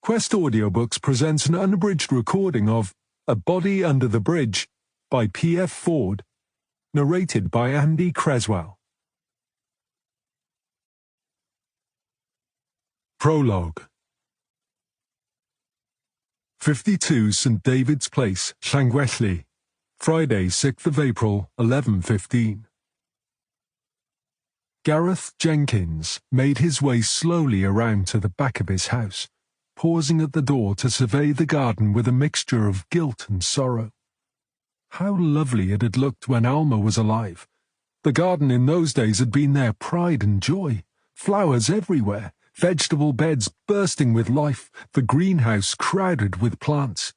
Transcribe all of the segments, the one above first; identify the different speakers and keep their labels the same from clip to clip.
Speaker 1: Quest Audiobooks presents an unabridged recording of A Body Under the Bridge by P.F. Ford, narrated by Andy Creswell. Prologue. 52 St. David's Place, Llangwelly, Friday, 6th of April, 11:15. Gareth Jenkins made his way slowly around to the back of his house, pausing at the door to survey the garden with a mixture of guilt and sorrow. How lovely it had looked when Alma was alive. The garden in those days had been their pride and joy. Flowers everywhere, vegetable beds bursting with life, the greenhouse crowded with plants.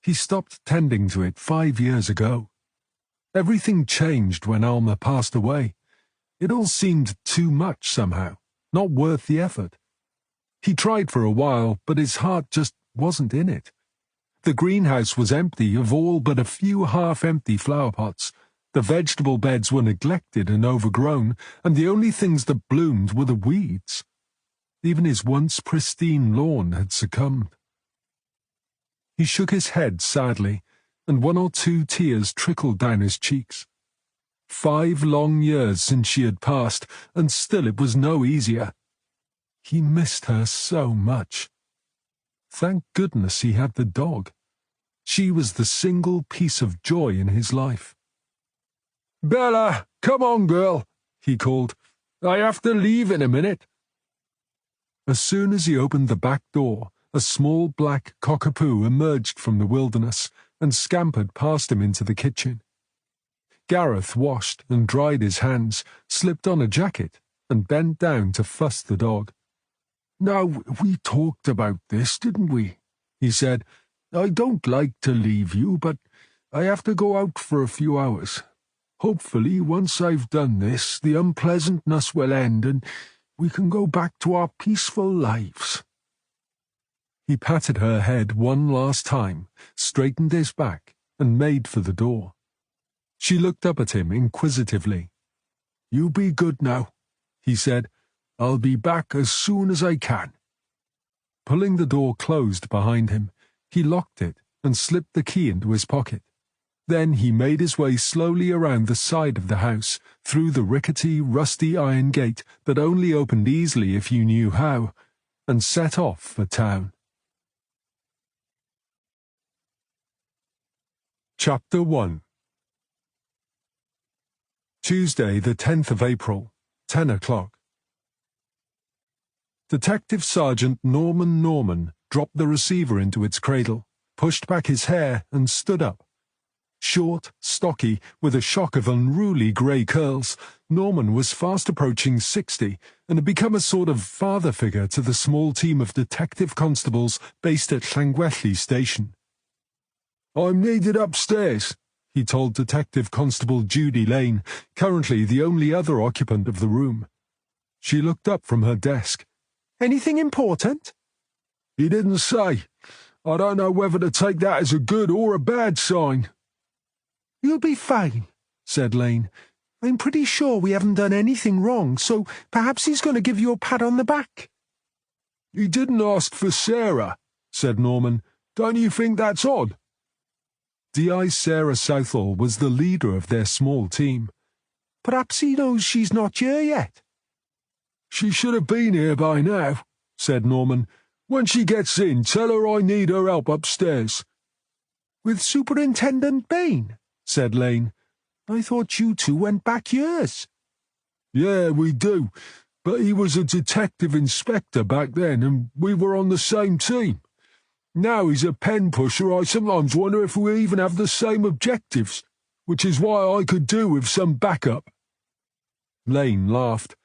Speaker 1: He stopped tending to it 5 years ago. Everything changed when Alma passed away. It all seemed too much somehow, not worth the effort. He tried for a while, but his heart just wasn't in it. The greenhouse was empty of all but a few half-empty flower pots. The vegetable beds were neglected and overgrown, and the only things that bloomed were the weeds. Even his once pristine lawn had succumbed. He shook his head sadly, and 1 or 2 tears trickled down his cheeks. 5 long years since she had passed, and still it was no easier. He missed her so much. Thank goodness he had the dog. She was the single piece of joy in his life. "Bella, come on, girl," he called. "I have to leave in a minute." As soon as he opened the back door, a small black cockapoo emerged from the wilderness and scampered past him into the kitchen. Gareth washed and dried his hands, slipped on a jacket, and bent down to fuss the dog. "Now, we talked about this, didn't we?" he said. "I don't like to leave you, but I have to go out for a few hours. Hopefully, once I've done this, the unpleasantness will end and we can go back to our peaceful lives." He patted her head one last time, straightened his back, and made for the door. She looked up at him inquisitively. "You be good now," he said. "I'll be back as soon as I can." Pulling the door closed behind him, he locked it and slipped the key into his pocket. Then he made his way slowly around the side of the house, through the rickety, rusty iron gate that only opened easily if you knew how, and set off for town. Chapter 1. Tuesday, the 10th of April, 10 o'clock. Detective Sergeant Norman dropped the receiver into its cradle, pushed back his hair, and stood up. Short, stocky, with a shock of unruly grey curls, Norman was fast approaching 60 and had become a sort of father figure to the small team of detective constables based at Llangwelly Station. "I'm needed upstairs," he told Detective Constable Judy Lane, currently the only other occupant of the room. She looked up from her desk. "Anything important?" "He didn't say. I don't know whether to take that as a good or a bad sign." "You'll be fine," said Lane. "I'm pretty sure we haven't done anything wrong, so perhaps he's going to give you a pat on the back." "He didn't ask for Sarah," said Norman. "Don't you think that's odd?" D.I. Sarah Southall was the leader of their small team. "Perhaps he knows she's not here yet." "She should have been here by now," said Norman. "When she gets in, tell her I need her help upstairs." "With Superintendent Bain?" said Lane. "I thought you two went back years." "Yeah, we do, but he was a detective inspector back then, and we were on the same team. Now he's a pen pusher. I sometimes wonder if we even have the same objectives, which is why I could do with some backup." Lane laughed.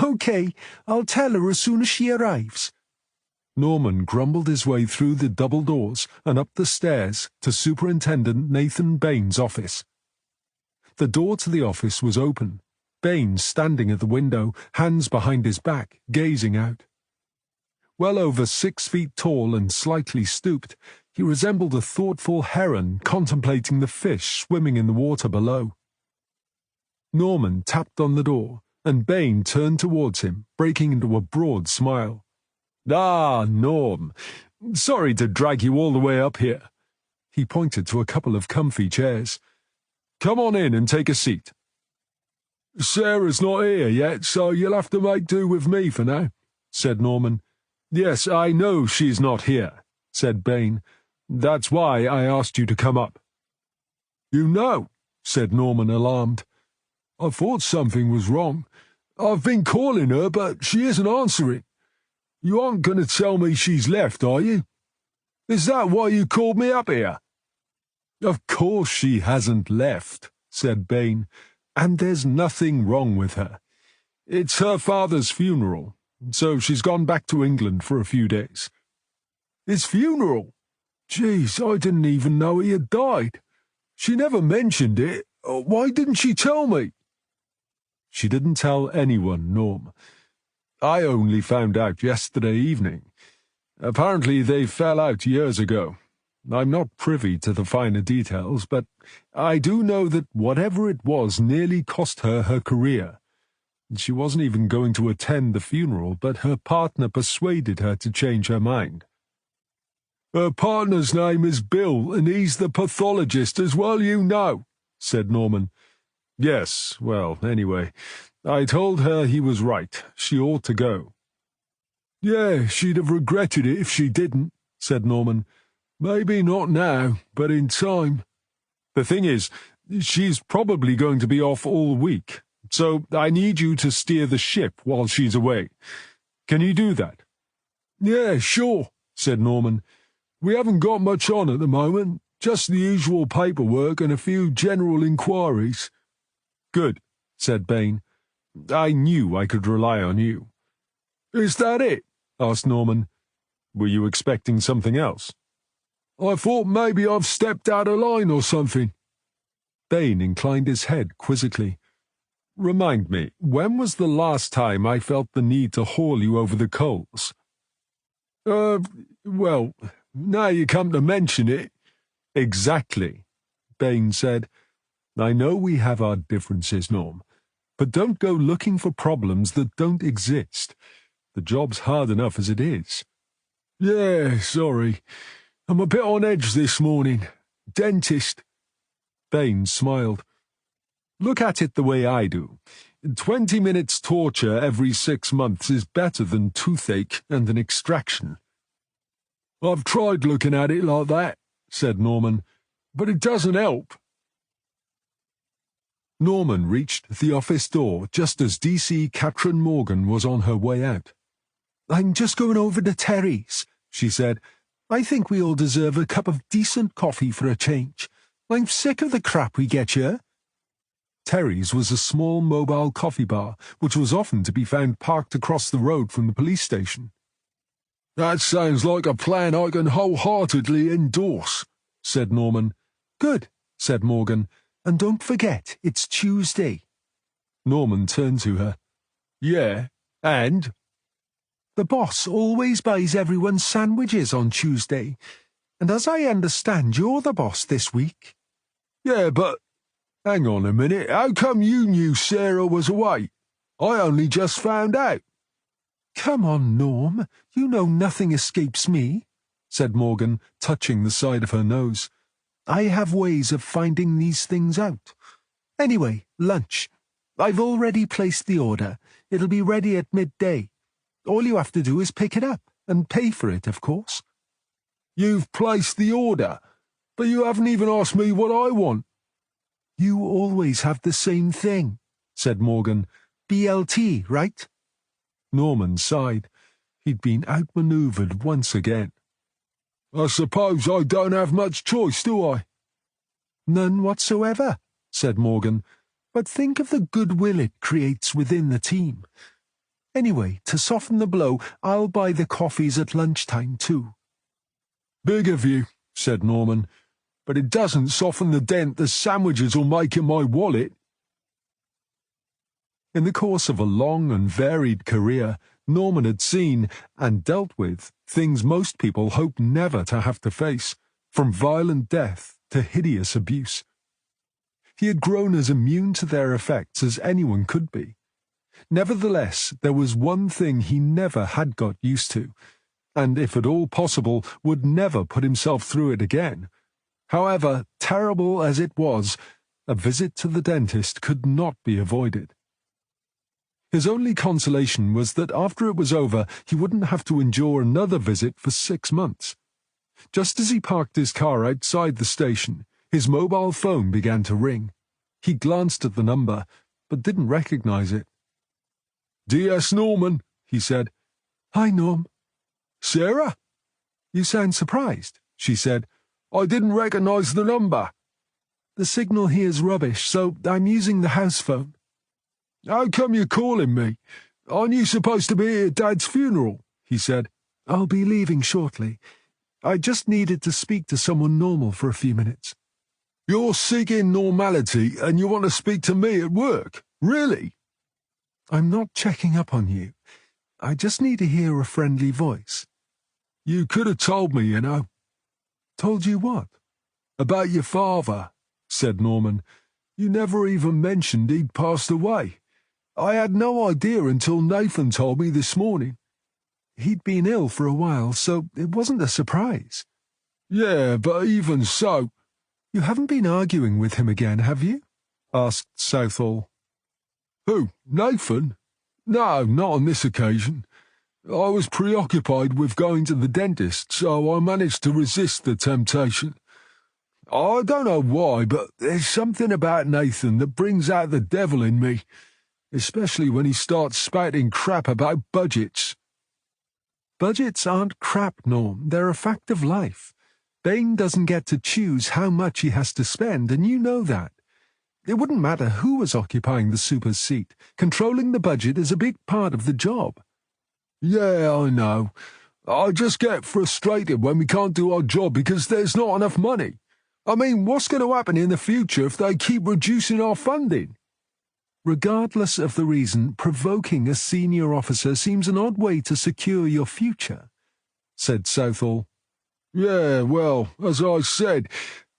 Speaker 1: "Okay, I'll tell her as soon as she arrives." Norman grumbled his way through the double doors and up the stairs to Superintendent Nathan Bain's office. The door to the office was open, Bain standing at the window, hands behind his back, gazing out. Well over 6 feet tall and slightly stooped, he resembled a thoughtful heron contemplating the fish swimming in the water below. Norman tapped on the door, and Bain turned towards him, breaking into a broad smile. Ah, Norm. Sorry to drag you all the way up here. He pointed to a couple of comfy chairs. Come on in and take a seat. Sarah's not here yet, so you'll have to make do with me for now, said Norman. Yes, I know she's not here, said Bain. That's why I asked you to come up. You know, said Norman, alarmed. I thought something was wrong. I've been calling her, but she isn't answering. You aren't going to tell me she's left, are you? Is that why you called me up here? Of course she hasn't left, said Bain, and there's nothing wrong with her. It's her father's funeral, so she's gone back to England for a few days. His funeral? Geez, I didn't even know he had died. She never mentioned it. Why didn't she tell me? She didn't tell anyone, Norm. I only found out yesterday evening. Apparently they fell out years ago. I'm not privy to the finer details, but I do know that whatever it was nearly cost her her career. She wasn't even going to attend the funeral, but her partner persuaded her to change her mind. Her partner's name is Bill, and he's the pathologist as well, you know, said Norman. Yes, well, anyway, I told her he was right. She ought to go. Yeah, she'd have regretted it if she didn't, said Norman. Maybe not now, but in time. The thing is, she's probably going to be off all week, so I need you to steer the ship while she's away. Can you do that? Yeah, sure, said Norman. We haven't got much on at the moment, just the usual paperwork and a few general inquiries. Good, said Bain. I knew I could rely on you. Is that it? Asked Norman. Were you expecting something else? I thought maybe I've stepped out of line or something. Bain inclined his head quizzically. Remind me, when was the last time I felt the need to haul you over the coals? Well, now you come to mention it. Exactly, Bain said. I know we have our differences, Norm, but don't go looking for problems that don't exist. The job's hard enough as it is. Yeah, sorry. I'm a bit on edge this morning. Dentist. Bain smiled. Look at it the way I do. 20 minutes torture every 6 months is better than toothache and an extraction. I've tried looking at it like that, said Norman, but it doesn't help. Norman reached the office door just as DC Catherine Morgan was on her way out. I'm just going over to Terry's, she said. I think we all deserve a cup of decent coffee for a change. I'm sick of the crap we get here. Terry's was a small mobile coffee bar, which was often to be found parked across the road from the police station. That sounds like a plan I can wholeheartedly endorse, said Norman. Good, said Morgan, and don't forget, it's Tuesday. Norman turned to her. Yeah, and? The boss always buys everyone sandwiches on Tuesday, and as I understand, you're the boss this week. Yeah, but... Hang on a minute, how come you knew Sarah was away? I only just found out. Come on, Norm, you know nothing escapes me, said Morgan, touching the side of her nose. I have ways of finding these things out. Anyway, lunch. I've already placed the order. It'll be ready at midday. All you have to do is pick it up, and pay for it, of course. You've placed the order, but you haven't even asked me what I want. You always have the same thing, said Morgan. BLT, right? Norman sighed. He'd been outmanoeuvred once again. I suppose I don't have much choice, do I? None whatsoever, said Morgan. But think of the goodwill it creates within the team. Anyway, to soften the blow, I'll buy the coffees at lunchtime, too. Big of you, said Norman, but it doesn't soften the dent the sandwiches will make in my wallet. In the course of a long and varied career, Norman had seen, and dealt with, things most people hope never to have to face, from violent death to hideous abuse. He had grown as immune to their effects as anyone could be. Nevertheless, there was one thing he never had got used to, and if at all possible would never put himself through it again. However, terrible as it was, a visit to the dentist could not be avoided. His only consolation was that after it was over he wouldn't have to endure another visit for 6 months. Just as he parked his car outside the station, his mobile phone began to ring. He glanced at the number, but didn't recognize it. "DS Norman," he said. "Hi, Norm." "Sarah?" "You sound surprised," she said. "I didn't recognize the number." "The signal here's rubbish, so I'm using the house phone." "How come you're calling me? Aren't you supposed to be at Dad's funeral?" he said. "I'll be leaving shortly. I just needed to speak to someone normal for a few minutes." "You're seeking normality and you want to speak to me at work? Really?" "I'm not checking up on you. I just need to hear a friendly voice." "You could have told me, you know." "Told you what?" "About your father," said Norman. "You never even mentioned he'd passed away. I had no idea until Nathan told me this morning." "He'd been ill for a while, so it wasn't a surprise." "Yeah, but even so—" "You haven't been arguing with him again, have you?" asked Southall. "Who, Nathan? No, not on this occasion. I was preoccupied with going to the dentist, so I managed to resist the temptation. I don't know why, but there's something about Nathan that brings out the devil in me, especially when he starts spouting crap about budgets." "Budgets aren't crap, Norm. They're a fact of life. Bain doesn't get to choose how much he has to spend, and you know that. It wouldn't matter who was occupying the super's seat. Controlling the budget is a big part of the job." "Yeah, I know. I just get frustrated when we can't do our job because there's not enough money. I mean, what's going to happen in the future if they keep reducing our funding?" "Regardless of the reason, provoking a senior officer seems an odd way to secure your future," said Southall.
Speaker 2: "Yeah, well, as I said,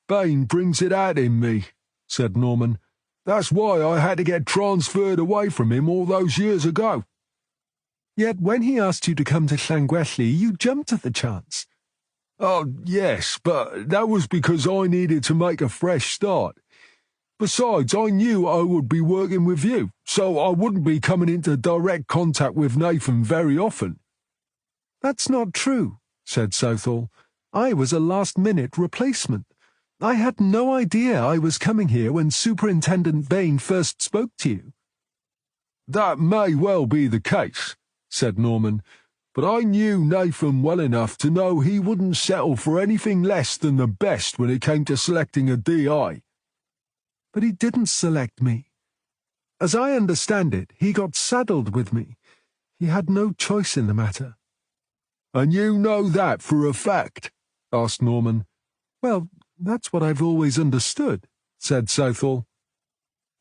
Speaker 2: Bain brings it out in me," said Norman. "That's why I had to get transferred away from him all those years ago."
Speaker 1: "Yet when he asked you to come to Llangwelly, you jumped at the chance."
Speaker 2: "Oh, yes, but that was because I needed to make a fresh start. Besides, I knew I would be working with you, so I wouldn't be coming into direct contact with Nathan very often."
Speaker 1: "That's not true," said Southall. "I was a last-minute replacement. I had no idea I was coming here when Superintendent Bain first spoke to you."
Speaker 2: "That may well be the case," said Norman, "but I knew Nathan well enough to know he wouldn't settle for anything less than the best when it came to selecting a DI.
Speaker 1: "But he didn't select me. As I understand it, he got saddled with me. He had no choice in the matter."
Speaker 2: "And you know that for a fact?" asked Norman.
Speaker 1: "Well, that's what I've always understood," said Southall.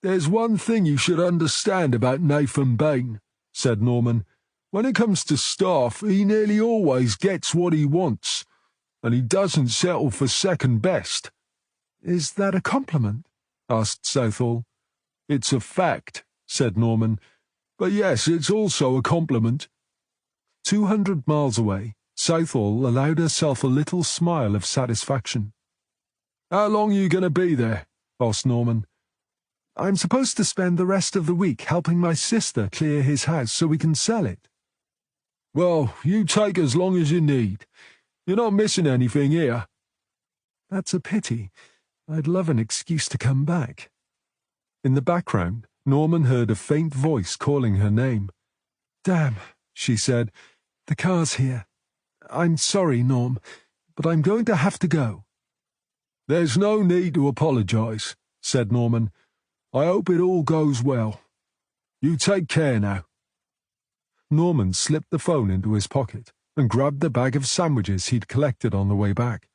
Speaker 2: "There's one thing you should understand about Nathan Bain," said Norman. "When it comes to staff, he nearly always gets what he wants, and he doesn't settle for second best."
Speaker 1: "Is that a compliment?" asked Southall.
Speaker 2: "It's a fact," said Norman. "But yes, it's also a compliment."
Speaker 1: 200 miles away, Southall allowed herself a little smile of satisfaction.
Speaker 2: "How long are you going to be there?" asked Norman.
Speaker 1: "I'm supposed to spend the rest of the week helping my sister clear his house so we can sell it."
Speaker 2: "Well, you take as long as you need. You're not missing anything here."
Speaker 1: "That's a pity. I'd love an excuse to come back." In the background, Norman heard a faint voice calling her name. "Damn," she said. "The car's here. I'm sorry, Norm, but I'm going to have to go."
Speaker 2: "There's no need to apologize," said Norman. "I hope it all goes well. You take care now."
Speaker 1: Norman slipped the phone into his pocket and grabbed the bag of sandwiches he'd collected on the way back.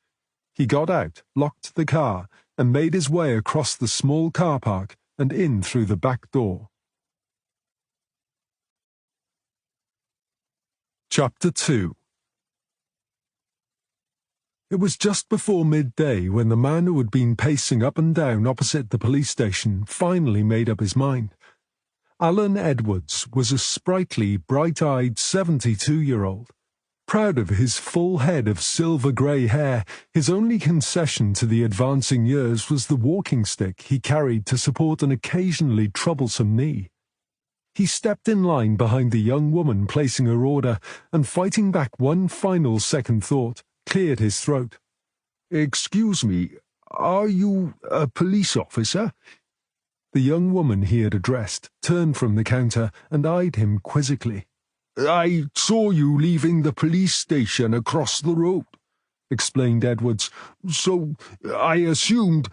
Speaker 1: He got out, locked the car, and made his way across the small car park and in through the back door. Chapter 2. It was just before midday when the man who had been pacing up and down opposite the police station finally made up his mind. Alan Edwards was a sprightly, bright-eyed 72-year-old. proud of his full head of silver-grey hair. His only concession to the advancing years was the walking stick he carried to support an occasionally troublesome knee. He stepped in line behind the young woman placing her order, and fighting back one final second thought, cleared his throat.
Speaker 2: "Excuse me, are you a police officer?"
Speaker 1: The young woman he had addressed turned from the counter and eyed him quizzically.
Speaker 2: "I saw you leaving the police station across the road," explained Edwards, "so I assumed—"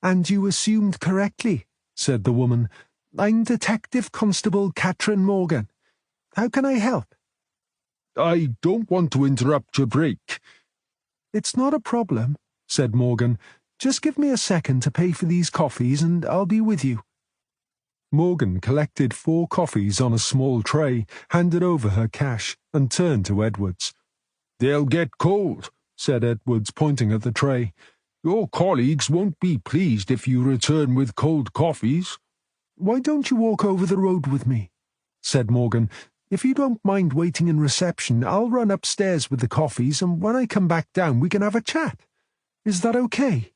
Speaker 1: "And you assumed correctly," said the woman. "I'm Detective Constable Catherine Morgan. How can I help?"
Speaker 2: "I don't want to interrupt your break."
Speaker 1: "It's not a problem," said Morgan. "Just give me a second to pay for these coffees and I'll be with you." Morgan collected 4 coffees on a small tray, handed over her cash, and turned to Edwards.
Speaker 2: "They'll get cold," said Edwards, pointing at the tray. "Your colleagues won't be pleased if you return with cold coffees."
Speaker 1: "Why don't you walk over the road with me?" said Morgan. "If you don't mind waiting in reception, I'll run upstairs with the coffees, and when I come back down we can have a chat. Is that okay?"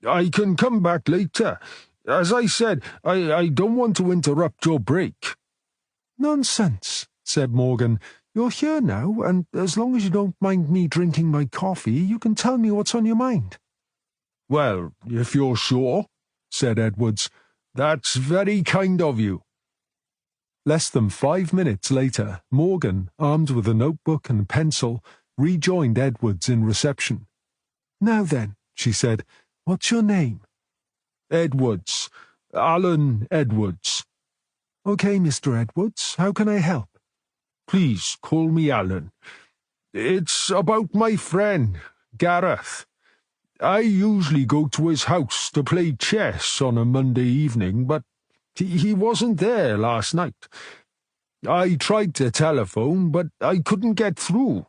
Speaker 2: "I can come back later. As I said, I don't want to interrupt your break."
Speaker 1: "Nonsense," said Morgan. "You're here now, and as long as you don't mind me drinking my coffee, you can tell me what's on your mind."
Speaker 2: "Well, if you're sure," said Edwards, "that's very kind of you."
Speaker 1: Less than 5 minutes later, Morgan, armed with a notebook and pencil, rejoined Edwards in reception. "Now then," she said, "what's your name?"
Speaker 2: "Edwards. Alan Edwards."
Speaker 1: "Okay, Mr. Edwards, how can I help?"
Speaker 2: "Please call me Alan. It's about my friend, Gareth. I usually go to his house to play chess on a Monday evening, but he wasn't there last night. I tried to telephone, but I couldn't get through.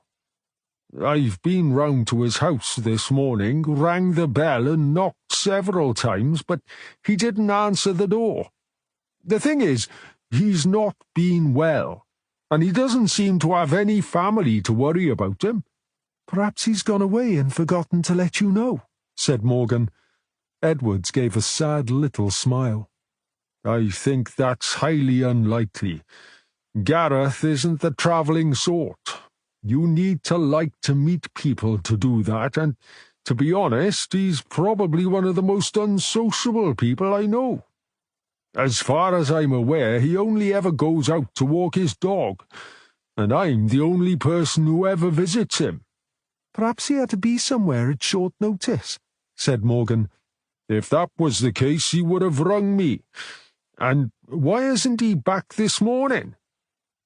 Speaker 2: I've been round to his house this morning, rang the bell and knocked several times, but he didn't answer the door. The thing is, he's not been well, and he doesn't seem to have any family to worry about him."
Speaker 1: "Perhaps he's gone away and forgotten to let you know," said Morgan. Edwards gave a sad little smile.
Speaker 2: "I think that's highly unlikely. Gareth isn't the travelling sort. You need to like to meet people to do that, and, to be honest, he's probably one of the most unsociable people I know. As far as I'm aware, he only ever goes out to walk his dog, and I'm the only person who ever visits him."
Speaker 1: "Perhaps he had to be somewhere at short notice," said Morgan.
Speaker 2: "If that was the case, he would have rung me. And why isn't he back this morning?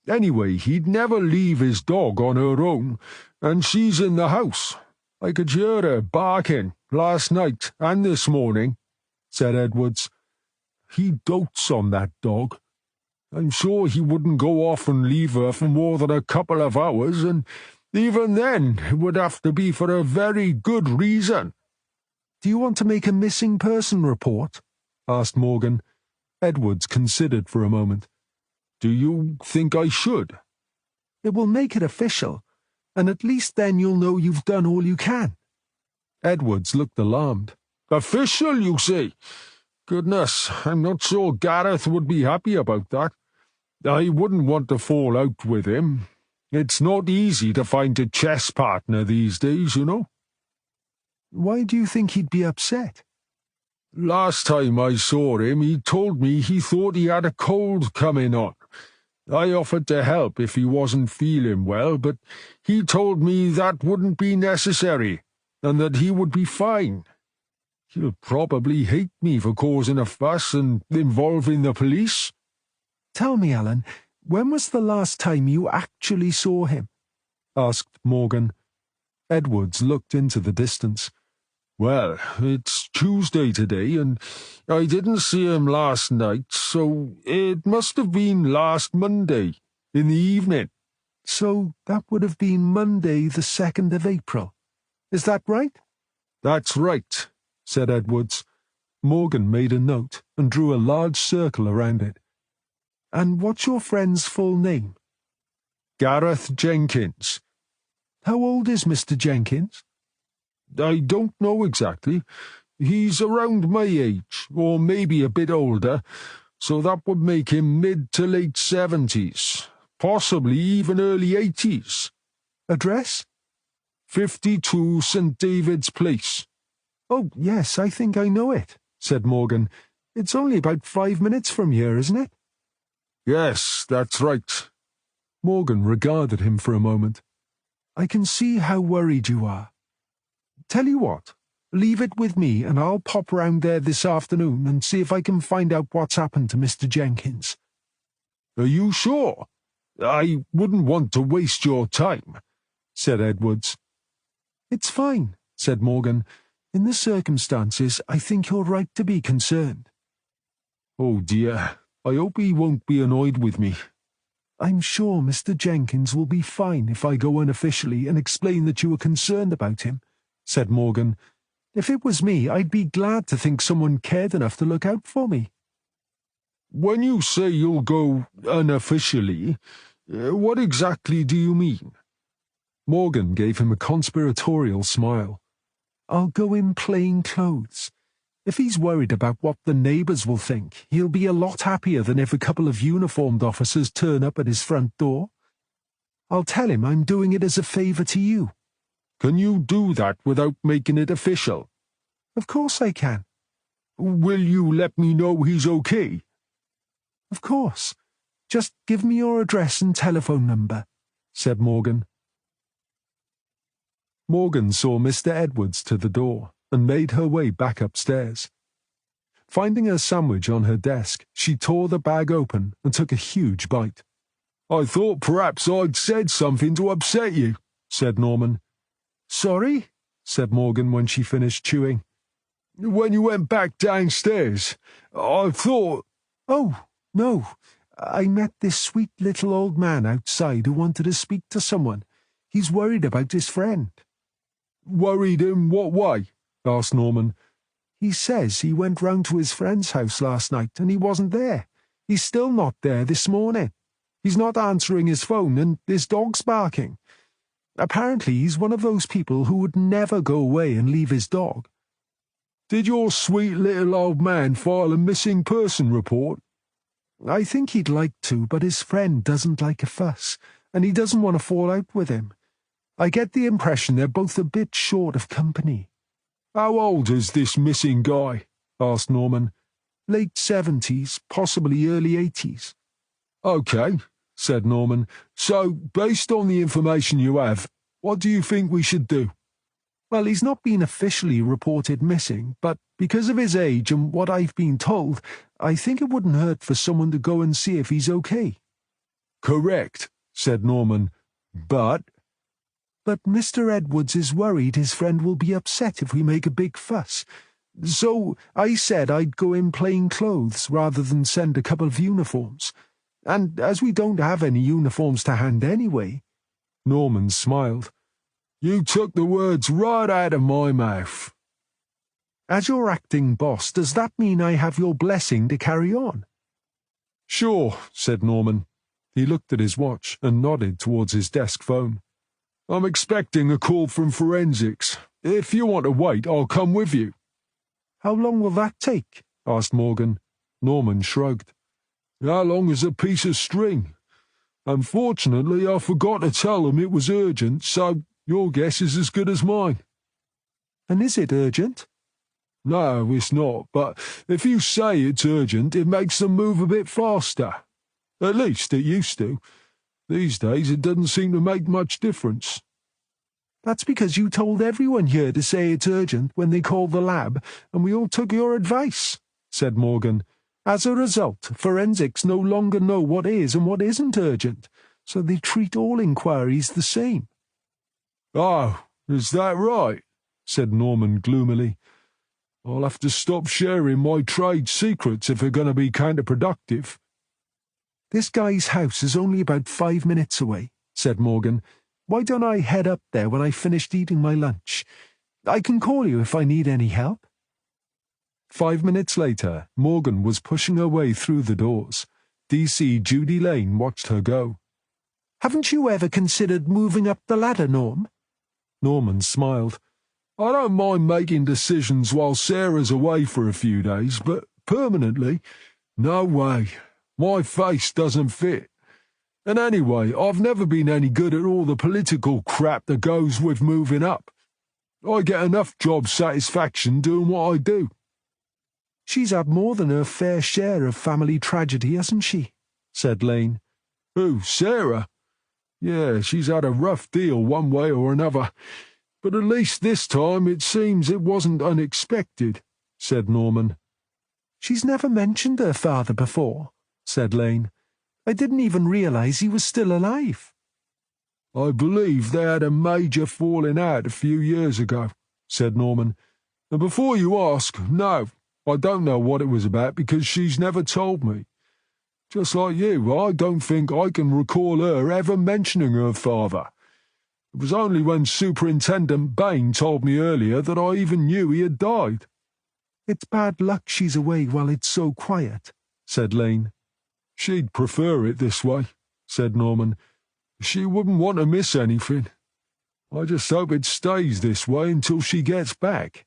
Speaker 2: Anyway, he'd never leave his dog on her own, and she's in the house. I could hear her barking last night and this morning," said Edwards. "He dotes on that dog. I'm sure he wouldn't go off and leave her for more than a couple of hours, and even then it would have to be for a very good reason."
Speaker 1: "Do you want to make a missing person report?" asked Morgan. Edwards considered for a moment.
Speaker 2: "Do you think I should?"
Speaker 1: "It will make it official, and at least then you'll know you've done all you can." Edwards looked alarmed.
Speaker 2: "Official, you say? Goodness, I'm not sure Gareth would be happy about that. I wouldn't want to fall out with him. It's not easy to find a chess partner these days, you know."
Speaker 1: "Why do you think he'd be upset?"
Speaker 2: "Last time I saw him, he told me he thought he had a cold coming on. I offered to help if he wasn't feeling well, but he told me that wouldn't be necessary, and that he would be fine. He'll probably hate me for causing a fuss and involving the police."
Speaker 1: "Tell me, Alan, when was the last time you actually saw him?" asked Morgan. Edwards looked into the distance.
Speaker 2: "Well, it's Tuesday today, and I didn't see him last night, so it must have been last Monday, in the evening."
Speaker 1: "So that would have been Monday the 2nd of April. Is that right?"
Speaker 2: "That's right," said Edwards.
Speaker 1: Morgan made a note and drew a large circle around it. "And what's your friend's full name?"
Speaker 2: "Gareth Jenkins."
Speaker 1: How old is Mr. Jenkins?
Speaker 2: I don't know exactly. He's around my age, or maybe a bit older, so that would make him mid to late 70s, possibly even early 80s.
Speaker 1: Address?
Speaker 2: 52 St. David's Place.
Speaker 1: Oh, yes, I think I know it, said Morgan. It's only about 5 minutes from here, isn't it?
Speaker 2: Yes, that's right.
Speaker 1: Morgan regarded him for a moment. I can see how worried you are. Tell you what, leave it with me and I'll pop round there this afternoon and see if I can find out what's happened to Mr. Jenkins.
Speaker 2: Are you sure? I wouldn't want to waste your time, said Edwards.
Speaker 1: It's fine, said Morgan. In the circumstances, I think you're right to be concerned.
Speaker 2: Oh dear, I hope he won't be annoyed with me.
Speaker 1: I'm sure Mr. Jenkins will be fine if I go unofficially and explain that you are concerned about him, said Morgan. If it was me, I'd be glad to think someone cared enough to look out for me.
Speaker 2: When you say you'll go unofficially, what exactly do you mean?
Speaker 1: Morgan gave him a conspiratorial smile. I'll go in plain clothes. If he's worried about what the neighbours will think, he'll be a lot happier than if a couple of uniformed officers turn up at his front door. I'll tell him I'm doing it as a favour to you.
Speaker 2: Can you do that without making it official?
Speaker 1: Of course I can.
Speaker 2: Will you let me know he's okay?
Speaker 1: Of course. Just give me your address and telephone number, said Morgan. Morgan saw Mr. Edwards to the door and made her way back upstairs. Finding her sandwich on her desk, she tore the bag open and took a huge bite.
Speaker 2: I thought perhaps I'd said something to upset you, said Norman.
Speaker 1: Sorry? Said Morgan when she finished chewing.
Speaker 2: When you went back downstairs, I thought...
Speaker 1: Oh, no. I met this sweet little old man outside who wanted to speak to someone. He's worried about his friend.
Speaker 2: Worried in what way? Asked Norman.
Speaker 1: He says he went round to his friend's house last night and he wasn't there. He's still not there this morning. He's not answering his phone and his dog's barking. Apparently he's one of those people who would never go away and leave his dog.
Speaker 2: Did your sweet little old man file a missing person report?
Speaker 1: I think he'd like to, but his friend doesn't like a fuss, and he doesn't want to fall out with him. I get the impression they're both a bit short of company.
Speaker 2: How old is this missing guy? Asked Norman.
Speaker 1: Late 70s, possibly early 80s.
Speaker 2: OK, said Norman. So, based on the information you have, what do you think we should do?
Speaker 1: Well, he's not been officially reported missing, but because of his age and what I've been told, I think it wouldn't hurt for someone to go and see if he's okay.
Speaker 2: Correct, said Norman. But
Speaker 1: Mr. Edwards is worried his friend will be upset if we make a big fuss. So I said I'd go in plain clothes rather than send a couple of uniforms. And as we don't have any uniforms to hand anyway...
Speaker 2: Norman smiled. You took the words right out of my mouth.
Speaker 1: As your acting boss, does that mean I have your blessing to carry on?
Speaker 2: Sure, said Norman. He looked at his watch and nodded towards his desk phone. I'm expecting a call from forensics. If you want to wait, I'll come with you.
Speaker 1: How long will that take? Asked Morgan.
Speaker 2: Norman shrugged. How long is a piece of string? Unfortunately, I forgot to tell them it was urgent, so your guess is as good as mine.
Speaker 1: And is it urgent?
Speaker 2: No, it's not, but if you say it's urgent, it makes them move a bit faster. At least it used to. These days it doesn't seem to make much difference.
Speaker 1: That's because you told everyone here to say it's urgent when they called the lab, and we all took your advice, said Morgan. As a result, forensics no longer know what is and what isn't urgent, so they treat all inquiries the same.
Speaker 2: Oh, is that right? Said Norman gloomily. I'll have to stop sharing my trade secrets if they're going to be counterproductive.
Speaker 1: This guy's house is only about 5 minutes away, said Morgan. Why don't I head up there when I've finished eating my lunch? I can call you if I need any help. 5 minutes later, Morgan was pushing her way through the doors. DC Judy Lane watched her go. Haven't you ever considered moving up the ladder, Norm? Norman smiled.
Speaker 2: I don't mind making decisions while Sarah's away for a few days, but permanently? No way. My face doesn't fit. And anyway, I've never been any good at all the political crap that goes with moving up. I get enough job satisfaction doing what I do.
Speaker 1: She's had more than her fair share of family tragedy, hasn't she? Said Lane.
Speaker 2: Who, Sarah? Yeah, she's had a rough deal one way or another. But at least this time it seems it wasn't unexpected, said Norman.
Speaker 1: She's never mentioned her father before, said Lane. I didn't even realise he was still alive.
Speaker 2: I believe they had a major falling out a few years ago, said Norman. And before you ask, no, I don't know what it was about because she's never told me. Just like you, I don't think I can recall her ever mentioning her father. It was only when Superintendent Bain told me earlier that I even knew he had died.
Speaker 1: It's bad luck she's away while it's so quiet, said Lane.
Speaker 2: She'd prefer it this way, said Norman. She wouldn't want to miss anything. I just hope it stays this way until she gets back.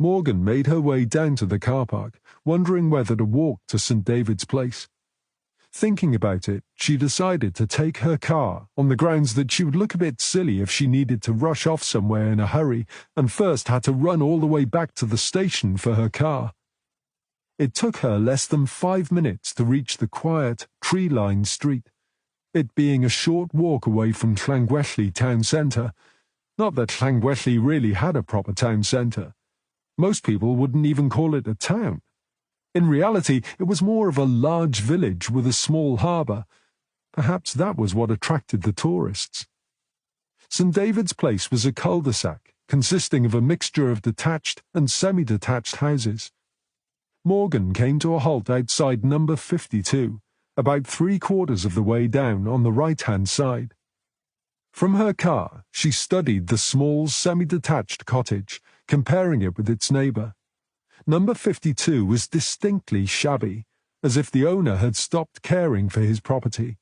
Speaker 1: Morgan made her way down to the car park, wondering whether to walk to St. David's Place. Thinking about it, she decided to take her car on the grounds that she would look a bit silly if she needed to rush off somewhere in a hurry and first had to run all the way back to the station for her car. It took her less than 5 minutes to reach the quiet, tree-lined street, it being a short walk away from Llangwelly town centre. Not that Llangwelly really had a proper town centre. Most people wouldn't even call it a town. In reality, it was more of a large village with a small harbour. Perhaps that was what attracted the tourists. St. David's Place was a cul-de-sac, consisting of a mixture of detached and semi-detached houses. Morgan came to a halt outside number 52, about 3/4 of the way down on the right-hand side. From her car, she studied the small semi-detached cottage, comparing it with its neighbour. Number 52 was distinctly shabby, as if the owner had stopped caring for his property.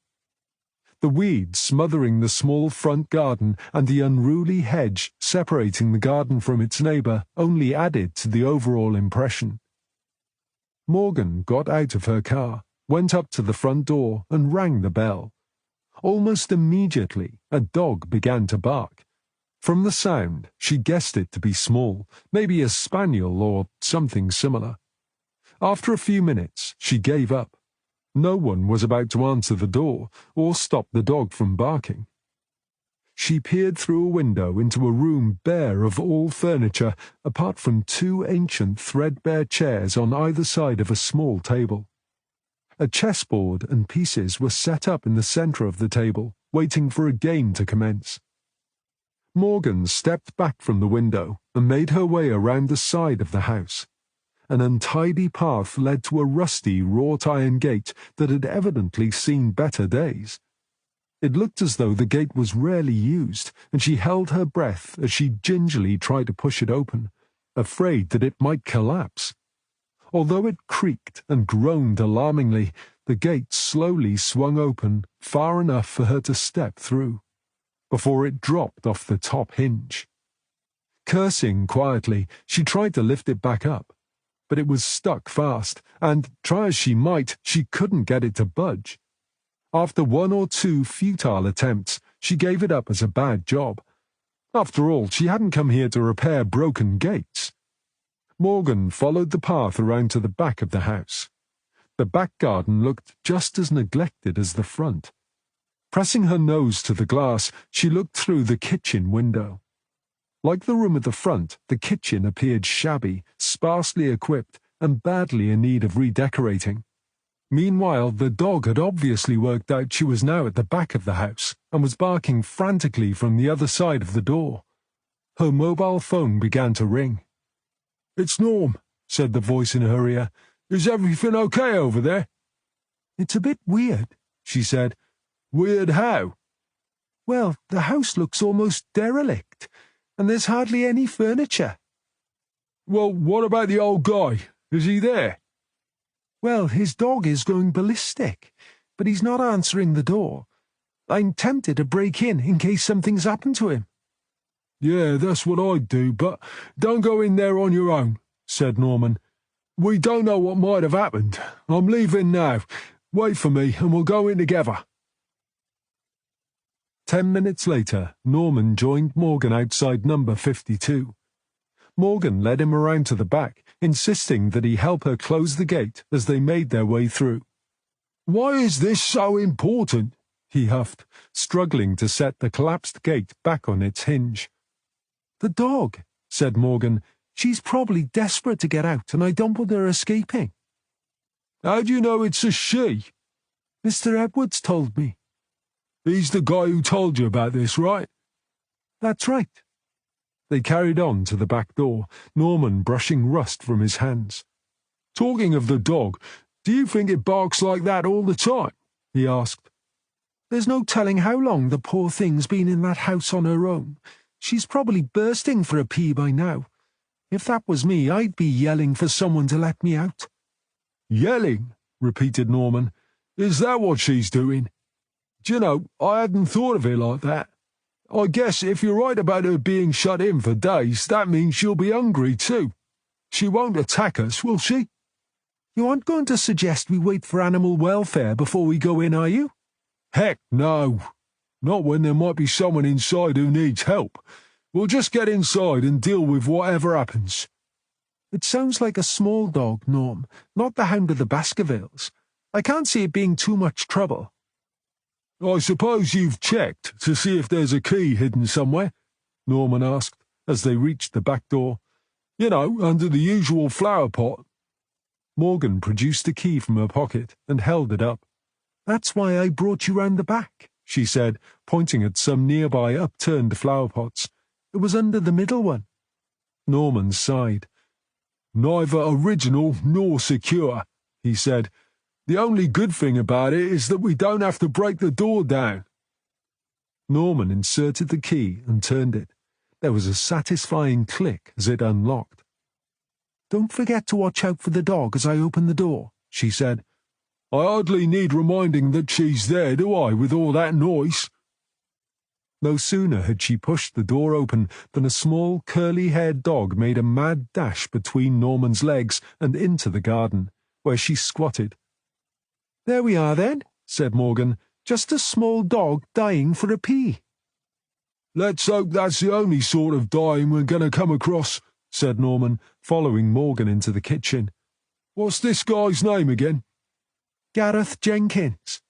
Speaker 1: The weeds smothering the small front garden and the unruly hedge separating the garden from its neighbour only added to the overall impression. Morgan got out of her car, went up to the front door and rang the bell. Almost immediately, a dog began to bark. From the sound, she guessed it to be small, maybe a spaniel or something similar. After a few minutes, she gave up. No one was about to answer the door or stop the dog from barking. She peered through a window into a room bare of all furniture, apart from 2 ancient threadbare chairs on either side of a small table. A chessboard and pieces were set up in the centre of the table, waiting for a game to commence. Morgan stepped back from the window and made her way around the side of the house. An untidy path led to a rusty wrought-iron gate that had evidently seen better days. It looked as though the gate was rarely used, and she held her breath as she gingerly tried to push it open, afraid that it might collapse. Although it creaked and groaned alarmingly, the gate slowly swung open far enough for her to step through, before it dropped off the top hinge. Cursing quietly, she tried to lift it back up, but it was stuck fast, and, try as she might, she couldn't get it to budge. After 1 or 2 futile attempts, she gave it up as a bad job. After all, she hadn't come here to repair broken gates. Morgan followed the path around to the back of the house. The back garden looked just as neglected as the front. Pressing her nose to the glass, she looked through the kitchen window. Like the room at the front, the kitchen appeared shabby, sparsely equipped, and badly in need of redecorating. Meanwhile, the dog had obviously worked out she was now at the back of the house and was barking frantically from the other side of the door. Her mobile phone began to ring.
Speaker 2: "It's Norm," said the voice in her ear. "Is everything okay over there?"
Speaker 1: "It's a bit weird," she said.
Speaker 2: "Weird how?"
Speaker 1: "Well, the house looks almost derelict, and there's hardly any furniture."
Speaker 2: "Well, what about the old guy? Is he there?"
Speaker 1: "Well, his dog is going ballistic, but he's not answering the door. I'm tempted to break in case something's happened to him."
Speaker 2: "Yeah, that's what I'd do, but don't go in there on your own," said Norman. "We don't know what might have happened. I'm leaving now. Wait for me and we'll go in together."
Speaker 1: 10 minutes later, Norman joined Morgan outside number 52. Morgan led him around to the back, insisting that he help her close the gate as they made their way through.
Speaker 2: "Why is this so important?"
Speaker 1: he huffed, struggling to set the collapsed gate back on its hinge. "The dog," said Morgan. "She's probably desperate to get out, and I don't want her escaping."
Speaker 2: "How do you know it's a she?"
Speaker 1: "Mr. Edwards told me."
Speaker 2: "He's the guy who told you about this, right?"
Speaker 1: "That's right." They carried on to the back door, Norman brushing rust from his hands.
Speaker 2: "Talking of the dog, do you think it barks like that all the time?" he asked.
Speaker 1: "There's no telling how long the poor thing's been in that house on her own. She's probably bursting for a pee by now. If that was me, I'd be yelling for someone to let me out."
Speaker 2: "Yelling?" repeated Norman. "Is that what she's doing? Do you know, I hadn't thought of it like that. I guess if you're right about her being shut in for days, that means she'll be hungry too. She won't attack us, will she?"
Speaker 1: "You aren't going to suggest we wait for animal welfare before we go in, are you?"
Speaker 2: "Heck no. Not when there might be someone inside who needs help. We'll just get inside and deal with whatever happens."
Speaker 1: "It sounds like a small dog, Norm, not the Hound of the Baskervilles. I can't see it being too much trouble."
Speaker 2: "I suppose you've checked to see if there's a key hidden somewhere?" Norman asked as they reached the back door. "You know, under the usual flower pot."
Speaker 1: Morgan produced a key from her pocket and held it up. "That's why I brought you round the back," she said, pointing at some nearby upturned flower pots. "It was under the middle one." Norman sighed.
Speaker 2: "Neither original nor secure," he said. "The only good thing about it is that we don't have to break the door down."
Speaker 1: Norman inserted the key and turned it. There was a satisfying click as it unlocked. "Don't forget to watch out for the dog as I open the door," she said.
Speaker 2: "I hardly need reminding that she's there, do I, with all that noise?"
Speaker 1: No sooner had she pushed the door open than a small curly-haired dog made a mad dash between Norman's legs and into the garden, where she squatted. "There we are then," said Morgan. "Just a small dog dying for a pee."
Speaker 2: "Let's hope that's the only sort of dying we're going to come across," said Norman, following Morgan into the kitchen. "What's this guy's name again?"
Speaker 1: "Gareth Jenkins."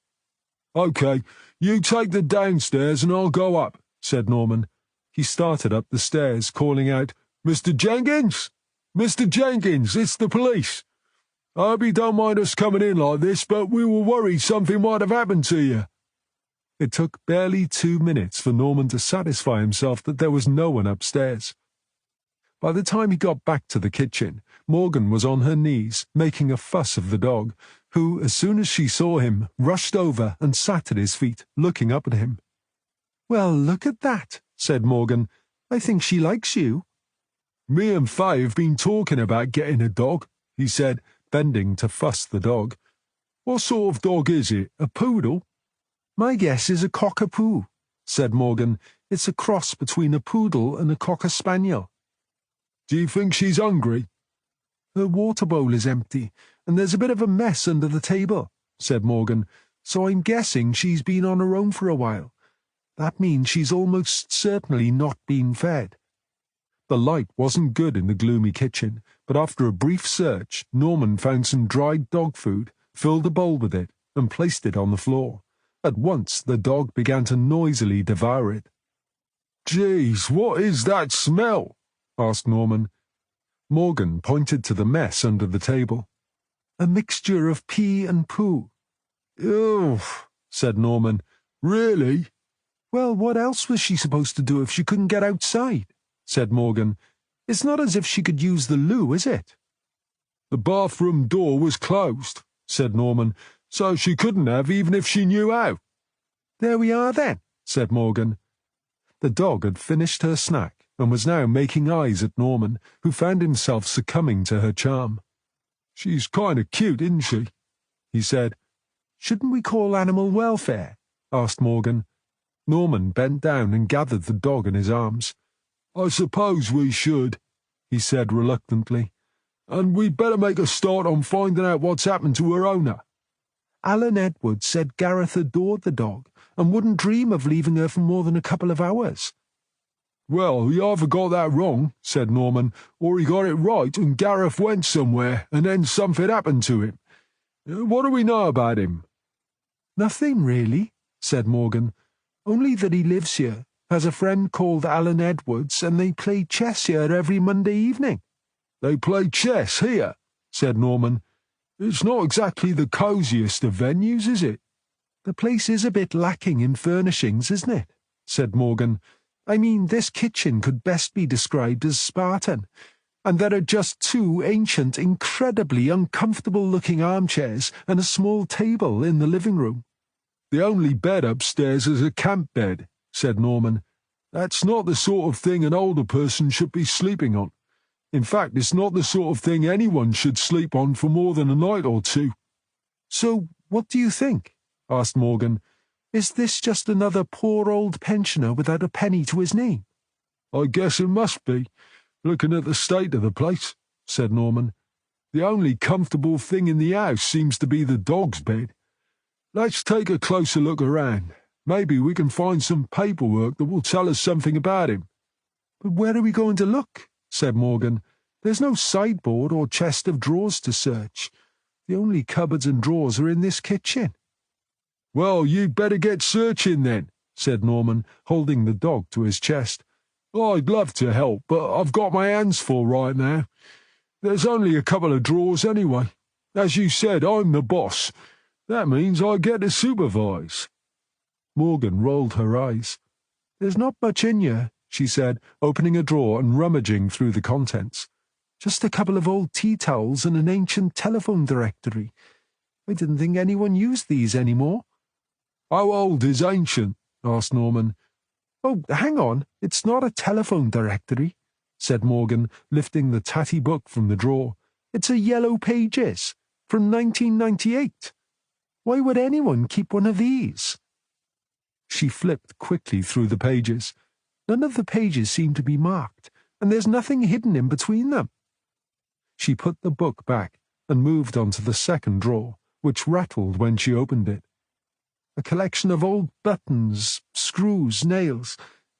Speaker 2: "OK, you take the downstairs and I'll go up," said Norman. He started up the stairs, calling out, "Mr. Jenkins! Mr. Jenkins, it's the police. I hope you don't mind us coming in like this, but we were worried something might have happened to you."
Speaker 1: It took barely 2 minutes for Norman to satisfy himself that there was no one upstairs. By the time he got back to the kitchen, Morgan was on her knees, making a fuss of the dog, who, as soon as she saw him, rushed over and sat at his feet, looking up at him. "Well, look at that," said Morgan. "I think she likes you."
Speaker 2: "Me and Fay have been talking about getting a dog," he said, bending to fuss the dog. "What sort of dog is it? A poodle?"
Speaker 1: "My guess is a cockapoo," said Morgan. "It's a cross between a poodle and a cocker spaniel."
Speaker 2: "Do you think she's hungry?"
Speaker 1: "Her water bowl is empty, and there's a bit of a mess under the table," said Morgan, "so I'm guessing she's been on her own for a while. That means she's almost certainly not been fed." The light wasn't good in the gloomy kitchen, but after a brief search, Norman found some dried dog food, filled a bowl with it, and placed it on the floor. At once the dog began to noisily devour it.
Speaker 2: "Geez, what is that smell?" asked Norman.
Speaker 1: Morgan pointed to the mess under the table. "A mixture of pee and poo."
Speaker 2: "Ew," said Norman. "Really?"
Speaker 1: "Well, what else was she supposed to do if she couldn't get outside?" said Morgan. "It's not as if she could use the loo, is it?"
Speaker 2: "The bathroom door was closed," said Norman, "so she couldn't have even if she knew how."
Speaker 1: "There we are then," said Morgan. The dog had finished her snack and was now making eyes at Norman, who found himself succumbing to her charm.
Speaker 2: "She's kind of cute, isn't she?" he said.
Speaker 1: "Shouldn't we call animal welfare?" asked Morgan. Norman bent down and gathered the dog in his arms.
Speaker 2: I suppose we should, he said reluctantly. And we'd better make a start on finding out what's happened to her owner.
Speaker 1: Alan Edwards said Gareth adored the dog and wouldn't dream of leaving her for more than a couple of hours.
Speaker 2: Well, he either got that wrong, said Norman, or he got it right and Gareth went somewhere and then something happened to him. What do we know about him?
Speaker 1: Nothing, really, said Morgan. Only that he lives here, has a friend called Alan Edwards, and they play chess here every Monday evening.
Speaker 2: They play chess here, said Norman. It's not exactly the cosiest of venues, is it?
Speaker 1: The place is a bit lacking in furnishings, isn't it? Said Morgan. I mean, this kitchen could best be described as Spartan, and there are just two ancient, incredibly uncomfortable-looking armchairs and a small table in the living room.
Speaker 2: The only bed upstairs is a camp bed, said Norman. That's not the sort of thing an older person should be sleeping on. In fact, it's not the sort of thing anyone should sleep on for more than a night or two.
Speaker 1: So, what do you think? Asked Morgan. Is this just another poor old pensioner without a penny to his name?
Speaker 2: I guess it must be, looking at the state of the place, said Norman. The only comfortable thing in the house seems to be the dog's bed. Let's take a closer look around. Maybe we can find some paperwork that will tell us something about him.
Speaker 1: But where are we going to look? Said Morgan. There's no sideboard or chest of drawers to search. The only cupboards and drawers are in this kitchen.
Speaker 2: Well, you'd better get searching then, said Norman, holding the dog to his chest. I'd love to help, but I've got my hands full right now. There's only a couple of drawers anyway. As you said, I'm the boss. That means I get to supervise.
Speaker 1: Morgan rolled her eyes. There's not much in here, she said, opening a drawer and rummaging through the contents. Just a couple of old tea towels and an ancient telephone directory. I didn't think anyone used these anymore.
Speaker 2: How old is ancient? Asked Norman.
Speaker 1: Oh, hang on, it's not a telephone directory, said Morgan, lifting the tatty book from the drawer. It's a Yellow Pages, from 1998. Why would anyone keep one of these? She flipped quickly through the pages. None of the pages seem to be marked, and there's nothing hidden in between them. She put the book back and moved on to the second drawer, which rattled when she opened it. A collection of old buttons, screws, nails,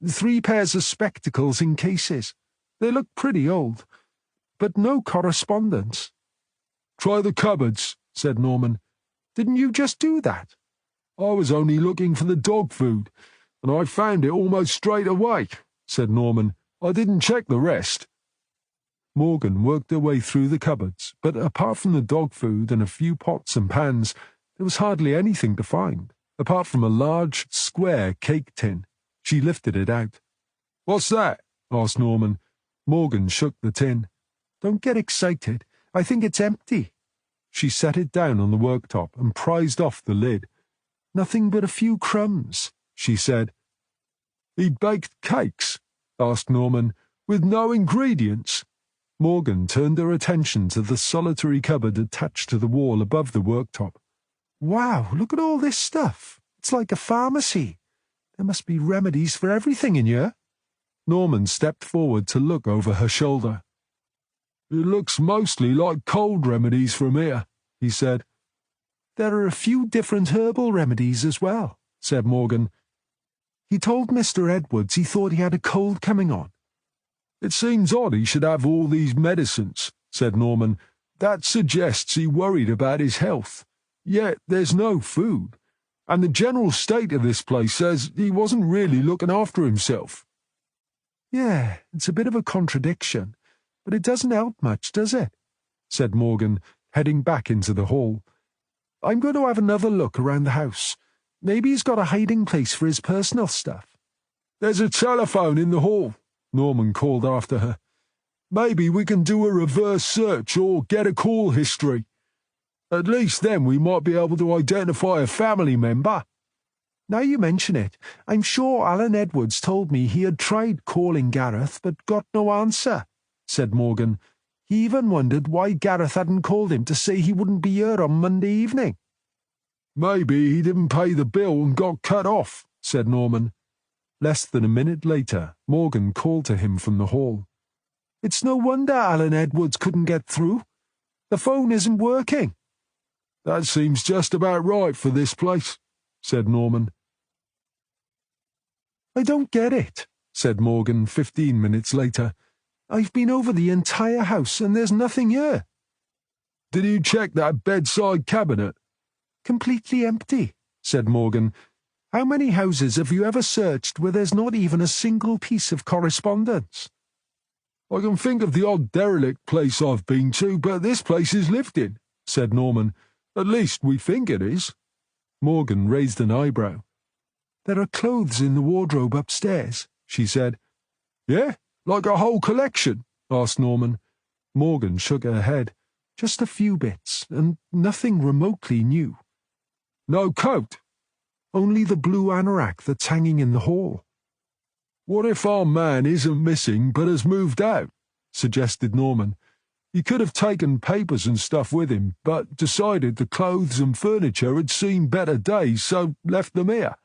Speaker 1: 3 pairs of spectacles in cases. They look pretty old, but no correspondence.
Speaker 2: Try the cupboards, said Norman.
Speaker 1: Didn't you just do that?
Speaker 2: I was only looking for the dog food, and I found it almost straight away, said Norman. I didn't check the rest.
Speaker 1: Morgan worked her way through the cupboards, but apart from the dog food and a few pots and pans, there was hardly anything to find, apart from a large, square cake tin. She lifted it out.
Speaker 2: What's that? Asked Norman.
Speaker 1: Morgan shook the tin. Don't get excited. I think it's empty. She set it down on the worktop and prized off the lid. Nothing but a few crumbs, she said.
Speaker 2: He baked cakes? Asked Norman. With no ingredients?
Speaker 1: Morgan turned her attention to the solitary cupboard attached to the wall above the worktop. Wow, look at all this stuff. It's like a pharmacy. There must be remedies for everything in here. Norman stepped forward to look over her shoulder.
Speaker 2: It looks mostly like cold remedies from here, he said.
Speaker 1: There are a few different herbal remedies as well, said Morgan. He told Mr. Edwards he thought he had a cold coming on.
Speaker 2: It seems odd he should have all these medicines, said Norman. That suggests he worried about his health. Yet there's no food, and the general state of this place says he wasn't really looking after himself.
Speaker 1: Yeah, it's a bit of a contradiction, but it doesn't help much, does it? Said Morgan, heading back into the hall. I'm going to have another look around the house. Maybe he's got a hiding place for his personal stuff.
Speaker 2: There's a telephone in the hall, Norman called after her. Maybe we can do a reverse search or get a call history. At least then we might be able to identify a family member.
Speaker 1: Now you mention it, I'm sure Alan Edwards told me he had tried calling Gareth but got no answer, said Morgan. He even wondered why Gareth hadn't called him to say he wouldn't be here on Monday evening.
Speaker 2: Maybe he didn't pay the bill and got cut off, said Norman.
Speaker 1: Less than a minute later, Morgan called to him from the hall.
Speaker 2: It's no wonder Alan Edwards couldn't get through. The phone isn't working. That seems just about right for this place, said Norman.
Speaker 1: I don't get it, said Morgan 15 minutes later. I've been over the entire house and there's nothing here.
Speaker 2: Did you check that bedside cabinet?
Speaker 1: Completely empty, said Morgan. How many houses have you ever searched where there's not even a single piece of correspondence?
Speaker 2: I can think of the odd derelict place I've been to, but this place is lived in, said Norman. At least we think it is.
Speaker 1: Morgan raised an eyebrow. There are clothes in the wardrobe upstairs, she said.
Speaker 2: Yeah? Like a whole collection? Asked Norman.
Speaker 1: Morgan shook her head. Just a few bits, and nothing remotely new.
Speaker 2: No coat?
Speaker 1: Only the blue anorak that's hanging in the hall.
Speaker 2: What if our man isn't missing but has moved out? Suggested Norman. He could have taken papers and stuff with him, but decided the clothes and furniture had seen better days, so left them here.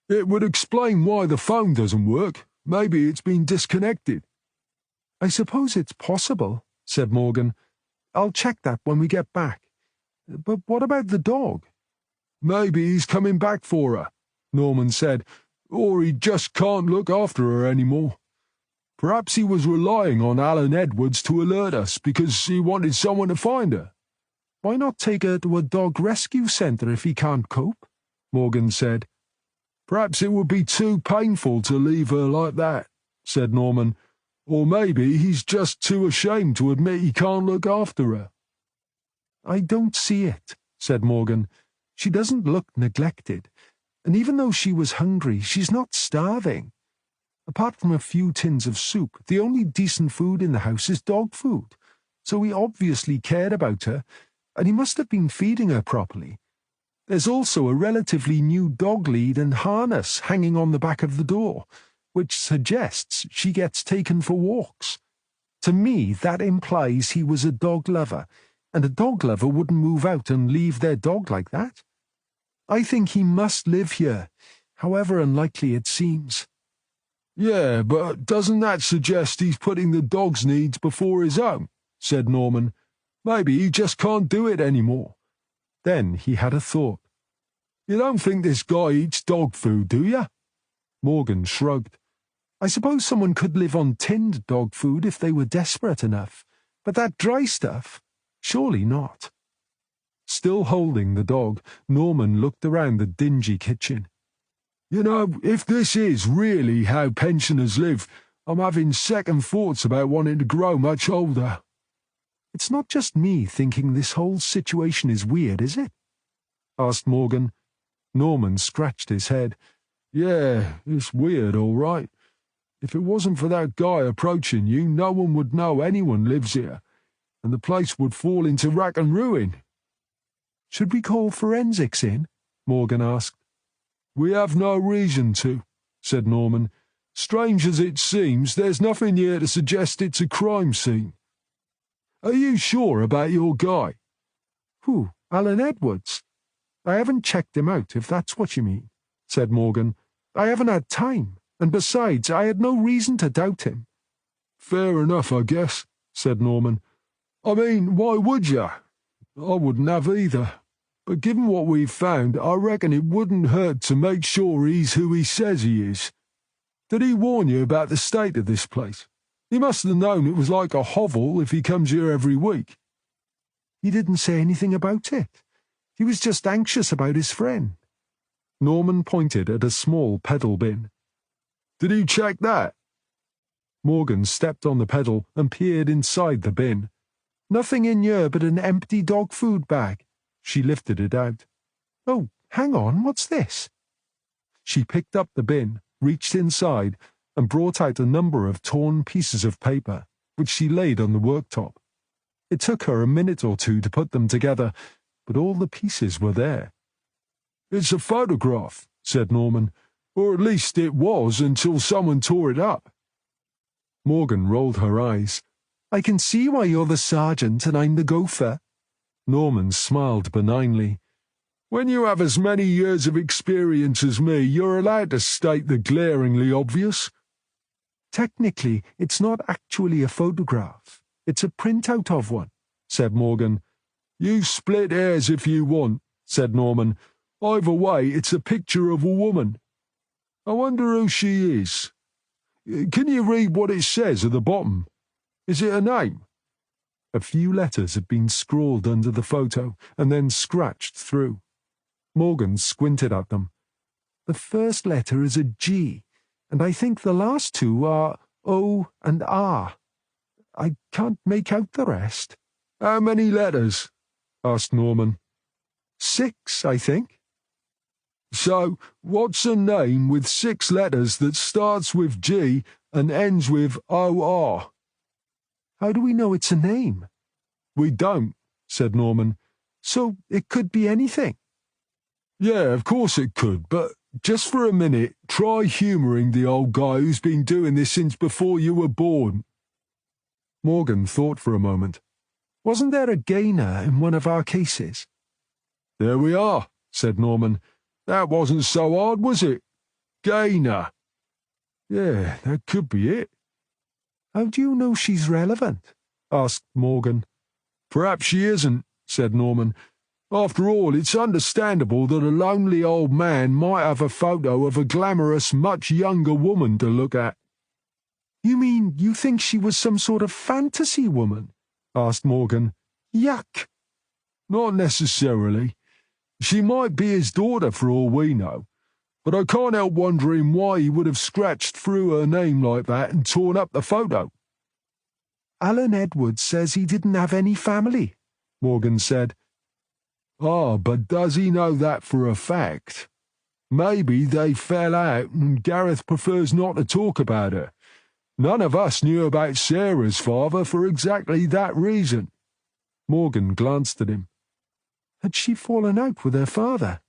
Speaker 2: It would explain why the phone doesn't work. Maybe it's been disconnected.
Speaker 1: I suppose it's possible, said Morgan. I'll check that when we get back. But what about the dog?
Speaker 2: Maybe he's coming back for her, Norman said, or he just can't look after her anymore. Perhaps he was relying on Alan Edwards to alert us because he wanted someone to find her.
Speaker 1: Why not take her to a dog rescue centre if he can't cope? Morgan said.
Speaker 2: Perhaps it would be too painful to leave her like that, said Norman. Or maybe he's just too ashamed to admit he can't look after her.
Speaker 1: I don't see it, said Morgan. She doesn't look neglected, and even though she was hungry, she's not starving. Apart from a few tins of soup, the only decent food in the house is dog food, so he obviously cared about her, and he must have been feeding her properly. There's also a relatively new dog lead and harness hanging on the back of the door, which suggests she gets taken for walks. To me, that implies he was a dog lover, and a dog lover wouldn't move out and leave their dog like that. I think he must live here, however unlikely it seems.
Speaker 2: Yeah, but doesn't that suggest he's putting the dog's needs before his own? Said Norman. Maybe he just can't do it anymore.
Speaker 1: Then he had a thought.
Speaker 2: You don't think this guy eats dog food, do you?
Speaker 1: Morgan shrugged. I suppose someone could live on tinned dog food if they were desperate enough, but that dry stuff? Surely not. Still holding the dog, Norman looked around the dingy kitchen.
Speaker 2: You know, if this is really how pensioners live, I'm having second thoughts about wanting to grow much older.
Speaker 1: It's not just me thinking this whole situation is weird, is it? Asked Morgan. Norman scratched his head.
Speaker 2: Yeah, it's weird, all right. If it wasn't for that guy approaching you, no one would know anyone lives here, and the place would fall into rack and ruin.
Speaker 1: Should we call forensics in? Morgan asked.
Speaker 2: We have no reason to, said Norman. Strange as it seems, there's nothing here to suggest it's a crime scene. Are you sure about your guy?
Speaker 1: Who, Alan Edwards? I haven't checked him out, if that's what you mean, said Morgan. I haven't had time, and besides, I had no reason to doubt him.
Speaker 2: Fair enough, I guess, said Norman. I mean, why would you? I wouldn't have either. But given what we've found, I reckon it wouldn't hurt to make sure he's who he says he is. Did he warn you about the state of this place? He must have known it was like a hovel if he comes here every week.
Speaker 1: He didn't say anything about it. He was just anxious about his friend. Norman pointed at a small pedal bin.
Speaker 2: Did you check that?
Speaker 1: Morgan stepped on the pedal and peered inside the bin. Nothing in here but an empty dog food bag. She lifted it out. Oh, hang on, what's this? She picked up the bin, reached inside, and brought out a number of torn pieces of paper, which she laid on the worktop. It took her a minute or two to put them together, but all the pieces were there.
Speaker 2: It's a photograph, said Norman, or at least it was until someone tore it up.
Speaker 1: Morgan rolled her eyes. I can see why you're the sergeant and I'm the gopher. Norman smiled benignly.
Speaker 2: When you have as many years of experience as me, you're allowed to state the glaringly obvious.
Speaker 1: Technically, it's not actually a photograph. It's a printout of one, said Morgan.
Speaker 2: You split hairs if you want, said Norman. Either way, it's a picture of a woman. I wonder who she is. Can you read what it says at the bottom? Is it a name?
Speaker 1: A few letters had been scrawled under the photo and then scratched through. Morgan squinted at them. The first letter is a G, and I think the last two are O and R. I can't make out the rest.
Speaker 2: How many letters? Asked Norman.
Speaker 1: 6, I think.
Speaker 2: So, what's a name with 6 letters that starts with G and ends with OR?
Speaker 1: How do we know it's a name?
Speaker 2: We don't, said Norman.
Speaker 1: So it could be anything.
Speaker 2: Yeah, of course it could, but just for a minute, try humouring the old guy who's been doing this since before you were born.
Speaker 1: Morgan thought for a moment. Wasn't there a gainer in one of our cases?
Speaker 2: There we are, said Norman. That wasn't so hard, was it? Gainer. Yeah, that could be it.
Speaker 1: How do you know she's relevant? Asked Morgan.
Speaker 2: Perhaps she isn't, said Norman. After all, it's understandable that a lonely old man might have a photo of a glamorous, much younger woman to look at.
Speaker 1: You mean you think she was some sort of fantasy woman? Asked Morgan. Yuck.
Speaker 2: Not necessarily. She might be his daughter for all we know, but I can't help wondering why he would have scratched through her name like that and torn up the photo.
Speaker 1: Alan Edwards says he didn't have any family, Morgan said.
Speaker 2: Ah, but does he know that for a fact? Maybe they fell out and Gareth prefers not to talk about her. None of us knew about Sarah's father for exactly that reason.
Speaker 1: Morgan glanced at him. Had she fallen out with her father?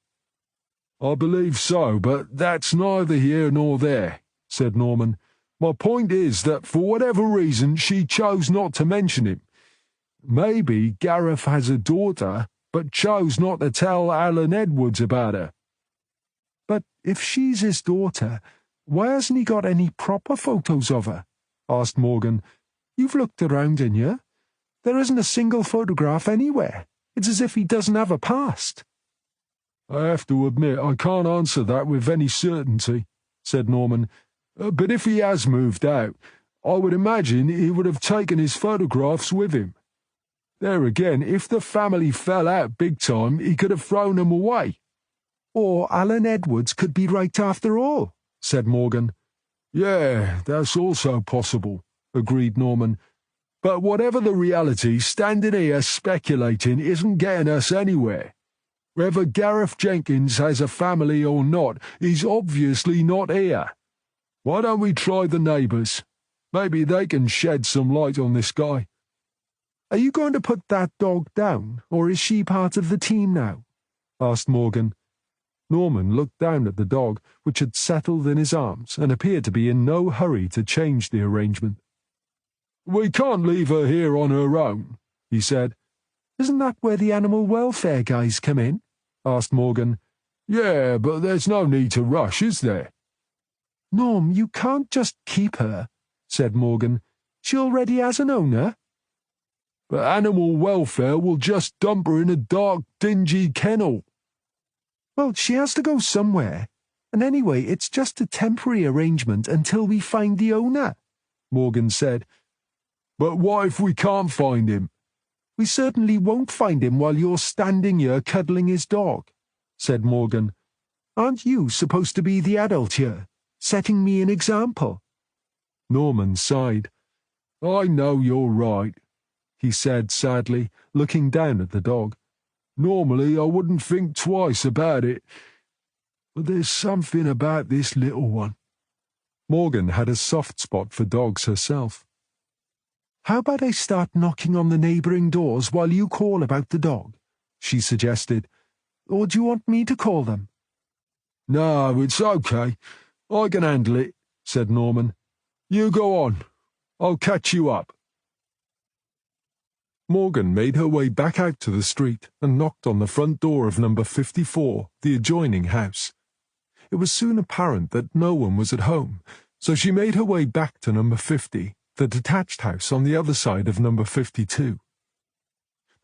Speaker 2: I believe so, but that's neither here nor there, said Norman. My point is that for whatever reason she chose not to mention him. Maybe Gareth has a daughter, but chose not to tell Alan Edwards about her.
Speaker 1: But if she's his daughter, why hasn't he got any proper photos of her? Asked Morgan. You've looked around in here. There isn't a single photograph anywhere. It's as if he doesn't have a past.
Speaker 2: I have to admit I can't answer that with any certainty, said Norman. But if he has moved out, I would imagine he would have taken his photographs with him. There again, if the family fell out big time, he could have thrown them away.
Speaker 1: Or Alan Edwards could be right after all, said Morgan.
Speaker 2: Yeah, that's also possible, agreed Norman. But whatever the reality, standing here speculating isn't getting us anywhere. Whether Gareth Jenkins has a family or not, he's obviously not here. Why don't we try the neighbours? Maybe they can shed some light on this guy.
Speaker 1: Are you going to put that dog down, or is she part of the team now? Asked Morgan. Norman looked down at the dog, which had settled in his arms and appeared to be in no hurry to change the arrangement.
Speaker 2: We can't leave her here on her own, he said.
Speaker 1: Isn't that where the animal welfare guys come in? Asked Morgan.
Speaker 2: Yeah, but there's no need to rush, is there?
Speaker 1: Norm, you can't just keep her, said Morgan. She already has an owner.
Speaker 2: But animal welfare will just dump her in a dark, dingy kennel.
Speaker 1: Well, she has to go somewhere. And anyway, it's just a temporary arrangement until we find the owner, Morgan said.
Speaker 2: But what if we can't find him?
Speaker 1: We certainly won't find him while you're standing here cuddling his dog, said Morgan. Aren't you supposed to be the adult here, setting me an example?
Speaker 2: Norman sighed. I know you're right, he said sadly, looking down at the dog. Normally I wouldn't think twice about it, but there's something about this little one.
Speaker 1: Morgan had a soft spot for dogs herself. How about I start knocking on the neighbouring doors while you call about the dog? She suggested. Or do you want me to call them?
Speaker 2: No, it's okay. I can handle it, said Norman. You go on. I'll catch you up.
Speaker 1: Morgan made her way back out to the street and knocked on the front door of number 54, the adjoining house. It was soon apparent that no one was at home, so she made her way back to number 50, the detached house on the other side of number 52.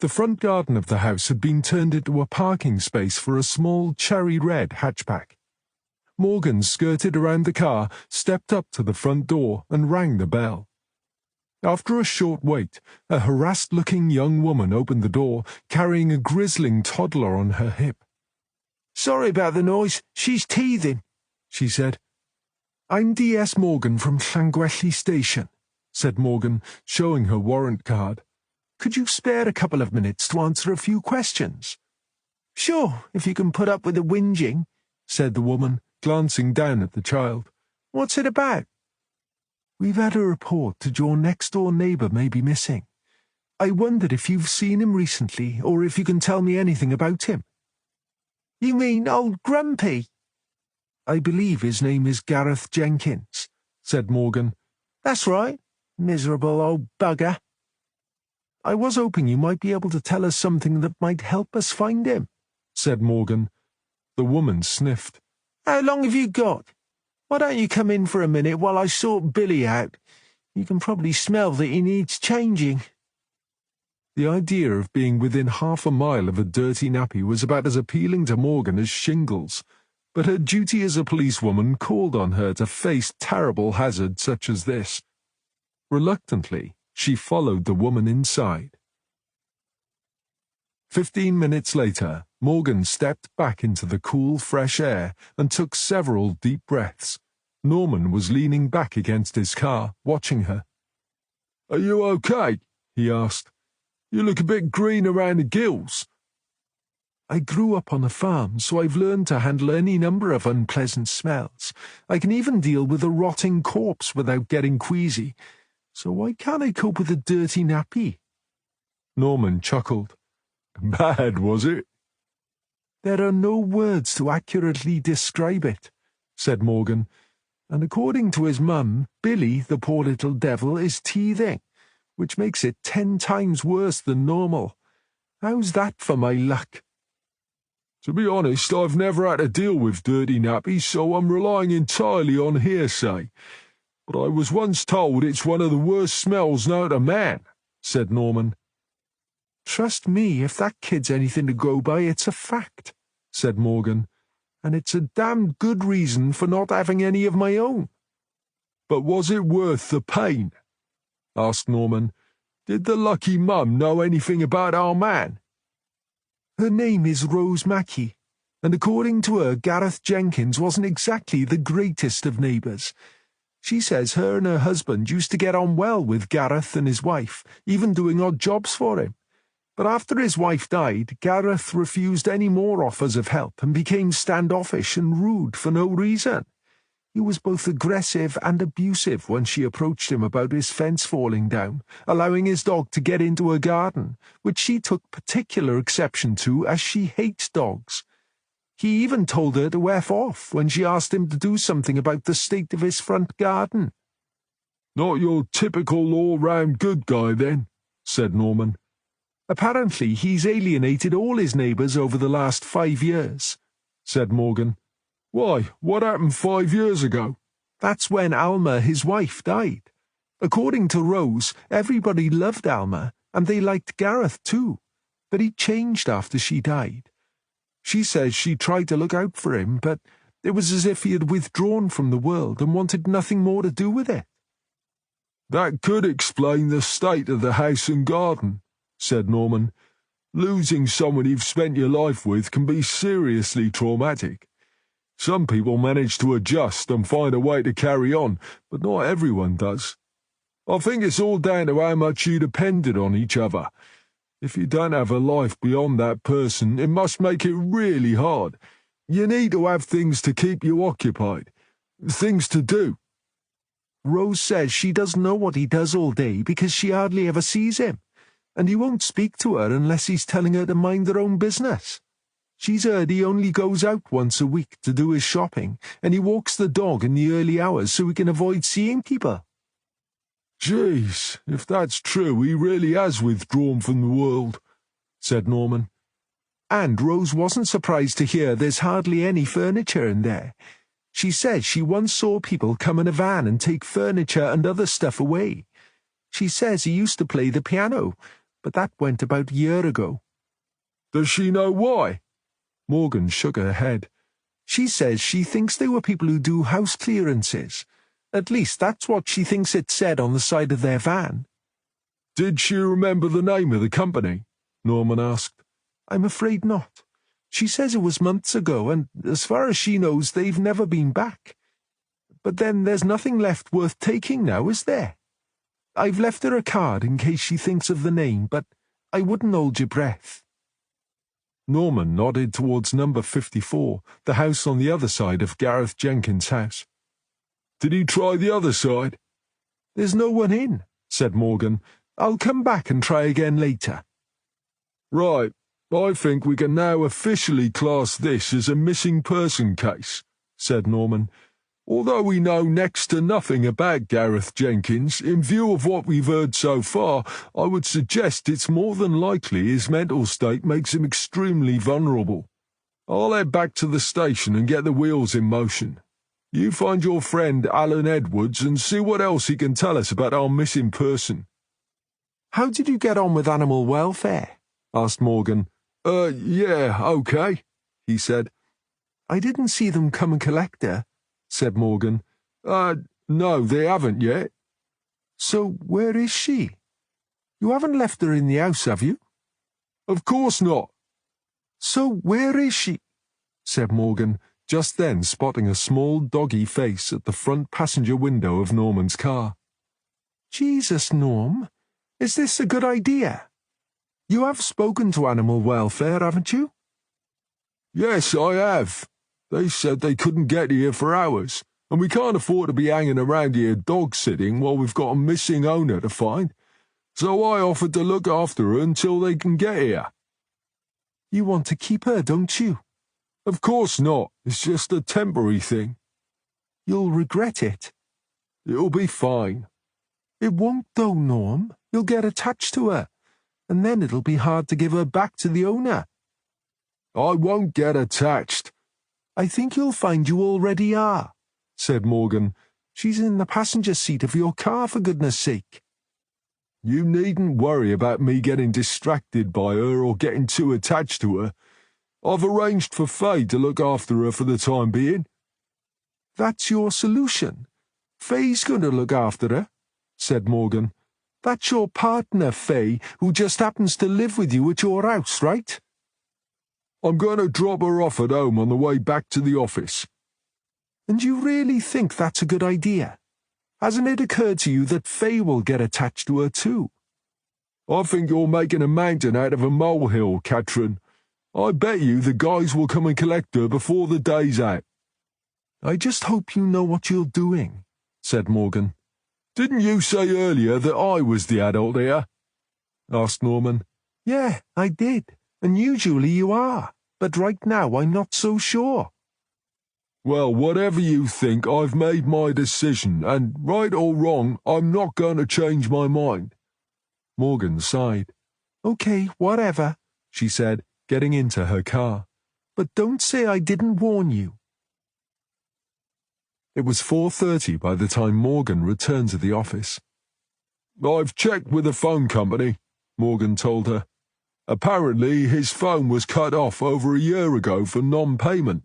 Speaker 1: The front garden of the house had been turned into a parking space for a small cherry-red hatchback. Morgan skirted around the car, stepped up to the front door, and rang the bell. After a short wait, a harassed-looking young woman opened the door, carrying a grizzling toddler on her hip.
Speaker 2: "Sorry about the noise. She's teething," she said.
Speaker 1: "I'm D.S. Morgan from Llangwelly Station," said Morgan, showing her warrant card. "Could you spare a couple of minutes to answer a few questions?"
Speaker 2: "Sure, if you can put up with the whinging," said the woman, glancing down at the child. "What's it about?"
Speaker 1: "We've had a report that your next-door neighbour may be missing. I wondered if you've seen him recently, or if you can tell me anything about him."
Speaker 2: "You mean old Grumpy?"
Speaker 1: "I believe his name is Gareth Jenkins," said Morgan.
Speaker 2: "That's right. Miserable old bugger."
Speaker 1: "I was hoping you might be able to tell us something that might help us find him," said Morgan. The woman sniffed.
Speaker 2: "How long have you got? Why don't you come in for a minute while I sort Billy out? You can probably smell that he needs changing."
Speaker 1: The idea of being within half a mile of a dirty nappy was about as appealing to Morgan as shingles, but her duty as a policewoman called on her to face terrible hazard such as this. Reluctantly, she followed the woman inside. 15 minutes later, Morgan stepped back into the cool, fresh air and took several deep breaths. Norman was leaning back against his car, watching her.
Speaker 2: "Are you okay?" he asked. "You look a bit green around the gills."
Speaker 1: "I grew up on a farm, so I've learned to handle any number of unpleasant smells. I can even deal with a rotting corpse without getting queasy. So why can't I cope with a dirty nappy?"
Speaker 2: Norman chuckled. "Bad, was it?"
Speaker 1: "There are no words to accurately describe it," said Morgan. "And according to his mum, Billy, the poor little devil, is teething, which makes it 10 times worse than normal. How's that for my luck?"
Speaker 2: "To be honest, I've never had to deal with dirty nappies, so I'm relying entirely on hearsay. But I was once told it's one of the worst smells known to man," said Norman.
Speaker 1: "Trust me, if that kid's anything to go by, it's a fact," said Morgan. "And it's a damned good reason for not having any of my own."
Speaker 2: "But was it worth the pain?" asked Norman. "Did the lucky mum know anything about our man?"
Speaker 1: "Her name is Rose Mackie, and according to her, Gareth Jenkins wasn't exactly the greatest of neighbours. She says her and her husband used to get on well with Gareth and his wife, even doing odd jobs for him. But after his wife died, Gareth refused any more offers of help and became standoffish and rude for no reason. He was both aggressive and abusive when she approached him about his fence falling down, allowing his dog to get into her garden, which she took particular exception to as she hates dogs. He even told her to F off when she asked him to do something about the state of his front garden."
Speaker 2: "Not your typical all-round good guy, then," said Norman.
Speaker 1: "Apparently he's alienated all his neighbours over the last 5 years," said Morgan.
Speaker 2: "Why, what happened 5 years ago?"
Speaker 1: "That's when Alma, his wife, died. According to Rose, everybody loved Alma, and they liked Gareth too, but he changed after she died. She says she tried to look out for him, but it was as if he had withdrawn from the world and wanted nothing more to do with it."
Speaker 2: "That could explain the state of the house and garden," said Norman. "Losing someone you've spent your life with can be seriously traumatic. Some people manage to adjust and find a way to carry on, but not everyone does. I think it's all down to how much you depended on each other. If you don't have a life beyond that person, it must make it really hard. You need to have things to keep you occupied, things to do."
Speaker 1: "Rose says she doesn't know what he does all day because she hardly ever sees him, and he won't speak to her unless he's telling her to mind her own business. She's heard he only goes out once a week to do his shopping, and he walks the dog in the early hours so he can avoid seeing people."
Speaker 2: Jeez, if that's true, he really has withdrawn from the world, said Norman.
Speaker 1: And Rose wasn't surprised to hear there's hardly any furniture in there. She said she once saw people come in a van and take furniture and other stuff away. She says he used to play the piano, but that went about a year ago.
Speaker 2: Does she know why?
Speaker 1: Morgan shook her head. She says she thinks they were people who do house clearances. At least that's what she thinks it said on the side of their van.
Speaker 2: Did she remember the name of the company? Norman asked.
Speaker 1: I'm afraid not. She says it was months ago, and as far as she knows, they've never been back. But then there's nothing left worth taking now, is there? I've left her a card in case she thinks of the name, but I wouldn't hold your breath.
Speaker 2: Norman nodded towards number 54, the house on the other side of Gareth Jenkins' house. Did he try the other side?
Speaker 1: There's no one in, said Morgan. I'll come back and try again later.
Speaker 2: Right. I think we can now officially class this as a missing person case, said Norman. Although we know next to nothing about Gareth Jenkins, in view of what we've heard so far, I would suggest it's more than likely his mental state makes him extremely vulnerable. I'll head back to the station and get the wheels in motion. You find your friend Alan Edwards and see what else he can tell us about our missing person.
Speaker 1: How did you get on with animal welfare? Asked Morgan.
Speaker 2: Yeah, okay, he said.
Speaker 1: I didn't see them come and collect her, said Morgan.
Speaker 2: No, they haven't yet.
Speaker 1: So where is she? You haven't left her in the house, have you?
Speaker 2: Of course not.
Speaker 1: So where is she? Said Morgan, just then spotting a small doggy face at the front passenger window of Norman's car. Jesus, Norm, is this a good idea? You have spoken to animal welfare, haven't you?
Speaker 2: Yes, I have. They said they couldn't get here for hours, and we can't afford to be hanging around here dog-sitting while we've got a missing owner to find. So I offered to look after her until they can get here.
Speaker 1: You want to keep her, don't you?
Speaker 2: Of course not. It's just a temporary thing.
Speaker 1: You'll regret it.
Speaker 2: It'll be fine.
Speaker 1: It won't though, Norm. You'll get attached to her, and then it'll be hard to give her back to the owner.
Speaker 2: I won't get attached.
Speaker 1: I think you'll find you already are, said Morgan. She's in the passenger seat of your car, for goodness sake.
Speaker 2: You needn't worry about me getting distracted by her or getting too attached to her. I've arranged for Faye to look after her for the time being.
Speaker 1: That's your solution? Faye's going to look after her, said Morgan. That's your partner, Faye, who just happens to live with you at your house, right?
Speaker 2: I'm going to drop her off at home on the way back to the office.
Speaker 1: And you really think that's a good idea? Hasn't it occurred to you that Faye will get attached to her too?
Speaker 2: I think you're making a mountain out of a molehill, Katrin. I bet you the guys will come and collect her before the day's out.
Speaker 1: I just hope you know what you're doing, said Morgan.
Speaker 2: Didn't you say earlier that I was the adult here? Asked Norman.
Speaker 1: Yeah, I did, and usually you are, but right now I'm not so sure.
Speaker 2: Well, whatever you think, I've made my decision, and right or wrong, I'm not going to change my mind.
Speaker 1: Morgan sighed. Okay, whatever, she said, getting into her car. But don't say I didn't warn you. It was 4:30 by the time Morgan returned to the office.
Speaker 2: I've checked with the phone company, Morgan told her. Apparently his phone was cut off over a year ago for non-payment,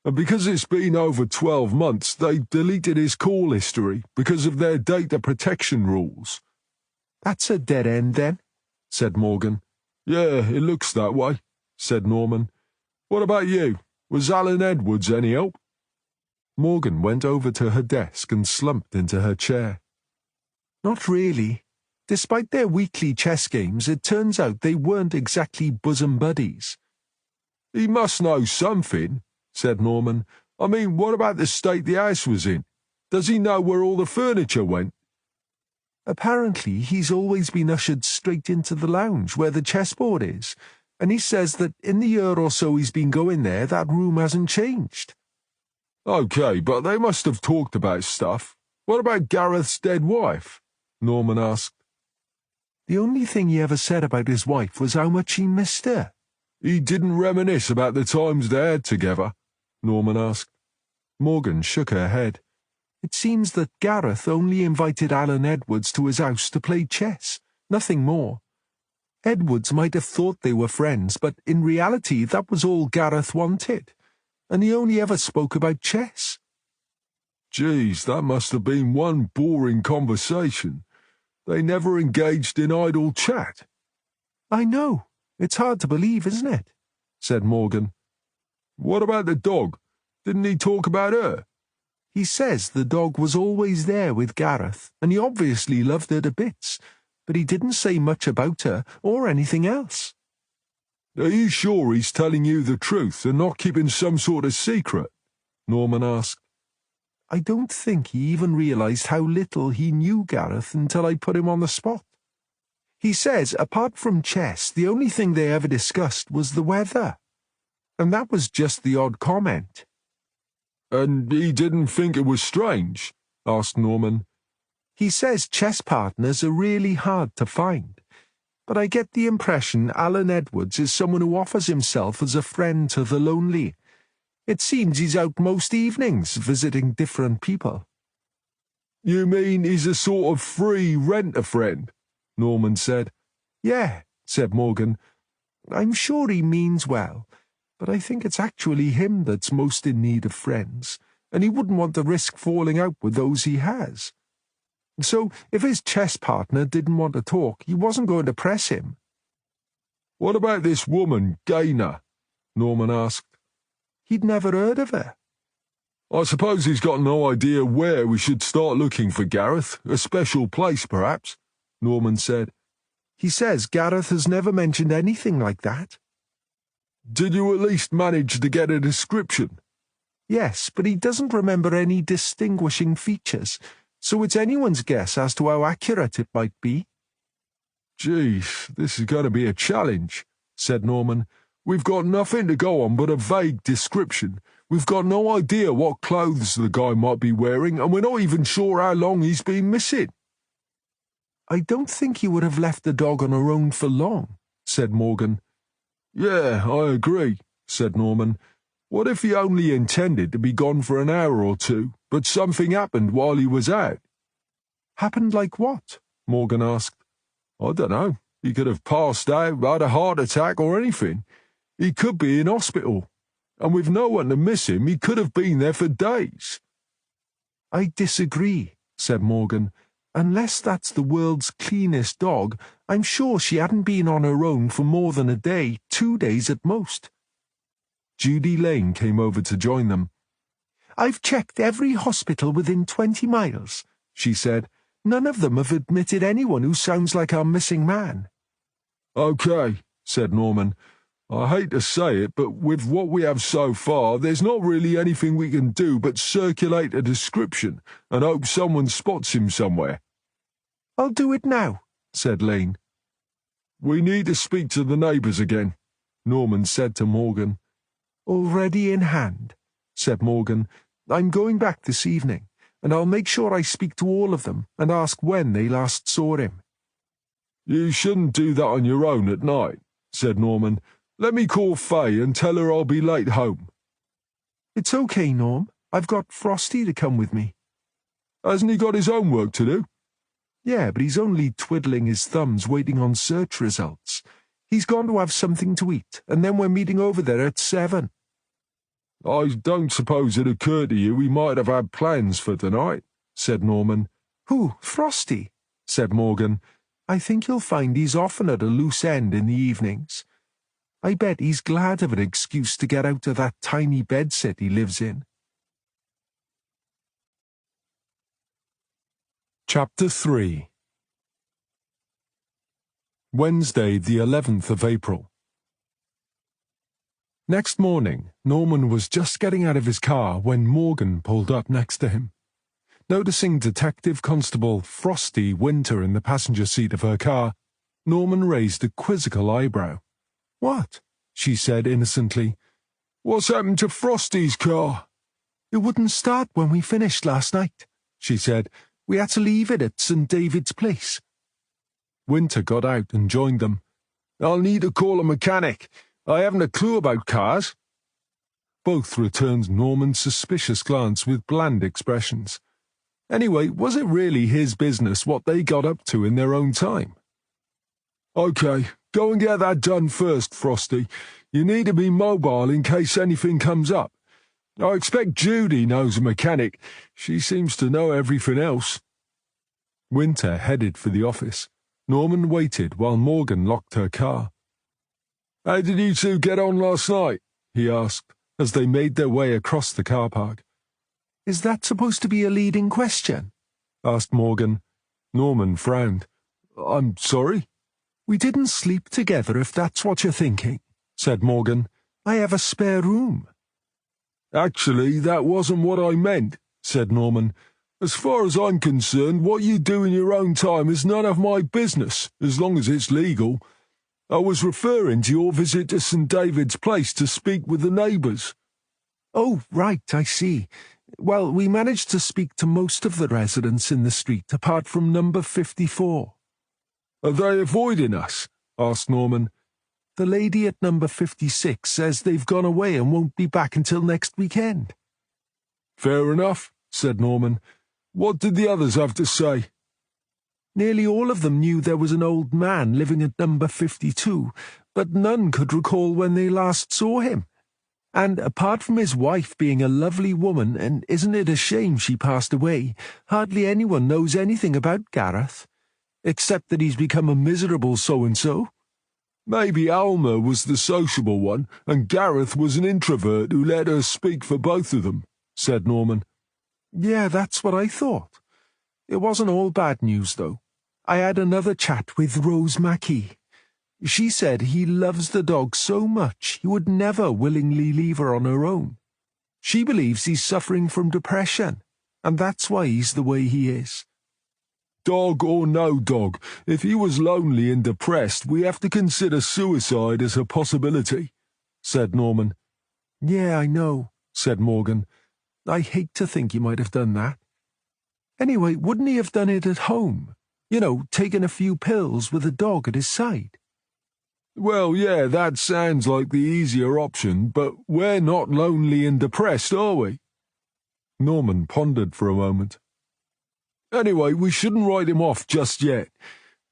Speaker 2: and because it's been over 12 months, they've deleted his call history because of their data protection rules.
Speaker 1: That's a dead end then, said Morgan.
Speaker 2: Yeah, it looks that way, said Norman. What about you? Was Alan Edwards any help?
Speaker 1: Morgan went over to her desk and slumped into her chair. Not really. Despite their weekly chess games, it turns out they weren't exactly bosom buddies.
Speaker 2: He must know something, said Norman. I mean, what about the state the house was in? Does he know where all the furniture went?
Speaker 1: Apparently, he's always been ushered straight into the lounge where the chessboard is, and he says that in the year or so he's been going there, that room hasn't changed.
Speaker 2: Okay, but they must have talked about stuff. What about Gareth's dead wife?
Speaker 1: Norman asked.
Speaker 2: The only thing he ever said about his wife was how much he missed her.
Speaker 1: He didn't reminisce about the times they had together? Norman asked.
Speaker 2: Morgan shook her head. It seems that Gareth only invited Alan Edwards to his house to play chess, nothing more. Edwards might have thought they were friends, but in reality that was all Gareth wanted, and he only ever spoke about chess.
Speaker 1: Geez, that must have been one boring conversation. They never engaged in idle chat.
Speaker 2: I know. It's hard to believe, isn't it? Said Morgan.
Speaker 1: What about the dog? Didn't he talk about her?
Speaker 2: He says the dog was always there with Gareth, and he obviously loved her to bits, but he didn't say much about her or anything else.
Speaker 1: Are you sure he's telling you the truth and not keeping some sort of secret? Norman asked.
Speaker 2: I don't think he even realised how little he knew Gareth until I put him on the spot. He says, apart from chess, the only thing they ever discussed was the weather. And that was just the odd comment.
Speaker 1: And he didn't think it was strange? Asked Norman.
Speaker 2: He says chess partners are really hard to find, but I get the impression Alan Edwards is someone who offers himself as a friend to the lonely. It seems he's out most evenings visiting different people.
Speaker 1: You mean he's a sort of free rent-a-friend? Norman said.
Speaker 2: Yeah, said Morgan. I'm sure he means well, but I think it's actually him that's most in need of friends, and he wouldn't want to risk falling out with those he has. So, if his chess partner didn't want to talk, he wasn't going to press him.
Speaker 1: What about this woman, Gaynor? Norman asked.
Speaker 2: He'd never heard of her.
Speaker 1: I suppose he's got no idea where we should start looking for Gareth, a special place, perhaps, Norman said.
Speaker 2: He says Gareth has never mentioned anything like that.
Speaker 1: Did you at least manage to get a description?
Speaker 2: Yes, but he doesn't remember any distinguishing features, so it's anyone's guess as to how accurate it might be.
Speaker 1: Geez, this is going to be a challenge, said Norman. We've got nothing to go on but a vague description. We've got no idea what clothes the guy might be wearing, and we're not even sure how long he's been missing.
Speaker 2: I don't think he would have left the dog on her own for long, said Morgan.
Speaker 1: Yeah, I agree, said Norman. What if he only intended to be gone for an hour or two, but something happened while he was out?
Speaker 2: Happened like what? Morgan asked.
Speaker 1: I don't know. He could have passed out, had a heart attack or anything. He could be in hospital. And with no one to miss him, he could have been there for days.
Speaker 2: I disagree, said Morgan. Unless that's the world's cleanest dog, I'm sure she hadn't been on her own for more than a day, 2 days at most. Judy Lane came over to join them. I've checked every hospital within 20 miles, she said. None of them have admitted anyone who sounds like our missing man.
Speaker 1: Okay, said Norman. I hate to say it, but with what we have so far, there's not really anything we can do but circulate a description and hope someone spots him somewhere.
Speaker 2: I'll do it now, said Lane.
Speaker 1: We need to speak to the neighbours again, Norman said to Morgan.
Speaker 2: Already in hand, said Morgan. I'm going back this evening, and I'll make sure I speak to all of them and ask when they last saw him.
Speaker 1: You shouldn't do that on your own at night, said Norman. Let me call Faye and tell her I'll be late home.
Speaker 2: It's okay, Norm. I've got Frosty to come with me.
Speaker 1: Hasn't he got his own work to do?
Speaker 2: Yeah, but he's only twiddling his thumbs waiting on search results. He's gone to have something to eat, and then we're meeting over there at 7.
Speaker 1: I don't suppose it occurred to you we might have had plans for tonight, said Norman.
Speaker 2: Who, Frosty? Said Morgan. I think you'll find he's often at a loose end in the evenings. I bet he's glad of an excuse to get out of that tiny bedsit he lives in.
Speaker 1: Chapter 3 Wednesday, the 11th of April. Next morning, Norman was just getting out of his car when Morgan pulled up next to him. Noticing Detective Constable Frosty Winter in the passenger seat of her car, Norman raised a quizzical eyebrow.
Speaker 2: What?
Speaker 1: She said innocently. What's happened to Frosty's car?
Speaker 2: It wouldn't start when we finished last night, she said.
Speaker 1: We had to leave it at St. David's Place.
Speaker 2: Winter got out and joined them. I'll need to call a mechanic. I haven't a clue about cars.
Speaker 1: Both returned Norman's suspicious glance with bland expressions. Anyway, was it really his business what they got up to in their own time?
Speaker 2: OK, go and get that done first, Frosty. You need to be mobile in case anything comes up. I expect Judy knows a mechanic. She seems to know everything else.
Speaker 1: Winter headed for the office. Norman waited while Morgan locked her car.
Speaker 2: How did you two get on last night? He asked, as they made their way across the car park.
Speaker 1: Is that supposed to be a leading question? Asked Morgan. Norman frowned.
Speaker 2: I'm sorry?
Speaker 1: We didn't sleep together, if that's what you're thinking, said Morgan. I have a spare room.
Speaker 2: Actually, that wasn't what I meant, said Norman. As far as I'm concerned, what you do in your own time is none of my business, as long as it's legal. I was referring to your visit to St. David's Place to speak with the neighbours.
Speaker 1: Oh, right, I see. Well, we managed to speak to most of the residents in the street, apart from number 54.
Speaker 2: Are they avoiding us? Asked Norman.
Speaker 1: The lady at number 56 says they've gone away and won't be back until next weekend.
Speaker 2: Fair enough, said Norman. What did the others have to say?
Speaker 1: Nearly all of them knew there was an old man living at number 52, but none could recall when they last saw him. And apart from his wife being a lovely woman, and isn't it a shame she passed away, hardly anyone knows anything about Gareth, except that he's become a miserable so-and-so.
Speaker 2: Maybe Alma was the sociable one, and Gareth was an introvert who let her speak for both of them, said Norman.
Speaker 1: Yeah, that's what I thought. It wasn't all bad news, though. I had another chat with Rose Mackie. She said he loves the dog so much he would never willingly leave her on her own. She believes he's suffering from depression, and that's why he's the way he is.
Speaker 2: Dog or no dog, if he was lonely and depressed, we have to consider suicide as a possibility, said Norman.
Speaker 1: Yeah, I know, said Morgan. I hate to think he might have done that. Anyway, wouldn't he have done it at home? You know, taken a few pills with a dog at his side.
Speaker 2: Well, yeah, that sounds like the easier option, but we're not lonely and depressed, are we?
Speaker 1: Norman pondered for a moment.
Speaker 2: Anyway, we shouldn't write him off just yet.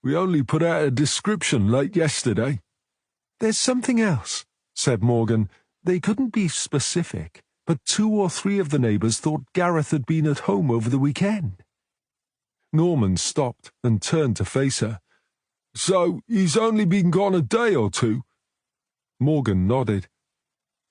Speaker 2: We only put out a description late yesterday.
Speaker 1: There's something else, said Morgan. They couldn't be specific, but 2 or 3 of the neighbours thought Gareth had been at home over the weekend.
Speaker 2: Norman stopped and turned to face her. So he's only been gone a day or 2?
Speaker 1: Morgan nodded.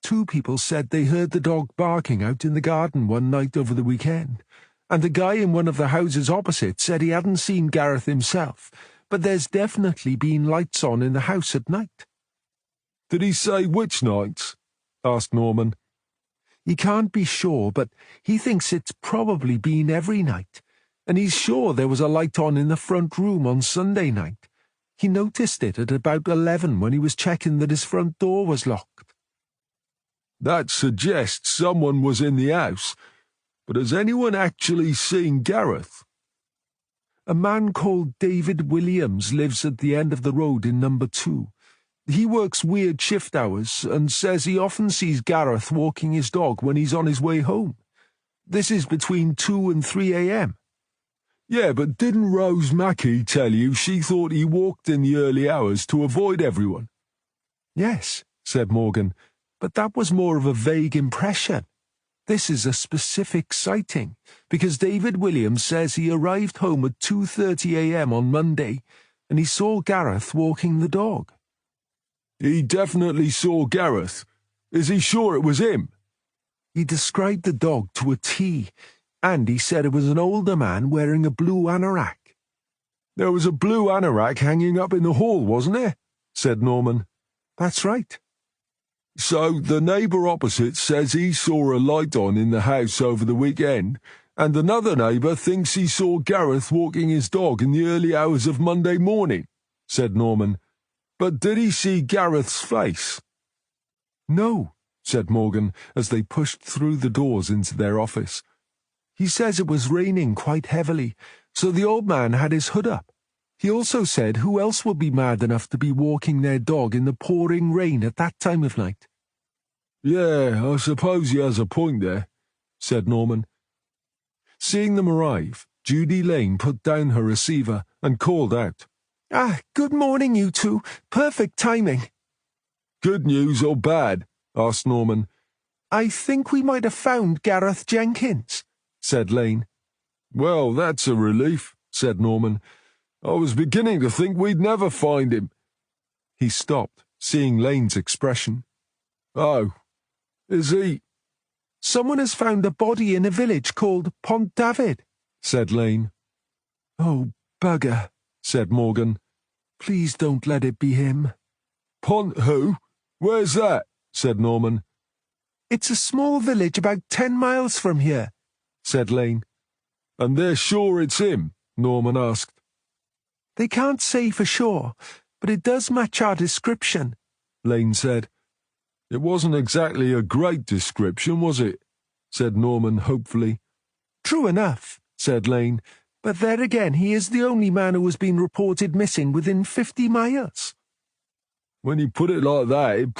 Speaker 1: 2 people said they heard the dog barking out in the garden one night over the weekend, and the guy in one of the houses opposite said he hadn't seen Gareth himself, but there's definitely been lights on in the house at night.
Speaker 2: Did he say which nights? Asked Norman.
Speaker 1: He can't be sure, but he thinks it's probably been every night, and he's sure there was a light on in the front room on Sunday night. He noticed it at about 11 when he was checking that his front door was locked.
Speaker 2: That suggests someone was in the house, but has anyone actually seen Gareth?
Speaker 1: A man called David Williams lives at the end of the road in number 2. He works weird shift hours and says he often sees Gareth walking his dog when he's on his way home. This is between 2 and 3 a.m.
Speaker 2: Yeah, but didn't Rose Mackie tell you she thought he walked in the early hours to avoid everyone?
Speaker 1: Yes, said Morgan, but that was more of a vague impression. This is a specific sighting, because David Williams says he arrived home at 2:30 a.m. on Monday, and he saw Gareth walking the dog.
Speaker 2: He definitely saw Gareth. Is he sure it was him?
Speaker 1: He described the dog to a T, and he said it was an older man wearing a blue anorak.
Speaker 2: There was a blue anorak hanging up in the hall, wasn't there? Said Norman.
Speaker 1: That's right.
Speaker 2: So the neighbour opposite says he saw a light on in the house over the weekend, and another neighbour thinks he saw Gareth walking his dog in the early hours of Monday morning, said Norman. But did he see Gareth's face?
Speaker 1: No, said Morgan, as they pushed through the doors into their office. He says it was raining quite heavily, so the old man had his hood up. He also said who else would be mad enough to be walking their dog in the pouring rain at that time of night.
Speaker 2: Yeah, I suppose he has a point there, said Norman.
Speaker 1: Seeing them arrive, Judy Lane put down her receiver and called out, "Good morning, you two. Perfect timing."
Speaker 2: Good news or bad? Asked Norman.
Speaker 1: "I think we might have found Gareth Jenkins," said Lane.
Speaker 2: Well, that's a relief, said Norman. I was beginning to think we'd never find him.
Speaker 1: He stopped, seeing Lane's expression.
Speaker 2: Oh, is he?
Speaker 1: "Someone has found a body in a village called Pont David," said Lane. "Oh, bugger," said Morgan. "Please don't let it be him."
Speaker 2: Pont who? Where's that? Said Norman.
Speaker 1: "It's a small village about 10 miles from here," said Lane.
Speaker 2: And they're sure it's him? Norman asked.
Speaker 1: "They can't say for sure, but it does match our description," Lane said.
Speaker 2: It wasn't exactly a great description, was it? Said Norman hopefully.
Speaker 1: "True enough," said Lane, "but there again he is the only man who has been reported missing within 50 miles.
Speaker 2: When you put it like that, it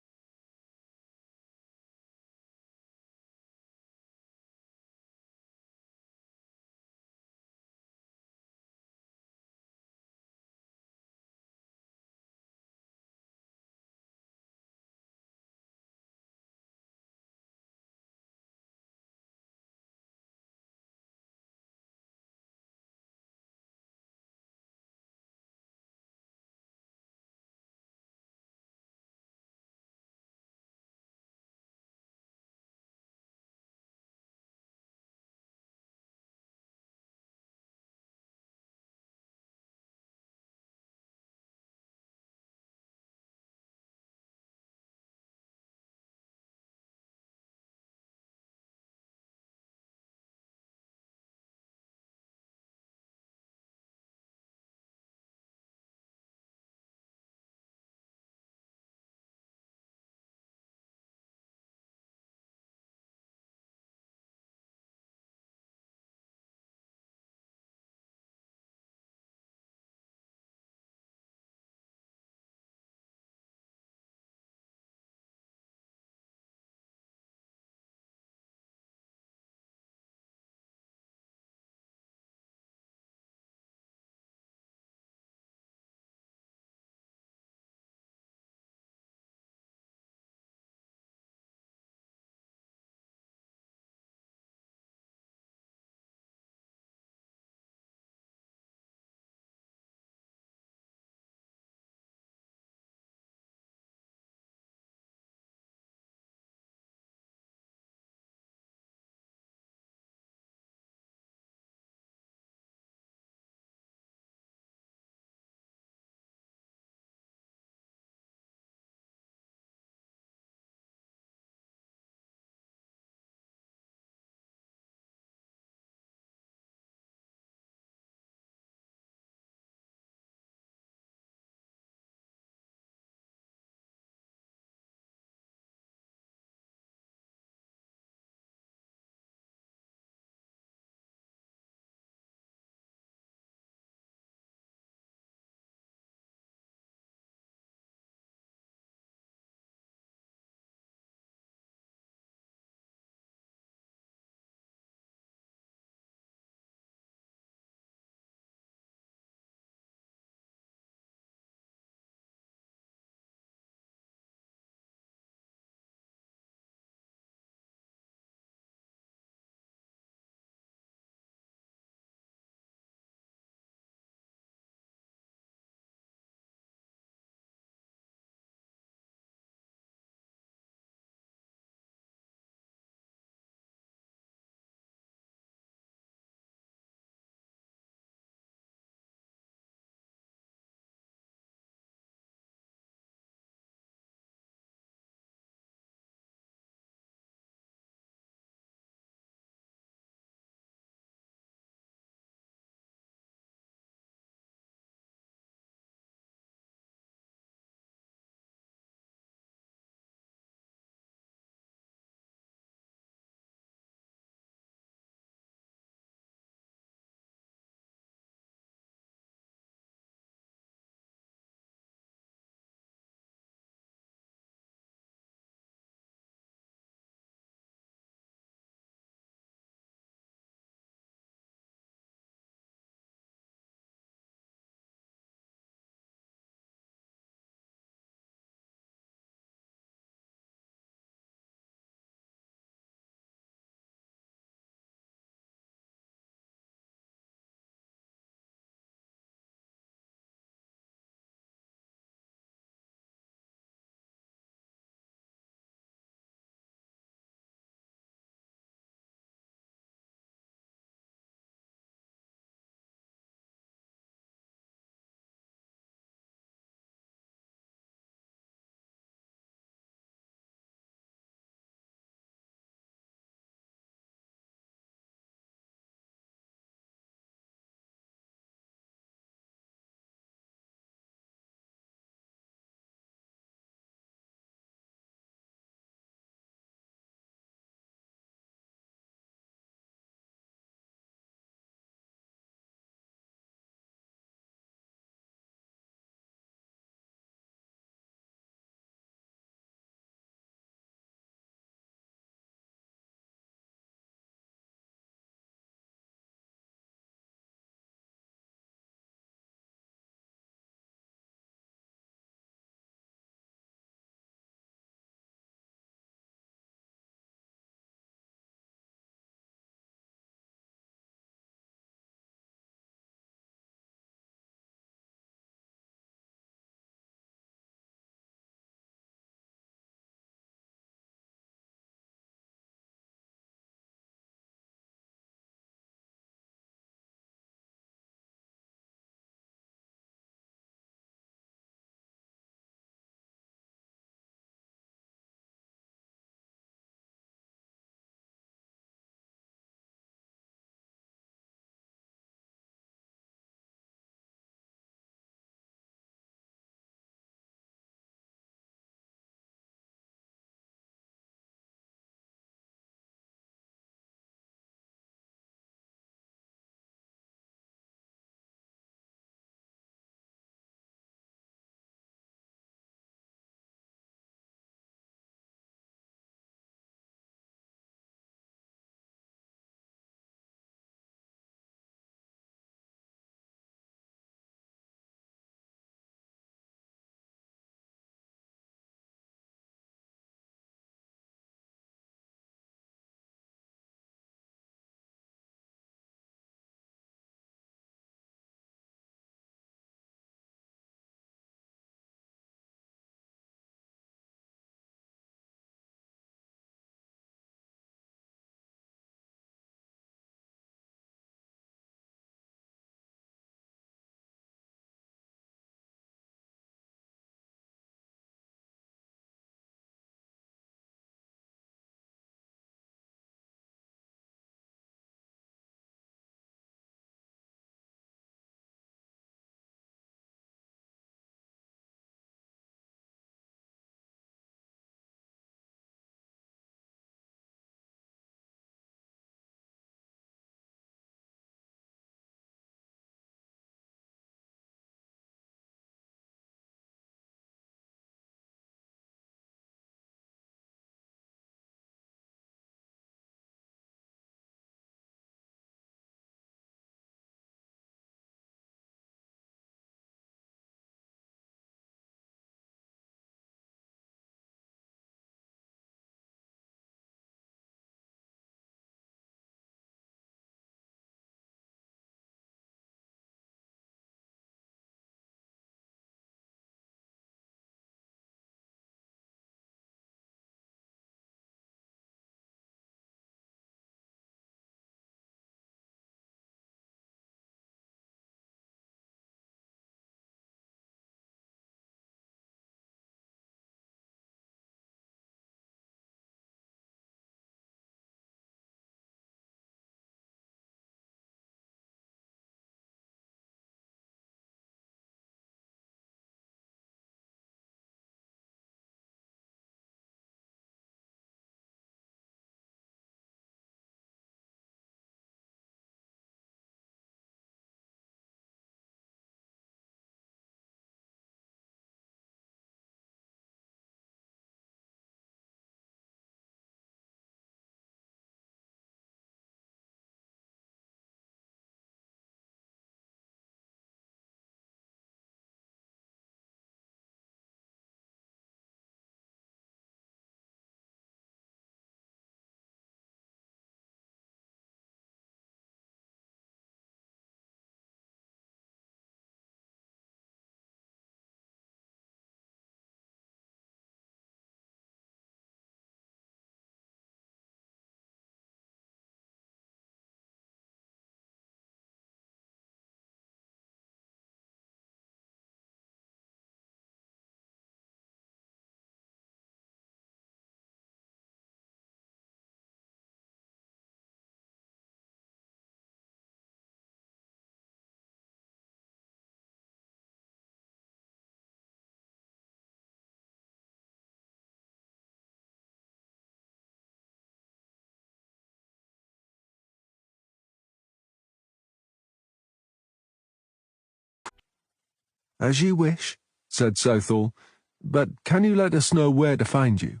Speaker 1: As you wish, said Southall, but can you let us know where to find you?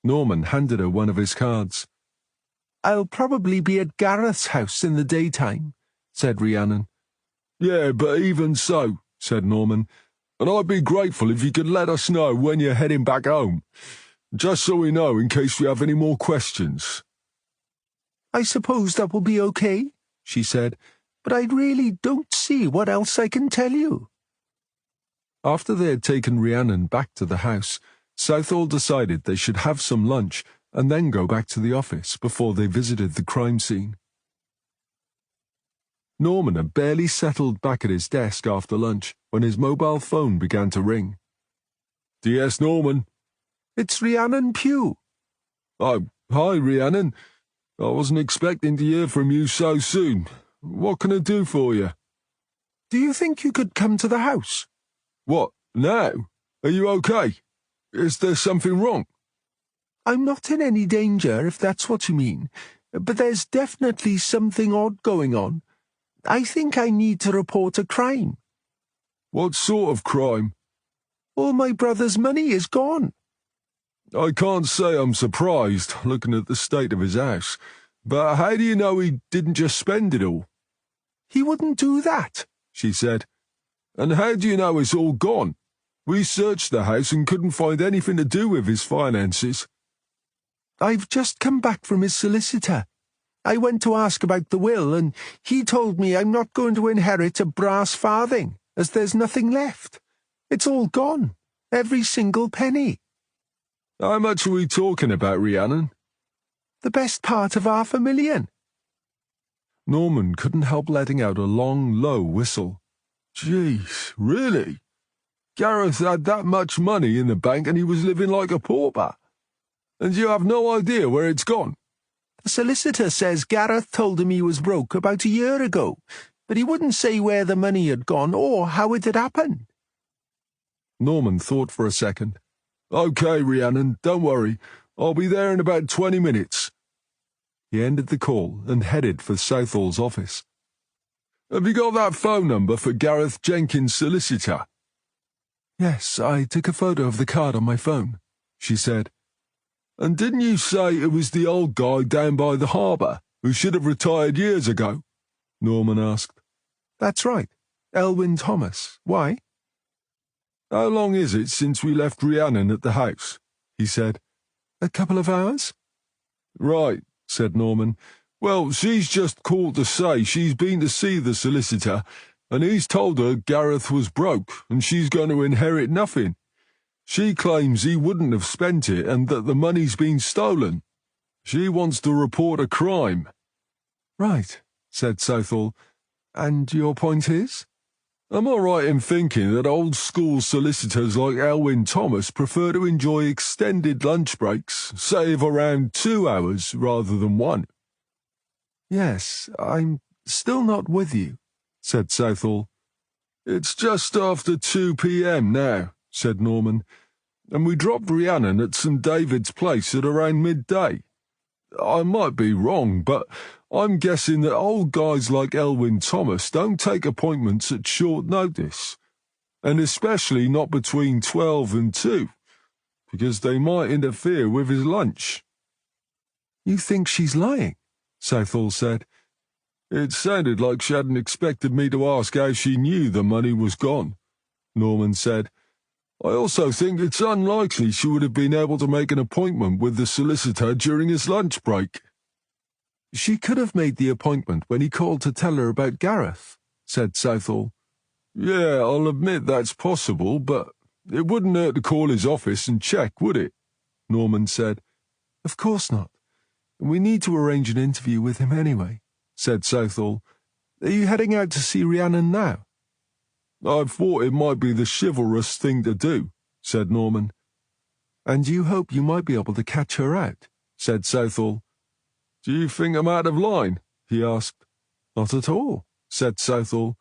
Speaker 1: Norman handed her one of his cards. I'll probably be at Gareth's house in the daytime, said Rhiannon.
Speaker 2: Yeah, but even so, said Norman, and I'd be grateful if you could let us know when you're heading back home, just so we know in case we have any more questions.
Speaker 1: I suppose that will be okay, she said, but I really don't see what else I can tell you. After they had taken Rhiannon back to the house, Southall decided they should have some lunch and then go back to the office before they visited the crime scene. Norman had barely settled back at his desk after lunch when his mobile phone began to ring.
Speaker 2: DS Norman.
Speaker 1: It's Rhiannon Pugh.
Speaker 2: Oh, hi, Rhiannon. I wasn't expecting to hear from you so soon. What can I do for you?
Speaker 1: Do you think you could come to the house?
Speaker 2: What, now? Are you okay? Is there something wrong?
Speaker 1: I'm not in any danger, if that's what you mean, but there's definitely something odd going on. I think I need to report a crime.
Speaker 2: What sort of crime?
Speaker 1: All my brother's money is gone.
Speaker 2: I can't say I'm surprised, looking at the state of his house, but how do you know he didn't just spend it all?
Speaker 1: He wouldn't do that, she said.
Speaker 2: And how do you know it's all gone? We searched the house and couldn't find anything to do with his finances.
Speaker 1: I've just come back from his solicitor. I went to ask about the will, and he told me I'm not going to inherit a brass farthing, as there's nothing left. It's all gone, every single penny.
Speaker 2: How much are we talking about, Rhiannon?
Speaker 1: The best part of $500,000. Norman couldn't help letting out a long, low whistle.
Speaker 2: Jeez, really? Gareth had that much money in the bank and he was living like a pauper. And you have no idea where it's gone?
Speaker 1: The solicitor says Gareth told him he was broke about a year ago, but he wouldn't say where the money had gone or how it had happened.
Speaker 2: Norman thought for a second. Okay, Rhiannon, don't worry. I'll be there in about 20 minutes.
Speaker 1: He ended the call and headed for Southall's office.
Speaker 2: Have you got that phone number for Gareth Jenkins' solicitor?
Speaker 1: Yes, I took a photo of the card on my phone, she said.
Speaker 2: And didn't you say it was the old guy down by the harbour who should have retired years ago? Norman asked.
Speaker 1: That's right. Elwyn Thomas. Why?
Speaker 2: How long is it since we left Rhiannon at the house? He said.
Speaker 1: A couple of hours.
Speaker 2: Right, said Norman. Well, she's just called to say she's been to see the solicitor, and he's told her Gareth was broke and she's going to inherit nothing. She claims he wouldn't have spent it and that the money's been stolen. She wants to report a crime.
Speaker 1: Right, said Southall. And your point is?
Speaker 2: Am I right in thinking that old-school solicitors like Elwyn Thomas prefer to enjoy extended lunch breaks, say of around 2 hours rather than 1?
Speaker 1: Yes, I'm still not with you, said Southall.
Speaker 2: It's just after 2 p.m. now, said Norman, and we dropped Rhiannon at St. David's Place at around midday. I might be wrong, but I'm guessing that old guys like Elwyn Thomas don't take appointments at short notice, and especially not between 12 and 2, because they might interfere with his lunch.
Speaker 1: You think she's lying? Southall said.
Speaker 2: It sounded like she hadn't expected me to ask how she knew the money was gone, Norman said. I also think it's unlikely she would have been able to make an appointment with the solicitor during his lunch break.
Speaker 1: She could have made the appointment when he called to tell her about Gareth, said Southall.
Speaker 2: Yeah, I'll admit that's possible, but it wouldn't hurt to call his office and check, would it? Norman said.
Speaker 1: Of course not. We need to arrange an interview with him anyway, said Southall. Are you heading out to see Rhiannon now?
Speaker 2: I thought it might be the chivalrous thing to do, said Norman.
Speaker 1: And you hope you might be able to catch her out, said Southall.
Speaker 2: Do you think I'm out of line? He asked.
Speaker 1: Not at all, said Southall.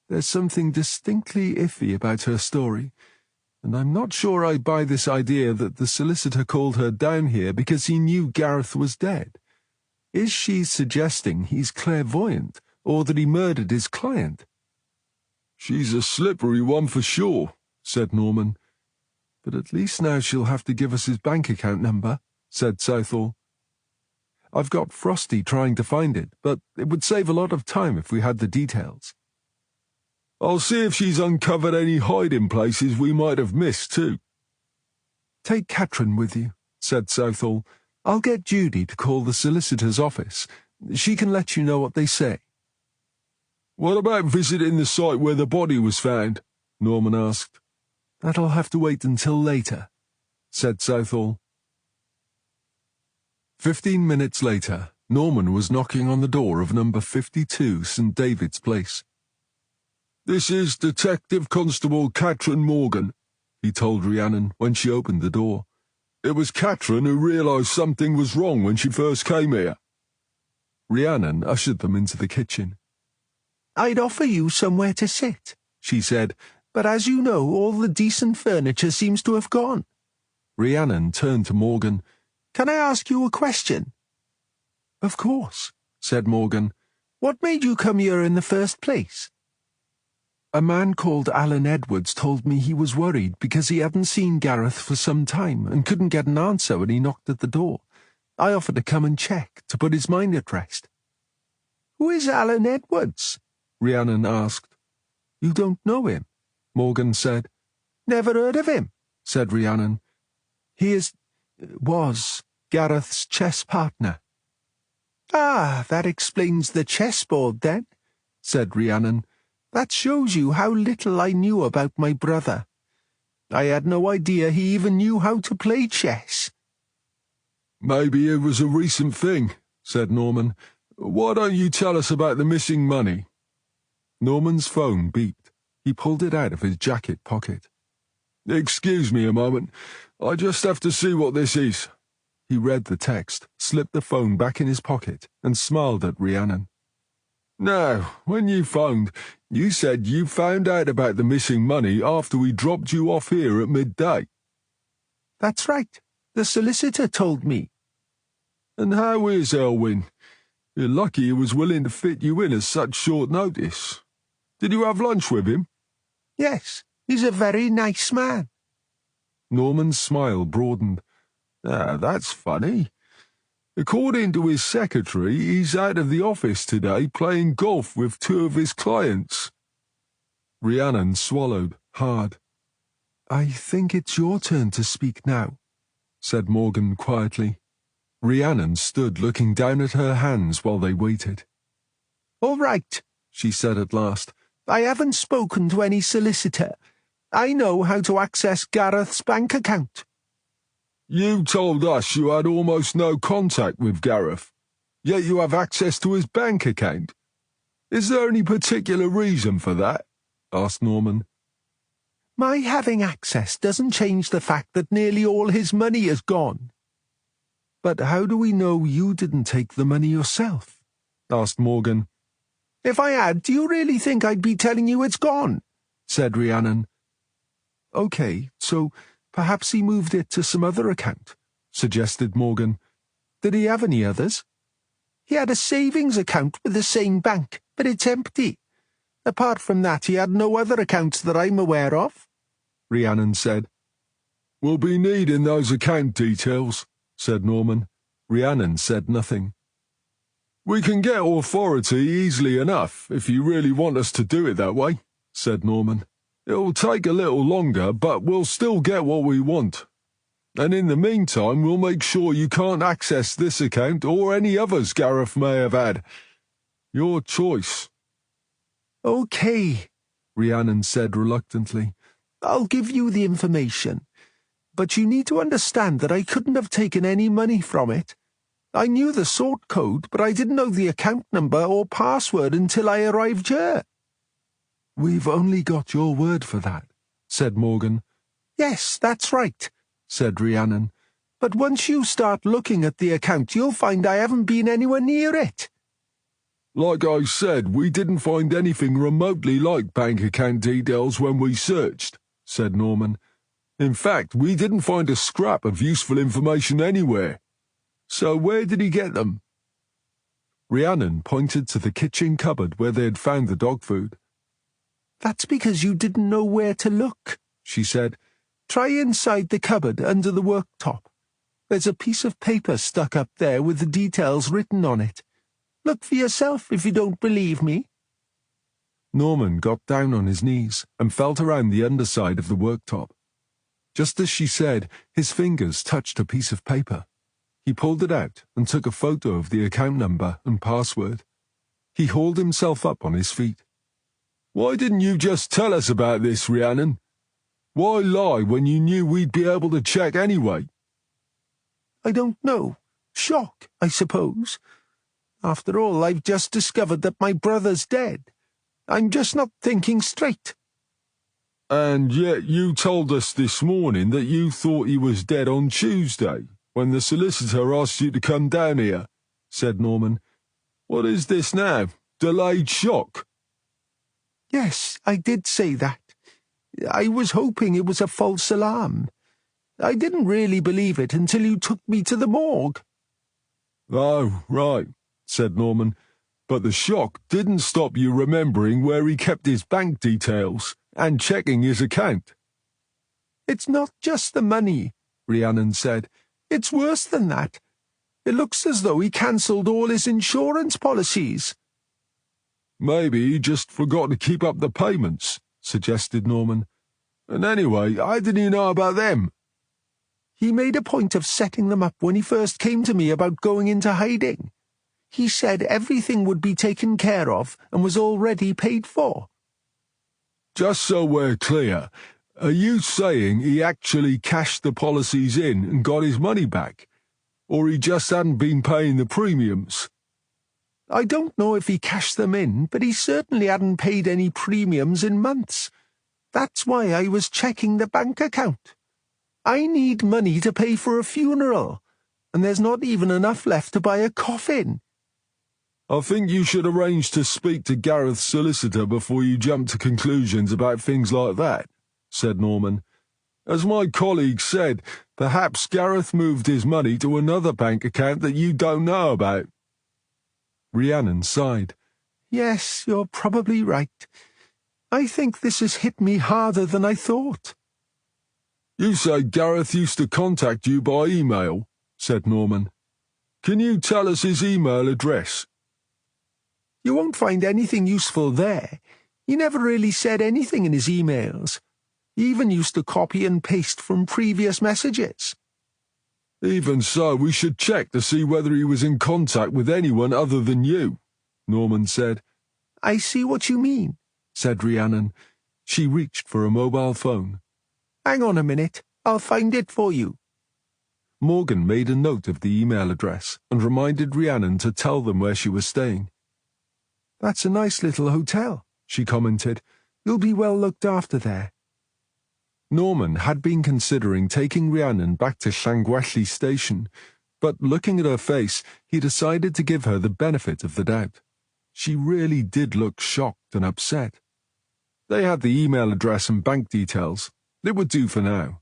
Speaker 1: There's something distinctly iffy about her story, and I'm not sure I buy this idea that the solicitor called her down here because he knew Gareth was dead. Is she suggesting he's clairvoyant, or that he murdered his client?
Speaker 2: She's a slippery one for sure, said Norman.
Speaker 1: But at least now she'll have to give us his bank account number, said Southall. I've got Frosty trying to find it, but it would save a lot of time if we had the details.
Speaker 2: I'll see if she's uncovered any hiding places we might have missed, too.
Speaker 1: Take Catherine with you, said Southall. I'll get Judy to call the solicitor's office. She can let you know what they say.
Speaker 2: What about visiting the site where the body was found? Norman asked.
Speaker 1: That'll have to wait until later, said Southall. 15 minutes later, Norman was knocking on the door of number 52 St. David's Place.
Speaker 2: This is Detective Constable Catherine Morgan, he told Rhiannon when she opened the door. It was Catherine who realised something was wrong when she first came here.
Speaker 1: Rhiannon ushered them into the kitchen.
Speaker 3: I'd offer you somewhere to sit, she said, but as you know, all the decent furniture seems to have gone.
Speaker 1: Rhiannon turned to Morgan.
Speaker 3: Can I ask you a question?
Speaker 1: Of course, said Morgan.
Speaker 3: What made you come here in the first place?
Speaker 1: A man called Alan Edwards told me he was worried because he hadn't seen Gareth for some time and couldn't get an answer when he knocked at the door. I offered to come and check, to put his mind at rest.
Speaker 3: Who is Alan Edwards?
Speaker 1: Rhiannon asked. You don't know him? Morgan said.
Speaker 3: Never heard of him,
Speaker 1: said Rhiannon. He was Gareth's chess partner.
Speaker 3: Ah, that explains the chessboard then, said Rhiannon. That shows you how little I knew about my brother. I had no idea he even knew how to play chess.
Speaker 2: Maybe it was a recent thing, said Norman. Why don't you tell us about the missing money?
Speaker 1: Norman's phone beeped. He pulled it out of his jacket pocket.
Speaker 2: Excuse me a moment. I just have to see what this is.
Speaker 1: He read the text, slipped the phone back in his pocket, and smiled at Rhiannon.
Speaker 2: Now, when you phoned, you said you found out about the missing money after we dropped you off here at midday.
Speaker 3: That's right. The solicitor told me.
Speaker 2: And how is Elwyn? You're lucky he was willing to fit you in at such short notice. Did you have lunch with him?
Speaker 3: Yes, he's a very nice man.
Speaker 1: Norman's smile broadened.
Speaker 2: Ah, that's funny. According to his secretary, he's out of the office today playing golf with two of his clients.
Speaker 1: Rhiannon swallowed hard. I think it's your turn to speak now, said Morgan quietly. Rhiannon stood looking down at her hands while they waited.
Speaker 3: All right, she said at last. I haven't spoken to any solicitor. I know how to access Gareth's bank account.
Speaker 2: You told us you had almost no contact with Gareth, yet you have access to his bank account. Is there any particular reason for that? Asked Norman.
Speaker 3: My having access doesn't change the fact that nearly all his money is gone.
Speaker 1: But how do we know you didn't take the money yourself? Asked Morgan.
Speaker 3: If I had, do you really think I'd be telling you it's gone? Said Rhiannon.
Speaker 1: Okay, so perhaps he moved it to some other account, suggested Morgan. Did he have any others?
Speaker 3: He had a savings account with the same bank, but it's empty. Apart from that, he had no other accounts that I'm aware of,
Speaker 1: Rhiannon said.
Speaker 2: We'll be needing those account details, said Norman.
Speaker 1: Rhiannon said nothing.
Speaker 2: We can get authority easily enough if you really want us to do it that way, said Norman. It'll take a little longer, but we'll still get what we want. And in the meantime, we'll make sure you can't access this account or any others Gareth may have had. Your choice.
Speaker 3: Okay, Rhiannon said reluctantly. I'll give you the information. But you need to understand that I couldn't have taken any money from it. I knew the sort code, but I didn't know the account number or password until I arrived here.
Speaker 1: We've only got your word for that, said Morgan.
Speaker 3: Yes, that's right, said Rhiannon. But once you start looking at the account, you'll find I haven't been anywhere near it.
Speaker 2: Like I said, we didn't find anything remotely like bank account details when we searched, said Norman. In fact, we didn't find a scrap of useful information anywhere. So where did he get them?
Speaker 1: Rhiannon pointed to the kitchen cupboard where they had found the dog food.
Speaker 3: That's because you didn't know where to look, she said. Try inside the cupboard under the worktop. There's a piece of paper stuck up there with the details written on it. Look for yourself if you don't believe me.
Speaker 1: Norman got down on his knees and felt around the underside of the worktop. Just as she said, his fingers touched a piece of paper. He pulled it out and took a photo of the account number and password. He hauled himself up on his feet.
Speaker 2: Why didn't you just tell us about this, Rhiannon? Why lie when you knew we'd be able to check anyway?
Speaker 3: I don't know. Shock, I suppose. After all, I've just discovered that my brother's dead. I'm just not thinking straight.
Speaker 2: And yet you told us this morning that you thought he was dead on Tuesday, when the solicitor asked you to come down here, said Norman. What is this now? Delayed shock?
Speaker 3: Yes, I did say that. I was hoping it was a false alarm. I didn't really believe it until you took me to the morgue.
Speaker 2: Oh, right, said Norman. But the shock didn't stop you remembering where he kept his bank details and checking his account.
Speaker 3: It's not just the money, Rhiannon said. It's worse than that. It looks as though he cancelled all his insurance policies.
Speaker 2: Maybe he just forgot to keep up the payments, suggested Norman. And anyway, how did he know about them?
Speaker 3: He made a point of setting them up when he first came to me about going into hiding. He said everything would be taken care of and was already paid for.
Speaker 2: Just so we're clear, are you saying he actually cashed the policies in and got his money back? Or he just hadn't been paying the premiums?
Speaker 3: I don't know if he cashed them in, but he certainly hadn't paid any premiums in months. That's why I was checking the bank account. I need money to pay for a funeral, and there's not even enough left to buy a coffin.
Speaker 2: I think you should arrange to speak to Gareth's solicitor before you jump to conclusions about things like that, said Norman. As my colleague said, perhaps Gareth moved his money to another bank account that you don't know about.
Speaker 1: Rhiannon sighed.
Speaker 3: Yes, you're probably right. I think this has hit me harder than I thought.
Speaker 2: You say Gareth used to contact you by email, said Norman. Can you tell us his email address?
Speaker 3: You won't find anything useful there. He never really said anything in his emails. He even used to copy and paste from previous messages.
Speaker 2: Even so, we should check to see whether he was in contact with anyone other than you, Norman said.
Speaker 3: I see what you mean, said Rhiannon.
Speaker 1: She reached for a mobile phone.
Speaker 3: Hang on a minute. I'll find it for you.
Speaker 1: Morgan made a note of the email address and reminded Rhiannon to tell them where she was staying. That's a nice little hotel, she commented. You'll be well looked after there. Norman had been considering taking Rhiannon back to Llangwelly station, but looking at her face, he decided to give her the benefit of the doubt. She really did look shocked and upset. They had the email address and bank details. It would do for now.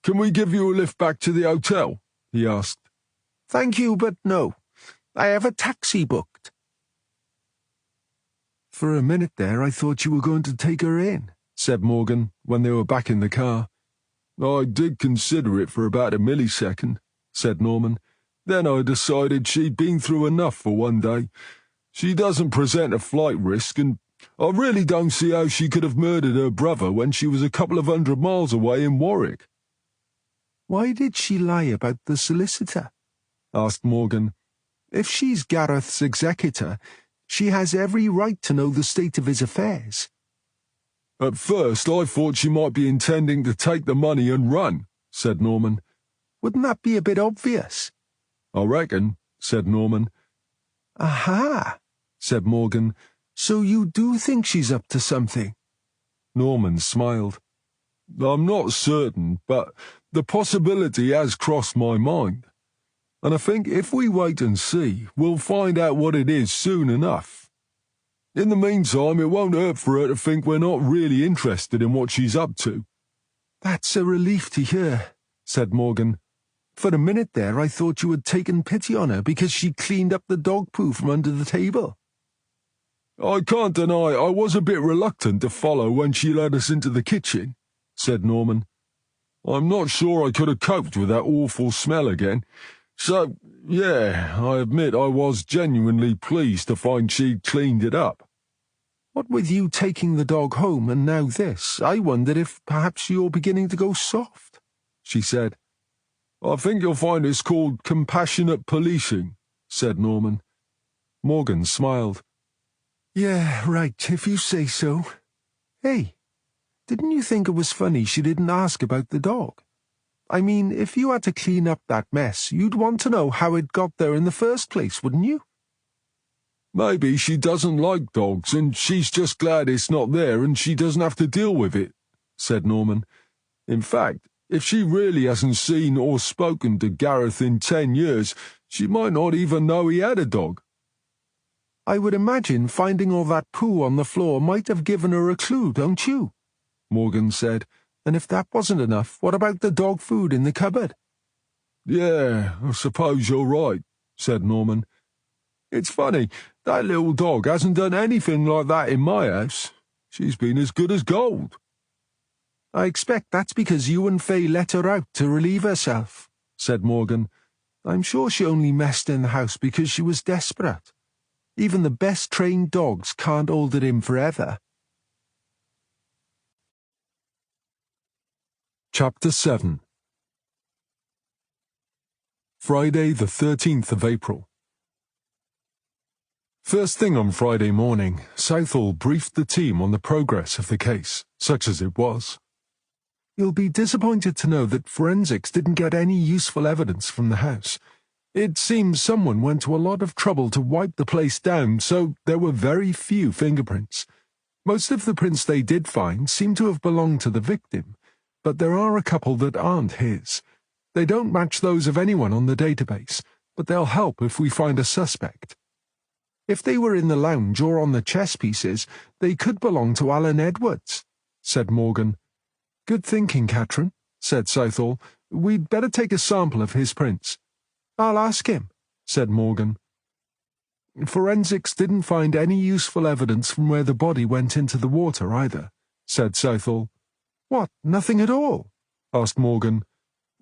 Speaker 2: Can we give you a lift back to the hotel? He asked.
Speaker 3: Thank you, but no. I have a taxi booked.
Speaker 1: For a minute there, I thought you were going to take her in, said Morgan, when they were back in the car.
Speaker 2: I did consider it for about a millisecond, said Norman. Then I decided she'd been through enough for one day. She doesn't present a flight risk, and I really don't see how she could have murdered her brother when she was a couple of 100 miles away in Warwick.
Speaker 3: Why did she lie about the solicitor?
Speaker 1: Asked Morgan. If she's Gareth's executor, she has every right to know the state of his affairs.
Speaker 2: At first I thought she might be intending to take the money and run, said Norman.
Speaker 3: Wouldn't that be a bit obvious?
Speaker 2: I reckon, said Norman.
Speaker 3: Aha, said Morgan. So you do think she's up to something?
Speaker 1: Norman smiled.
Speaker 2: I'm not certain, but the possibility has crossed my mind. And I think if we wait and see, we'll find out what it is soon enough. In the meantime, it won't hurt for her to think we're not really interested in what she's up to.
Speaker 3: That's a relief to hear, said Morgan. For a minute there, I thought you had taken pity on her because she cleaned up the dog poo from under the table.
Speaker 2: I can't deny I was a bit reluctant to follow when she led us into the kitchen, said Norman. I'm not sure I could have coped with that awful smell again. So, yeah, I admit I was genuinely pleased to find she'd cleaned it up.
Speaker 3: What with you taking the dog home and now this, I wondered if perhaps you're beginning to go soft, she said.
Speaker 2: I think you'll find it's called compassionate policing, said Norman.
Speaker 1: Morgan smiled.
Speaker 3: Yeah, right, if you say so. Hey, didn't you think it was funny she didn't ask about the dog? I mean, if you had to clean up that mess, you'd want to know how it got there in the first place, wouldn't you?
Speaker 2: Maybe she doesn't like dogs and she's just glad it's not there and she doesn't have to deal with it, said Norman. In fact, if she really hasn't seen or spoken to Gareth in 10 years, she might not even know he had a dog.
Speaker 3: I would imagine finding all that poo on the floor might have given her a clue, don't you? Morgan said. And if that wasn't enough, what about the dog food in the cupboard?
Speaker 2: Yeah, I suppose you're right, said Norman. It's funny, that little dog hasn't done anything like that in my house. She's been as good as gold.
Speaker 3: I expect that's because you and Faye let her out to relieve herself, said Morgan. I'm sure she only messed in the house because she was desperate. Even the best trained dogs can't hold it in forever.
Speaker 1: Chapter 7. Friday, the 13th of April. First thing on Friday morning, Southall briefed the team on the progress of the case, such as it was. You'll be disappointed to know that forensics didn't get any useful evidence from the house. It seems someone went to a lot of trouble to wipe the place down, so there were very few fingerprints. Most of the prints they did find seem to have belonged to the victim, but there are a couple that aren't his. They don't match those of anyone on the database, but they'll help if we find a suspect. If they were in the lounge or on the chess pieces, they could belong to Alan Edwards, said Morgan. Good thinking, Catherine, said Southall. We'd better take a sample of his prints. I'll ask him, said Morgan. Forensics didn't find any useful evidence from where the body went into the water either, said Southall. What, nothing at all? Asked Morgan.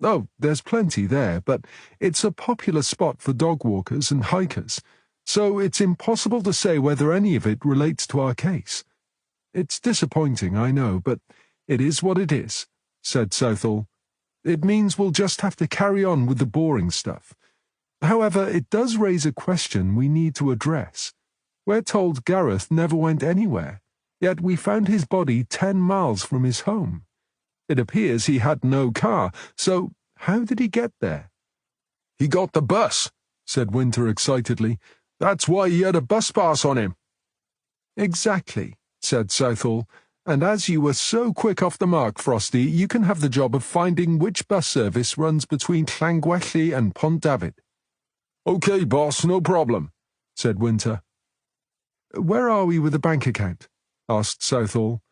Speaker 1: Oh, there's plenty there, but it's a popular spot for dog walkers and hikers, so it's impossible to say whether any of it relates to our case. It's disappointing, I know, but it is what it is, said Southall. It means we'll just have to carry on with the boring stuff. However, it does raise a question we need to address. We're told Gareth never went anywhere, yet we found his body 10 miles from his home. It appears he had no car, so how did he get there?
Speaker 2: He got the bus, said Winter excitedly. That's why he had a bus pass on him.
Speaker 1: Exactly, said Southall. And as you were so quick off the mark, Frosty, you can have the job of finding which bus service runs between Llangwelly and Pont David.
Speaker 2: OK, boss, no problem, said Winter.
Speaker 1: Where are we with the bank account? Asked Southall.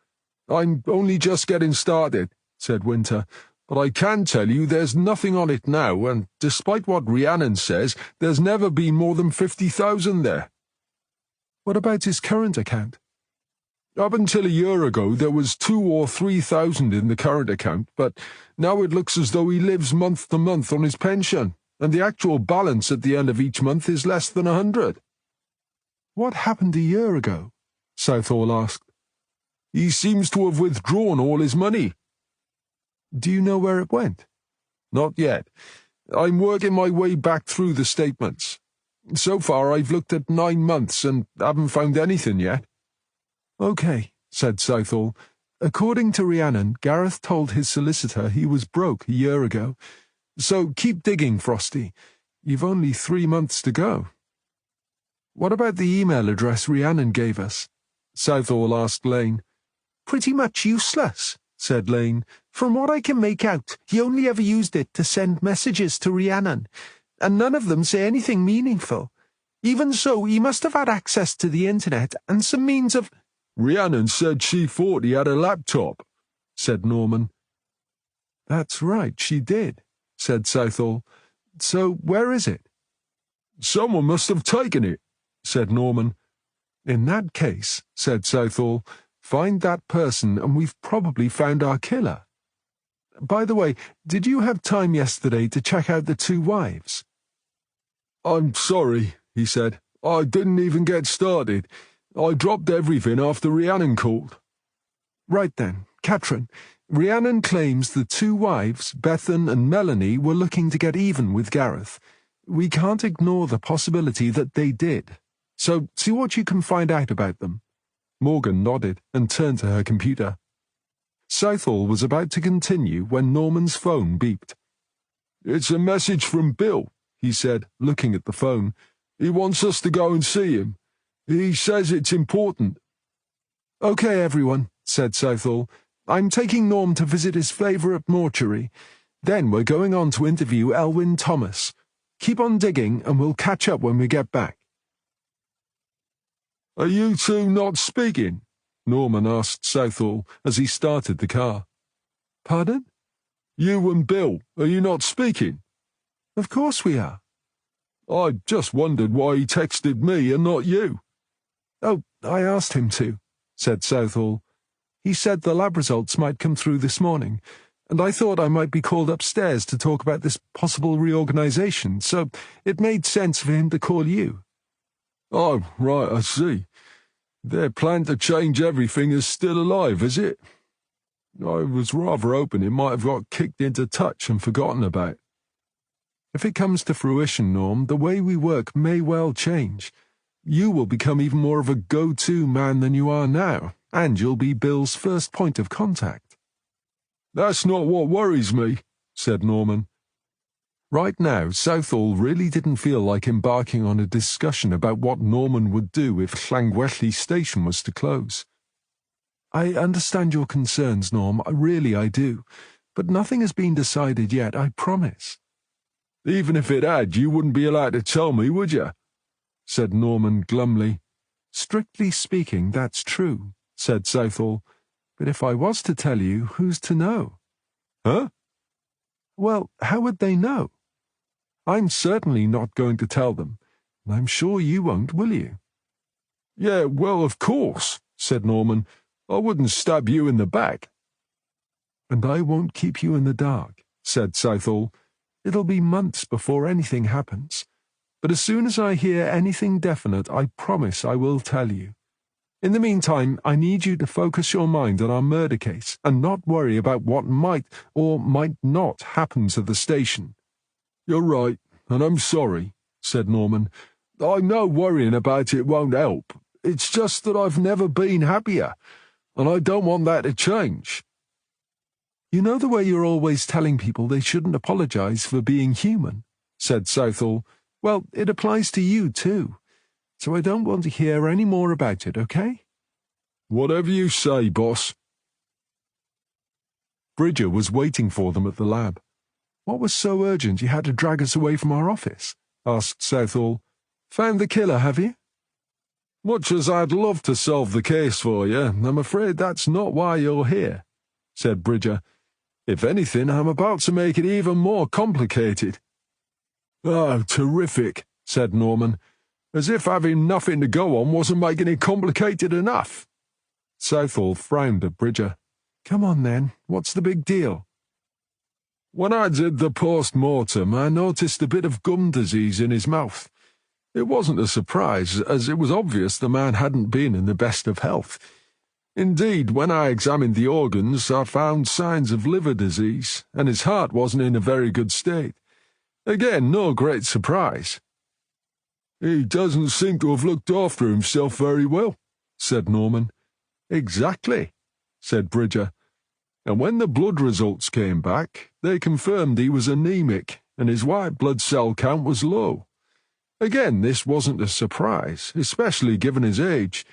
Speaker 2: I'm only just getting started, said Winter, but I can tell you there's nothing on it now, and despite what Rhiannon says, there's never been more than 50,000 there.
Speaker 1: What about his current account?
Speaker 2: Up until a year ago, there was 2,000 or 3,000 in the current account, but now it looks as though he lives month to month on his pension, and the actual balance at the end of each month is less than 100.
Speaker 1: What happened a year ago? Southall asked.
Speaker 2: He seems to have withdrawn all his money.
Speaker 1: Do you know where it went?
Speaker 2: Not yet. I'm working my way back through the statements. So far, I've looked at 9 months and haven't found anything yet.
Speaker 1: OK, said Southall. According to Rhiannon, Gareth told his solicitor he was broke a year ago. So keep digging, Frosty. You've only 3 months to go. What about the email address Rhiannon gave us? Southall asked Lane. Pretty much useless, said Lane. From what I can make out, he only ever used it to send messages to Rhiannon, and none of them say anything meaningful. Even so, he must have had access to the internet and some means of—
Speaker 2: Rhiannon said she thought he had a laptop, said Norman.
Speaker 1: That's right, she did, said Southall. So where is it?
Speaker 2: Someone must have taken it, said Norman.
Speaker 1: In that case, said Southall, find that person and we've probably found our killer. By the way, did you have time yesterday to check out the 2 wives?
Speaker 2: I'm sorry, he said. I didn't even get started. I dropped everything after Rhiannon called.
Speaker 1: Right then, Katrin, Rhiannon claims the 2 wives, Bethan and Melanie, were looking to get even with Gareth. We can't ignore the possibility that they did. So see what you can find out about them. Morgan nodded and turned to her computer. Southall was about to continue when Norman's phone beeped.
Speaker 2: It's a message from Bill, he said, looking at the phone. He wants us to go and see him. He says it's important.
Speaker 1: Okay, everyone, said Southall. I'm taking Norm to visit his favourite mortuary. Then we're going on to interview Elwyn Thomas. Keep on digging and we'll catch up when we get back.
Speaker 2: Are you 2 not speaking? Norman asked Southall as he started the car.
Speaker 1: Pardon?
Speaker 2: You and Bill, are you not speaking?
Speaker 1: Of course we are.
Speaker 2: I just wondered why he texted me and not you.
Speaker 1: Oh, I asked him to, said Southall. He said the lab results might come through this morning, and I thought I might be called upstairs to talk about this possible reorganization, so it made sense for him to call you.
Speaker 2: Oh, right, I see. Their plan to change everything is still alive, is it? I was rather hoping it might have got kicked into touch and forgotten about.
Speaker 1: If it comes to fruition, Norm, the way we work may well change. You will become even more of a go-to man than you are now, and you'll be Bill's first point of contact.
Speaker 2: That's not what worries me, said Norman.
Speaker 1: Right now, Southall really didn't feel like embarking on a discussion about what Norman would do if Llangwelly station was to close. I understand your concerns, Norm, really I do, but nothing has been decided yet, I promise.
Speaker 2: Even if it had, you wouldn't be allowed to tell me, would you? Said Norman glumly.
Speaker 1: Strictly speaking, that's true, said Southall, but if I was to tell you, who's to know?
Speaker 2: Huh?
Speaker 1: Well, how would they know? I'm certainly not going to tell them, and I'm sure you won't, will you?
Speaker 2: Yeah, well, of course, said Norman. I wouldn't stab you in the back.
Speaker 1: And I won't keep you in the dark, said Southall. It'll be months before anything happens. But as soon as I hear anything definite, I promise I will tell you. In the meantime, I need you to focus your mind on our murder case and not worry about what might or might not happen to the station.
Speaker 2: You're right, and I'm sorry, said Norman. I know worrying about it won't help. It's just that I've never been happier, and I don't want that to change.
Speaker 1: You know the way you're always telling people they shouldn't apologize for being human, said Southall. Well, it applies to you too. So I don't want to hear any more about it, okay?
Speaker 2: Whatever you say, boss.
Speaker 1: Bridger was waiting for them at the lab. What was so urgent you had to drag us away from our office? Asked Southall. Found the killer, have you?
Speaker 2: Much as I'd love to solve the case for you, I'm afraid that's not why you're here, said Bridger. If anything, I'm about to make it even more complicated. Oh, terrific, said Norman, as if having nothing to go on wasn't making it complicated enough.
Speaker 1: Southall frowned at Bridger. Come on then, what's the big deal?
Speaker 2: When I did the post-mortem, I noticed a bit of gum disease in his mouth. It wasn't a surprise, as it was obvious the man hadn't been in the best of health. Indeed, when I examined the organs, I found signs of liver disease, and his heart wasn't in a very good state. Again, no great surprise. He doesn't seem to have looked after himself very well, said Norman. Exactly, said Bridger. And when the blood results came back, they confirmed he was anemic, and his white blood cell count was low. Again, this wasn't a surprise, especially given his age.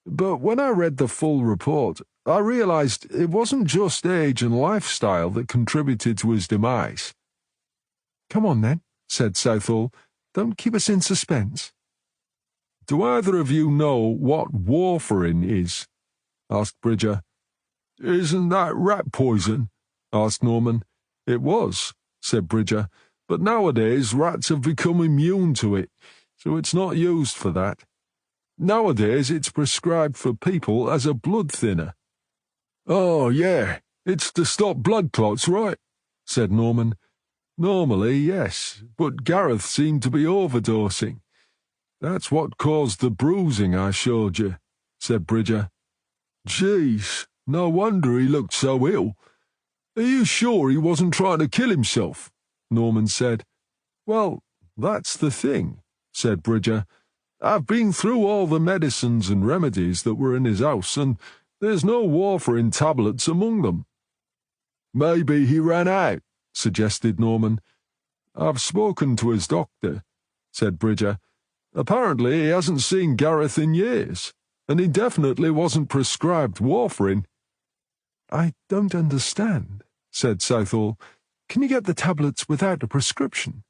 Speaker 2: But when I read the full report, I realized it wasn't just age and lifestyle that contributed to his demise.
Speaker 1: Come on, then, said Southall. Don't keep us in suspense.
Speaker 2: Do either of you know what warfarin is? Asked Bridger. Isn't that rat poison? Asked Norman. It was, said Bridger, but nowadays rats have become immune to it, so it's not used for that. Nowadays it's prescribed for people as a blood thinner. Oh, yeah, it's to stop blood clots, right? Said Norman. Normally, yes, but Gareth seemed to be overdosing. That's what caused the bruising I showed you, said Bridger. Jeez, no wonder he looked so ill. Are you sure he wasn't trying to kill himself? Norman said. Well, that's the thing, said Bridger. I've been through all the medicines and remedies that were in his house, and there's no warfarin tablets among them. Maybe he ran out, suggested Norman. I've spoken to his doctor, said Bridger. Apparently he hasn't seen Gareth in years, and he definitely wasn't prescribed warfarin.
Speaker 1: I don't understand, said Southall. Can you get the tablets without a prescription?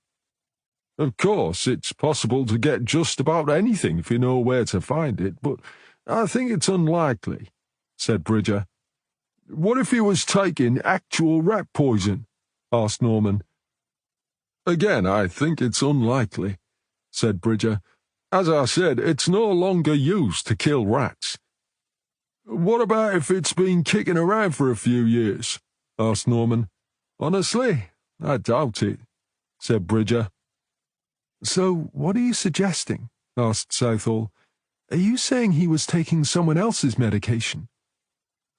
Speaker 2: Of course, it's possible to get just about anything if you know where to find it, but I think it's unlikely, said Bridger. What if he was taking actual rat poison? Asked Norman. Again, I think it's unlikely, said Bridger. As I said, it's no longer used to kill rats. What about if it's been kicking around for a few years? Asked Norman. Honestly, I doubt it, said Bridger.
Speaker 1: So what are you suggesting? Asked Southall. Are you saying he was taking someone else's medication?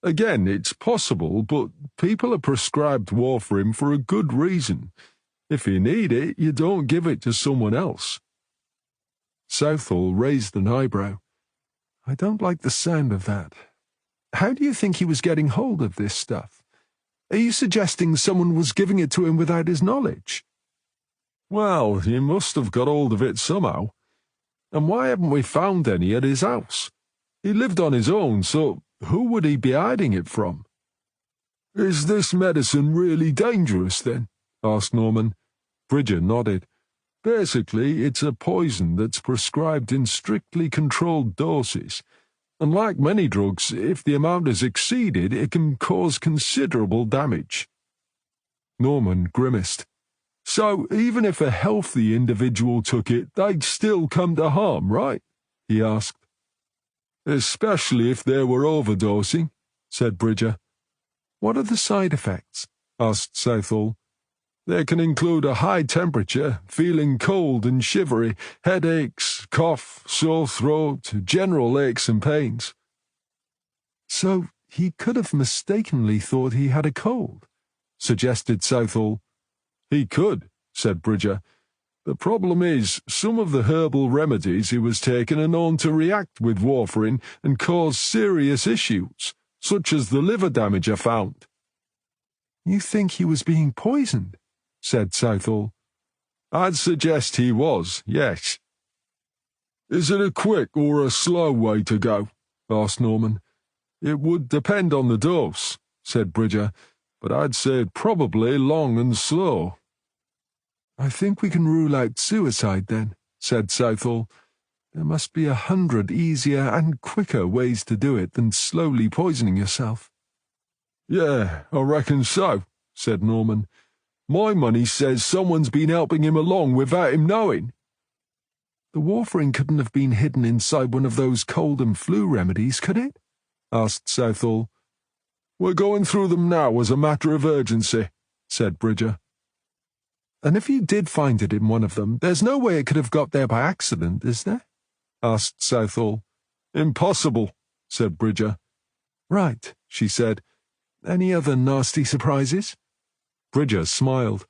Speaker 2: Again, it's possible, but people are prescribed warfarin for a good reason. If you need it, you don't give it to someone else.
Speaker 1: Southall raised an eyebrow. I don't like the sound of that. How do you think he was getting hold of this stuff? Are you suggesting someone was giving it to him without his knowledge?
Speaker 2: Well, he must have got hold of it somehow. And why haven't we found any at his house? He lived on his own, so who would he be hiding it from? Is this medicine really dangerous, then? Asked Norman. Bridger nodded. Basically, it's a poison that's prescribed in strictly controlled doses. And like many drugs, if the amount is exceeded, it can cause considerable damage.
Speaker 1: Norman grimaced.
Speaker 2: So even if a healthy individual took it, they'd still come to harm, right? He asked. Especially if they were overdosing, said Bridger.
Speaker 1: What are the side effects? Asked Southall.
Speaker 2: They can include a high temperature, feeling cold and shivery, headaches, cough, sore throat, general aches and pains.
Speaker 1: So he could have mistakenly thought he had a cold, suggested Southall.
Speaker 2: He could, said Bridger. The problem is, some of the herbal remedies he was taking are known to react with warfarin and cause serious issues, such as the liver damage I found.
Speaker 1: You think he was being poisoned? Said Southall.
Speaker 2: I'd suggest he was, yes. Is it a quick or a slow way to go? Asked Norman. It would depend on the dose, said Bridger, but I'd say probably long and slow.
Speaker 1: I think we can rule out suicide then, said Southall. There must be 100 easier and quicker ways to do it than slowly poisoning yourself.
Speaker 2: Yeah, I reckon so, said Norman. My money says someone's been helping him along without him knowing.
Speaker 1: The warfarin couldn't have been hidden inside one of those cold and flu remedies, could it? Asked Southall.
Speaker 2: We're going through them now as a matter of urgency, said Bridger.
Speaker 1: And if you did find it in one of them, there's no way it could have got there by accident, is there? Asked Southall.
Speaker 2: Impossible, said Bridger.
Speaker 1: Right, she said. Any other nasty surprises?
Speaker 2: Bridger smiled.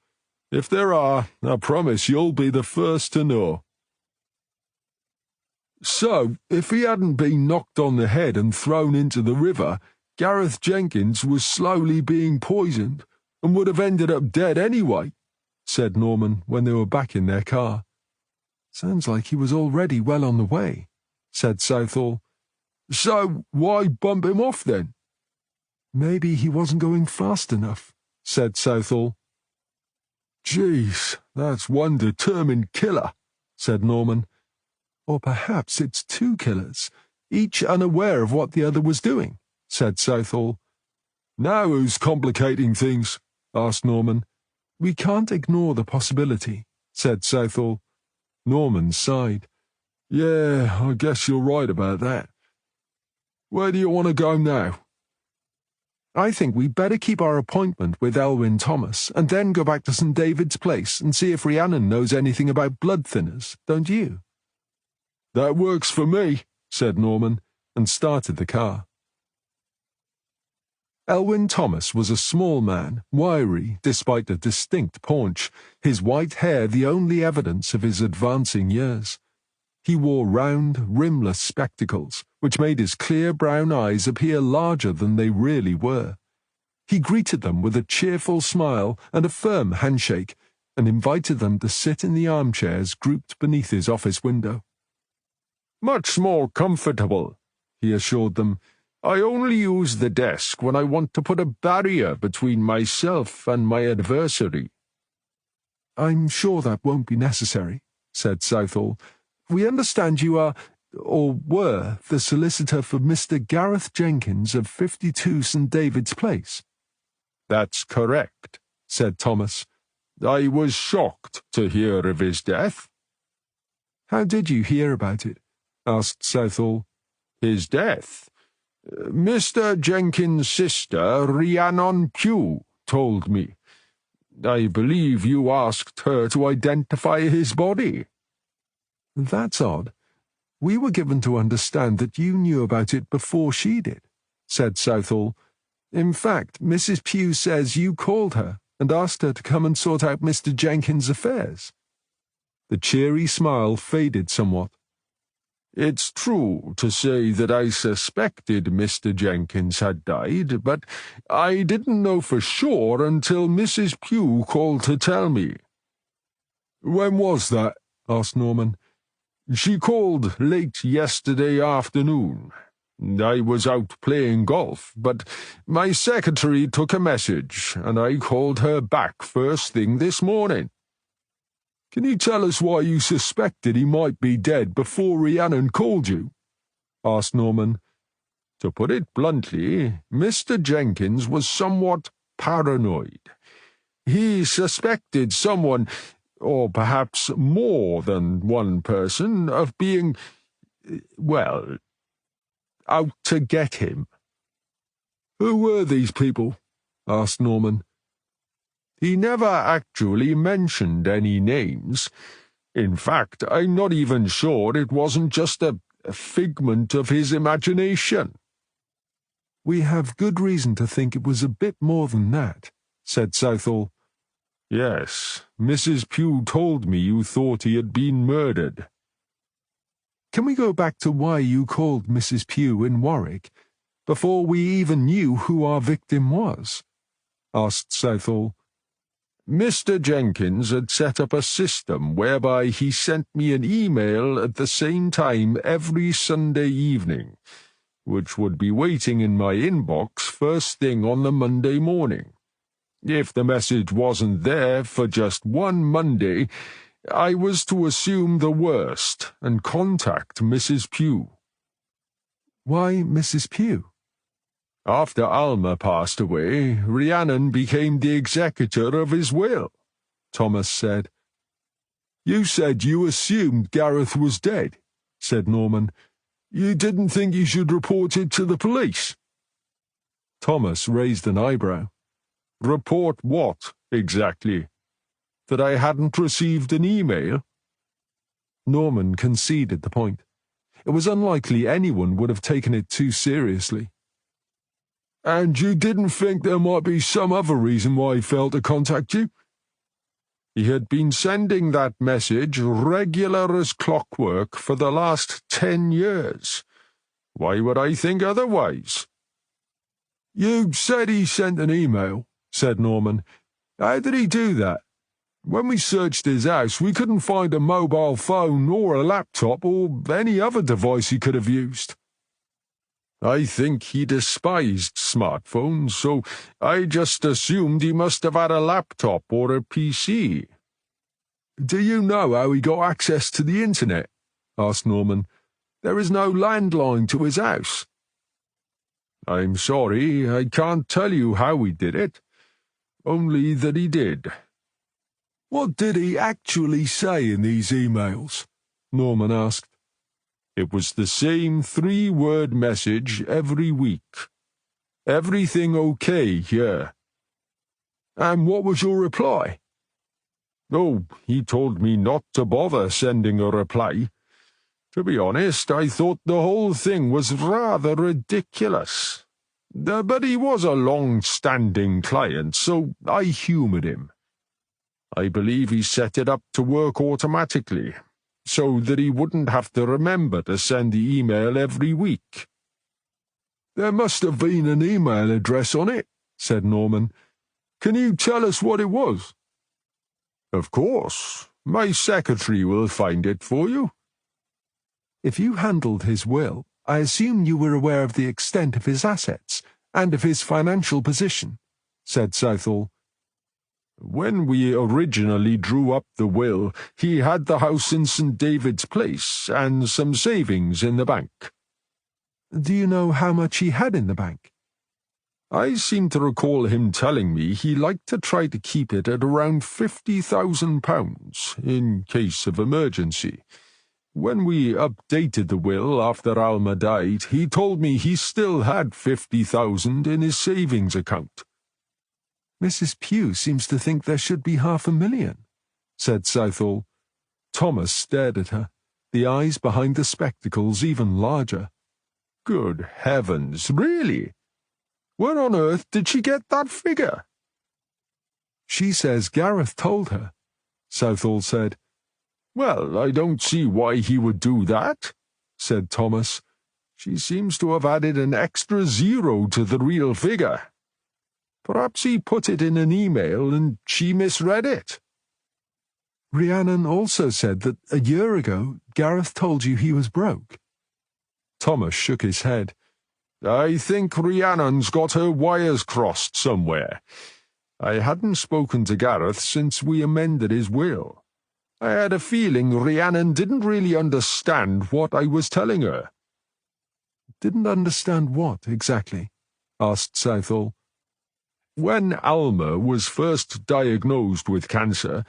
Speaker 2: If there are, I promise you'll be the first to know. So, if he hadn't been knocked on the head and thrown into the river, Gareth Jenkins was slowly being poisoned and would have ended up dead anyway, said Norman when they were back in their car.
Speaker 1: Sounds like he was already well on the way, said Southall.
Speaker 2: So why bump him off then?
Speaker 1: Maybe he wasn't going fast enough, said Southall.
Speaker 2: Jeez, that's one determined killer, said Norman.
Speaker 1: Or perhaps it's two killers, each unaware of what the other was doing, said Southall.
Speaker 2: Now who's complicating things? Asked Norman.
Speaker 1: We can't ignore the possibility, said Southall.
Speaker 2: Norman sighed. Yeah, I guess you're right about that. Where do you want to go now?
Speaker 1: I think we'd better keep our appointment with Elwyn Thomas and then go back to St. David's Place and see if Rhiannon knows anything about blood thinners, don't you?
Speaker 2: That works for me, said Norman, and started the car.
Speaker 1: Elwyn Thomas was a small man, wiry despite a distinct paunch, his white hair the only evidence of his advancing years. He wore round, rimless spectacles, which made his clear brown eyes appear larger than they really were. He greeted them with a cheerful smile and a firm handshake, and invited them to sit in the armchairs grouped beneath his office window.
Speaker 2: Much more comfortable, he assured them. I only use the desk when I want to put a barrier between myself and my adversary.
Speaker 1: I'm sure that won't be necessary, said Southall. We understand you are, or were, the solicitor for Mr. Gareth Jenkins of 52 St. David's Place.
Speaker 2: That's correct, said Thomas. I was shocked to hear of his death.
Speaker 1: How did you hear about it? Asked Southall.
Speaker 2: His death? Mr. Jenkins' sister, Rhiannon Pugh, told me. I believe you asked her to identify his body.
Speaker 1: That's odd. We were given to understand that you knew about it before she did, said Southall. In fact, Mrs. Pugh says you called her and asked her to come and sort out Mr. Jenkins' affairs. The cheery smile faded somewhat.
Speaker 2: It's true to say that I suspected Mr. Jenkins had died, but I didn't know for sure until Mrs. Pugh called to tell me.
Speaker 1: When was that? Asked Norman.
Speaker 2: She called late yesterday afternoon. I was out playing golf, but my secretary took a message, and I called her back first thing this morning.
Speaker 1: Can you tell us why you suspected he might be dead before Rhiannon called you? Asked Norman.
Speaker 2: To put it bluntly, Mr. Jenkins was somewhat paranoid. He suspected someone, or perhaps more than one person, of being, well, out to get him.
Speaker 1: Who were these people? Asked Norman.
Speaker 2: He never actually mentioned any names. In fact, I'm not even sure it wasn't just a figment of his imagination.
Speaker 1: We have good reason to think it was a bit more than that, said Southall.
Speaker 2: Yes, Mrs. Pugh told me you thought he had been murdered.
Speaker 1: Can we go back to why you called Mrs. Pugh in Warwick, before we even knew who our victim was? Asked Southall.
Speaker 2: Mr. Jenkins had set up a system whereby he sent me an email at the same time every Sunday evening, which would be waiting in my inbox first thing on the Monday morning. If the message wasn't there for just one Monday, I was to assume the worst and contact Mrs. Pugh.
Speaker 1: Why Mrs. Pugh?
Speaker 2: After Alma passed away, Rhiannon became the executor of his will, Thomas said.
Speaker 1: You said you assumed Gareth was dead, said Norman. You didn't think you should report it to the police? Thomas raised an eyebrow.
Speaker 2: Report what, exactly? That I hadn't received an email?
Speaker 1: Norman conceded the point. It was unlikely anyone would have taken it too seriously.
Speaker 2: And you didn't think there might be some other reason why he failed to contact you? He had been sending that message regular as clockwork for the last 10 years. Why would I think otherwise?
Speaker 1: You said he sent an email, said Norman. How did he do that? When we searched his house, we couldn't find a mobile phone or a laptop or any other device he could have used.
Speaker 2: I think he despised smartphones, so I just assumed he must have had a laptop or a PC.
Speaker 1: Do you know how he got access to the internet? Asked Norman. There is no landline to his house.
Speaker 2: I'm sorry, I can't tell you how he did it. Only that he did.
Speaker 1: What did he actually say in these emails? Norman asked.
Speaker 2: It was the same 3-word message every week. Everything okay here.
Speaker 3: And what was your reply?
Speaker 2: Oh, he told me not to bother sending a reply. To be honest, I thought the whole thing was rather ridiculous. But he was a long-standing client, so I humoured him. I believe he set it up to work automatically, so that he wouldn't have to remember to send the email every week.
Speaker 1: There must have been an email address on it, said Norman. Can you tell us what it was?
Speaker 2: Of course. My secretary will find it for you.
Speaker 1: If you handled his will, I assume you were aware of the extent of his assets and of his financial position, said Southall.
Speaker 2: When we originally drew up the will, he had the house in St. David's Place and some savings in the bank.
Speaker 1: Do you know how much he had in the bank?
Speaker 2: I seem to recall him telling me he liked to try to keep it at around £50,000 in case of emergency. When we updated the will after Alma died, he told me he still had £50,000 in his savings account.
Speaker 1: Mrs. Pugh seems to think there should be £500,000, said Southall. Thomas stared at her, the eyes behind the spectacles even larger.
Speaker 2: Good heavens, really? Where on earth did she get that figure?
Speaker 1: She says Gareth told her, Southall said.
Speaker 2: Well, I don't see why he would do that, said Thomas. She seems to have added an extra 0 to the real figure. Perhaps he put it in an email and she misread it.
Speaker 1: Rhiannon also said that a year ago Gareth told you he was broke.
Speaker 2: Thomas shook his head. I think Rhiannon's got her wires crossed somewhere. I hadn't spoken to Gareth since we amended his will. I had a feeling Rhiannon didn't really understand what I was telling her.
Speaker 1: Didn't understand what, exactly? Asked Southall.
Speaker 2: When Alma was first diagnosed with cancer,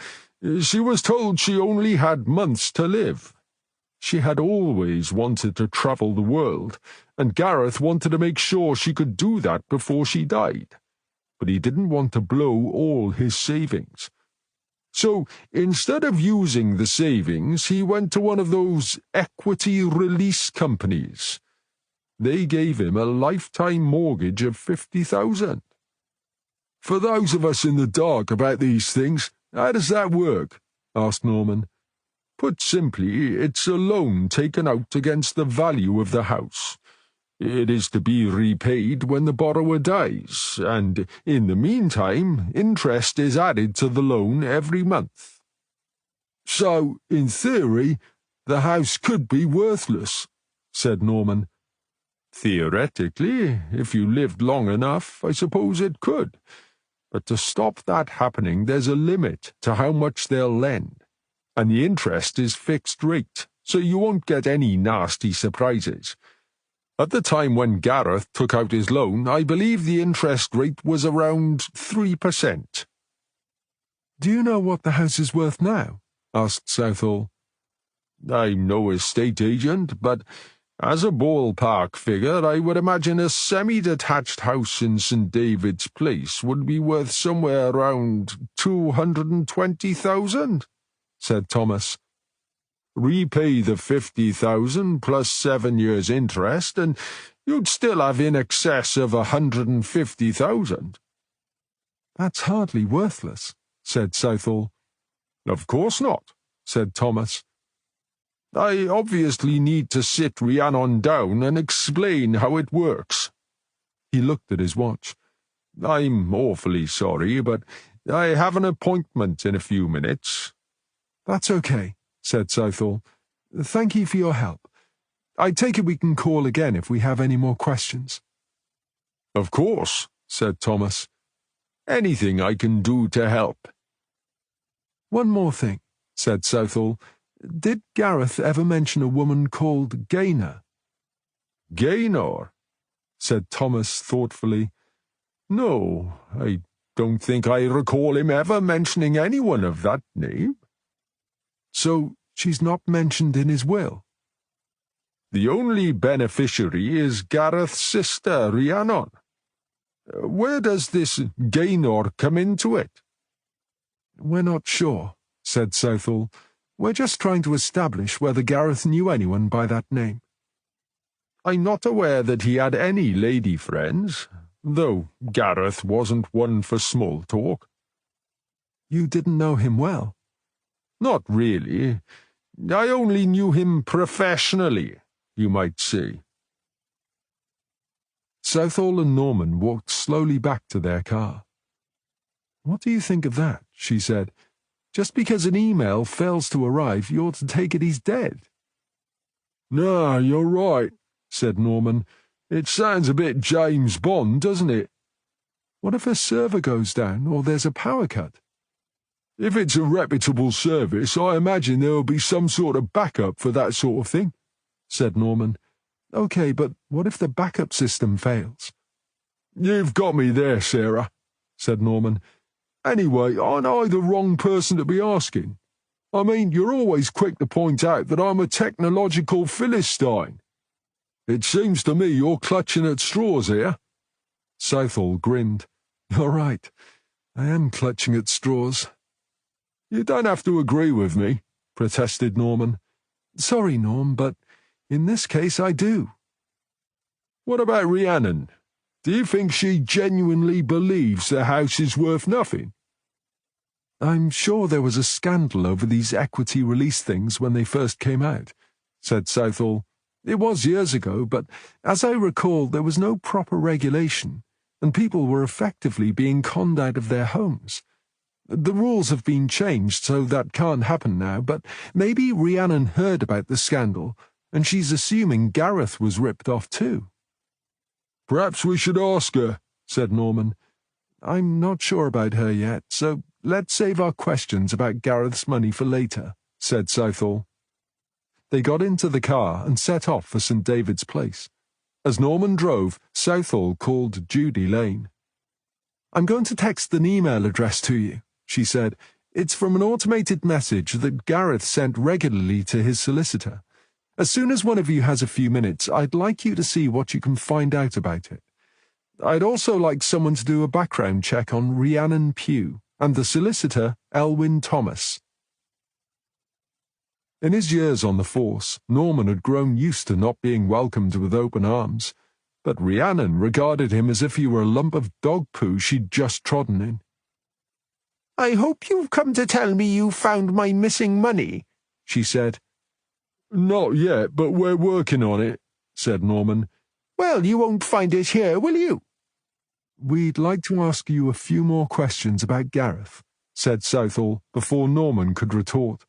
Speaker 2: she was told she only had months to live. She had always wanted to travel the world, and Gareth wanted to make sure she could do that before she died. But he didn't want to blow all his savings. So, instead of using the savings, he went to one of those equity release companies. They gave him a lifetime mortgage of £50,000.
Speaker 1: For those of us in the dark about these things, how does that work? Asked Norman.
Speaker 2: Put simply, it's a loan taken out against the value of the house. It is to be repaid when the borrower dies, and in the meantime, interest is added to the loan every month.
Speaker 1: So, in theory, the house could be worthless, said Norman.
Speaker 2: Theoretically, if you lived long enough, I suppose it could. But to stop that happening, there's a limit to how much they'll lend, and the interest is fixed rate, so you won't get any nasty surprises. At the time when Gareth took out his loan, I believe the interest rate was around 3%.
Speaker 1: Do you know what the house is worth now? Asked Southall.
Speaker 2: I'm no estate agent, but as a ballpark figure, I would imagine a semi-detached house in St. David's Place would be worth somewhere around 220,000, said Thomas. Repay the 50,000 plus 7 years' interest, and you'd still have in excess of 150,000.
Speaker 1: That's hardly worthless, said Southall.
Speaker 2: Of course not, said Thomas. I obviously need to sit Rhiannon down and explain how it works.
Speaker 1: He looked at his watch.
Speaker 2: I'm awfully sorry, but I have an appointment in a few minutes.
Speaker 1: That's okay, said Southall. Thank you for your help. I take it we can call again if we have any more questions.
Speaker 2: Of course, said Thomas. Anything I can do to help.
Speaker 1: One more thing, said Southall. Did Gareth ever mention a woman called Gaynor?
Speaker 2: Gaynor, said Thomas thoughtfully. No, I don't think I recall him ever mentioning anyone of that name.
Speaker 1: So she's not mentioned in his will?
Speaker 2: The only beneficiary is Gareth's sister, Rhiannon. Where does this Gaynor come into it?
Speaker 1: We're not sure, said Southall. We're just trying to establish whether Gareth knew anyone by that name.
Speaker 2: I'm not aware that he had any lady friends, though Gareth wasn't one for small talk.
Speaker 1: You didn't know him well?
Speaker 2: Not really. I only knew him professionally, you might say.
Speaker 1: Southall and Norman walked slowly back to their car. What do you think of that? She said. Just because an email fails to arrive, you ought to take it he's dead.
Speaker 2: No, you're right, said Norman. It sounds a bit James Bond, doesn't it?
Speaker 1: What if a server goes down or there's a power cut?
Speaker 2: If it's a reputable service, I imagine there will be some sort of backup for that sort of thing, said Norman.
Speaker 1: OK, but what if the backup system fails?
Speaker 2: You've got me there, Sarah, said Norman. Anyway, aren't I the wrong person to be asking? I mean, you're always quick to point out that I'm a technological Philistine. It seems to me you're clutching at straws here.
Speaker 1: Southall grinned. You're right. I am clutching at straws.
Speaker 2: You don't have to agree with me, protested Norman.
Speaker 1: Sorry, Norm, but in this case I do.
Speaker 2: What about Rhiannon? Do you think she genuinely believes the house is worth nothing?
Speaker 1: I'm sure there was a scandal over these equity release things when they first came out, said Southall. It was years ago, but as I recall, there was no proper regulation, and people were effectively being conned out of their homes. The rules have been changed, so that can't happen now, but maybe Rhiannon heard about the scandal, and she's assuming Gareth was ripped off too.
Speaker 2: Perhaps we should ask her, said Norman.
Speaker 1: I'm not sure about her yet, so let's save our questions about Gareth's money for later, said Southall. They got into the car and set off for St. David's Place. As Norman drove, Southall called Judy Lane. I'm going to text an email address to you, she said. It's from an automated message that Gareth sent regularly to his solicitor. As soon as one of you has a few minutes, I'd like you to see what you can find out about it. I'd also like someone to do a background check on Rhiannon Pugh and the solicitor, Elwyn Thomas. In his years on the force, Norman had grown used to not being welcomed with open arms, but Rhiannon regarded him as if he were a lump of dog poo she'd just trodden in.
Speaker 3: I hope you've come to tell me you found my missing money, she said.
Speaker 2: Not yet, but we're working on it, said Norman.
Speaker 3: Well, you won't find it here, will you?
Speaker 1: We'd like to ask you a few more questions about Gareth, said Southall, before Norman could retort.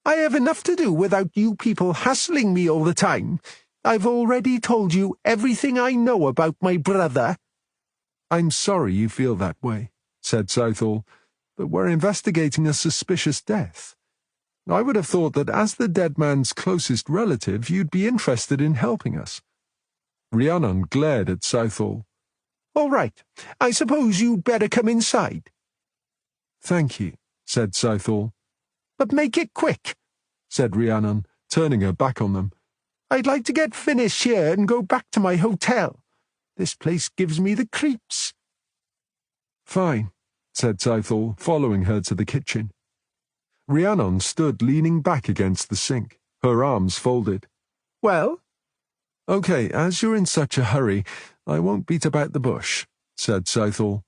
Speaker 3: I have enough to do without you people hassling me all the time. I've already told you everything I know about my brother.
Speaker 1: I'm sorry you feel that way, said Southall, but we're investigating a suspicious death. I would have thought that as the dead man's closest relative, you'd be interested in helping us. Rhiannon glared at Southall.
Speaker 3: All right, I suppose you'd better come inside.
Speaker 1: Thank you, said Southall.
Speaker 3: But make it quick,
Speaker 1: said Rhiannon, turning her back on them.
Speaker 3: I'd like to get finished here and go back to my hotel. This place gives me the creeps.
Speaker 1: Fine, said Southall, following her to the kitchen. Rhiannon stood leaning back against the sink, her arms folded.
Speaker 3: Well?
Speaker 1: OK, as you're in such a hurry, I won't beat about the bush, said Southall.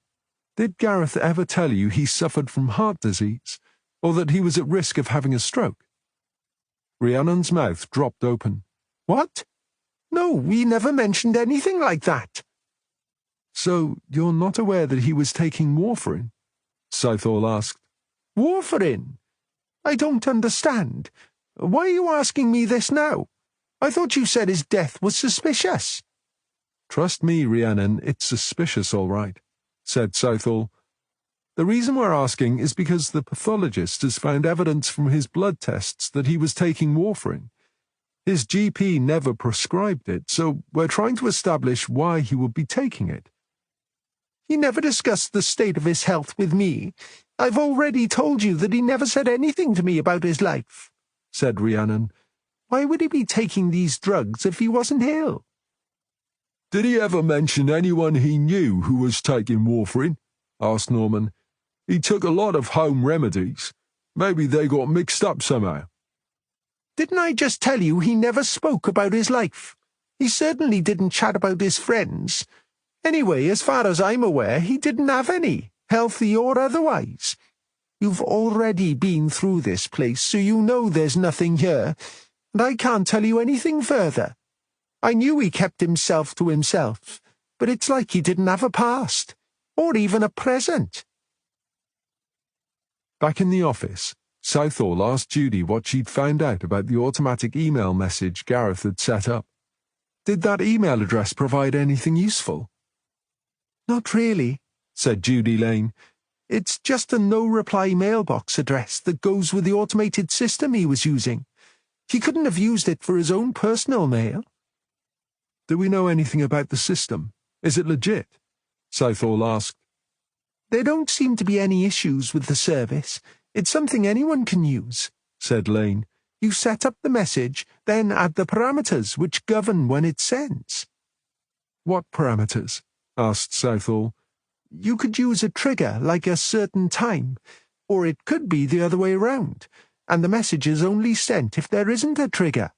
Speaker 1: Did Gareth ever tell you he suffered from heart disease, or that he was at risk of having a stroke? Rhiannon's mouth dropped open.
Speaker 3: What? No, we never mentioned anything like that.
Speaker 1: So you're not aware that he was taking warfarin? Southall asked.
Speaker 3: Warfarin? I don't understand. Why are you asking me this now? I thought you said his death was suspicious.
Speaker 1: Trust me, Rhiannon, it's suspicious, all right, said Southall. The reason we're asking is because the pathologist has found evidence from his blood tests that he was taking warfarin. His GP never prescribed it, so we're trying to establish why he would be taking it.
Speaker 3: He never discussed the state of his health with me. I've already told you that he never said anything to me about his life, said Rhiannon. Why would he be taking these drugs if he wasn't ill?
Speaker 2: Did he ever mention anyone he knew who was taking warfarin? Asked Norman. He took a lot of home remedies. Maybe they got mixed up somehow.
Speaker 3: Didn't I just tell you he never spoke about his life? He certainly didn't chat about his friends. Anyway, as far as I'm aware, he didn't have any, healthy or otherwise. You've already been through this place, so you know there's nothing here, and I can't tell you anything further. I knew he kept himself to himself, but it's like he didn't have a past, or even a present.
Speaker 1: Back in the office, Southall asked Judy what she'd found out about the automatic email message Gareth had set up. Did that email address provide anything useful?
Speaker 3: Not really, said Judy Lane. It's just a no-reply mailbox address that goes with the automated system he was using. He couldn't have used it for his own personal mail.
Speaker 1: Do we know anything about the system? Is it legit? Southall asked.
Speaker 3: There don't seem to be any issues with the service. It's something anyone can use, said Lane. You set up the message, then add the parameters which govern when it sends.
Speaker 1: What parameters? Asked Southall.
Speaker 3: You could use a trigger like a certain time, or it could be the other way around, and the message is only sent if there isn't a trigger.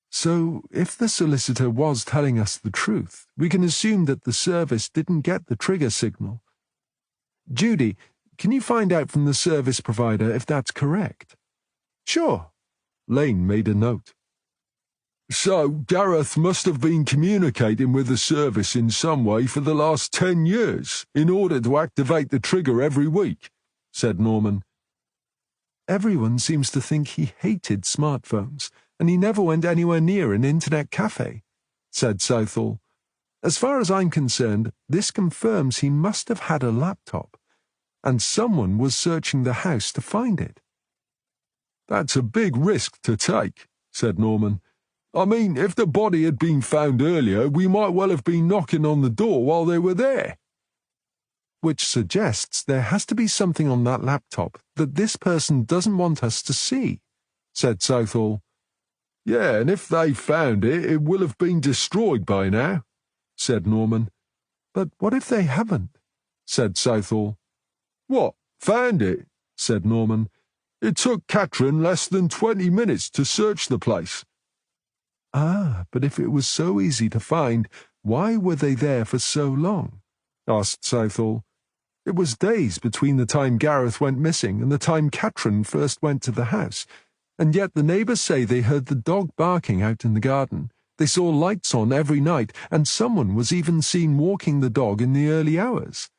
Speaker 1: So, if the solicitor was telling us the truth, we can assume that the service didn't get the trigger signal. Judy, can you find out from the service provider if that's correct?
Speaker 3: Sure.
Speaker 1: Lane made a note.
Speaker 2: So, Gareth must have been communicating with the service in some way for the last 10 years in order to activate the trigger every week, said Norman.
Speaker 1: Everyone seems to think he hated smartphones, and he never went anywhere near an internet cafe, said Southall. As far as I'm concerned, this confirms he must have had a laptop, and someone was searching the house to find it.
Speaker 2: That's a big risk to take, said Norman. I mean, if the body had been found earlier, we might well have been knocking on the door while they were there.
Speaker 1: Which suggests there has to be something on that laptop that this person doesn't want us to see, said Southall.
Speaker 2: Yeah, and if they found it, it will have been destroyed by now, said Norman.
Speaker 1: But what if they haven't? Said Southall.
Speaker 2: What, found it? Said Norman. It took Catherine less than 20 minutes to search the place.
Speaker 1: Ah, but if it was so easy to find, why were they there for so long? Asked Southall. It was days between the time Gareth went missing and the time Catherine first went to the house, and yet the neighbours say they heard the dog barking out in the garden. They saw lights on every night, and someone was even seen walking the dog in the early hours.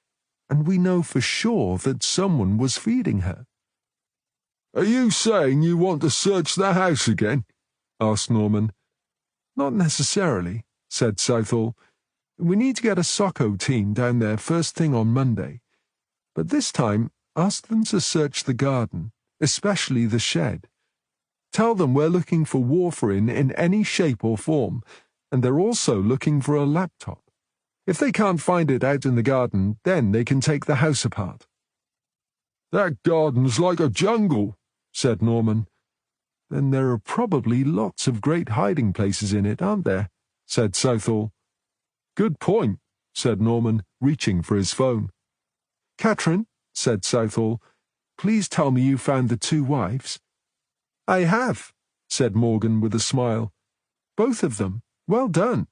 Speaker 1: And we know for sure that someone was feeding her.
Speaker 2: Are you saying you want to search the house again? Asked Norman.
Speaker 1: Not necessarily, said Southall. We need to get a Socko team down there first thing on Monday. But this time, ask them to search the garden, especially the shed. Tell them we're looking for warfarin in any shape or form, and they're also looking for a laptop. If they can't find it out in the garden, then they can take the house apart.
Speaker 2: That garden's like a jungle, said Norman.
Speaker 1: Then there are probably lots of great hiding places in it, aren't there? Said Southall.
Speaker 2: Good point, said Norman, reaching for his phone.
Speaker 1: Catherine, said Southall, please tell me you found the two wives.
Speaker 3: I have,
Speaker 1: said Morgan with a smile. Both of them. Well done.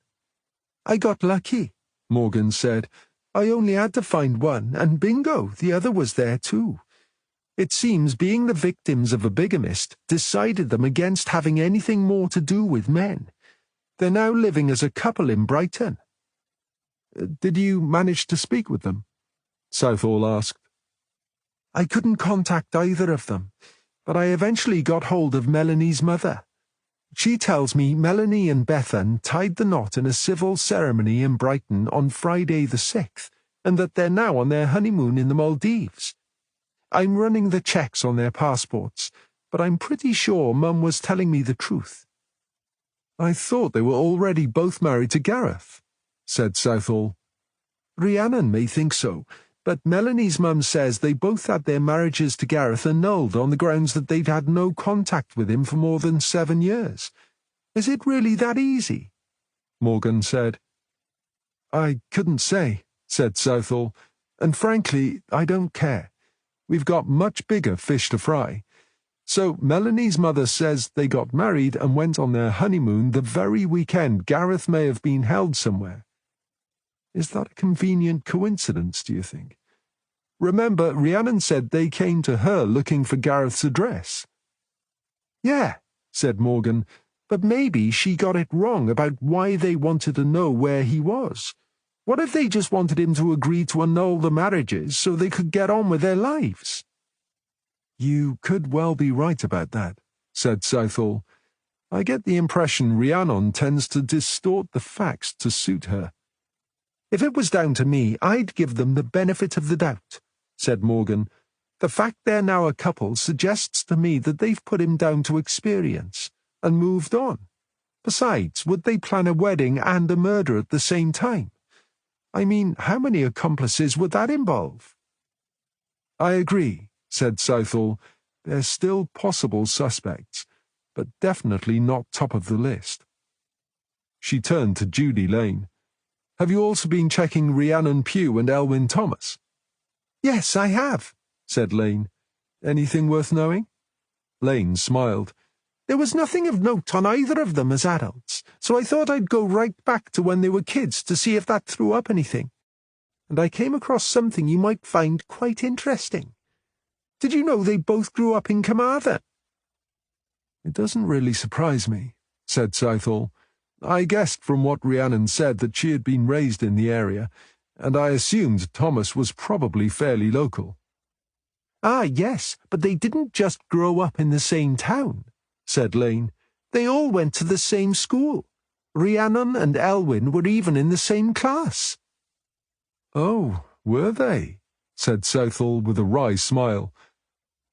Speaker 3: I got lucky, Morgan said. I only had to find one, and bingo, the other was there too. It seems being the victims of a bigamist decided them against having anything more to do with men. They're now living as a couple in Brighton.
Speaker 1: Did you manage to speak with them? Southall asked.
Speaker 3: I couldn't contact either of them, but I eventually got hold of Melanie's mother. She tells me Melanie and Bethan tied the knot in a civil ceremony in Brighton on Friday the 6th, and that they're now on their honeymoon in the Maldives. I'm running the checks on their passports, but I'm pretty sure Mum was telling me the truth.
Speaker 1: I thought they were already both married to Gareth, said Southall.
Speaker 3: Rhiannon may think so, But Melanie's mum says they both had their marriages to Gareth annulled on the grounds that they'd had no contact with him for more than 7 years. Is it really that easy? Morgan said. I couldn't say, said Southall, and frankly, I don't care. We've got much bigger fish to fry. So Melanie's mother says they got married and went on their honeymoon the very weekend Gareth may have been held somewhere. Is that a convenient coincidence, do you think? Remember, Rhiannon said they came to her looking for Gareth's address. Yeah, said Morgan, but maybe she got it wrong about why they wanted to know where he was. What if they just wanted him to agree to annul the marriages so they could get on with their lives? You could well be right about that, said Southall. I get the impression Rhiannon tends to distort the facts to suit her. If it was down to me, I'd give them the benefit of the doubt, said Morgan. The fact they're now a couple suggests to me that they've put him down to experience and moved on. Besides, would they plan a wedding and a murder at the same time? I mean, how many accomplices would that involve? I agree, said Southall. They're still possible suspects, but definitely not top of the list. She turned to Judy Lane. Have you also been checking Rhiannon Pugh and Elwyn Thomas? Yes, I have, said Lane. Anything worth knowing? Lane smiled. There was nothing of note on either of them as adults, so I thought I'd go right back to when they were kids to see if that threw up anything. And I came across something you might find quite interesting. Did you know they both grew up in Carmarthen? It doesn't really surprise me, said Southall. I guessed from what Rhiannon said that she had been raised in the area, and I assumed Thomas was probably fairly local. Ah, yes, but they didn't just grow up in the same town, said Lane. They all went to the same school. Rhiannon and Elwyn were even in the same class. Oh, were they? Said Southall with a wry smile.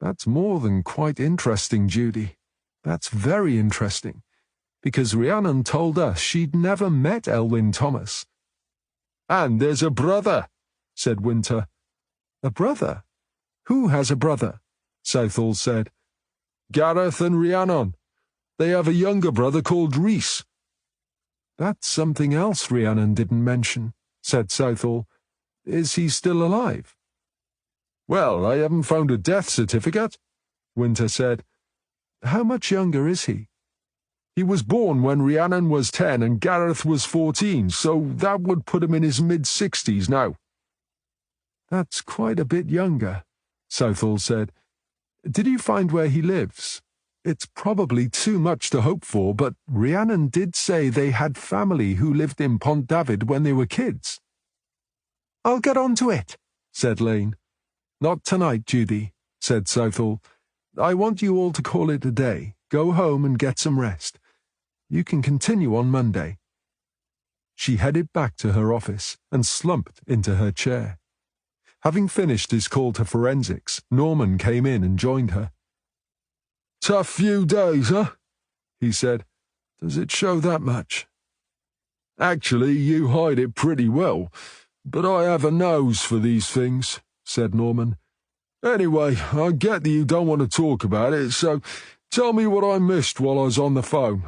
Speaker 3: That's more than quite interesting, Judy. That's very interesting, because Rhiannon told us she'd never met Elwyn Thomas. And there's a brother, said Winter. A brother? Who has a brother? Southall said. Gareth and Rhiannon. They have a younger brother called Rhys. That's something else Rhiannon didn't mention, said Southall. Is he still alive? Well, I haven't found a death certificate, Winter said. How much younger is he? He was born when Rhiannon was 10 and Gareth was 14, so that would put him in his mid-60s now. That's quite a bit younger, Southall said. Did you find where he lives? It's probably too much to hope for, but Rhiannon did say they had family who lived in Pont David when they were kids. I'll get on to it, said Lane. Not tonight, Judy, said Southall. I want you all to call it a day. Go home and get some rest. You can continue on Monday. She headed back to her office and slumped into her chair. Having finished his call to forensics, Norman came in and joined her. Tough few days, huh? He said. Does it show that much? Actually, you hide it pretty well, but I have a nose for these things, said Norman. Anyway, I get that you don't want to talk about it, so tell me what I missed while I was on the phone.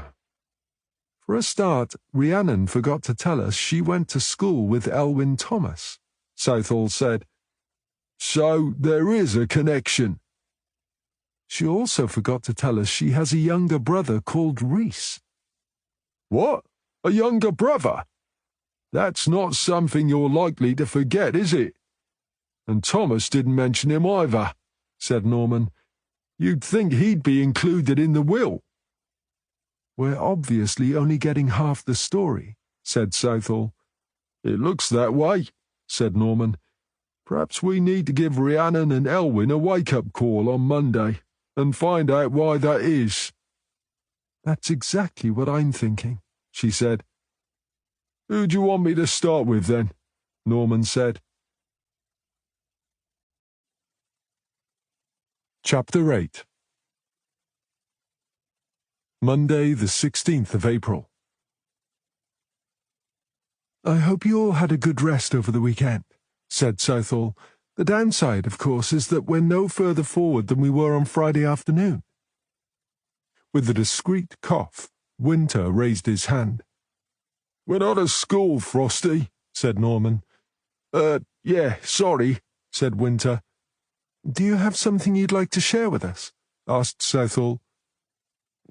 Speaker 3: For a start, Rhiannon forgot to tell us she went to school with Elwyn Thomas, Southall said. So there is a connection. She also forgot to tell us she has a younger brother called Rhys. What? A younger brother? That's not something you're likely to forget, is it? And Thomas didn't mention him either, said Norman. You'd think he'd be included in the will. We're obviously only getting half the story, said Southall. It looks that way, said Norman. Perhaps we need to give Rhiannon and Elwyn a wake-up call on Monday and find out why that is. That's exactly what I'm thinking, she said. Who do you want me to start with, then? Norman said. Chapter 8 Monday, the 16th of April. I hope you all had a good rest over the weekend, said Southall,
Speaker 1: The downside, of course, is that we're no further forward than we were on Friday afternoon." With a discreet cough, Winter raised his hand.
Speaker 2: "We're not at school, Frosty," said Norman. Yeah, sorry," said Winter.
Speaker 1: "Do you have something you'd like to share with us?" asked Southall.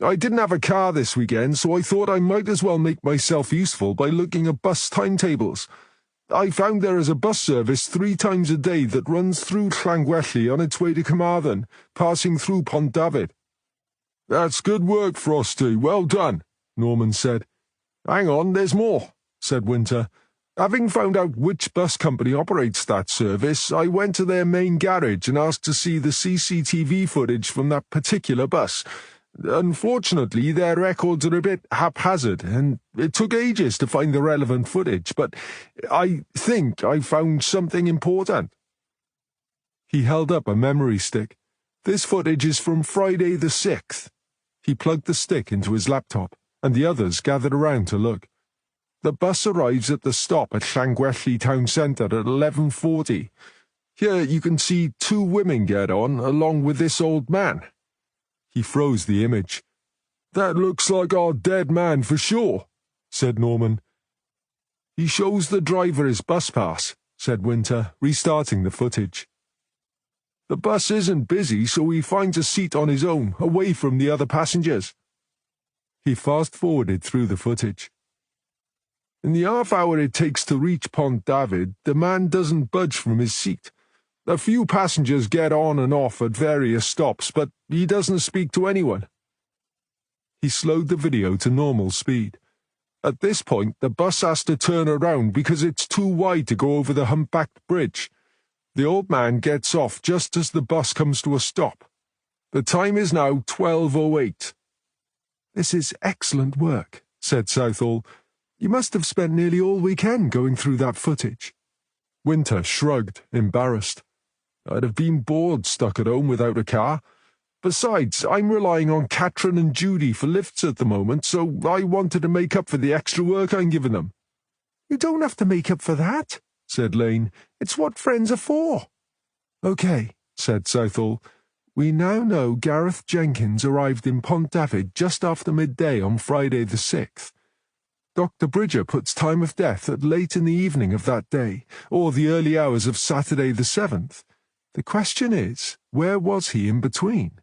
Speaker 2: "I didn't have a car this weekend, so I thought I might as well make myself useful by looking at bus timetables. I found there is a bus service 3 times a day that runs through Llangwelly on its way to Carmarthen, passing through Pont David." "That's good work, Frosty. Well done," Norman said. "Hang on, there's more," said Winter. "Having found out which bus company operates that service, I went to their main garage and asked to see the CCTV footage from that particular bus. Unfortunately, their records are a bit haphazard, and it took ages to find the relevant footage, but I think I found something important."
Speaker 1: He held up a memory stick. "This footage is from Friday the 6th. He plugged the stick into his laptop, and the others gathered around to look. The bus arrives at the stop at Llangwelly Town Centre at 11:40. Here you can see 2 women get on, along with this old man." He froze the image.
Speaker 2: "That looks like our dead man for sure," said Norman.
Speaker 1: "He shows the driver his bus pass," said Winter, restarting the footage.
Speaker 2: "The bus isn't busy, so he finds a seat on his own, away from the other passengers."
Speaker 1: He fast-forwarded through the footage.
Speaker 2: "In the half hour it takes to reach Pont David, the man doesn't budge from his seat. A few passengers get on and off at various stops, but he doesn't speak to anyone."
Speaker 1: He slowed the video to normal speed.
Speaker 2: "At this point, the bus has to turn around because it's too wide to go over the humpbacked bridge. The old man gets off just as the bus comes to a stop. The time is now 12:08.
Speaker 1: "This is excellent work," said Southall. "You must have spent nearly all weekend going through that footage."
Speaker 2: Winter shrugged, embarrassed. "I'd have been bored stuck at home without a car. Besides, I'm relying on Catherine and Judy for lifts at the moment, so I wanted to make up for the extra work I'm giving them."
Speaker 1: "You don't have to make up for that," said Lane. "It's what friends are for." "OK," said Southall. "We now know Gareth Jenkins arrived in Pont David just after midday on Friday the 6th. Dr. Bridger puts time of death at late in the evening of that day, or the early hours of Saturday the 7th. The question is, where was he in between?"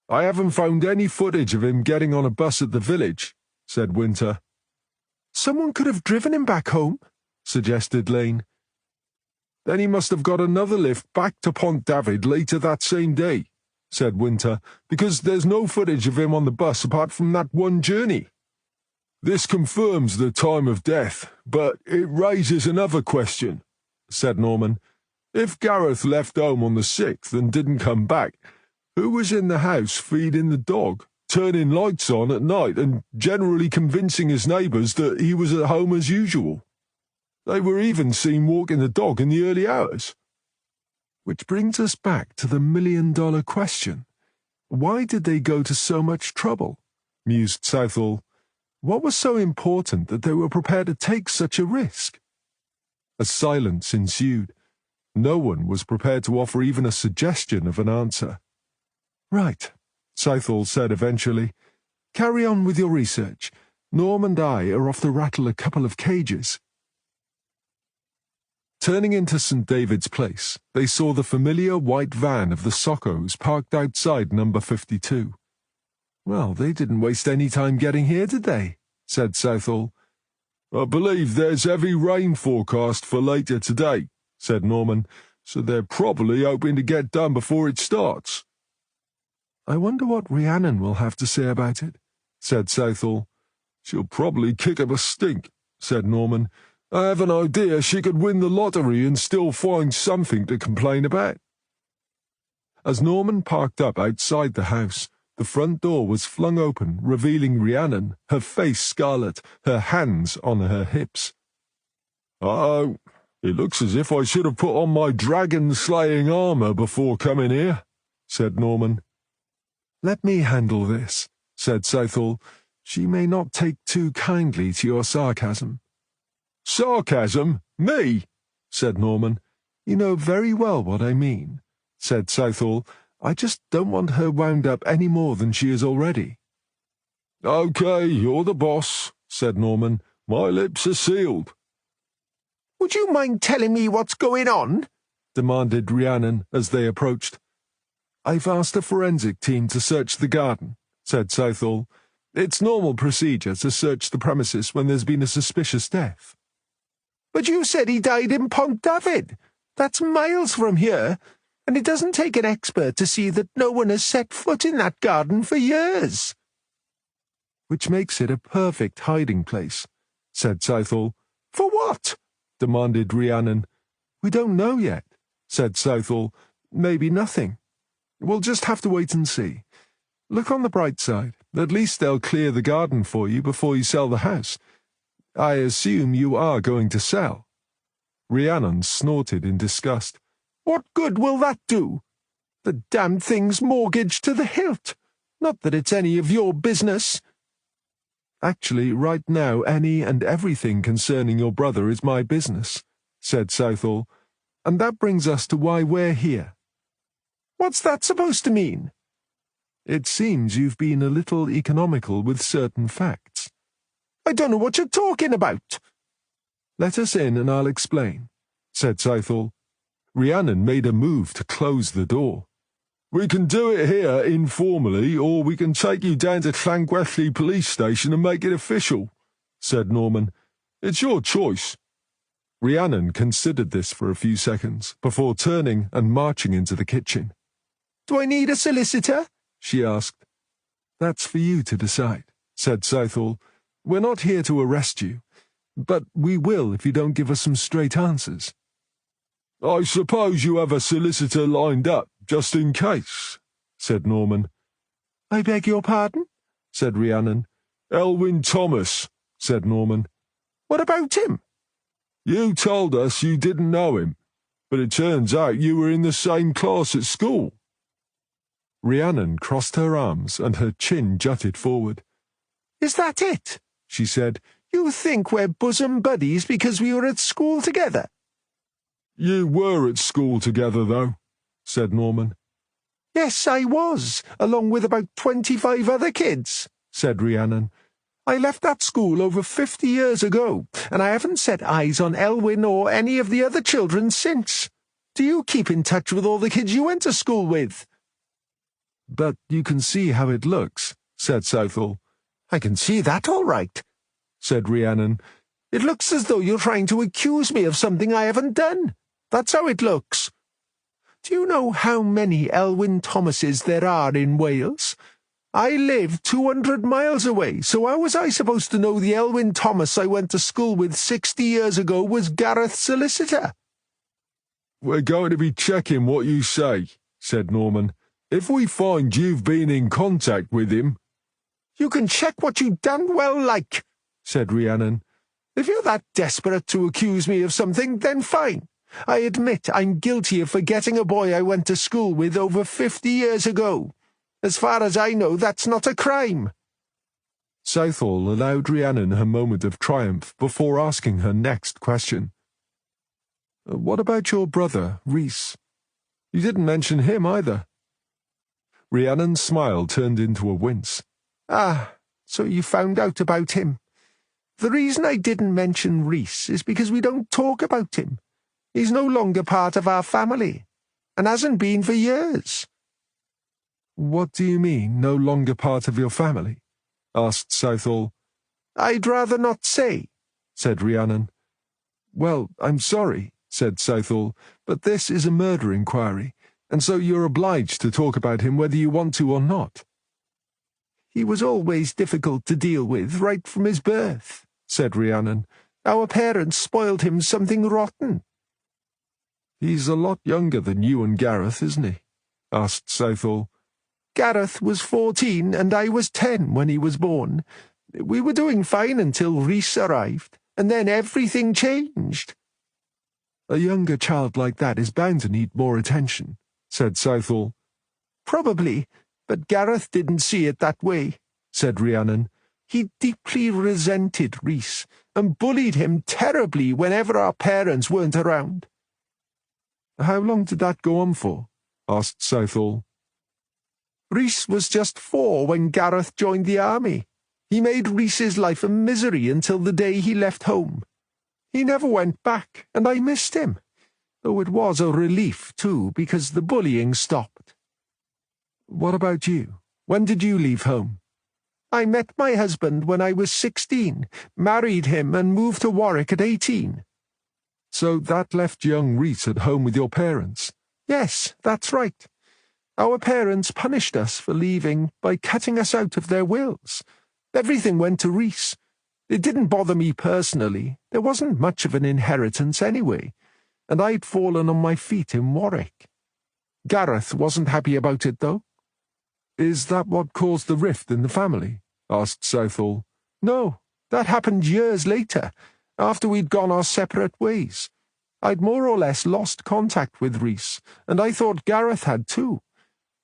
Speaker 2: "I haven't found any footage of him getting on a bus at the village," said Winter.
Speaker 1: "Someone could have driven him back home," suggested Lane.
Speaker 2: "Then he must have got another lift back to Pont David later that same day," said Winter, "because there's no footage of him on the bus apart from that one journey." "This confirms the time of death, but it raises another question," said Norman. "If Gareth left home on the 6th and didn't come back, who was in the house feeding the dog, turning lights on at night, and generally convincing his neighbours that he was at home as usual? They were even seen walking the dog in the early hours."
Speaker 1: Which brings us back to the million-dollar question. Why did they go to so much trouble? Mused Southall. What was so important that they were prepared to take such a risk? A silence ensued. No one was prepared to offer even a suggestion of an answer. "Right," Southall said eventually. "Carry on with your research. Norm and I are off to rattle a couple of cages." Turning into St. David's Place, they saw the familiar white van of the Sockos parked outside number 52. "Well, they didn't waste any time getting here, did they?" said Southall.
Speaker 2: "I believe there's heavy rain forecast for later today," said Norman, "so they're probably hoping to get done before it starts."
Speaker 1: "I wonder what Rhiannon will have to say about it," said Southall.
Speaker 2: "She'll probably kick up a stink," said Norman. "I have an idea she could win the lottery and still find something to complain about."
Speaker 1: As Norman parked up outside the house, the front door was flung open, revealing Rhiannon, her face scarlet, her hands on her hips.
Speaker 2: "Uh-oh, it looks as if I should have put on my dragon-slaying armour before coming here," said Norman.
Speaker 1: "Let me handle this," said Southall. "She may not take too kindly to your sarcasm."
Speaker 2: "Sarcasm? Me?" said Norman.
Speaker 1: You know very well what I mean, said Southall. I just don't want her wound up any more than she is already.
Speaker 2: Okay, you're the boss, said Norman. My lips are sealed.
Speaker 3: Would you mind telling me what's going on?
Speaker 1: Demanded Rhiannon as they approached. I've asked a forensic team to search the garden, said Southall. It's normal procedure to search the premises when there's been a suspicious death.
Speaker 3: But you said he died in Pont David. That's miles from here, and it doesn't take an expert to see that no one has set foot in that garden for years.
Speaker 1: Which makes it a perfect hiding place, said Southall.
Speaker 3: For what?
Speaker 1: Demanded Rhiannon. We don't know yet, said Southall. Maybe nothing. We'll just have to wait and see. Look on the bright side. At least they'll clear the garden for you before you sell the house. I assume you are going to sell. Rhiannon snorted in disgust.
Speaker 3: What good will that do? The damned thing's mortgaged to the hilt. Not that it's any of your business.
Speaker 1: Actually, right now, any and everything concerning your brother is my business, said Southall. And that brings us to why we're here.
Speaker 3: What's that supposed to mean?
Speaker 1: It seems you've been a little economical with certain facts.
Speaker 3: I don't know what you're talking about.
Speaker 1: Let us in and I'll explain, said Southall. Rhiannon made a move to close the door.
Speaker 2: We can do it here informally, or we can take you down to Llangwelly police station and make it official, said Norman. It's your choice.
Speaker 1: Rhiannon considered this for a few seconds before turning and marching into the kitchen.
Speaker 3: Do I need a solicitor?
Speaker 1: She asked. That's for you to decide, said Southall. We're not here to arrest you, but we will if you don't give us some straight answers.
Speaker 2: I suppose you have a solicitor lined up, just in case, said Norman.
Speaker 3: I beg your pardon?
Speaker 1: Said Rhiannon.
Speaker 2: Elwyn Thomas, said Norman.
Speaker 3: What about him?
Speaker 2: You told us you didn't know him, but it turns out you were in the same class at school.
Speaker 1: Rhiannon crossed her arms and her chin jutted forward.
Speaker 3: Is that it? She said. You think we're bosom buddies because we were at school together?
Speaker 2: You were at school together, though, said Norman.
Speaker 3: Yes, I was, along with about 25 other kids, said Rhiannon. I left that school over 50 years ago, and I haven't set eyes on Elwyn or any of the other children since. Do you keep in touch with all the kids you went to school with?
Speaker 1: But you can see how it looks, said Southall.
Speaker 3: I can see that all right, said Rhiannon. It looks as though you're trying to accuse me of something I haven't done. That's how it looks. Do you know how many Elwyn Thomases there are in Wales? I live 200 miles away, so how was I supposed to know the Elwyn Thomas I went to school with 60 years ago was Gareth's solicitor?
Speaker 2: We're going to be checking what you say, said Norman. If we find you've been in contact with him—
Speaker 3: You can check what you damned well like, said Rhiannon. If you're that desperate to accuse me of something, then fine. I admit I'm guilty of forgetting a boy I went to school with over 50 years ago. As far as I know, that's not a crime.
Speaker 1: Southall allowed Rhiannon her moment of triumph before asking her next question. What about your brother, Rhys? You didn't mention him either. Rhiannon's smile turned into a wince.
Speaker 3: Ah, so you found out about him. The reason I didn't mention Rhys is because we don't talk about him. He's no longer part of our family, and hasn't been for years.
Speaker 1: What do you mean, no longer part of your family? Asked Southall.
Speaker 3: I'd rather not say, said Rhiannon.
Speaker 1: Well, I'm sorry, said Southall, but this is a murder inquiry, and so you're obliged to talk about him whether you want to or not.
Speaker 3: He was always difficult to deal with right from his birth, said Rhiannon. Our parents spoiled him something rotten.
Speaker 1: He's a lot younger than you and Gareth, isn't he? Asked Southall.
Speaker 3: Gareth was 14 and I was 10 when he was born. We were doing fine until Rhys arrived, and then everything changed.
Speaker 1: A younger child like that is bound to need more attention, said Southall.
Speaker 3: Probably, but Gareth didn't see it that way, said Rhiannon. He deeply resented Rhys and bullied him terribly whenever our parents weren't around. How long did that go on for? Asked Southall. Rhys was just 4 when Gareth joined the army. He made Rhys's life a misery until the day he left home. He never went back, and I missed him, though it was a relief, too, because the bullying stopped. What about you? When did you leave home? I met my husband when I was 16, married him, and moved to Warwick at 18. So that left young Rhys at home with your parents? Yes, that's right. Our parents punished us for leaving by cutting us out of their wills. Everything went to Rhys. It didn't bother me personally. There wasn't much of an inheritance anyway, and I'd fallen on my feet in Warwick. Gareth wasn't happy about it, though. Is that what caused the rift in the family? Asked Southall. No, that happened years later, after we'd gone our separate ways. I'd more or less lost contact with Rhys, and I thought Gareth had too.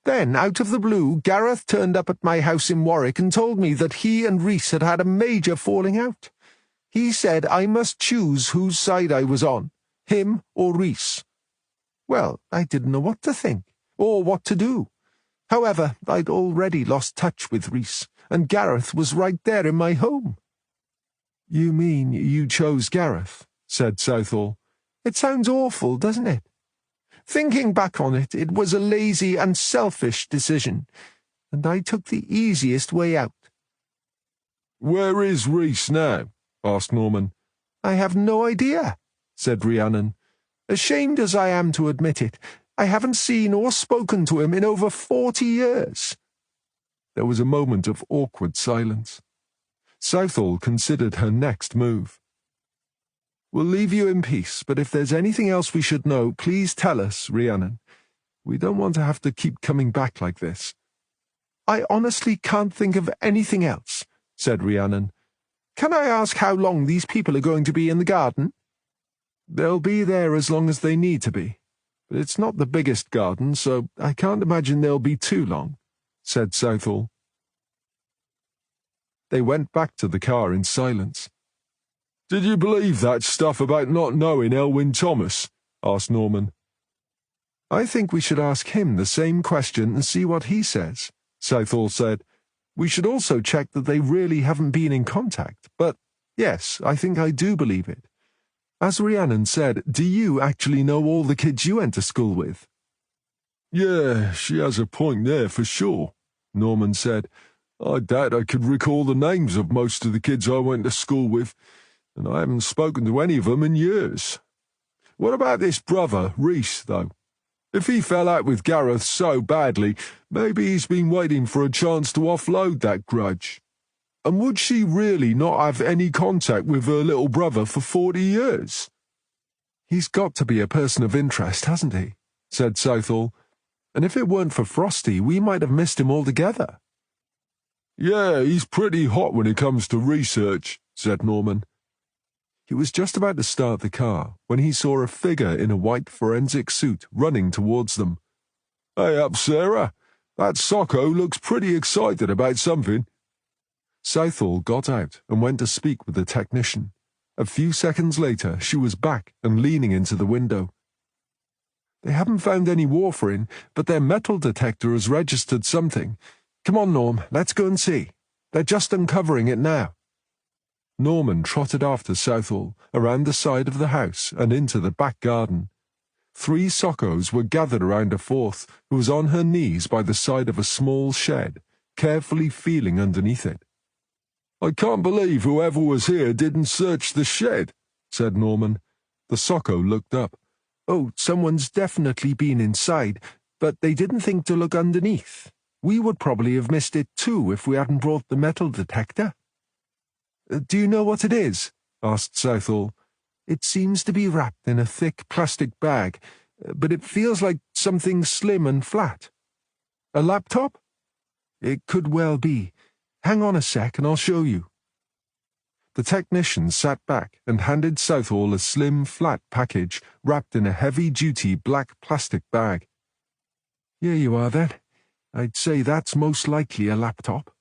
Speaker 3: Then, out of the blue, Gareth turned up at my house in Warwick and told me that he and Rhys had had a major falling out. He said I must choose whose side I was on, him or Rhys. Well, I didn't know what to think, or what to do. However, I'd already lost touch with Rhys, and Gareth was right there in my home. You mean you chose Gareth? Said Southall. It sounds awful, doesn't it? Thinking back on it, it was a lazy and selfish decision, and I took the easiest way out.
Speaker 2: Where is Rhys now? Asked Norman.
Speaker 3: I have no idea, said Rhiannon. Ashamed as I am to admit it, I haven't seen or spoken to him in over 40 years.
Speaker 1: There was a moment of awkward silence. Southall considered her next move. We'll leave you in peace, but if there's anything else we should know, please tell us, Rhiannon. We don't want to have to keep coming back like this.
Speaker 3: I honestly can't think of anything else, said Rhiannon. Can I ask how long these people are going to be in the garden?
Speaker 1: They'll be there as long as they need to be. But it's not the biggest garden, so I can't imagine they'll be too long, said Southall. They went back to the car in silence.
Speaker 2: Did you believe that stuff about not knowing Elwyn Thomas? Asked Norman.
Speaker 1: I think we should ask him the same question and see what he says, Southall said. We should also check that they really haven't been in contact, but yes, I think I do believe it. As Rhiannon said, do you actually know all the kids you went to school with?
Speaker 2: Yeah, she has a point there for sure, Norman said. I doubt I could recall the names of most of the kids I went to school with, and I haven't spoken to any of them in years. What about this brother, Rhys, though? If he fell out with Gareth so badly, maybe he's been waiting for a chance to offload that grudge. And would she really not have any contact with her little brother for 40 years?
Speaker 1: He's got to be a person of interest, hasn't he? Said Southall. And if it weren't for Frosty, we might have missed him altogether.
Speaker 2: Yeah, he's pretty hot when it comes to research, said Norman.
Speaker 1: He was just about to start the car when he saw a figure in a white forensic suit running towards them.
Speaker 2: Hey up, Sarah. That Socko looks pretty excited about something.
Speaker 1: Southall got out and went to speak with the technician. A few seconds later, she was back and leaning into the window. They haven't found any warfarin, but their metal detector has registered something. Come on, Norm, let's go and see. They're just uncovering it now. Norman trotted after Southall, around the side of the house and into the back garden. 3 Soccos were gathered around a 4th, who was on her knees by the side of a small shed, carefully feeling underneath it.
Speaker 2: I can't believe whoever was here didn't search the shed, said Norman.
Speaker 1: The Socko looked up. Oh, someone's definitely been inside, but they didn't think to look underneath. We would probably have missed it too if we hadn't brought the metal detector. Do you know what it is? Asked Southall. It seems to be wrapped in a thick plastic bag, but it feels like something slim and flat. A laptop? It could well be. Hang on a sec and I'll show you. The technician sat back and handed Southall a slim, flat package wrapped in a heavy-duty black plastic bag. Here you are, then. I'd say that's most likely a laptop.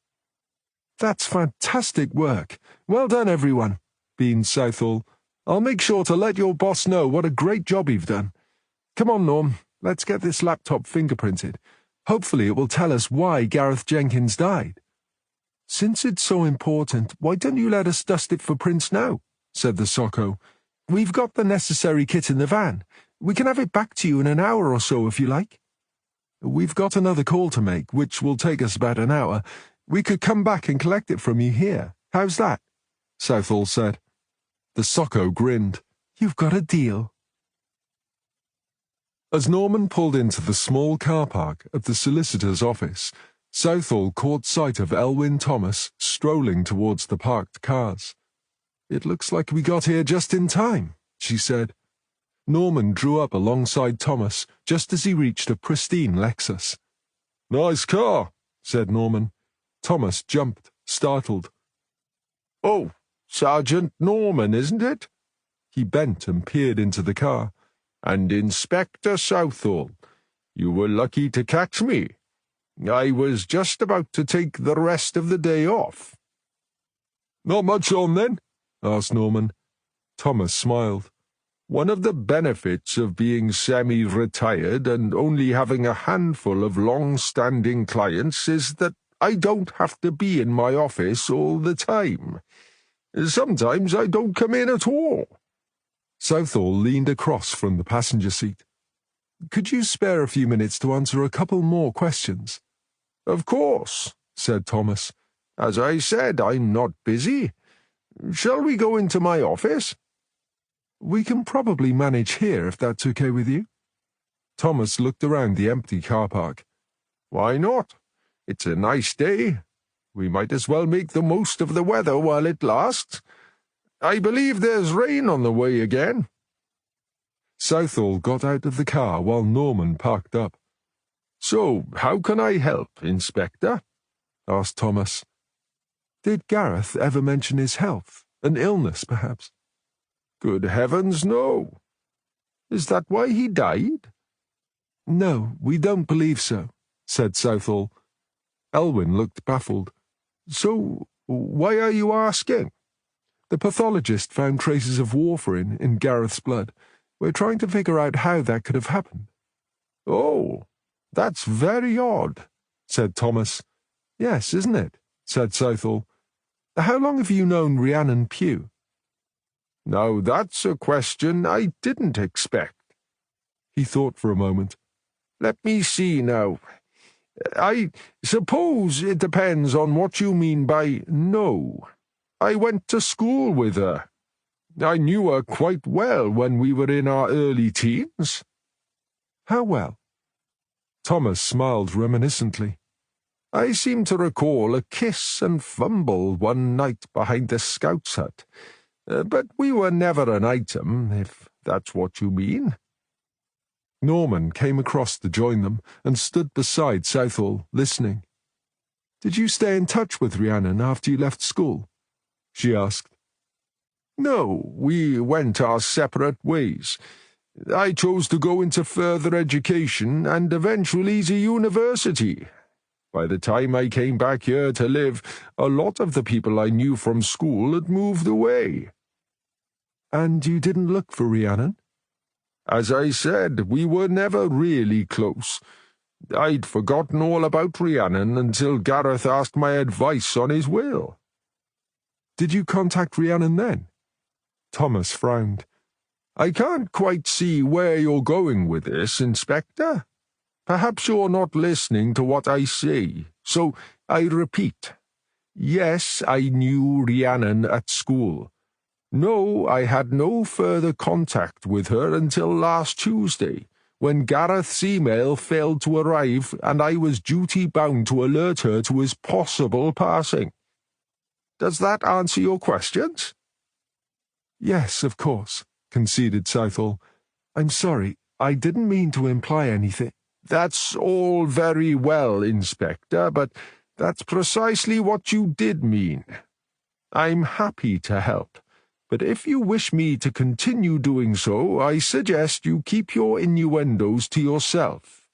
Speaker 1: That's fantastic work. Well done, everyone, beamed Southall. I'll make sure to let your boss know what a great job you've done. Come on, Norm, let's get this laptop fingerprinted. Hopefully it will tell us why Gareth Jenkins died. Since it's so important, why don't you let us dust it for prints now? Said the Socko. We've got the necessary kit in the van. We can have it back to you in an hour or so if you like. We've got another call to make, which will take us about an hour. We could come back and collect it from you here. How's that? Southall said. The Socko grinned. You've got a deal. As Norman pulled into the small car park at the solicitor's office, Southall caught sight of Elwyn Thomas strolling towards the parked cars. It looks like we got here just in time, she said. Norman drew up alongside Thomas just as he reached a pristine Lexus. Nice car, said Norman. Thomas jumped, startled. Oh, Sergeant Norman, isn't it? He bent and peered into the car. And Inspector Southall, you were lucky to catch me. I was just about to take the rest of the day off. Not much on then? Asked Norman. Thomas smiled. One of the benefits of being semi-retired and only having a handful of long-standing clients is that I don't have to be in my office all the time. Sometimes I don't come in at all. Southall leaned across from the passenger seat. Could you spare a few minutes to answer a couple more questions? Of course, said Thomas. As I said, I'm not busy. Shall we go into my office? We can probably manage here if that's okay with you. Thomas looked around the empty car park. Why not? It's a nice day. We might as well make the most of the weather while it lasts. I believe there's rain on the way again. Southall got out of the car while Norman parked up. So, how can I help, Inspector? Asked Thomas. Did Gareth ever mention his health? An illness, perhaps? Good heavens, no. Is that why he died? No, we don't believe so, said Southall. Elwyn looked baffled. So, why are you asking? The pathologist found traces of warfarin in Gareth's blood. We're trying to figure out how that could have happened. Oh, that's very odd, said Thomas. Yes, isn't it? Said Southall. How long have you known Rhiannon Pugh? Now that's a question I didn't expect. He thought for a moment. Let me see now. I suppose it depends on what you mean by know. I went to school with her. I knew her quite well when we were in our early teens. How well? Thomas smiled reminiscently. I seem to recall a kiss and fumble one night behind the Scouts' hut. But we were never an item, if that's what you mean. Norman came across to join them and stood beside Southall, listening. Did you stay in touch with Rhiannon after you left school? She asked. No, we went our separate ways. I chose to go into further education and eventually to university. By the time I came back here to live, a lot of the people I knew from school had moved away. And you didn't look for Rhiannon? As I said, we were never really close. I'd forgotten all about Rhiannon until Gareth asked my advice on his will. Did you contact Rhiannon then? Thomas frowned. I can't quite see where you're going with this, Inspector. Perhaps you're not listening to what I say, so I repeat. Yes, I knew Rhiannon at school. No, I had no further contact with her until last Tuesday, when Gareth's email failed to arrive and I was duty-bound to alert her to his possible passing. Does that answer your questions? Yes, of course, conceded Southall. I'm sorry, I didn't mean to imply anything. That's all very well, Inspector, but that's precisely what you did mean. I'm happy to help, but if you wish me to continue doing so, I suggest you keep your innuendos to yourself.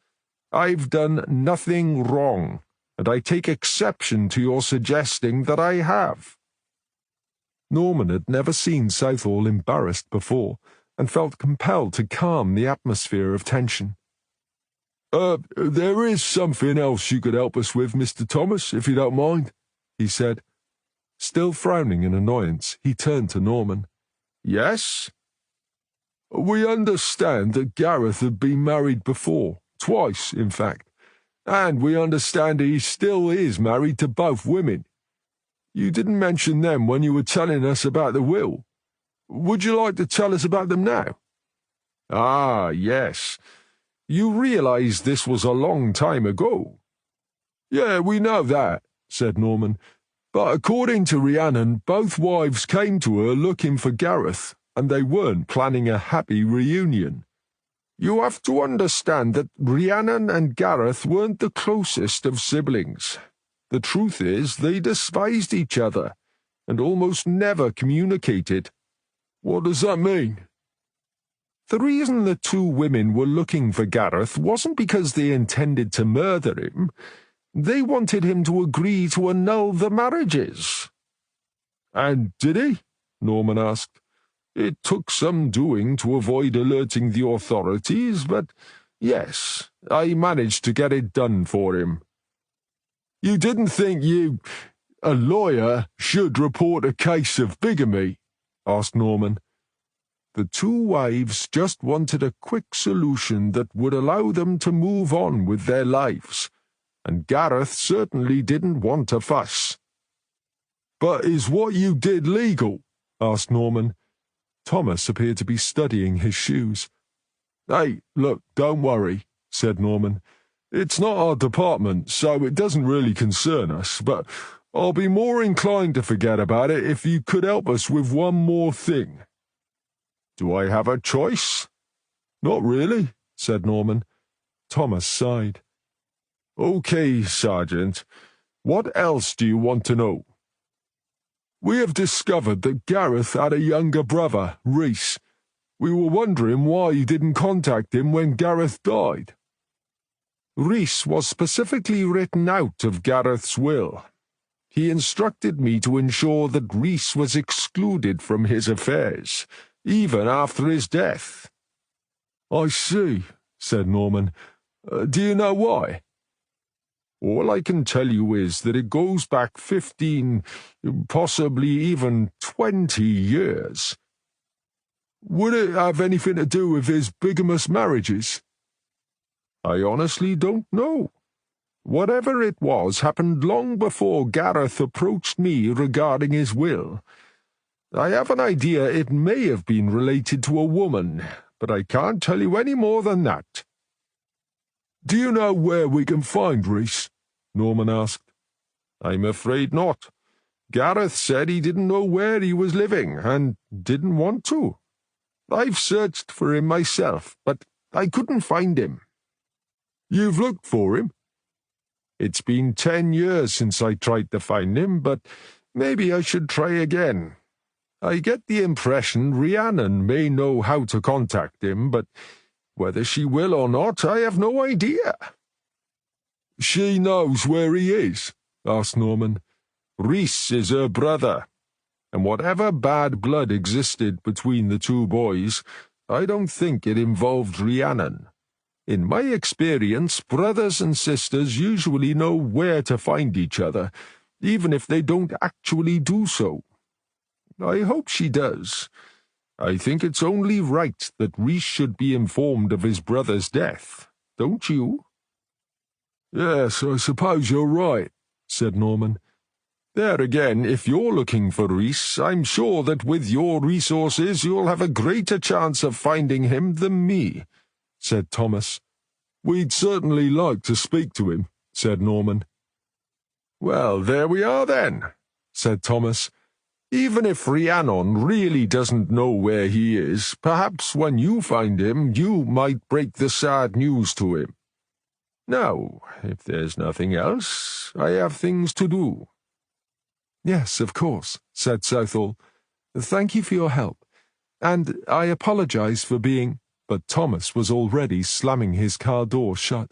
Speaker 1: I've done nothing wrong, and I take exception to your suggesting that I have. Norman had never seen Southall embarrassed before, and felt compelled to calm the atmosphere of tension.
Speaker 2: There is something else you could help us with, Mr. Thomas, if you don't mind, he said.
Speaker 1: Still frowning in annoyance, he turned to Norman.
Speaker 2: Yes? We understand that Gareth had been married before, twice, in fact, and we understand he still is married to both women. You didn't mention them when you were telling us about the will. Would you like to tell us about them now? Ah, yes. You realize this was a long time ago. Yeah, we know that, said Norman. But according to Rhiannon, both wives came to her looking for Gareth, and they weren't planning a happy reunion. You have to understand that Rhiannon and Gareth weren't the closest of siblings. The truth is, they despised each other, and almost never communicated. What does that mean?
Speaker 1: The reason the two women were looking for Gareth wasn't because they intended to murder him. They wanted him to agree to annul the marriages.
Speaker 2: And did he? Norman asked. It took some doing to avoid alerting the authorities, but yes, I managed to get it done for him. You didn't think a lawyer, should report a case of bigamy? Asked Norman.
Speaker 1: The two wives just wanted a quick solution that would allow them to move on with their lives, and Gareth certainly didn't want a fuss.
Speaker 2: But is what you did legal? Asked Norman.
Speaker 1: Thomas appeared to be studying his shoes.
Speaker 2: Hey, look, don't worry, said Norman. It's not our department, so it doesn't really concern us, but I'll be more inclined to forget about it if you could help us with one more thing. Do I have a choice?
Speaker 1: Not really, said Norman. Thomas sighed.
Speaker 2: Okay, Sergeant. What else do you want to know? We have discovered that Gareth had a younger brother, Rhys. We were wondering why you didn't contact him when Gareth died.
Speaker 1: Rhys was specifically written out of Gareth's will. He instructed me to ensure that Rhys was excluded from his affairs, even after his death.
Speaker 2: I see, said Norman. Do you know why?
Speaker 1: All I can tell you is that it goes back 15, possibly even 20 years.
Speaker 2: Would it have anything to do with his bigamous marriages?
Speaker 1: I honestly don't know. Whatever it was happened long before Gareth approached me regarding his will. I have an idea it may have been related to a woman, but I can't tell you any more than that.
Speaker 2: Do you know where we can find Rhys? Norman asked.
Speaker 1: I'm afraid not. Gareth said he didn't know where he was living, and didn't want to. I've searched for him myself, but I couldn't find him.
Speaker 2: You've looked for him?
Speaker 1: It's been 10 years since I tried to find him, but maybe I should try again. I get the impression Rhiannon may know how to contact him, but whether she will or not, I have no idea.
Speaker 2: She knows where he is? Asked Norman.
Speaker 1: Rhys is her brother, and whatever bad blood existed between the two boys, I don't think it involved Rhiannon. In my experience, brothers and sisters usually know where to find each other, even if they don't actually do so. I hope she does. I think it's only right that Rhys should be informed of his brother's death, don't you?
Speaker 2: Yes, I suppose you're right, said Norman.
Speaker 1: There again, if you're looking for Rhys, I'm sure that with your resources you'll have a greater chance of finding him than me, said Thomas.
Speaker 2: We'd certainly like to speak to him, said Norman.
Speaker 1: Well, there we are then, said Thomas. Even if Rhiannon really doesn't know where he is, perhaps when you find him you might break the sad news to him. Now, if there's nothing else, I have things to do.
Speaker 3: Yes, of course, said Southall. Thank you for your help, and I apologize for being— But Thomas was already slamming his car door shut.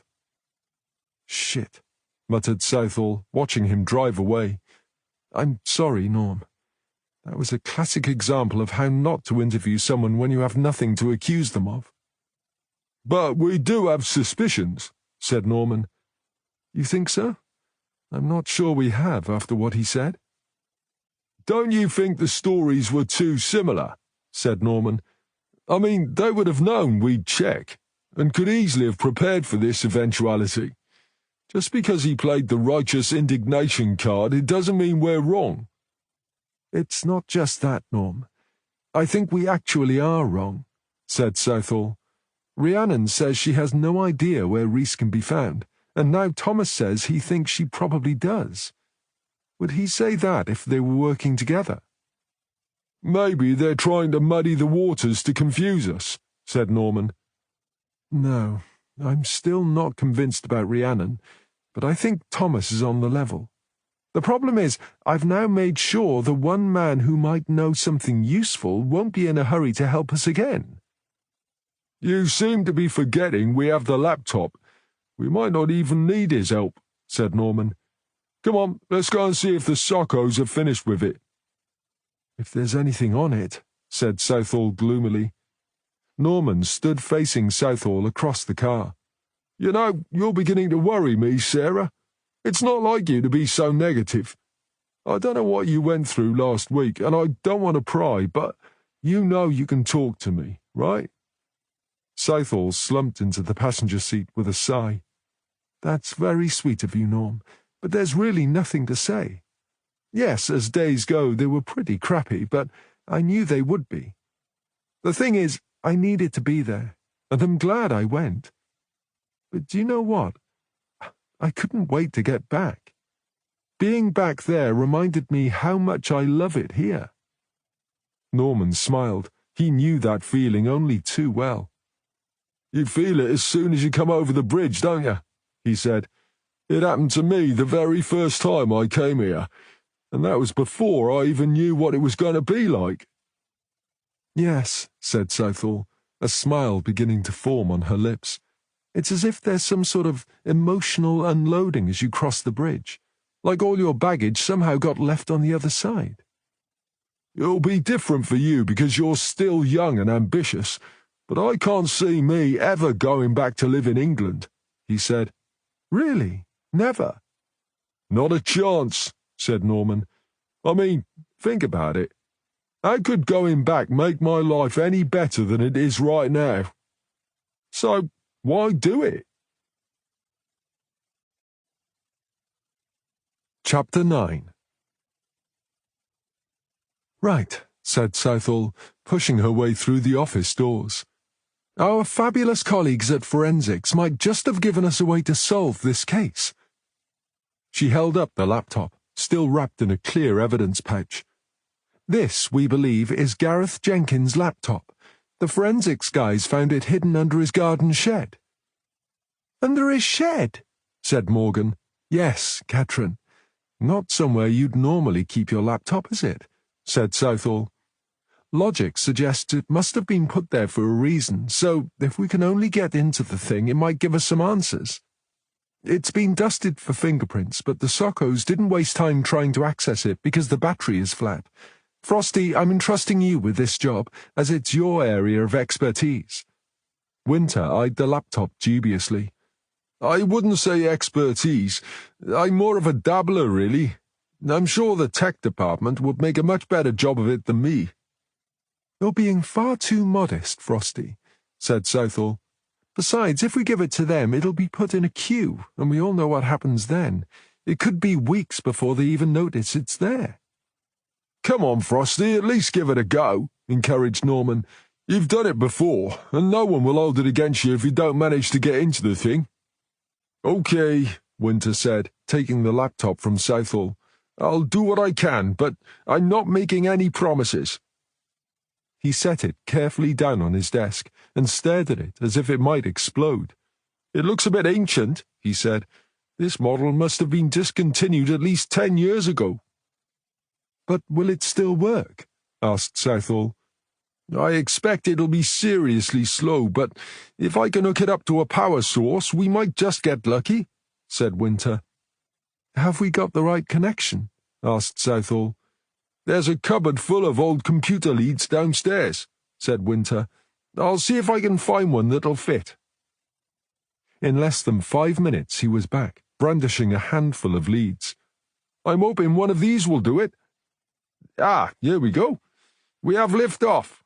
Speaker 1: Shit, muttered Southall, watching him drive away.
Speaker 3: I'm sorry, Norm.
Speaker 1: That was a classic example of how not to interview someone when you have nothing to accuse them of.
Speaker 2: But we do have suspicions, said Norman.
Speaker 1: You think so? I'm not sure we have after what he said.
Speaker 2: Don't you think the stories were too similar? Said Norman. I mean, they would have known we'd check, and could easily have prepared for this eventuality. Just because he played the righteous indignation card, it doesn't mean we're wrong.
Speaker 1: It's not just that, Norm. I think we actually are wrong, said Southall. Rhiannon says she has no idea where Reese can be found, and now Thomas says he thinks she probably does. Would he say that if they were working together?
Speaker 2: Maybe they're trying to muddy the waters to confuse us, said Norman.
Speaker 1: No, I'm still not convinced about Rhiannon, but I think Thomas is on the level. The problem is, I've now made sure the one man who might know something useful won't be in a hurry to help us again.
Speaker 2: You seem to be forgetting we have the laptop. We might not even need his help, said Norman. Come on, let's go and see if the Sockos have finished with it.
Speaker 1: If there's anything on it, said Southall gloomily. Norman stood facing Southall across the car.
Speaker 2: You know, you're beginning to worry me, Sarah. It's not like you to be so negative. I don't know what you went through last week, and I don't want to pry, but you know you can talk to me, right?
Speaker 1: Southall slumped into the passenger seat with a sigh. That's very sweet of you, Norm, but there's really nothing to say. Yes, as days go, they were pretty crappy, but I knew they would be. The thing is, I needed to be there, and I'm glad I went. But do you know what? I couldn't wait to get back. Being back there reminded me how much I love it here. Norman smiled. He knew that feeling only too well.
Speaker 2: You feel it as soon as you come over the bridge, don't you? He said. It happened to me the very first time I came here, and that was before I even knew what it was going to be like.
Speaker 1: Yes, said Southall, a smile beginning to form on her lips. It's as if there's some sort of emotional unloading as you cross the bridge, like all your baggage somehow got left on the other side.
Speaker 2: It'll be different for you because you're still young and ambitious, but I can't see me ever going back to live in England, he said.
Speaker 1: Really? Never?
Speaker 2: Not a chance, said Norman. I mean, think about it. How could going back make my life any better than it is right now? So, why do it?
Speaker 1: Chapter 9. Right, said Southall, pushing her way through the office doors. Our fabulous colleagues at Forensics might just have given us a way to solve this case. She held up the laptop, still wrapped in a clear evidence pouch. This, we believe, is Gareth Jenkins' laptop. The forensics guys found it hidden under his garden shed. Under his shed? Said Morgan. Yes, Katrin. Not somewhere you'd normally keep your laptop, is it? Said Southall. Logic suggests it must have been put there for a reason, so if we can only get into the thing, it might give us some answers. It's been dusted for fingerprints, but the Sockos didn't waste time trying to access it because the battery is flat. Frosty, I'm entrusting you with this job, as it's your area of expertise. Winter eyed the laptop dubiously.
Speaker 2: I wouldn't say expertise. I'm more of a dabbler, really. I'm sure the tech department would make a much better job of it than me.
Speaker 1: You're being far too modest, Frosty, said Southall. Besides, if we give it to them, it'll be put in a queue, and we all know what happens then. It could be weeks before they even notice it's there.
Speaker 2: Come on, Frosty, at least give it a go, encouraged Norman. You've done it before, and no one will hold it against you if you don't manage to get into the thing.
Speaker 1: Okay, Winter said, taking the laptop from Southall.
Speaker 2: I'll do what I can, but I'm not making any promises.
Speaker 1: He set it carefully down on his desk and stared at it as if it might explode.
Speaker 2: It looks a bit ancient, he said. This model must have been discontinued at least 10 years ago.
Speaker 1: But will it still work? Asked Southall.
Speaker 2: I expect it'll be seriously slow, but if I can hook it up to a power source, we might just get lucky, said Winter.
Speaker 1: Have we got the right connection? Asked Southall.
Speaker 2: There's a cupboard full of old computer leads downstairs, said Winter. I'll see if I can find one that'll fit.
Speaker 1: In less than 5 minutes he was back, brandishing a handful of leads.
Speaker 2: I'm hoping one of these will do it. Ah, here we go. We have lift off.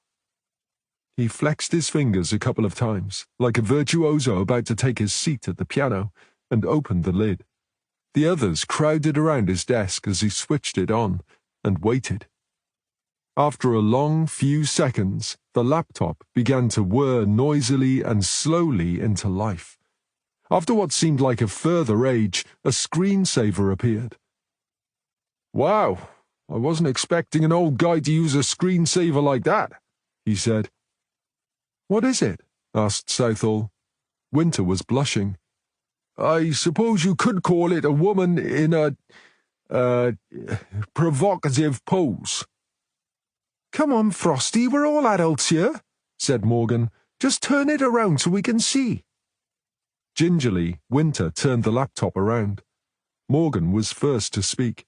Speaker 1: He flexed his fingers a couple of times, like a virtuoso about to take his seat at the piano, and opened the lid. The others crowded around his desk as he switched it on, and waited. After a long few seconds, the laptop began to whir noisily and slowly into life. After what seemed like a further age, a screensaver appeared.
Speaker 2: Wow, I wasn't expecting an old guy to use a screensaver like that, he said.
Speaker 1: What is it? Asked Southall. Winter was blushing.
Speaker 2: I suppose you could call it a woman in a provocative pose.
Speaker 3: Come on, Frosty, we're all adults here, said Morgan. Just turn it around so we can see.
Speaker 1: Gingerly, Winter turned the laptop around. Morgan was first to speak.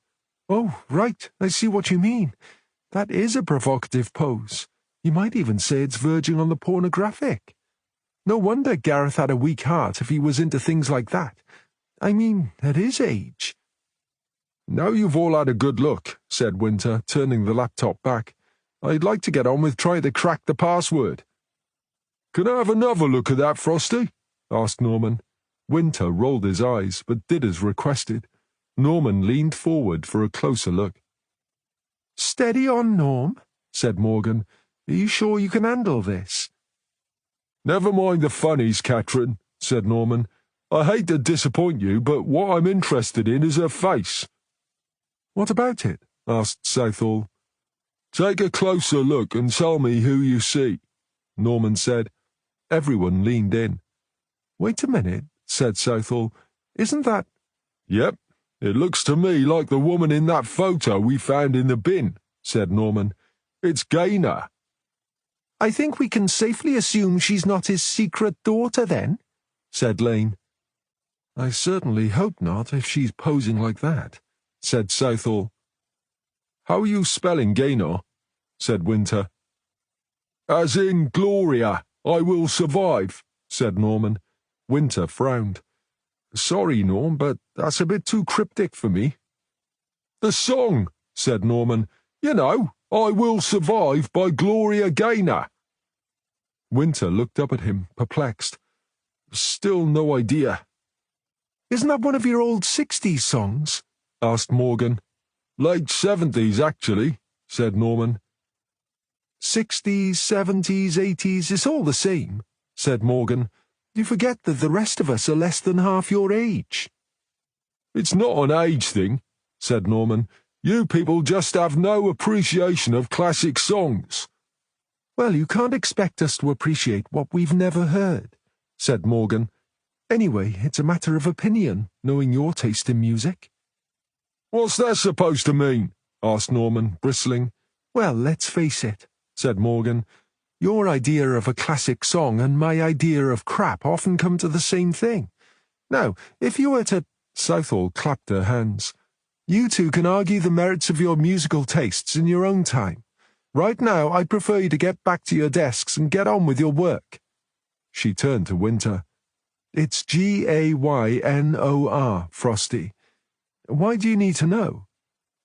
Speaker 3: Oh, right, I see what you mean. That is a provocative pose. You might even say it's verging on the pornographic. No wonder Gareth had a weak heart if he was into things like that. I mean, at his age.
Speaker 2: Now you've all had a good look, said Winter, turning the laptop back. I'd like to get on with trying to crack the password. Can I have another look at that, Frosty? Asked Norman.
Speaker 1: Winter rolled his eyes, but did as requested. Norman leaned forward for a closer look.
Speaker 3: Steady on, Norm, said Morgan. Are you sure you can handle this?
Speaker 2: Never mind the funnies, Catherine, said Norman. I hate to disappoint you, but what I'm interested in is her face.
Speaker 1: What about it? Asked Southall.
Speaker 2: Take a closer look and tell me who you see, Norman said.
Speaker 1: Everyone leaned in.
Speaker 3: Wait a minute, said Southall. Isn't that...
Speaker 2: Yep, it looks to me like the woman in that photo we found in the bin, said Norman. It's Gaynor.
Speaker 3: I think we can safely assume she's not his secret daughter then, said Lane.
Speaker 1: I certainly hope not if she's posing like that, said Southall.
Speaker 2: How are you spelling Gaynor? Said Winter. As in Gloria, I will survive, said Norman.
Speaker 1: Winter frowned.
Speaker 2: Sorry, Norm, but that's a bit too cryptic for me. The song, said Norman. You know, I Will Survive by Gloria Gaynor.
Speaker 1: Winter looked up at him, perplexed.
Speaker 2: Still no idea.
Speaker 3: Isn't that one of your old 60s songs?
Speaker 1: Asked Morgan.
Speaker 2: Late 70s, actually, said Norman.
Speaker 3: 60s, 70s, 80s, it's all the same, said Morgan. You forget that the rest of us are less than half your age.
Speaker 2: It's not an age thing, said Norman. You people just have no appreciation of classic songs.
Speaker 3: Well, you can't expect us to appreciate what we've never heard, said Morgan. Anyway, it's a matter of opinion, knowing your taste in music.
Speaker 2: What's that supposed to mean? Asked Norman, bristling.
Speaker 3: Well, let's face it, said Morgan. Your idea of a classic song and my idea of crap often come to the same thing. Now, if you were to...
Speaker 1: Southall clapped her hands.
Speaker 3: You two can argue the merits of your musical tastes in your own time. Right now, I'd prefer you to get back to your desks and get on with your work.
Speaker 1: She turned to Winter. It's Gaynor, Frosty. Why do you need to know?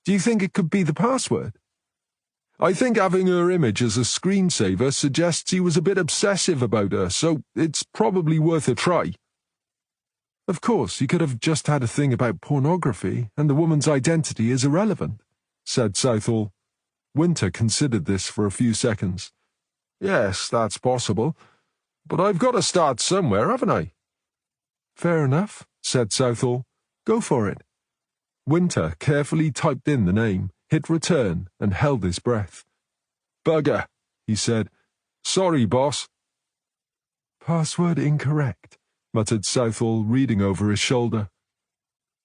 Speaker 1: Do you think it could be the password?
Speaker 2: I think having her image as a screensaver suggests he was a bit obsessive about her, so it's probably worth a try.
Speaker 1: Of course, he could have just had a thing about pornography, and the woman's identity is irrelevant, said Southall. Winter considered this for a few seconds.
Speaker 2: Yes, that's possible. But I've got to start somewhere, haven't I?
Speaker 1: Fair enough, said Southall. Go for it. Winter carefully typed in the name, hit return, and held his breath.
Speaker 2: Bugger, he said. Sorry, boss.
Speaker 1: Password incorrect, muttered Southall, reading over his shoulder.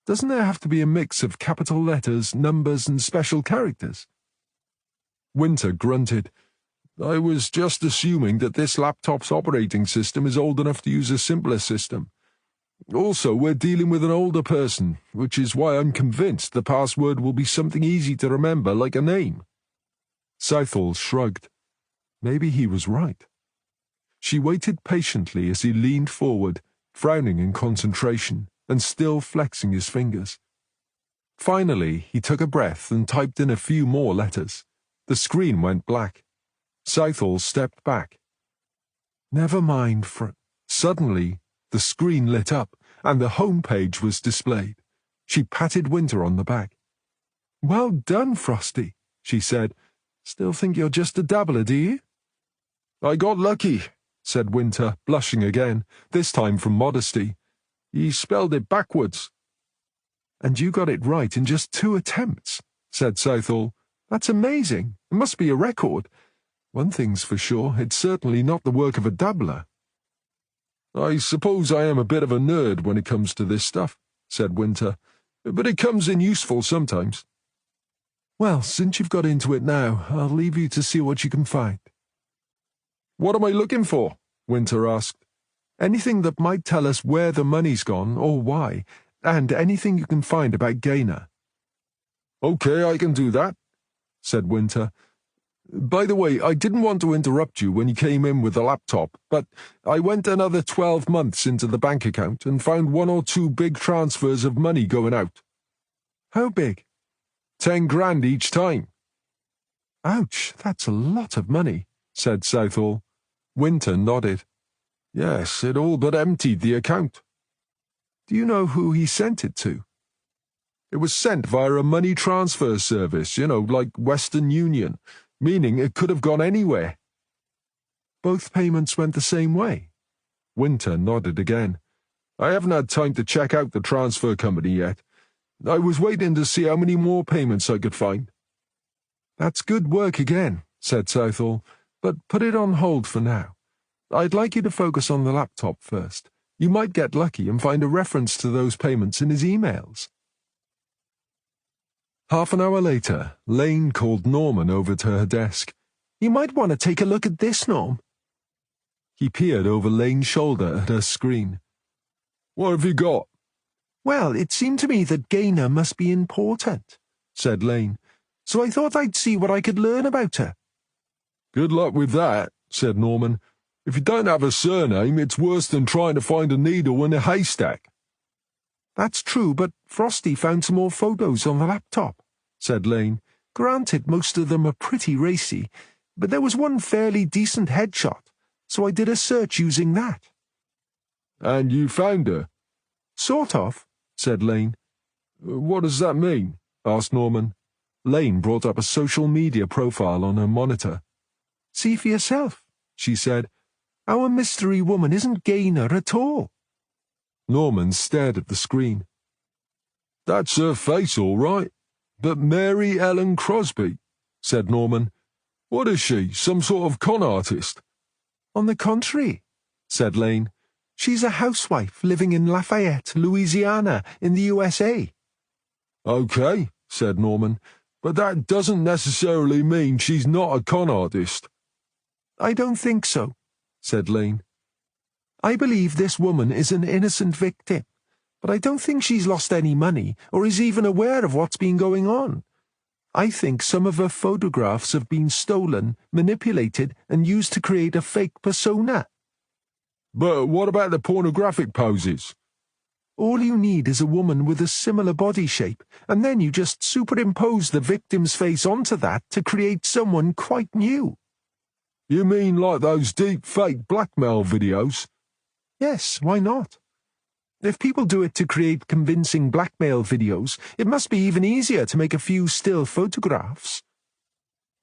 Speaker 1: Doesn't there have to be a mix of capital letters, numbers, and special characters? Winter grunted.
Speaker 2: I was just assuming that this laptop's operating system is old enough to use a simpler system. Also, we're dealing with an older person, which is why I'm convinced the password will be something easy to remember, like a name.
Speaker 1: Southall shrugged. Maybe he was right. She waited patiently as he leaned forward, frowning in concentration and still flexing his fingers. Finally, he took a breath and typed in a few more letters. The screen went black. Southall stepped back. Never mind, Suddenly, the screen lit up, and the home page was displayed. She patted Winter on the back. "Well done, Frosty," she said. "Still think you're just a dabbler, do you?"
Speaker 2: "I got lucky," said Winter, blushing again, this time from modesty. "He spelled it backwards."
Speaker 1: "And you got it right in just 2 attempts," said Southall. "That's amazing. It must be a record. One thing's for sure, it's certainly not the work of a dabbler."
Speaker 2: "I suppose I am a bit of a nerd when it comes to this stuff," said Winter, "but it comes in useful sometimes."
Speaker 1: "Well, since you've got into it now, I'll leave you to see what you can find."
Speaker 2: "What am I looking for?" Winter asked.
Speaker 1: "Anything that might tell us where the money's gone or why, and anything you can find about Gaynor."
Speaker 2: "Okay, I can do that," said Winter. "By the way, I didn't want to interrupt you when you came in with the laptop, but I went another 12 months into the bank account and found 1 or 2 big transfers of money going out."
Speaker 1: "How big?"
Speaker 2: 10 grand each time."
Speaker 1: "Ouch, that's a lot of money," said Southall. Winter nodded.
Speaker 2: "Yes, it all but emptied the account."
Speaker 1: "Do you know who he sent it to?"
Speaker 2: "It was sent via a money transfer service, like Western Union, meaning it could have gone anywhere."
Speaker 1: "Both payments went the same way?"
Speaker 2: Winter nodded again. "I haven't had time to check out the transfer company yet. I was waiting to see how many more payments I could find."
Speaker 1: "That's good work again," said Southall, "but put it on hold for now. I'd like you to focus on the laptop first. You might get lucky and find a reference to those payments in his emails." Half an hour later, Lane called Norman over to her desk. "You might want to take a look at this, Norm." He peered over Lane's shoulder at her screen.
Speaker 2: "What have you got?"
Speaker 1: "Well, it seemed to me that Gaynor must be important," said Lane, "so I thought I'd see what I could learn about her."
Speaker 2: "Good luck with that," said Norman. "If you don't have a surname, it's worse than trying to find a needle in a haystack."
Speaker 1: "That's true, but Frosty found some more photos on the laptop," said Lane. "Granted, most of them are pretty racy, but there was one fairly decent headshot, so I did a search using that."
Speaker 2: "And you found her?"
Speaker 1: "Sort of," said Lane.
Speaker 2: "What does that mean?" asked Norman.
Speaker 1: Lane brought up a social media profile on her monitor. "See for yourself," she said. "Our mystery woman isn't Gaynor at all." Norman stared at the screen.
Speaker 2: "That's her face, all right. But Mary Ellen Crosby," said Norman. "What is she, some sort of con artist?"
Speaker 1: "On the contrary," said Lane. "She's a housewife living in Lafayette, Louisiana, in the USA."
Speaker 2: "Okay," said Norman, "but that doesn't necessarily mean she's not a con artist."
Speaker 1: "I don't think so," said Lane. "I believe this woman is an innocent victim, but I don't think she's lost any money or is even aware of what's been going on. I think some of her photographs have been stolen, manipulated, and used to create a fake persona."
Speaker 2: "But what about the pornographic poses?"
Speaker 1: "All you need is a woman with a similar body shape, and then you just superimpose the victim's face onto that to create someone quite new."
Speaker 2: "You mean like those deep fake blackmail videos?"
Speaker 1: "Yes, why not? If people do it to create convincing blackmail videos, it must be even easier to make a few still photographs."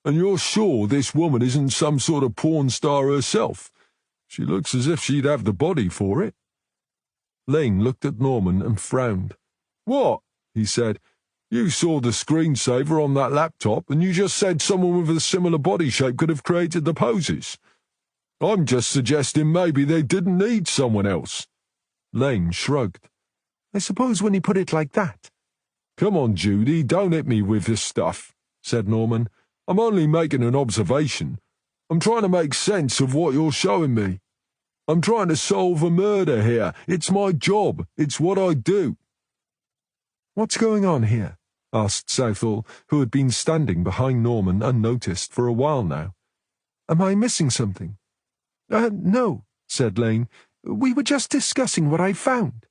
Speaker 2: "And you're sure this woman isn't some sort of porn star herself? She looks as if she'd have the body for it."
Speaker 1: Lane looked at Norman and frowned.
Speaker 2: "What?" he said. "You saw the screensaver on that laptop, and you just said someone with a similar body shape could have created the poses. I'm just suggesting maybe they didn't need someone else."
Speaker 1: Lane shrugged. "I suppose when you put it like that."
Speaker 2: "Come on, Judy, don't hit me with this stuff," said Norman. "I'm only making an observation. I'm trying to make sense of what you're showing me. I'm trying to solve a murder here. It's my job. It's what I do."
Speaker 1: "What's going on here?" asked Southall, who had been standing behind Norman unnoticed for a while now.
Speaker 3: Am I missing something? No, said Lane. We were just discussing what I found.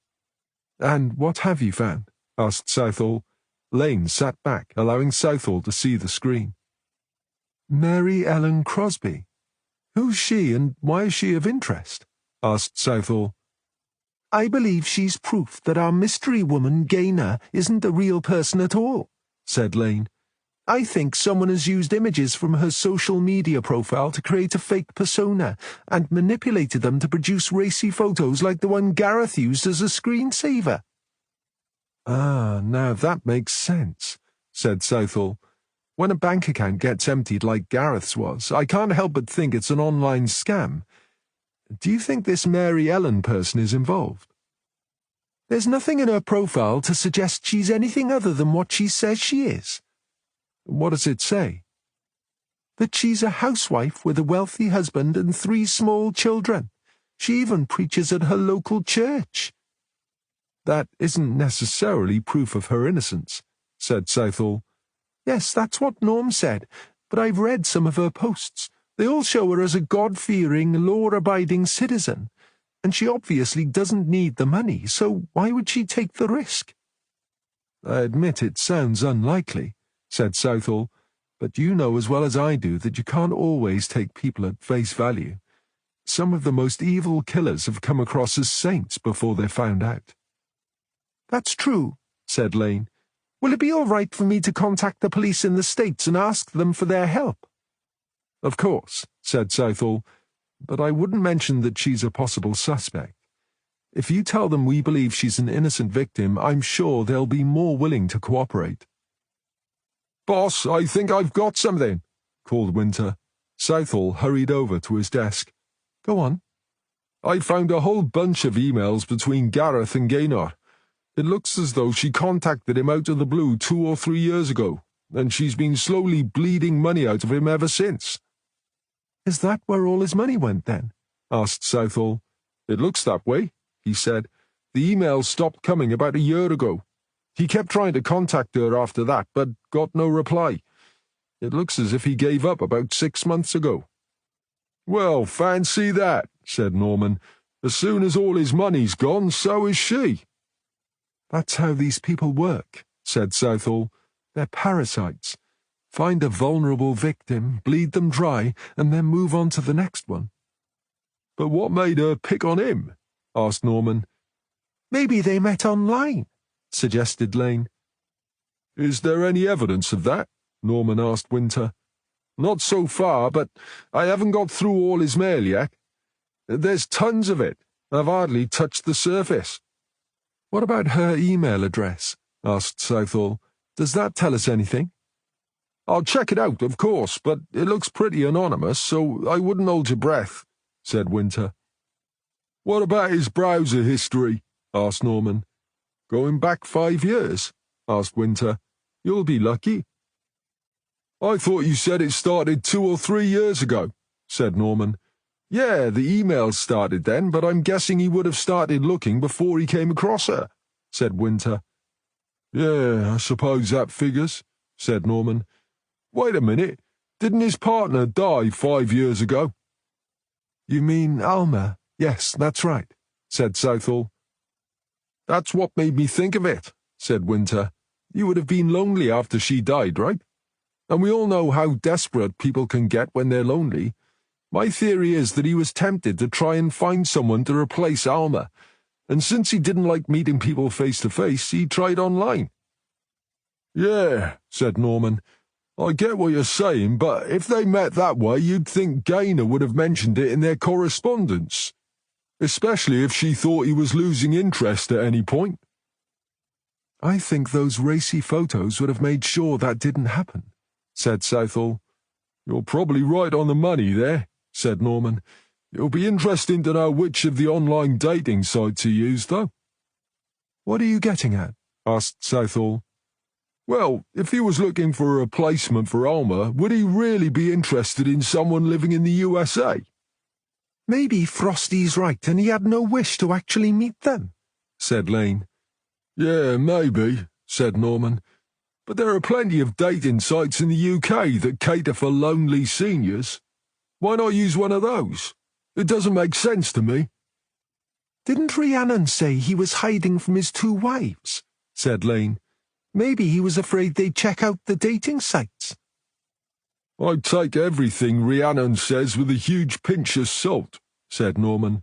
Speaker 1: And what have you found? Asked Southall. Lane sat back, allowing Southall to see the screen.
Speaker 3: Mary Ellen Crosby. Who's she and why is she of interest? Asked Southall. I believe she's proof that our mystery woman, Gaynor, isn't a real person at all, said Lane. I think someone has used images from her social media profile to create a fake persona and manipulated them to produce racy photos like the one Gareth used as a screensaver.
Speaker 1: Ah, now that makes sense, said Southall. When a bank account gets emptied like Gareth's was, I can't help but think it's an online scam. Do you think this Mary Ellen person is involved?
Speaker 3: There's nothing in her profile to suggest she's anything other than what she says she is.
Speaker 1: What does it say?
Speaker 3: That she's a housewife with a wealthy husband and 3 small children. She even preaches at her local church.
Speaker 1: That isn't necessarily proof of her innocence, said Southall.
Speaker 3: Yes, that's what Norm said, but I've read some of her posts. They all show her as a God-fearing, law-abiding citizen, and she obviously doesn't need the money, so why would she take the risk?
Speaker 1: I admit it sounds unlikely, said Southall, but you know as well as I do that you can't always take people at face value. Some of the most evil killers have come across as saints before they're found out.
Speaker 3: That's true, said Lane. Will it be all right for me to contact the police in the States and ask them for their help?
Speaker 1: Of course, said Southall, but I wouldn't mention that she's a possible suspect. If you tell them we believe she's an innocent victim, I'm sure they'll be more willing to cooperate.
Speaker 2: Boss, I think I've got something,
Speaker 1: called Winter. Southall hurried over to his desk. Go on.
Speaker 2: I found a whole bunch of emails between Gareth and Gaynor. It looks as though she contacted him out of the blue 2 or 3 years ago, and she's been slowly bleeding money out of him ever since.
Speaker 3: Is that where all his money went, then?
Speaker 1: Asked Southall.
Speaker 2: It looks that way, he said. The emails stopped coming about a year ago. He kept trying to contact her after that, but got no reply. It looks as if he gave up about 6 months ago. Well, fancy that, said Norman. As soon as all his money's gone, so is she.
Speaker 1: That's how these people work, said Southall. They're parasites. Find a vulnerable victim, bleed them dry, and then move on to the next one.
Speaker 2: But what made her pick on him? Asked Norman.
Speaker 3: Maybe they met online, suggested Lane.
Speaker 2: Is there any evidence of that? Norman asked Winter. Not so far, but I haven't got through all his mail yet. There's tons of it. I've hardly touched the surface.
Speaker 1: What about her email address? Asked Southall. Does that tell us anything?
Speaker 2: I'll check it out, of course, but it looks pretty anonymous, so I wouldn't hold your breath, said Winter. What about his browser history? Asked Norman. Going back 5 years? Asked Winter. You'll be lucky. I thought you said it started 2 or 3 years ago, said Norman. Yeah, the emails started then, but I'm guessing he would have started looking before he came across her, said Winter. Yeah, I suppose that figures, said Norman. Wait a minute, didn't his partner die 5 years ago?
Speaker 1: You mean Alma? Yes, that's right, said Southall.
Speaker 2: That's what made me think of it, said Winter. You would have been lonely after she died, right? And we all know how desperate people can get when they're lonely. My theory is that he was tempted to try and find someone to replace Alma, and since he didn't like meeting people face to face, he tried online. Yeah, said Norman. I get what you're saying, but if they met that way, you'd think Gaynor would have mentioned it in their correspondence, especially if she thought he was losing interest at any point.
Speaker 1: I think those racy photos would have made sure that didn't happen, said Southall.
Speaker 2: You're probably right on the money there, said Norman. It'll be interesting to know which of the online dating sites he used, though.
Speaker 1: What are you getting at? Asked Southall.
Speaker 2: Well, if he was looking for a replacement for Alma, would he really be interested in someone living in the USA?
Speaker 3: Maybe Frosty's right and he had no wish to actually meet them, said Lane.
Speaker 2: Yeah, maybe, said Norman. But there are plenty of dating sites in the UK that cater for lonely seniors. Why not use one of those? It doesn't make sense to me.
Speaker 3: Didn't Rhiannon say he was hiding from his two wives? Said Lane. Maybe he was afraid they'd check out the dating sites.
Speaker 2: I take everything Rhiannon says with a huge pinch of salt, said Norman.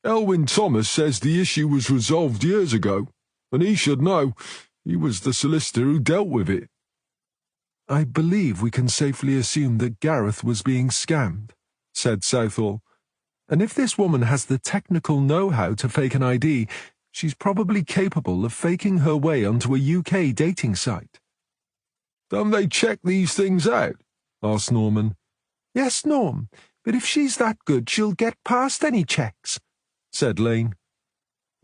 Speaker 2: Elwyn Thomas says the issue was resolved years ago, and he should know. He was the solicitor who dealt with it.
Speaker 1: I believe we can safely assume that Gareth was being scammed, said Southall. And if this woman has the technical know-how to fake an ID, she's probably capable of faking her way onto a UK dating site.
Speaker 2: Don't they check these things out? Asked Norman.
Speaker 3: Yes, Norm, but if she's that good, she'll get past any checks, said Lane.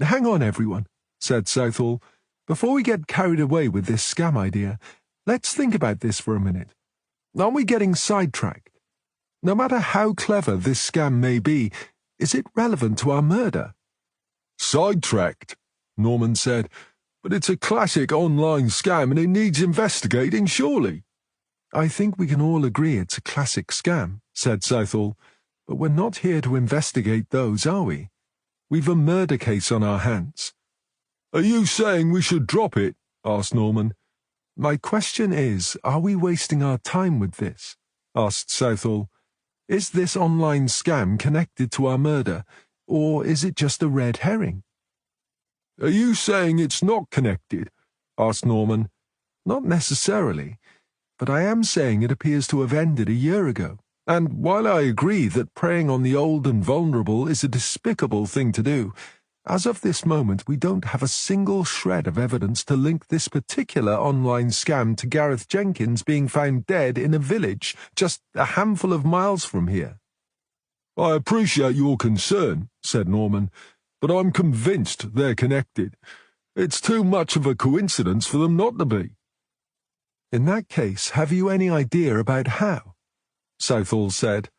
Speaker 1: Hang on, everyone, said Southall. Before we get carried away with this scam idea, let's think about this for a minute. Aren't we getting sidetracked? No matter how clever this scam may be, is it relevant to our murder?
Speaker 2: Sidetracked, Norman said, but it's a classic online scam and it needs investigating, surely.
Speaker 1: I think we can all agree it's a classic scam, said Southall, but we're not here to investigate those, are we? We've a murder case on our hands.
Speaker 2: Are you saying we should drop it? Asked Norman.
Speaker 1: My question is, are we wasting our time with this? Asked Southall. Is this online scam connected to our murder, or is it just a red herring?
Speaker 2: Are you saying it's not connected? Asked Norman.
Speaker 1: Not necessarily, but I am saying it appears to have ended a year ago. And while I agree that preying on the old and vulnerable is a despicable thing to do, as of this moment we don't have a single shred of evidence to link this particular online scam to Gareth Jenkins being found dead in a village just a handful of miles from here.
Speaker 2: I appreciate your concern, said Norman, but I'm convinced they're connected. It's too much of a coincidence for them not to be.
Speaker 1: In that case, have you any idea about how? Southall said.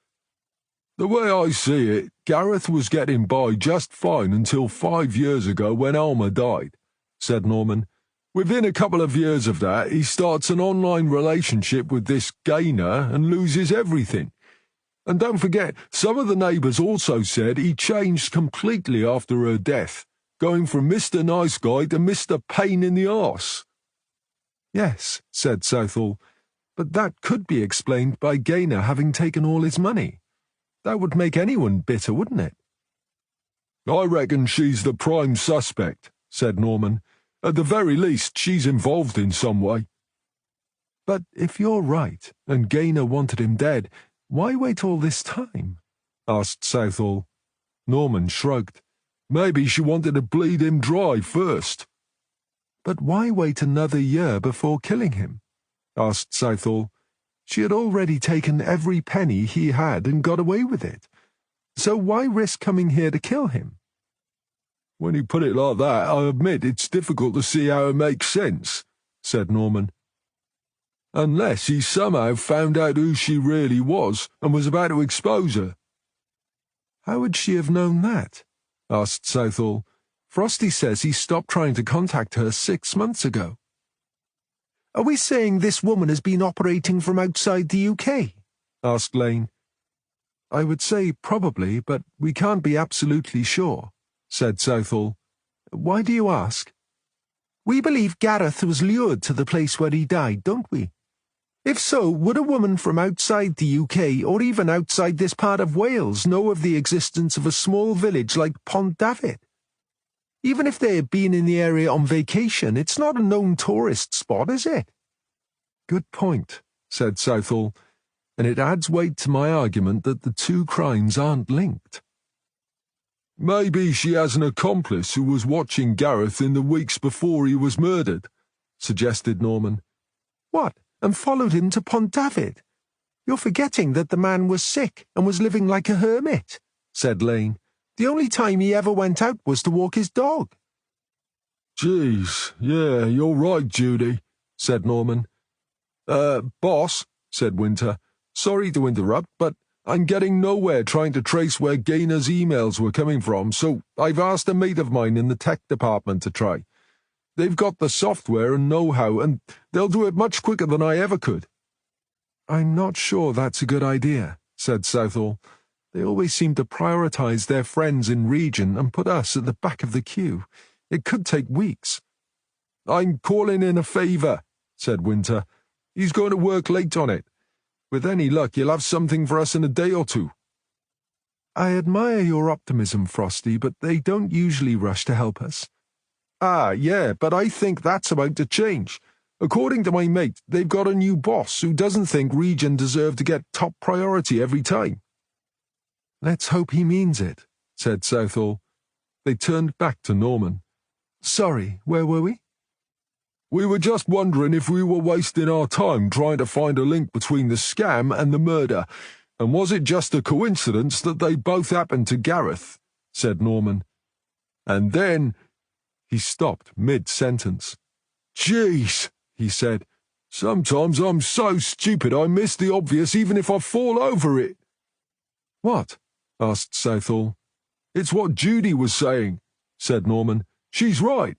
Speaker 2: The way I see it, Gareth was getting by just fine until 5 years ago when Alma died, said Norman. Within a couple of years of that, he starts an online relationship with this Gaynor and loses everything. And don't forget, some of the neighbours also said he changed completely after her death, going from Mr. Nice Guy to Mr. Pain in the Arse.
Speaker 1: Yes, said Southall, but that could be explained by Gaynor having taken all his money. That would make anyone bitter, wouldn't it?
Speaker 2: I reckon she's the prime suspect, said Norman. At the very least, she's involved in some way.
Speaker 1: But if you're right, and Gaynor wanted him dead, why wait all this time? Asked Southall.
Speaker 2: Norman shrugged. Maybe she wanted to bleed him dry first.
Speaker 1: But why wait another year before killing him? Asked Southall. She had already taken every penny he had and got away with it. So why risk coming here to kill him?
Speaker 2: When you put it like that, I admit it's difficult to see how it makes sense, said Norman. Unless he somehow found out who she really was and was about to expose her.
Speaker 1: How would she have known that? Asked Southall. Frosty says he stopped trying to contact her 6 months ago. Are we saying this woman has been operating from outside the UK? Asked Lane. I would say probably, but we can't be absolutely sure, said Southall. Why do you ask? We believe Gareth was lured to the place where he died, don't we? If so, would a woman from outside the UK, or even outside this part of Wales, know of the existence of a small village like Pont David? Even if they had been in the area on vacation, it's not a known tourist spot, is it? Good point, said Southall, and it adds weight to my argument that the two crimes aren't linked.
Speaker 2: Maybe she has an accomplice who was watching Gareth in the weeks before he was murdered, suggested Norman.
Speaker 1: What, and followed him to Pont David? You're forgetting that the man was sick and was living like a hermit, said Lane. The only time he ever went out was to walk his dog.
Speaker 2: Jeez, yeah, you're right, Judy, said Norman. Boss, said Winter, sorry to interrupt, but I'm getting nowhere trying to trace where Gaynor's emails were coming from, so I've asked a mate of mine in the tech department to try. They've got the software and know-how, and they'll do it much quicker than I ever could."
Speaker 1: "I'm not sure that's a good idea," said Southall. "They always seem to prioritize their friends in region and put us at the back of the queue. It could take weeks."
Speaker 2: "I'm calling in a favour," said Winter. "He's going to work late on it. With any luck, you'll have something for us in a day or two."
Speaker 1: "I admire your optimism, Frosty, but they don't usually rush to help us."
Speaker 2: "Ah, yeah, but I think that's about to change. According to my mate, they've got a new boss who doesn't think Region deserve to get top priority every time."
Speaker 1: "Let's hope he means it," said Southall. They turned back to Norman. "Sorry, where were we?"
Speaker 2: "We were just wondering if we were wasting our time trying to find a link between the scam and the murder, and was it just a coincidence that they both happened to Gareth?" said Norman. "And then—"
Speaker 1: He stopped mid-sentence.
Speaker 2: "Jeez," he said. "Sometimes I'm so stupid I miss the obvious even if I fall over it."
Speaker 1: "What?" asked Southall.
Speaker 2: "It's what Judy was saying," said Norman. "She's right.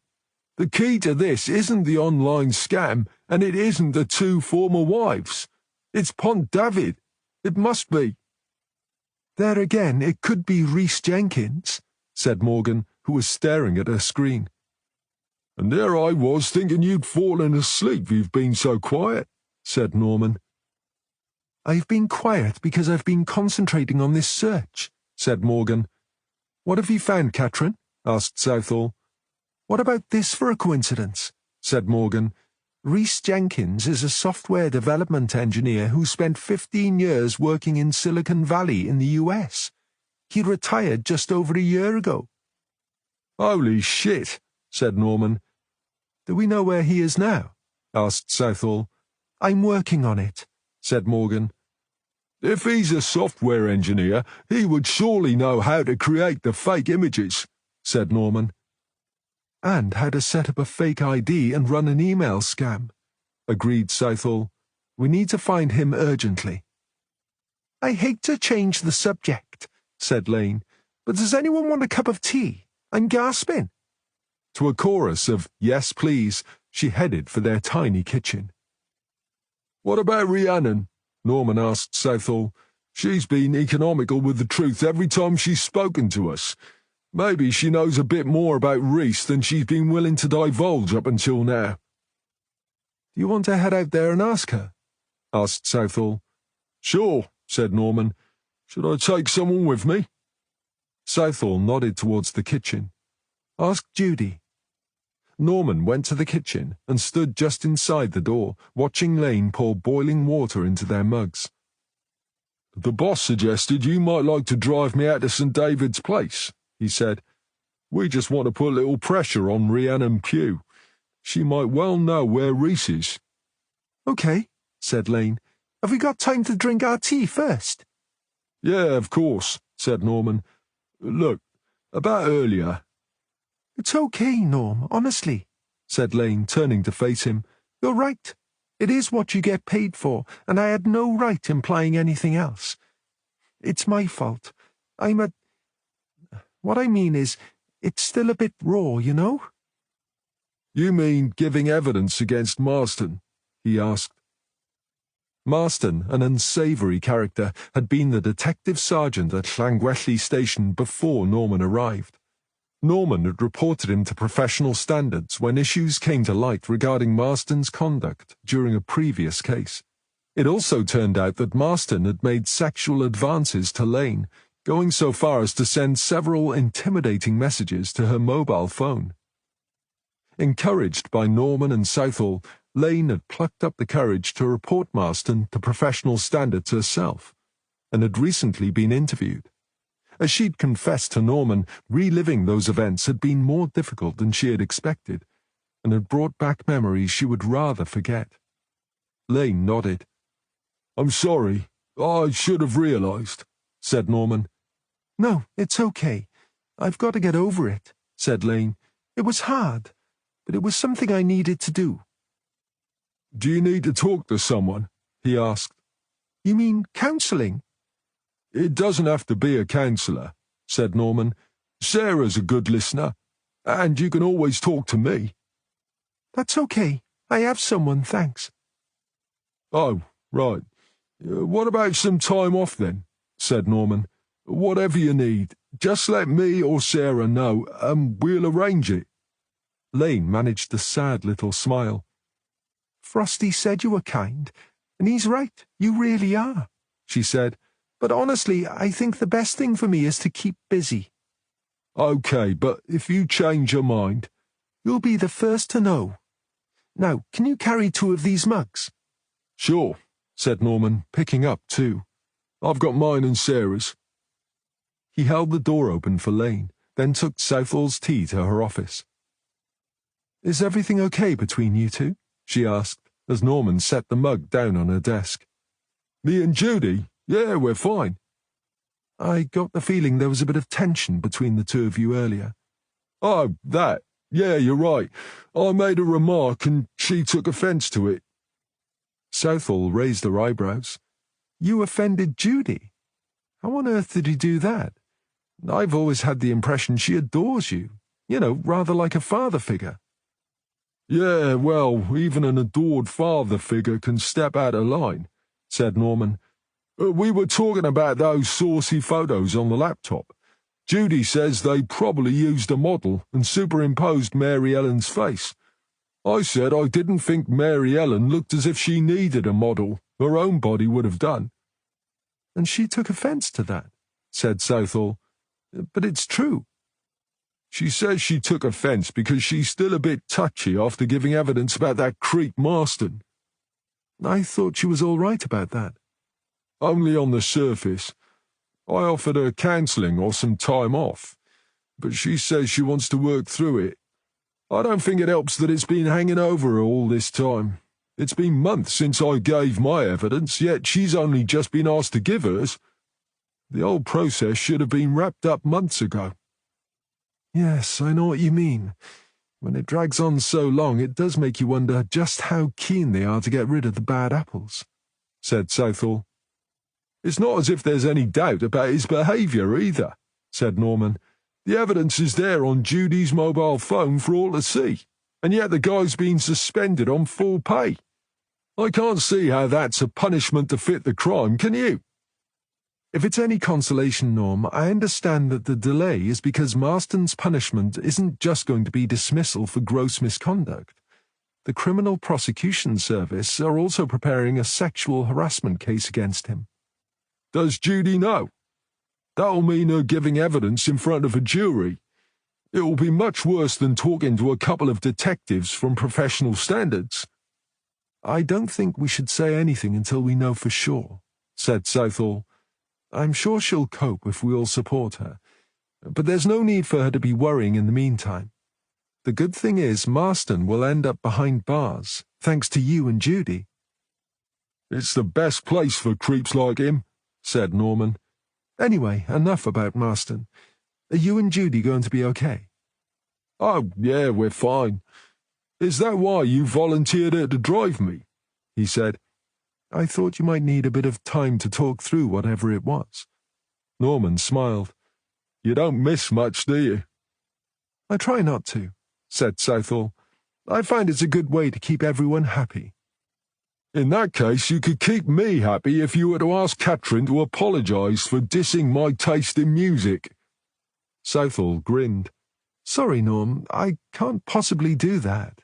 Speaker 2: The key to this isn't the online scam, and it isn't the two former wives. It's Pont David. It must be."
Speaker 1: "There again, it could be Rhys Jenkins," said Morgan, who was staring at her screen.
Speaker 2: "And there I was thinking you'd fallen asleep, you've been so quiet," said Norman.
Speaker 1: "I've been quiet because I've been concentrating on this search," said Morgan. "What have you found, Catherine?" asked Southall. "What about this for a coincidence?" said Morgan. "Rhys Jenkins is a software development engineer who spent 15 years working in Silicon Valley in the US. He retired just over a year ago."
Speaker 2: "Holy shit," said Norman.
Speaker 1: "Do we know where he is now?" asked Southall. "I'm working on it," said Morgan.
Speaker 2: "If he's a software engineer, he would surely know how to create the fake images," said Norman.
Speaker 1: "And how to set up a fake ID and run an email scam," agreed Southall. "We need to find him urgently." "I hate to change the subject," said Lane, "but does anyone want a cup of tea? I'm gasping." To a chorus of "Yes, please," she headed for their tiny kitchen.
Speaker 2: "What about Rhiannon?" Norman asked Southall. "She's been economical with the truth every time she's spoken to us. Maybe she knows a bit more about Rhys than she's been willing to divulge up until now."
Speaker 1: "Do you want to head out there and ask her?" asked Southall.
Speaker 2: "Sure," said Norman. "Should I take someone with me?"
Speaker 1: Southall nodded towards the kitchen. "Ask Judy." Norman went to the kitchen and stood just inside the door, watching Lane pour boiling water into their mugs.
Speaker 2: "The boss suggested you might like to drive me out to St. David's Place," he said. "We just want to put a little pressure on Rhiannon Pugh. She might well know where Rhys is."
Speaker 1: "OK," said Lane. "Have we got time to drink our tea first?"
Speaker 2: "Yeah, of course," said Norman. "Look, about earlier—"
Speaker 1: "It's OK, Norm, honestly," said Lane, turning to face him. "You're right. It is what you get paid for, and I had no right implying anything else. It's my fault. What I mean is, it's still a bit raw, you know?"
Speaker 2: "You mean giving evidence against Marston?" he asked.
Speaker 1: Marston, an unsavoury character, had been the detective sergeant at Llangwelly Station before Norman arrived. Norman had reported him to professional standards when issues came to light regarding Marston's conduct during a previous case. It also turned out that Marston had made sexual advances to Lane, going so far as to send several intimidating messages to her mobile phone. Encouraged by Norman and Southall, Lane had plucked up the courage to report Marston to professional standards herself, and had recently been interviewed. As she'd confessed to Norman, reliving those events had been more difficult than she had expected, and had brought back memories she would rather forget. Lane nodded.
Speaker 2: "I'm sorry. I should have realized," said Norman.
Speaker 1: "No, it's OK. I've got to get over it," said Lane. "It was hard, but it was something I needed to do."
Speaker 2: "Do you need to talk to someone?" he asked.
Speaker 1: "You mean counselling?"
Speaker 2: "It doesn't have to be a counsellor," said Norman. "Sarah's a good listener, and you can always talk to me."
Speaker 3: That's okay. I have someone, thanks.
Speaker 2: Oh, right. What about some time off then? Said Norman. Whatever you need, just let me or Sarah know, and we'll arrange it.
Speaker 1: Lane managed a sad little smile.
Speaker 3: Frosty said you were kind, and he's right, you really are, she said. But honestly, I think the best thing for me is to keep busy.
Speaker 2: Okay, but if you change your mind...
Speaker 3: You'll be the first to know. Now, can you carry 2 of these mugs?
Speaker 2: Sure, said Norman, picking up 2. I've got mine and Sarah's.
Speaker 1: He held the door open for Lane, then took Southall's tea to her office. Is everything okay between you two? She asked, as Norman set the mug down on her desk.
Speaker 2: Me and Judy? Yeah, we're fine.
Speaker 1: I got the feeling there was a bit of tension between the 2 of you earlier.
Speaker 2: Oh, that. Yeah, you're right. I made a remark and she took offence to it.
Speaker 1: Southall raised her eyebrows. You offended Judy? How on earth did you do that? I've always had the impression she adores you. You know, rather like a father figure.
Speaker 2: Yeah, well, even an adored father figure can step out of line, said Norman. We were talking about those saucy photos on the laptop. Judy says they probably used a model and superimposed Mary Ellen's face. I said I didn't think Mary Ellen looked as if she needed a model. Her own body would have done.
Speaker 1: And she took offence to that, said Southall. But it's true.
Speaker 2: She says she took offence because she's still a bit touchy after giving evidence about that creep Marston.
Speaker 1: I thought she was all right about that.
Speaker 2: Only on the surface. I offered her counselling or some time off, but she says she wants to work through it. I don't think it helps that it's been hanging over her all this time. It's been months since I gave my evidence, yet she's only just been asked to give hers. The whole process should have been wrapped up months ago.
Speaker 1: Yes, I know what you mean. When it drags on so long, it does make you wonder just how keen they are to get rid of the bad apples, said Southall.
Speaker 2: It's not as if there's any doubt about his behaviour either, said Norman. The evidence is there on Judy's mobile phone for all to see, and yet the guy's been suspended on full pay. I can't see how that's a punishment to fit the crime, can you?
Speaker 1: If it's any consolation, Norm, I understand that the delay is because Marston's punishment isn't just going to be dismissal for gross misconduct. The Criminal Prosecution Service are also preparing a sexual harassment case against him.
Speaker 2: Does Judy know? That'll mean her giving evidence in front of a jury. It will be much worse than talking to a couple of detectives from professional standards.
Speaker 1: I don't think we should say anything until we know for sure, said Southall. I'm sure she'll cope if we all support her, but there's no need for her to be worrying in the meantime. The good thing is Marston will end up behind bars, thanks to you and Judy.
Speaker 2: It's the best place for creeps like him, said Norman.
Speaker 1: Anyway, enough about Marston. Are you and Judy going to be okay?
Speaker 2: Oh, yeah, we're fine. Is that why you volunteered her to drive me? He said.
Speaker 1: I thought you might need a bit of time to talk through whatever it was.
Speaker 2: Norman smiled. You don't miss much, do you?
Speaker 1: I try not to, said Southall. I find it's a good way to keep everyone happy.
Speaker 2: In that case, you could keep me happy if you were to ask Catherine to apologise for dissing my taste in music.
Speaker 1: Southall grinned. Sorry, Norm, I can't possibly do that.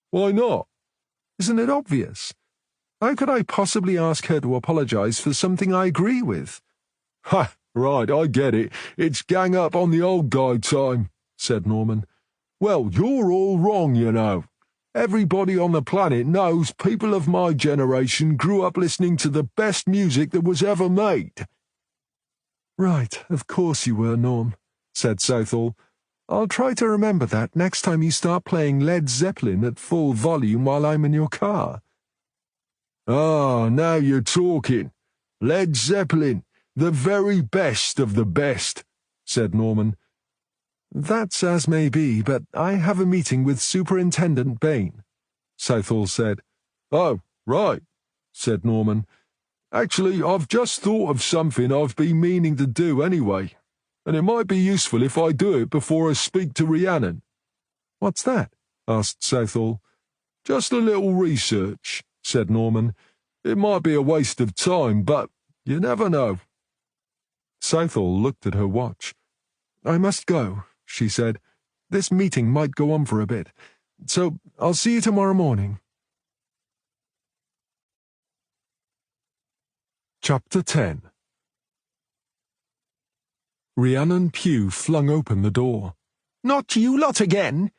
Speaker 2: Why not?
Speaker 1: Isn't it obvious? How could I possibly ask her to apologise for something I agree with?
Speaker 2: Ha, right, I get it. It's gang up on the old guy time, said Norman. Well, you're all wrong, you know. Everybody on the planet knows people of my generation grew up listening to the best music that was ever made.
Speaker 1: Right, of course you were, Norm, said Southall. I'll try to remember that next time you start playing Led Zeppelin at full volume while I'm in your car.
Speaker 2: Ah, now you're talking. Led Zeppelin, the very best of the best, said Norman.
Speaker 1: That's as may be, but I have a meeting with Superintendent Bain, Southall said.
Speaker 2: Oh, right, said Norman. Actually, I've just thought of something I've been meaning to do anyway, and it might be useful if I do it before I speak to Rhiannon.
Speaker 1: What's that? Asked Southall.
Speaker 2: Just a little research, said Norman. It might be a waste of time, but you never know.
Speaker 1: Southall looked at her watch. I must go, she said. This meeting might go on for a bit, so I'll see you tomorrow morning. Chapter 10. Rhiannon Pugh flung open the door.
Speaker 3: Not you lot again?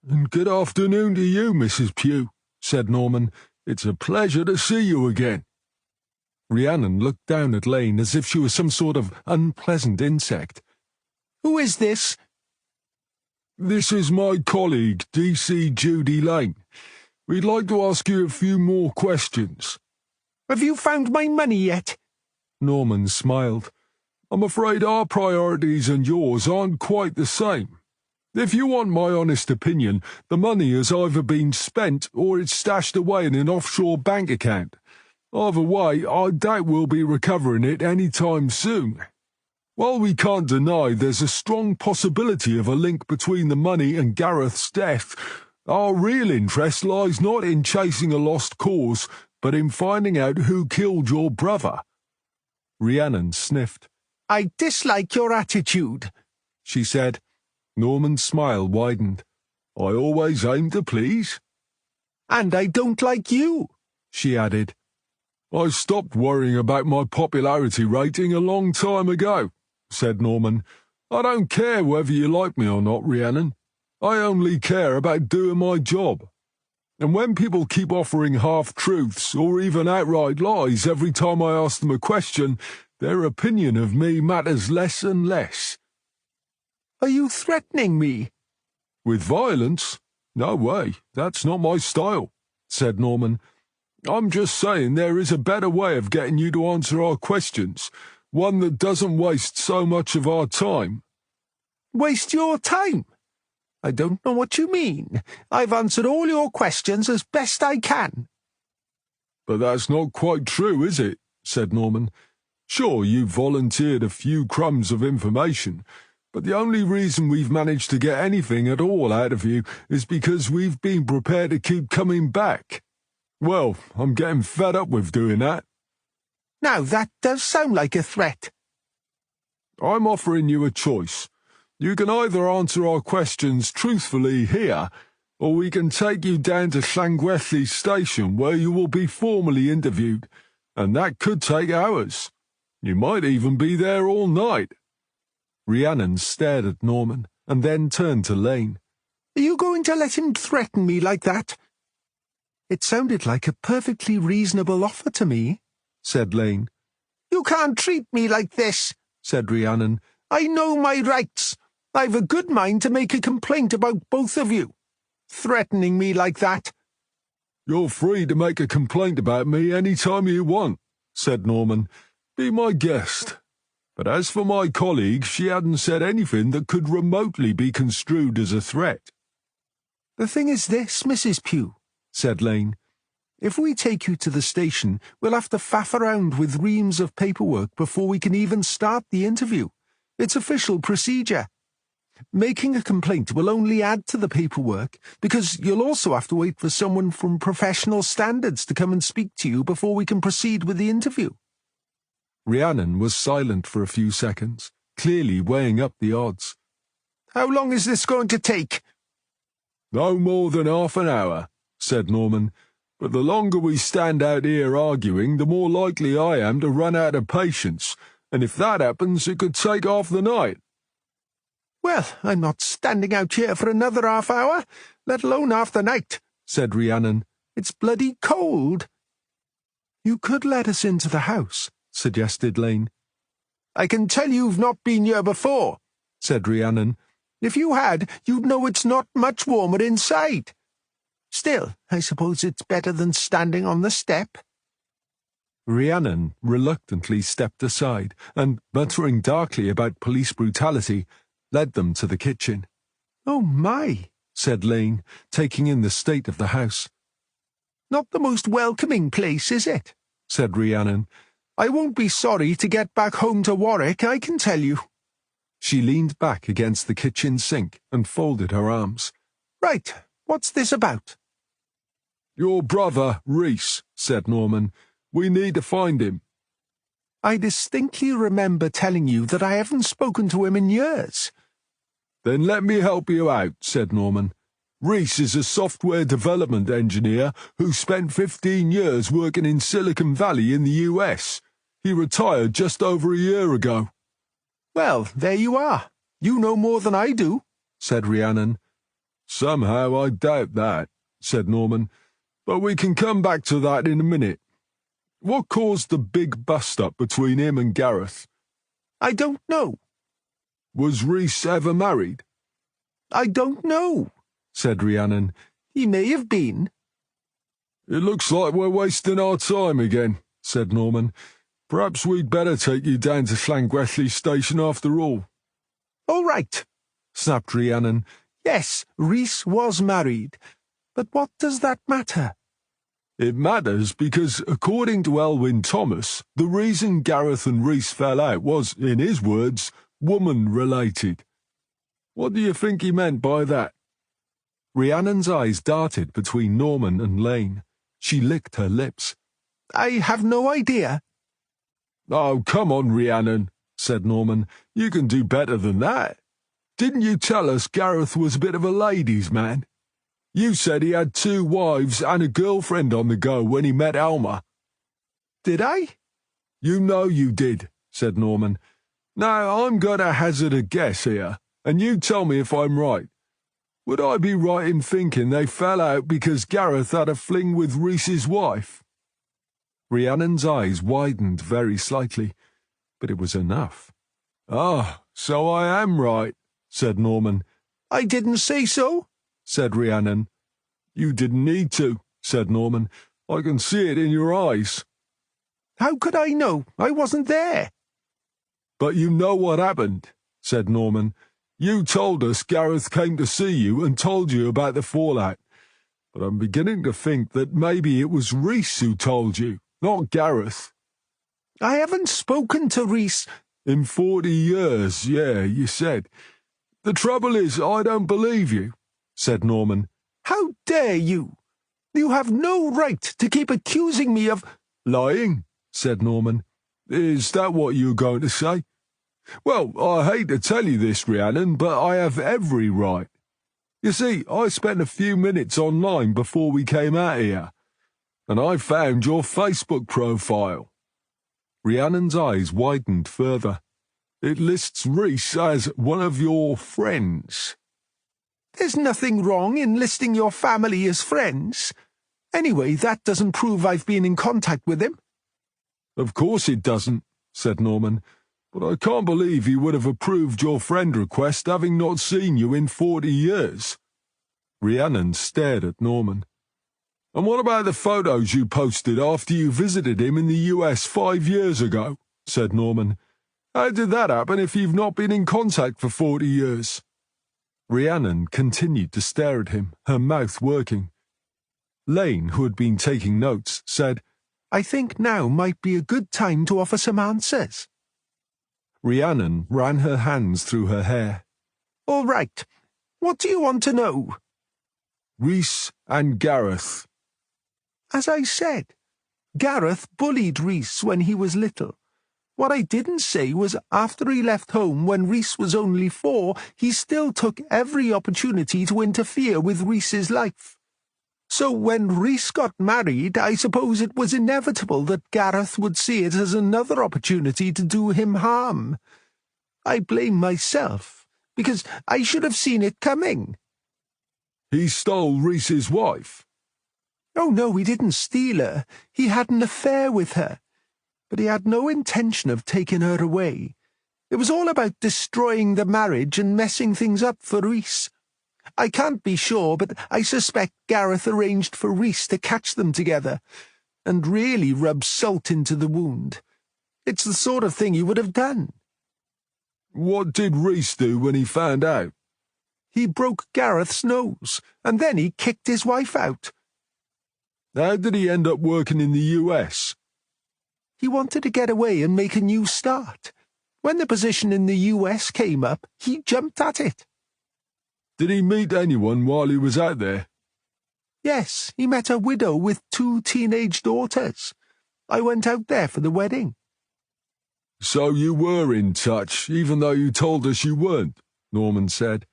Speaker 2: And good afternoon to you, Mrs. Pugh, said Norman. It's a pleasure to see you again.
Speaker 1: Rhiannon looked down at Lane as if she was some sort of unpleasant insect.
Speaker 3: Who is this?
Speaker 2: This is my colleague, D.C. Judy Lane. We'd like to ask you a few more questions.
Speaker 3: Have you found my money yet?
Speaker 2: Norman smiled. I'm afraid our priorities and yours aren't quite the same. If you want my honest opinion, the money has either been spent or it's stashed away in an offshore bank account. Either way, I doubt we'll be recovering it any time soon. While we can't deny there's a strong possibility of a link between the money and Gareth's death, our real interest lies not in chasing a lost cause, but in finding out who killed your brother.
Speaker 1: Rhiannon sniffed.
Speaker 3: I dislike your attitude,
Speaker 1: she said.
Speaker 2: Norman's smile widened. I always aim to please.
Speaker 3: And I don't like you,
Speaker 1: she added.
Speaker 2: I stopped worrying about my popularity rating a long time ago, said Norman. I don't care whether you like me or not, Rhiannon. I only care about doing my job. And when people keep offering half-truths or even outright lies every time I ask them a question, their opinion of me matters less and less.
Speaker 3: Are you threatening me?
Speaker 2: With violence? No way, that's not my style, said Norman. I'm just saying there is a better way of getting you to answer our questions, one that doesn't waste so much of our time.
Speaker 3: Waste your time? I don't know what you mean. I've answered all your questions as best I can.
Speaker 2: But that's not quite true, is it? Said Norman. Sure, you've volunteered a few crumbs of information, but the only reason we've managed to get anything at all out of you is because we've been prepared to keep coming back. Well, I'm getting fed up with doing that.
Speaker 3: Now, that does sound like a threat.
Speaker 2: I'm offering you a choice. You can either answer our questions truthfully here, or we can take you down to Llangwelly Station where you will be formally interviewed, and that could take hours. You might even be there all night.
Speaker 1: Rhiannon stared at Norman, and then turned to Lane.
Speaker 3: Are you going to let him threaten me like that?
Speaker 1: It sounded like a perfectly reasonable offer to me, said Lane.
Speaker 3: You can't treat me like this,
Speaker 1: said Rhiannon.
Speaker 3: I know my rights. I've a good mind to make a complaint about both of you. Threatening me like that.
Speaker 2: You're free to make a complaint about me any time you want, said Norman. Be my guest. But as for my colleague, she hadn't said anything that could remotely be construed as a threat.
Speaker 1: The thing is this, Mrs. Pugh, said Lane. If we take you to the station, we'll have to faff around with reams of paperwork before we can even start the interview. It's official procedure. Making a complaint will only add to the paperwork, because you'll also have to wait for someone from professional standards to come and speak to you before we can proceed with the interview. Rhiannon was silent for a few seconds, clearly weighing up the odds.
Speaker 3: How long is this going to take?
Speaker 2: No more than half an hour, said Norman. But the longer we stand out here arguing, the more likely I am to run out of patience, and if that happens, it could take half the night.
Speaker 3: Well, I'm not standing out here for another half hour, let alone half the night, said Rhiannon. It's bloody cold.
Speaker 1: You could let us into the house, suggested Lane.
Speaker 3: I can tell you've not been here before, said Rhiannon. If you had, you'd know it's not much warmer inside. Still, I suppose it's better than standing on the step.
Speaker 1: Rhiannon reluctantly stepped aside and, muttering darkly about police brutality, led them to the kitchen.
Speaker 3: Oh, my, said Lane, taking in the state of the house. Not the most welcoming place, is it? Said Rhiannon. I won't be sorry to get back home to Warwick, I can tell you.
Speaker 1: She leaned back against the kitchen sink and folded her arms.
Speaker 3: Right, what's this about?
Speaker 2: Your brother, Reese, said Norman. We need to find him.
Speaker 3: I distinctly remember telling you that I haven't spoken to him in years.
Speaker 2: Then let me help you out, said Norman. Reese is a software development engineer who spent 15 years working in Silicon Valley in the US. He retired just over a year ago.
Speaker 3: Well, there you are. You know more than I do, said Rhiannon.
Speaker 2: Somehow I doubt that, said Norman. But we can come back to that in a minute. What caused the big bust-up between him and Gareth?
Speaker 3: I don't know.
Speaker 2: Was Reese ever married?
Speaker 3: I don't know, said Rhiannon. He may have been.
Speaker 2: It looks like we're wasting our time again, said Norman. Perhaps we'd better take you down to Llangwelly Station after all.
Speaker 3: All right, snapped Rhiannon. Yes, Reese was married. But what does that matter?
Speaker 2: It matters because, according to Elwyn Thomas, the reason Gareth and Reese fell out was, in his words, woman-related. What do you think he meant by that?
Speaker 3: Rhiannon's eyes darted between Norman and Lane. She licked her lips. I have no idea.
Speaker 2: Oh, come on, Rhiannon, said Norman. You can do better than that. Didn't you tell us Gareth was a bit of a ladies' man? You said he had 2 wives and a girlfriend on the go when he met Alma.
Speaker 3: Did I?
Speaker 2: You know you did, said Norman. Now, I'm going to hazard a guess here, and you tell me if I'm right. Would I be right in thinking they fell out because Gareth had a fling with Reese's wife?
Speaker 3: Rhiannon's eyes widened very slightly, but it was enough.
Speaker 2: Ah, so I am right, said Norman.
Speaker 3: I didn't say so, said Rhiannon.
Speaker 2: You didn't need to, said Norman. I can see it in your eyes.
Speaker 3: How could I know? I wasn't there.
Speaker 2: But you know what happened, said Norman. You told us Gareth came to see you and told you about the fallout. But I'm beginning to think that maybe it was Reese who told you, not Gareth.
Speaker 3: I haven't spoken to Reese.
Speaker 2: In 40 years, yeah, you said. The trouble is, I don't believe you, said Norman.
Speaker 3: How dare you? You have no right to keep accusing me of—
Speaker 2: Lying, said Norman. Is that what you're going to say? Well, I hate to tell you this, Rhiannon, but I have every right. You see, I spent a few minutes online before we came out here, and I found your Facebook profile.
Speaker 3: Rhiannon's eyes widened further.
Speaker 2: It lists Reese as one of your friends.
Speaker 3: There's nothing wrong in listing your family as friends. Anyway, that doesn't prove I've been in contact with him.
Speaker 2: Of course it doesn't, said Norman, but I can't believe he would have approved your friend request having not seen you in 40 years.
Speaker 3: Rhiannon stared at Norman.
Speaker 2: And what about the photos you posted after you visited him in the US 5 years ago? Said Norman. How did that happen if you've not been in contact for 40 years?
Speaker 3: Rhiannon continued to stare at him, her mouth working. Lane, who had been taking notes, said, I think now might be a good time to offer some answers. Rhiannon ran her hands through her hair. All right. What do you want to know?
Speaker 2: Reese and Gareth.
Speaker 3: As I said, Gareth bullied Reese when he was little. What I didn't say was after he left home when Reese was only 4, he still took every opportunity to interfere with Reese's life. So when Reese got married, I suppose it was inevitable that Gareth would see it as another opportunity to do him harm. I blame myself, because I should have seen it coming.
Speaker 2: He stole Reese's wife?
Speaker 3: Oh, no, he didn't steal her. He had an affair with her. But he had no intention of taking her away. It was all about destroying the marriage and messing things up for Reese. I can't be sure, but I suspect Gareth arranged for Reese to catch them together, and really rub salt into the wound. It's the sort of thing he would have done.
Speaker 2: What did Reese do when he found out?
Speaker 3: He broke Gareth's nose, and then he kicked his wife out.
Speaker 2: How did he end up working in the US?
Speaker 3: He wanted to get away and make a new start. When the position in the US came up, he jumped at it.
Speaker 2: Did he meet anyone while he was out there?
Speaker 3: Yes, he met a widow with 2 teenage daughters. I went out there for the wedding.
Speaker 2: So you were in touch, even though you told us you weren't, Norman said.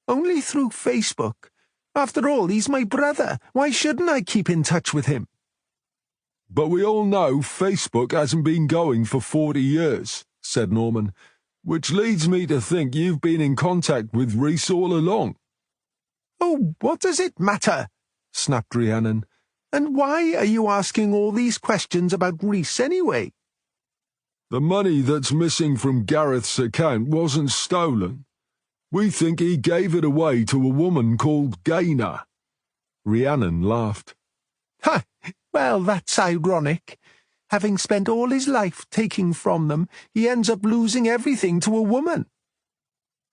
Speaker 3: Only through Facebook. After all, he's my brother. Why shouldn't I keep in touch with him?
Speaker 2: But we all know Facebook hasn't been going for 40 years, said Norman, which leads me to think you've been in contact with Rhys all along.
Speaker 3: Oh, what does it matter? Snapped Rhiannon. And why are you asking all these questions about Rhys anyway?
Speaker 2: The money that's missing from Gareth's account wasn't stolen. We think he gave it away to a woman called Gaynor. Rhiannon laughed.
Speaker 3: Ha! Well, that's ironic. Having spent all his life taking from them, he ends up losing everything to a woman.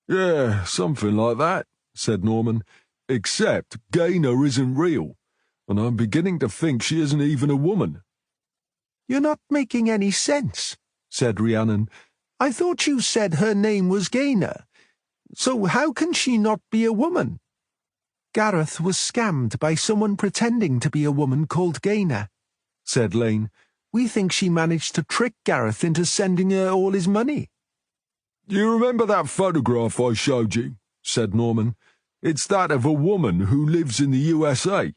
Speaker 2: Yeah, something like that, said Norman. Except Gaynor isn't real, and I'm beginning to think she isn't even a woman.
Speaker 3: You're not making any sense, said Rhiannon. I thought you said her name was Gaynor. So how can she not be a woman? Gareth was scammed by someone pretending to be a woman called Gaynor, said Lane. We think she managed to trick Gareth into sending her all his money.
Speaker 2: You remember that photograph I showed you? Said Norman. It's that of a woman who lives in the USA.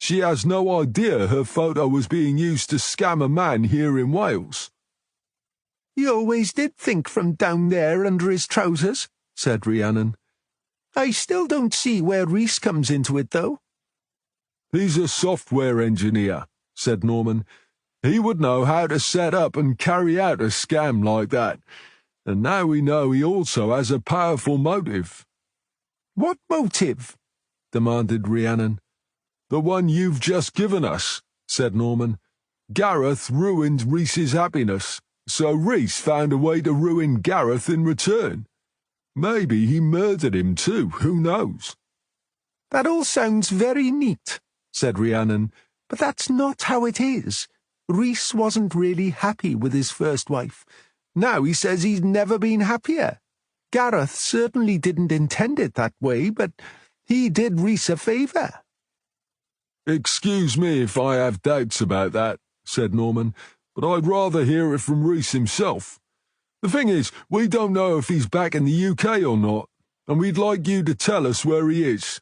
Speaker 2: She has no idea her photo was being used to scam a man here in Wales.
Speaker 3: He always did think from down there under his trousers, said Rhiannon. I still don't see where Rhys comes into it, though.
Speaker 2: He's a software engineer, said Norman. He would know how to set up and carry out a scam like that. And now we know he also has a powerful motive.
Speaker 3: What motive? Demanded Rhiannon.
Speaker 2: The one you've just given us, said Norman. Gareth ruined Rhys's happiness, so Rhys found a way to ruin Gareth in return. Maybe he murdered him too, who knows?
Speaker 3: That all sounds very neat, said Rhiannon, but that's not how it is. Rhys wasn't really happy with his first wife. Now he says he's never been happier. Gareth certainly didn't intend it that way, but he did Rhys a favour.
Speaker 2: Excuse me if I have doubts about that, said Norman, but I'd rather hear it from Rhys himself. The thing is, we don't know if he's back in the UK or not, and we'd like you to tell us where he is.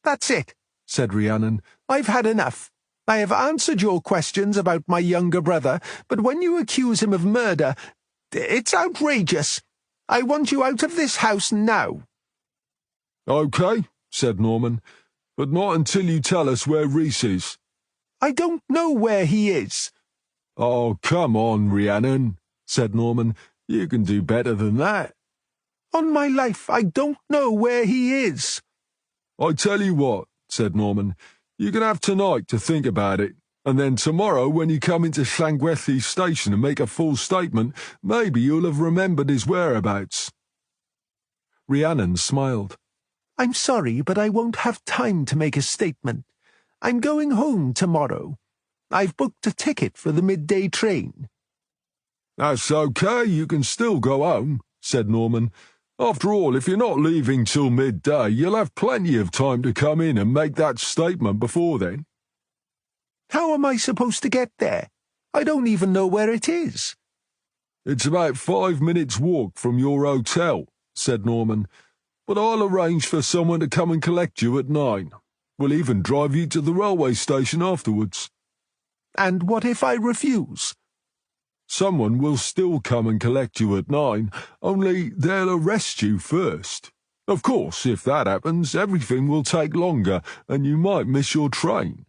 Speaker 3: That's it, said Rhiannon. I've had enough. I have answered your questions about my younger brother, but when you accuse him of murder, it's outrageous. I want you out of this house now.
Speaker 2: OK, said Norman, but not until you tell us where Rhys is.
Speaker 3: I don't know where he is.
Speaker 2: Oh, come on, Rhiannon, said Norman. You can do better than that.
Speaker 3: On my life, I don't know where he is.
Speaker 2: I tell you what, said Norman, you can have tonight to think about it, and then tomorrow when you come into Llangwethy station and make a full statement, maybe you'll have remembered his whereabouts.
Speaker 3: Rhiannon smiled. I'm sorry, but I won't have time to make a statement. I'm going home tomorrow. I've booked a ticket for the midday train.
Speaker 2: That's OK, you can still go home, said Norman. After all, if you're not leaving till midday, you'll have plenty of time to come in and make that statement before then.
Speaker 3: How am I supposed to get there? I don't even know where it is.
Speaker 2: It's about 5 minutes' walk from your hotel, said Norman, but I'll arrange for someone to come and collect you at 9. We'll even drive you to the railway station afterwards.
Speaker 3: And what if I refuse?
Speaker 2: Someone will still come and collect you at 9, only they'll arrest you first. Of course, if that happens, everything will take longer, and you might miss your train.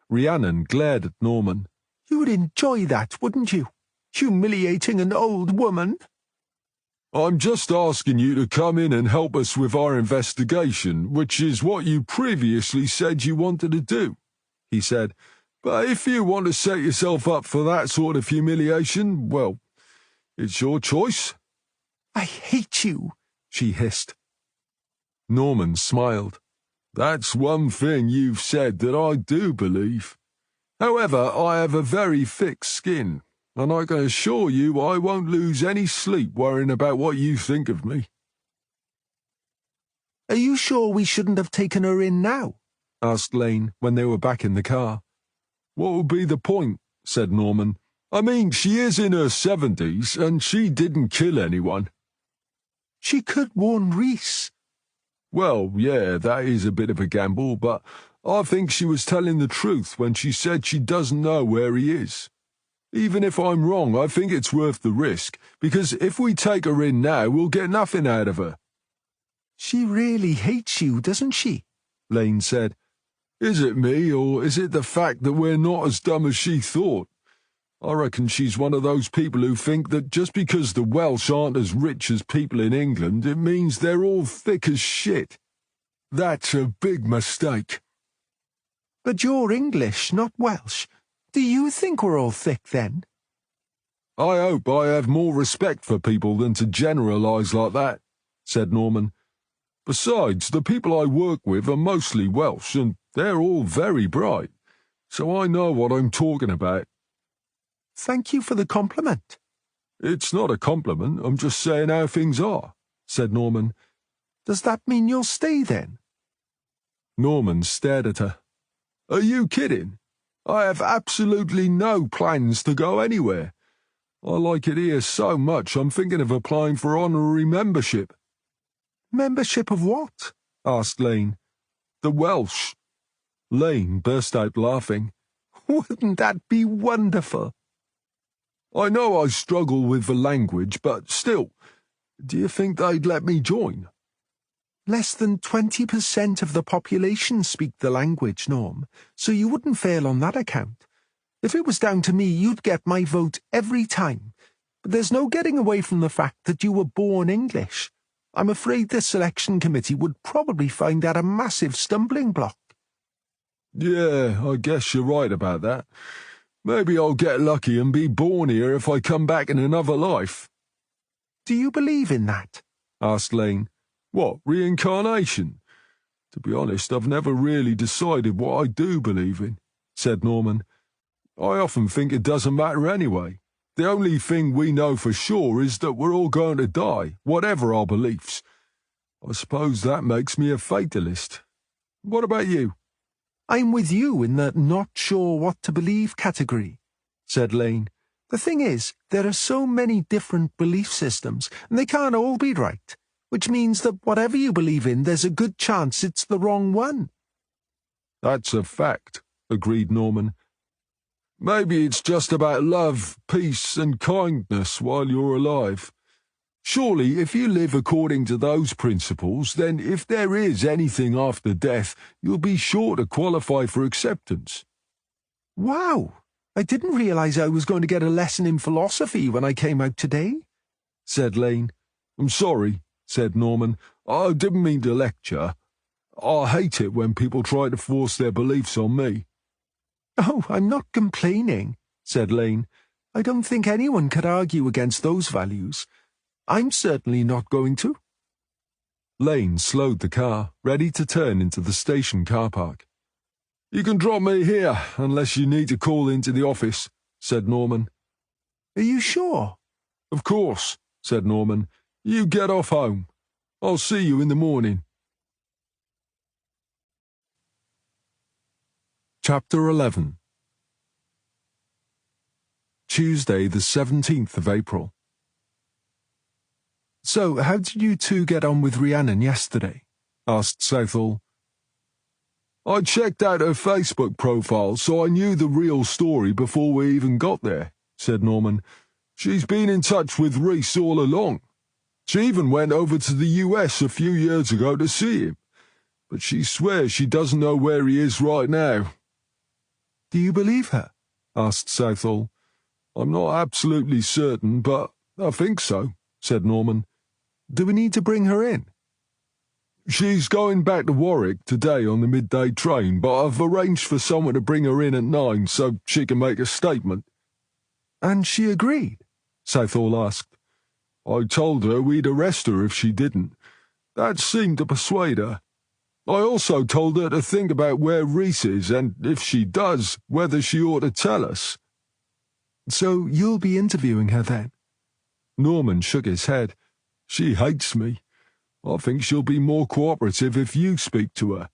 Speaker 3: Rhiannon glared at Norman. You would enjoy that, wouldn't you? Humiliating an old woman?
Speaker 2: I'm just asking you to come in and help us with our investigation, which is what you previously said you wanted to do, he said. But if you want to set yourself up for that sort of humiliation, well, it's your choice.
Speaker 3: I hate you, she hissed.
Speaker 2: Norman smiled. That's one thing you've said that I do believe. However, I have a very thick skin, and I can assure you I won't lose any sleep worrying about what you think of me.
Speaker 3: Are you sure we shouldn't have taken her in now?
Speaker 1: asked Lane when they were back in the car.
Speaker 2: What would be the point? Said Norman. I mean, she is in her 70s, and she didn't kill anyone.
Speaker 3: She could warn Reese.
Speaker 2: Well, yeah, that is a bit of a gamble, but I think she was telling the truth when she said she doesn't know where he is. Even if I'm wrong, I think it's worth the risk, because if we take her in now, we'll get nothing out of her.
Speaker 3: She really hates you, doesn't she?
Speaker 1: Lane said.
Speaker 2: Is it me, or is it the fact that we're not as dumb as she thought? I reckon she's one of those people who think that just because the Welsh aren't as rich as people in England, it means they're all thick as shit.
Speaker 1: That's a big mistake.
Speaker 3: But you're English, not Welsh. Do you think we're all thick, then?
Speaker 2: I hope I have more respect for people than to generalise like that, said Norman. Besides, the people I work with are mostly Welsh, and they're all very bright, so I know what I'm talking about.
Speaker 3: Thank you for the compliment.
Speaker 2: It's not a compliment, I'm just saying how things are, said Norman.
Speaker 3: Does that mean you'll stay, then?
Speaker 1: Norman stared at her.
Speaker 2: Are you kidding? I have absolutely no plans to go anywhere. I like it here so much I'm thinking of applying for honorary membership.
Speaker 3: Membership of what?
Speaker 1: Asked Lane.
Speaker 2: The Welsh.
Speaker 1: Lane burst out laughing.
Speaker 3: Wouldn't that be wonderful?
Speaker 2: I know I struggle with the language, but still, do you think they'd let me join?
Speaker 3: Less than 20% of the population speak the language, Norm, so you wouldn't fail on that account. If it was down to me, you'd get my vote every time. But there's no getting away from the fact that you were born English. I'm afraid the selection committee would probably find that a massive stumbling block.
Speaker 2: Yeah, I guess you're right about that. Maybe I'll get lucky and be born here if I come back in another life.
Speaker 3: Do you believe in that?
Speaker 1: Asked Lane.
Speaker 2: What, reincarnation? To be honest, I've never really decided what I do believe in, said Norman. I often think it doesn't matter anyway. The only thing we know for sure is that we're all going to die, whatever our beliefs. I suppose that makes me a fatalist. What about you?
Speaker 3: I'm with you in the not sure what to believe category, said Lane. The thing is, there are so many different belief systems, and they can't all be right, which means that whatever you believe in, there's a good chance it's the wrong one.
Speaker 2: That's a fact, agreed Norman. Maybe it's just about love, peace, and kindness while you're alive. Surely, if you live according to those principles, then if there is anything after death, you'll be sure to qualify for acceptance.
Speaker 3: Wow! I didn't realise I was going to get a lesson in philosophy when I came out today, said Lane.
Speaker 2: I'm sorry, said Norman. I didn't mean to lecture. I hate it when people try to force their beliefs on me.
Speaker 3: Oh, I'm not complaining, said Lane. I don't think anyone could argue against those values. I'm certainly not going to.
Speaker 1: Lane slowed the car, ready to turn into the station car park.
Speaker 2: You can drop me here, unless you need to call into the office, said Norman.
Speaker 3: Are you sure?
Speaker 2: Of course, said Norman. You get off home. I'll see you in the morning.
Speaker 1: Chapter 11. Tuesday, the 17th of April. So, how did you two get on with Rhiannon yesterday? Asked Southall.
Speaker 2: I checked out her Facebook profile, so I knew the real story before we even got there, said Norman. She's been in touch with Reese all along. She even went over to the US a few years ago to see him, but she swears she doesn't know where he is right now.
Speaker 3: Do you believe her?
Speaker 1: Asked Southall.
Speaker 2: I'm not absolutely certain, but I think so, said Norman.
Speaker 3: Do we need to bring her in?
Speaker 2: She's going back to Warwick today on the midday train, but I've arranged for someone to bring her in at 9 so she can make a statement.
Speaker 3: And she agreed?
Speaker 1: Southall asked.
Speaker 2: I told her we'd arrest her if she didn't. That seemed to persuade her. I also told her to think about where Reese is, and if she does, whether she ought to tell us.
Speaker 3: So you'll be interviewing her then?
Speaker 1: Norman shook his head.
Speaker 2: She hates me. I think she'll be more cooperative if you speak to her.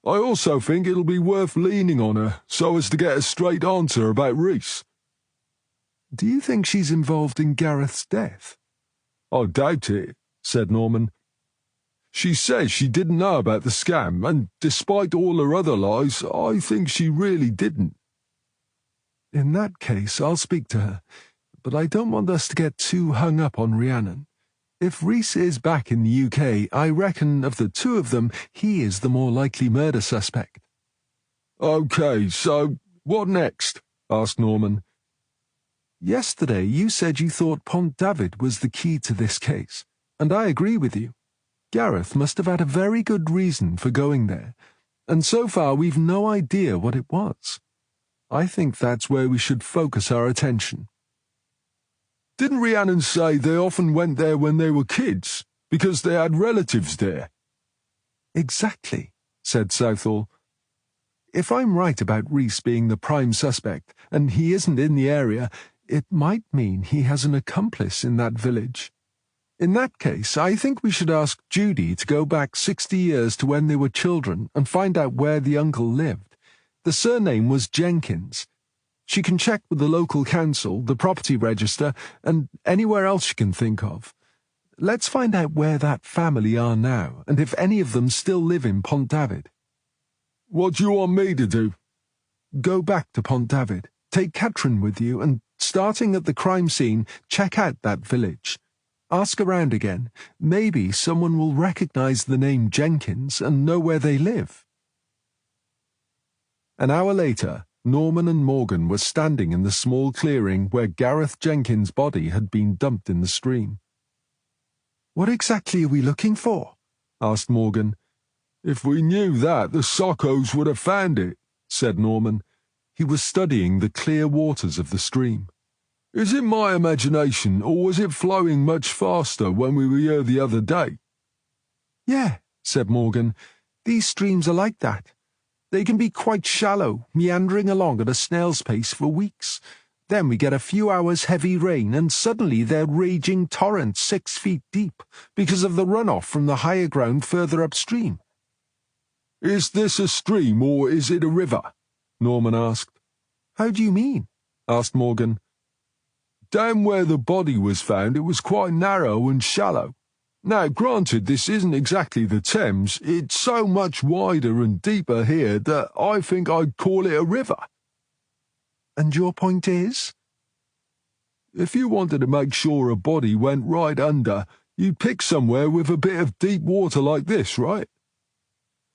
Speaker 2: I also think it'll be worth leaning on her so as to get a straight answer about Reese.
Speaker 1: Do you think she's involved in Gareth's death?
Speaker 2: I doubt it, said Norman. She says she didn't know about the scam, and despite all her other lies, I think she really didn't.
Speaker 1: In that case, I'll speak to her, but I don't want us to get too hung up on Rhiannon. If Reese is back in the UK, I reckon of the two of them, he is the more likely murder suspect.
Speaker 2: OK, so what next? Asked Norman.
Speaker 1: Yesterday you said you thought Pont David was the key to this case, and I agree with you. Gareth must have had a very good reason for going there, and so far we've no idea what it was. I think that's where we should focus our attention.
Speaker 2: Didn't Rhiannon say they often went there when they were kids, because they had relatives there?
Speaker 1: Exactly, said Southall. If I'm right about Reese being the prime suspect, and he isn't in the area, it might mean he has an accomplice in that village. In that case, I think we should ask Judy to go back 60 years to when they were children and find out where the uncle lived. The surname was Jenkins. She can check with the local council, the property register, and anywhere else she can think of. Let's find out where that family are now, and if any of them still live in Pont David.
Speaker 2: What do you want me to do?
Speaker 1: Go back to Pont David, take Catherine with you, and, starting at the crime scene, check out that village. Ask around again. Maybe someone will recognize the name Jenkins and know where they live. An hour later, Norman and Morgan were standing in the small clearing where Gareth Jenkins' body had been dumped in the stream. "What exactly are we looking for?" asked Morgan.
Speaker 2: "If we knew that, the Sockos would have found it," said Norman. He was studying the clear waters of the stream. "Is it my imagination, or was it flowing much faster when we were here the other day?"
Speaker 1: "Yeah," said Morgan. "These streams are like that. They can be quite shallow, meandering along at a snail's pace for weeks. Then we get a few hours heavy rain, and suddenly they're raging torrents 6 feet deep, because of the runoff from the higher ground further upstream."
Speaker 2: "Is this a stream, or is it a river?" Norman asked.
Speaker 1: "How do you mean?" asked Morgan.
Speaker 2: "Down where the body was found, it was quite narrow and shallow. Now, granted, this isn't exactly the Thames. It's so much wider and deeper here that I think I'd call it a river."
Speaker 1: "And your point is?"
Speaker 2: "If you wanted to make sure a body went right under, you'd pick somewhere with a bit of deep water like this, right?"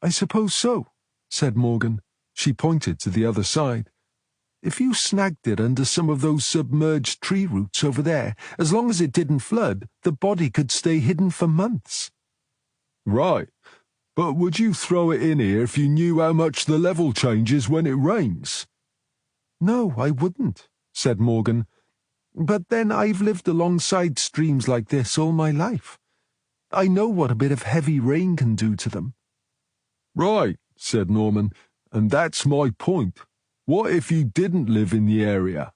Speaker 1: "I suppose so," said Morgan. She pointed to the other side. "If you snagged it under some of those submerged tree roots over there, as long as it didn't flood, the body could stay hidden for months."
Speaker 2: "Right. But would you throw it in here if you knew how much the level changes when it rains?"
Speaker 1: "No, I wouldn't," said Morgan. "But then I've lived alongside streams like this all my life. I know what a bit of heavy rain can do to them."
Speaker 2: "Right," said Norman, "and that's my point. What if you didn't live in the area?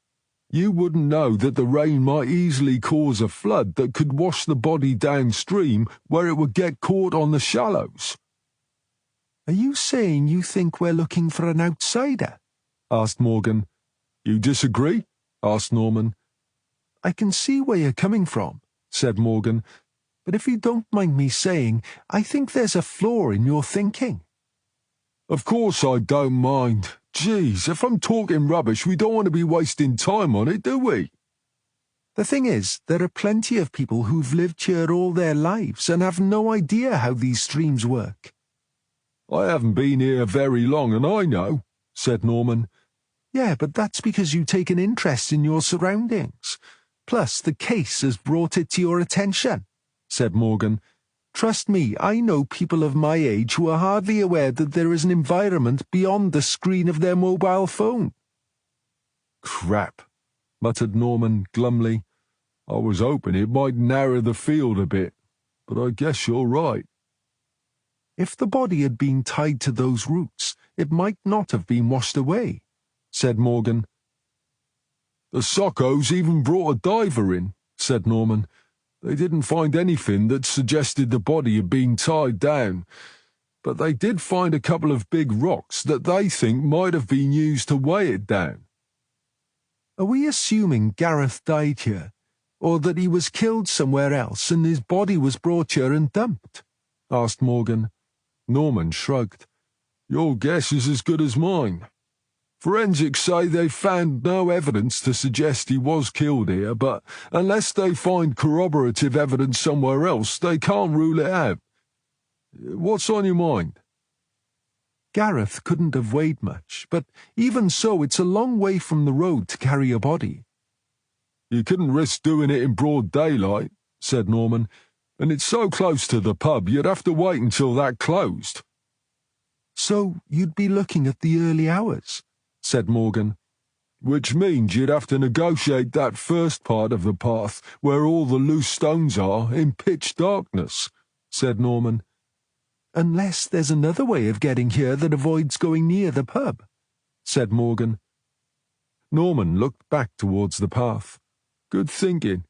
Speaker 2: You wouldn't know that the rain might easily cause a flood that could wash the body downstream where it would get caught on the shallows."
Speaker 1: "Are you saying you think we're looking for an outsider?" asked Morgan.
Speaker 2: "You disagree?" asked Norman.
Speaker 1: "I can see where you're coming from," said Morgan, "but if you don't mind me saying, I think there's a flaw in your thinking."
Speaker 2: "Of course I don't mind. Geez, if I'm talking rubbish, we don't want to be wasting time on it, do we?"
Speaker 1: "The thing is, there are plenty of people who've lived here all their lives and have no idea how these streams work."
Speaker 2: "I haven't been here very long, and I know," said Norman.
Speaker 1: "Yeah, but that's because you take an interest in your surroundings. Plus, the case has brought it to your attention," said Morgan. "Trust me, I know people of my age who are hardly aware that there is an environment beyond the screen of their mobile phone."
Speaker 2: "Crap," muttered Norman glumly. "I was hoping it might narrow the field a bit, but I guess you're right."
Speaker 1: "If the body had been tied to those roots, it might not have been washed away," said Morgan.
Speaker 2: "The Sockos even brought a diver in," said Norman. "They didn't find anything that suggested the body had been tied down. but they did find a couple of big rocks that they think might have been used to weigh it down.
Speaker 3: Are we assuming Gareth died here, or that he was killed somewhere else and his body was brought here and dumped?" asked Morgan.
Speaker 2: Norman shrugged. "Your guess is as good as mine. Forensics say they've found no evidence to suggest he was killed here, but unless they find corroborative evidence somewhere else, they can't rule it out. What's on your mind?"
Speaker 3: Gareth couldn't have weighed much, but even so it's a long way from the road to carry a body.
Speaker 2: "You couldn't risk doing it in broad daylight," said Norman, "and it's so close to the pub you'd have to wait until that closed."
Speaker 3: "So you'd be looking at the early hours," said Morgan.
Speaker 2: "Which means you'd have to negotiate that first part of the path where all the loose stones are in pitch darkness," said Norman.
Speaker 3: "Unless there's another way of getting here that avoids going near the pub," said Morgan.
Speaker 2: Norman looked back towards the path. "Good thinking.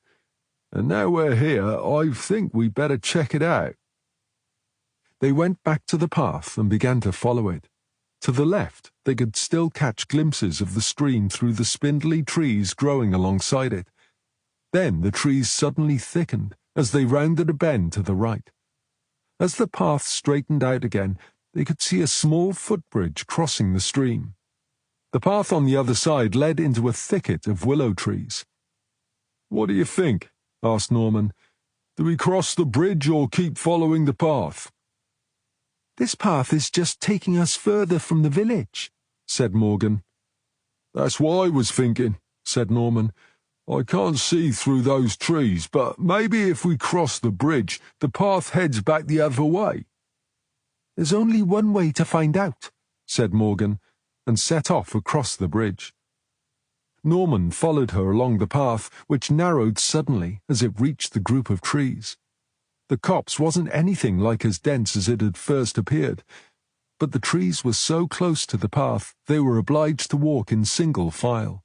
Speaker 2: And now we're here, I think we'd better check it out."
Speaker 1: They went back to the path and began to follow it. To the left, they could still catch glimpses of the stream through the spindly trees growing alongside it. Then the trees suddenly thickened as they rounded a bend to the right. As the path straightened out again, they could see a small footbridge crossing the stream. The path on the other side led into a thicket of willow trees.
Speaker 2: "What do you think?" asked Norman. "Do we cross the bridge or keep following the path?"
Speaker 3: "This path is just taking us further from the village," said Morgan.
Speaker 2: "That's what I was thinking," said Norman. "I can't see through those trees, but maybe if we cross the bridge, the path heads back the other way."
Speaker 3: "There's only one way to find out," said Morgan,
Speaker 1: and set off across the bridge. Norman followed her along the path, which narrowed suddenly as it reached the group of trees. The copse wasn't anything like as dense as it had first appeared, but the trees were so close to the path they were obliged to walk in single file.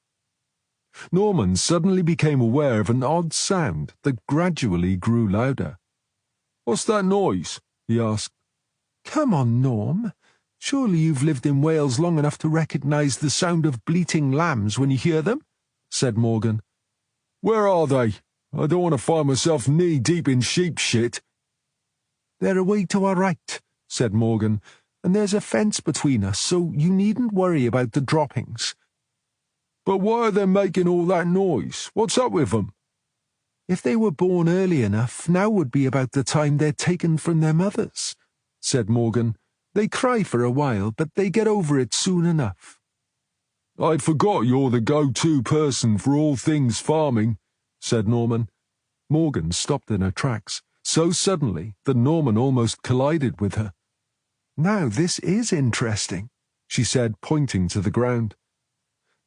Speaker 1: Norman suddenly became aware of an odd sound that gradually grew louder.
Speaker 2: "What's that noise?" he asked.
Speaker 3: "Come on, Norm. Surely you've lived in Wales long enough to recognise the sound of bleating lambs when you hear them?" said Morgan.
Speaker 2: "Where are they? I don't want to find myself knee-deep in sheep shit."
Speaker 3: "They're away to our right," said Morgan, "and there's a fence between us, so you needn't worry about the droppings."
Speaker 2: "But why are they making all that noise? What's up with them?"
Speaker 3: "If they were born early enough, now would be about the time they're taken from their mothers," said Morgan. "They cry for a while, but they get over it soon enough."
Speaker 2: "I forgot you're the go-to person for all things farming," said Norman.
Speaker 1: Morgan stopped in her tracks, so suddenly that Norman almost collided with her.
Speaker 3: "Now this is interesting," she said, pointing to the ground.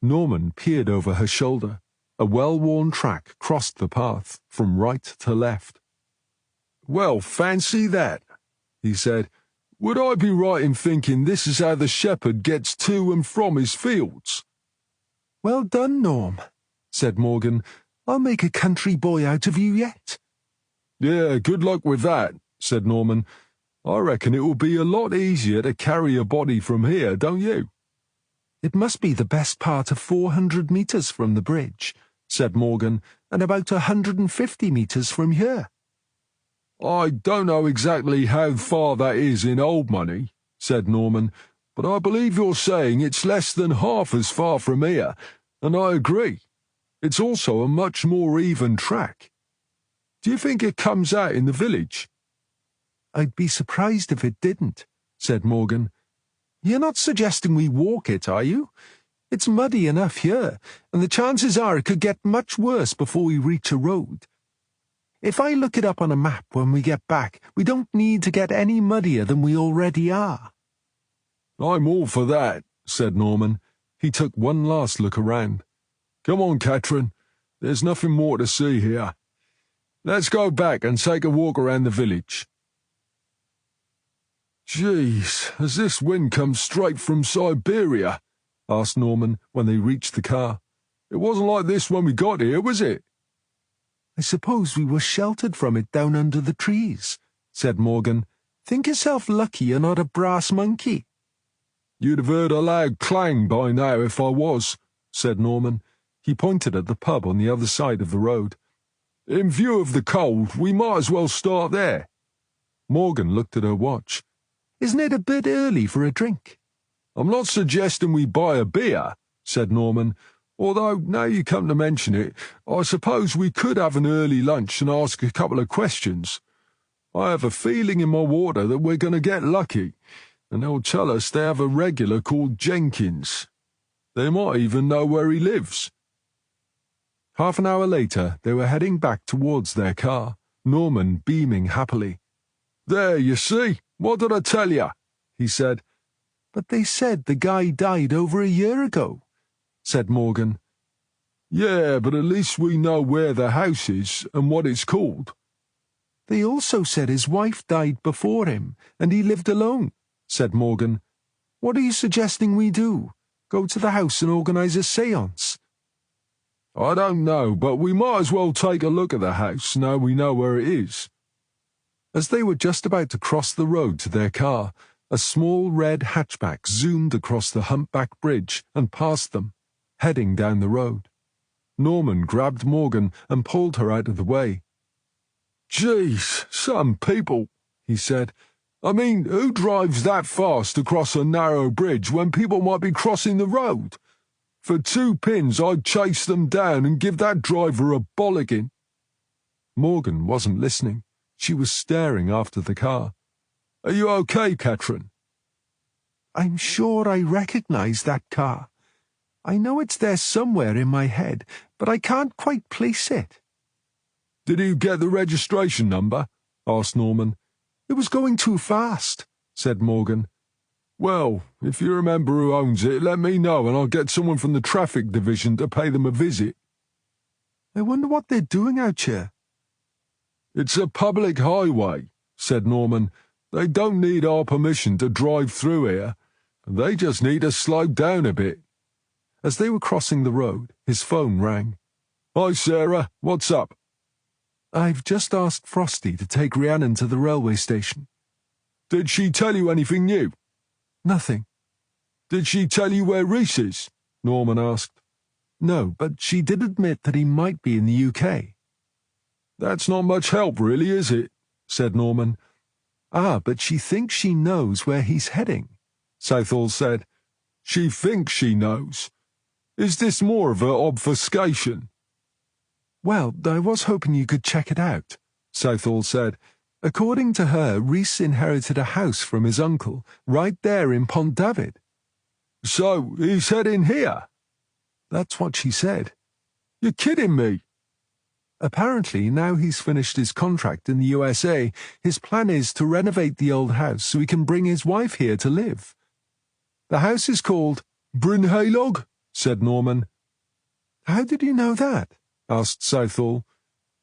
Speaker 1: Norman peered over her shoulder. A well-worn track crossed the path from right to left.
Speaker 2: "Well, fancy that," he said. "Would I be right in thinking this is how the shepherd gets to and from his fields?"
Speaker 3: "Well done, Norm," said Morgan. "I'll make a country boy out of you yet."
Speaker 2: "Yeah, good luck with that," said Norman. "I reckon it will be a lot easier to carry a body from here, don't you?"
Speaker 3: "It must be the best part of 400 metres from the bridge," said Morgan, "and about 150 metres from here."
Speaker 2: "I don't know exactly how far that is in old money," said Norman, "but I believe you're saying it's less than half as far from here, and I agree. It's also a much more even track. Do you think it comes out in the village?"
Speaker 3: "I'd be surprised if it didn't," said Morgan. "You're not suggesting we walk it, are you? It's muddy enough here, and the chances are it could get much worse before we reach a road. If I look it up on a map when we get back, we don't need to get any muddier than we already are."
Speaker 2: "I'm all for that," said Norman.
Speaker 1: He took one last look around.
Speaker 2: "Come on, Katrin. There's nothing more to see here. Let's go back and take a walk around the village." "Jeez, has this wind come straight from Siberia?" asked Norman when they reached the car. "It wasn't like this when we got here, was it?"
Speaker 3: "I suppose we were sheltered from it down under the trees," said Morgan, Think yourself lucky you're not a brass monkey.
Speaker 2: You'd have heard a loud clang by now if I was, said Norman. He pointed at the pub on the other side of the road. In view of the cold, we might as well start there.
Speaker 1: Morgan looked at her watch.
Speaker 3: Isn't it a bit early for a drink?
Speaker 2: I'm not suggesting we buy a beer, said Norman, although, now you come to mention it, I suppose we could have an early lunch and ask a couple of questions. I have a feeling in my water that we're going to get lucky, and they'll tell us they have a regular called Jenkins. They might even know where he lives.
Speaker 1: Half an hour later, they were heading back towards their car, Norman beaming happily.
Speaker 2: There, you see? What did I tell you? He said.
Speaker 3: But they said the guy died over a year ago, said Morgan.
Speaker 2: Yeah, but at least we know where the house is and what it's called.
Speaker 3: They also said his wife died before him, and he lived alone, said Morgan. What are you suggesting we do? Go to the house and organise a séance?
Speaker 2: I don't know, but we might as well take a look at the house now we know where it is.
Speaker 1: As they were just about to cross the road to their car, a small red hatchback zoomed across the humpback bridge and past them, heading down the road. Norman grabbed Morgan and pulled her out of the way.
Speaker 2: Geez, some people, he said. I mean, who drives that fast across a narrow bridge when people might be crossing the road? For 2 pins, I'd chase them down and give that driver a bollocking.
Speaker 1: Morgan wasn't listening. She was staring after the car.
Speaker 2: Are you okay, Katrin?
Speaker 3: I'm sure I recognise that car. I know it's there somewhere in my head, but I can't quite place it.
Speaker 2: Did you get the registration number? Asked Norman.
Speaker 3: It was going too fast, said Morgan.
Speaker 2: Well, if you remember who owns it, let me know and I'll get someone from the traffic division to pay them a visit.
Speaker 3: I wonder what they're doing out here.
Speaker 2: It's a public highway, said Norman. They don't need our permission to drive through here. They just need to slow down a bit.
Speaker 1: As they were crossing the road, his phone rang.
Speaker 2: Hi, Sarah. What's up?
Speaker 1: I've just asked Frosty to take Rhiannon to the railway station.
Speaker 2: Did she tell you anything new?
Speaker 1: Nothing.
Speaker 2: Did she tell you where Reese is? Norman asked.
Speaker 1: No, but she did admit that he might be in the UK.
Speaker 2: That's not much help, really, is it? Said Norman.
Speaker 1: But she thinks she knows where he's heading,
Speaker 2: Southall said. She thinks she knows. Is this more of an obfuscation?
Speaker 1: Well, I was hoping you could check it out, Southall said. According to her, Reese inherited a house from his uncle, right there in Pont David.
Speaker 2: So he's heading here?
Speaker 1: That's what she said.
Speaker 2: You're kidding me.
Speaker 1: Apparently, now he's finished his contract in the USA, his plan is to renovate the old house so he can bring his wife here to live. The house is called
Speaker 2: Brynhaelog, said Norman.
Speaker 1: How did you know that? Asked Southall.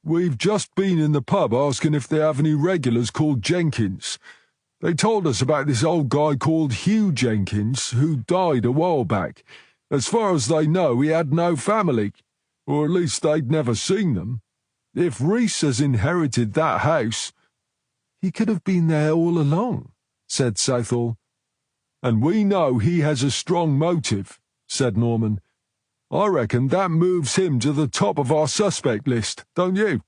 Speaker 2: We've just been in the pub asking if they have any regulars called Jenkins. They told us about this old guy called Hugh Jenkins, who died a while back. As far as they know, he had no family, or at least they'd never seen them. If Reese has inherited that house...
Speaker 1: He could have been there all along, said Southall.
Speaker 2: And we know he has a strong motive, said Norman. I reckon that moves him to the top of our suspect list, don't you?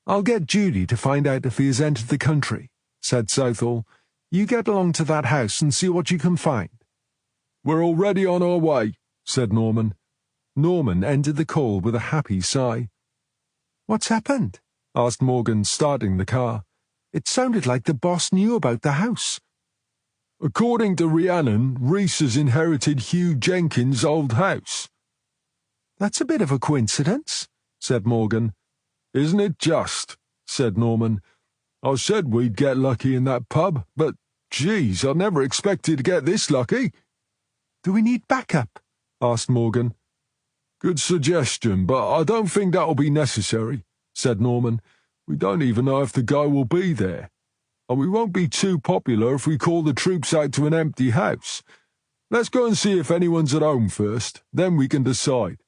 Speaker 1: I'll get Judy to find out if he has entered the country, said Southall. You get along to that house and see what you can find.
Speaker 2: We're already on our way, said Norman.
Speaker 1: Norman ended the call with a happy sigh. What's happened? Asked Morgan, starting the car. It sounded like the boss knew about the house.
Speaker 2: According to Rhiannon, Reese has inherited Hugh Jenkins' old house.
Speaker 1: That's a bit of a coincidence, said Morgan.
Speaker 2: Isn't it just, said Norman. I said we'd get lucky in that pub, but, geez, I never expected to get this lucky.
Speaker 1: Do we need backup? Asked Morgan.
Speaker 2: Good suggestion, but I don't think that'll be necessary, said Norman. We don't even know if the guy will be there. And we won't be too popular if we call the troops out to an empty house. Let's go and see if anyone's at home first, then we can decide.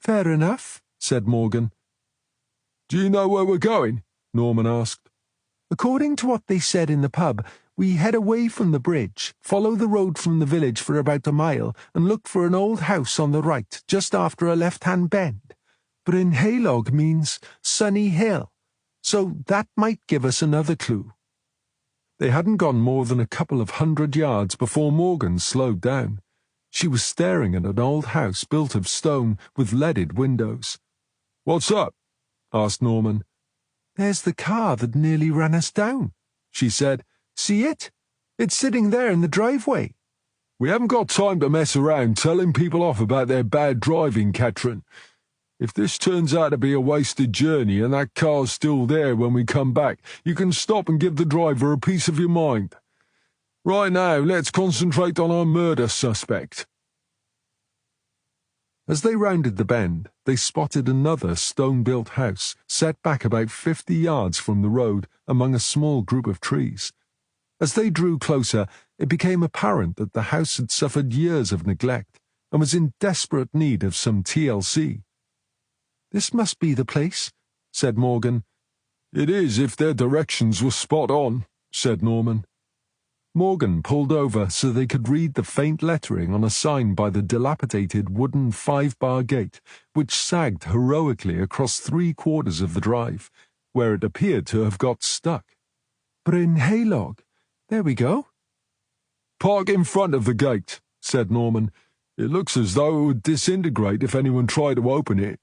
Speaker 1: Fair enough, said Morgan.
Speaker 2: Do you know where we're going? Norman asked.
Speaker 3: According to what they said in the pub, we head away from the bridge, follow the road from the village for about a mile, and look for an old house on the right, just after a left-hand bend. Bryn Haelog means sunny hill, so that might give us another clue.
Speaker 1: They hadn't gone more than a couple of 100 yards before Morgan slowed down. She was staring at an old house built of stone with leaded windows. "What's up?" asked Norman.
Speaker 3: "There's the car that nearly ran us down," she said. "See it? It's sitting there in the driveway."
Speaker 2: "We haven't got time to mess around telling people off about their bad driving, Katrin. If this turns out to be a wasted journey and that car's still there when we come back, you can stop and give the driver a piece of your mind. Right now, let's concentrate on our murder suspect."
Speaker 1: As they rounded the bend, they spotted another stone-built house set back about 50 yards from the road among a small group of trees. As they drew closer, it became apparent that the house had suffered years of neglect and was in desperate need of some TLC. "This must be the place," said Morgan.
Speaker 2: "It is if their directions were spot on," said Norman.
Speaker 1: Morgan pulled over so they could read the faint lettering on a sign by the dilapidated wooden 5-bar gate, which sagged heroically across 3/4 of the drive, where it appeared to have got stuck.
Speaker 3: "Bryn Haelog. There we go."
Speaker 2: "Park in front of the gate," said Norman. "It looks as though it would disintegrate if anyone tried to open it."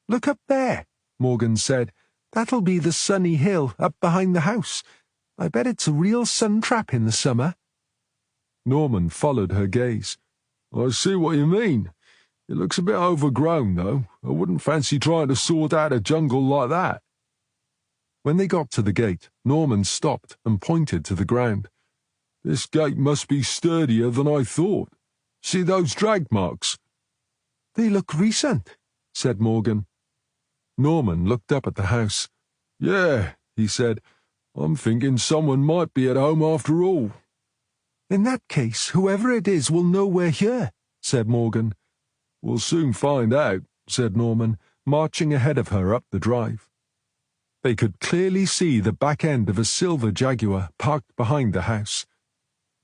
Speaker 3: "Look up there," Morgan said. "That'll be the sunny hill up behind the house. I bet it's a real sun trap in the summer."
Speaker 1: Norman followed her gaze.
Speaker 2: "I see what you mean. It looks a bit overgrown, though. I wouldn't fancy trying to sort out a jungle like that."
Speaker 1: When they got to the gate, Norman stopped and pointed to the ground.
Speaker 2: "This gate must be sturdier than I thought. See those drag marks?"
Speaker 3: "They look recent," said Morgan.
Speaker 1: Norman looked up at the house.
Speaker 2: "Yeah," he said. "I'm thinking someone might be at home after all."
Speaker 3: "In that case, whoever it is will know we're here," said Morgan.
Speaker 2: "We'll soon find out," said Norman,
Speaker 1: marching ahead of her up the drive. They could clearly see the back end of a silver Jaguar parked behind the house.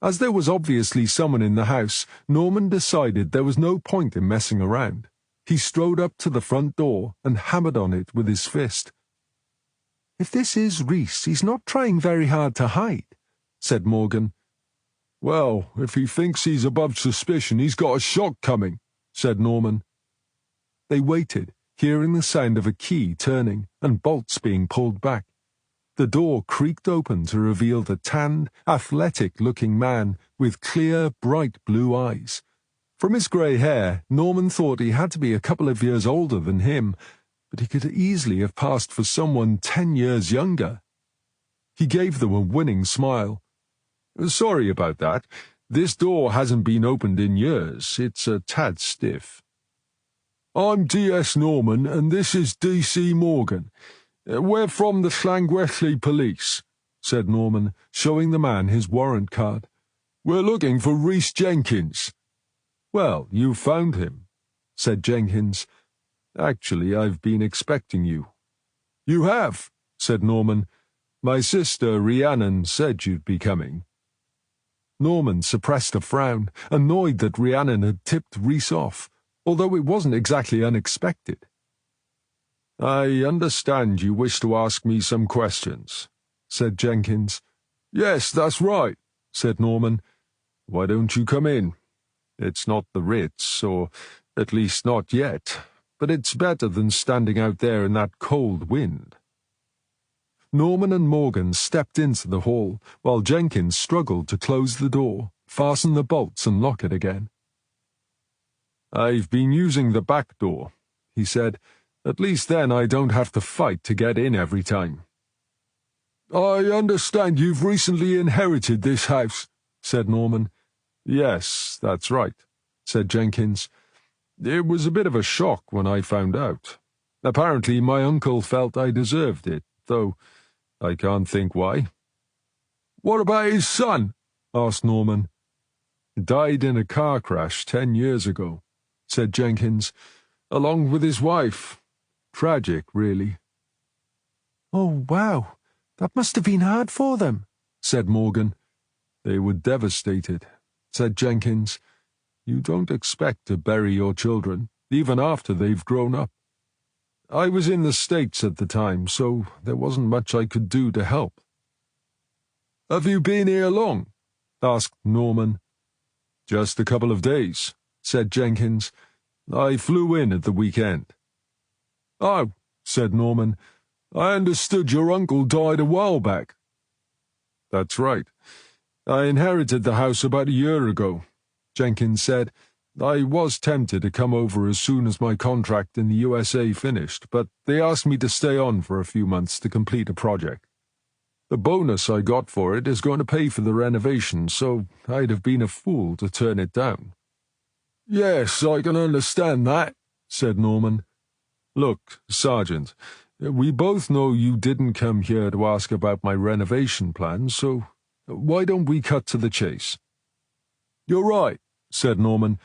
Speaker 1: As there was obviously someone in the house, Norman decided there was no point in messing around. He strode up to the front door and hammered on it with his fist.
Speaker 3: "If this is Reese, he's not trying very hard to hide," said Morgan.
Speaker 2: "Well, if he thinks he's above suspicion, he's got a shock coming," said Norman.
Speaker 1: They waited, hearing the sound of a key turning and bolts being pulled back. The door creaked open to reveal the tanned, athletic-looking man with clear, bright blue eyes. From his grey hair, Norman thought he had to be a couple of years older than him, but he could easily have passed for someone 10 years younger. He gave them a winning smile.
Speaker 2: "Sorry about that. This door hasn't been opened in years. It's a tad stiff." "I'm D.S. Norman, and this is D.C. Morgan. We're from the Llangwelly Police," said Norman, showing the man his warrant card. "We're looking for Reese Jenkins."
Speaker 1: "Well, you found him," said Jenkins. "Actually, I've been expecting you."
Speaker 2: "You have," said Norman.
Speaker 1: "My sister Rhiannon said you'd be coming." Norman suppressed a frown, annoyed that Rhiannon had tipped Reese off, although it wasn't exactly unexpected.
Speaker 2: "I understand you wish to ask me some questions," said Jenkins. "Yes, that's right," said Norman.
Speaker 1: "Why don't you come in? It's not the Ritz, or at least not yet, but it's better than standing out there in that cold wind." Norman and Morgan stepped into the hall, while Jenkins struggled to close the door, fasten the bolts and lock it again.
Speaker 2: "I've been using the back door," he said. "At least then I don't have to fight to get in every time." "I understand you've recently inherited this house," said Norman.
Speaker 1: "Yes, that's right," said Jenkins. "It was a bit of a shock when I found out. Apparently my uncle felt I deserved it, though I can't think why."
Speaker 2: "What about his son?" asked Norman.
Speaker 1: "Died in a car crash 10 years ago," said Jenkins, "along with his wife. Tragic, really."
Speaker 3: "Oh, wow. That must have been hard for them,
Speaker 1: said Morgan. They were devastated, said Jenkins. You don't expect to bury your children, even after they've grown up. I was in the States at the time, so there wasn't much I could do to help. Have you been here long? Asked Norman. Just a couple of days, said Jenkins. I flew in at the weekend. Oh, said Norman. I understood your uncle died a while back. That's right. I inherited the house about a year ago, Jenkins said. I was tempted to come over as soon as my contract in the USA finished, but they asked me to stay on for a few months to complete a project. The bonus I got for it is going to pay for the renovation, so I'd have been a fool to turn it down. Yes, I can understand that, said Norman. Look, Sergeant, we both know you didn't come here to ask about my renovation plans, so why don't we cut to the chase? You're right, said Norman.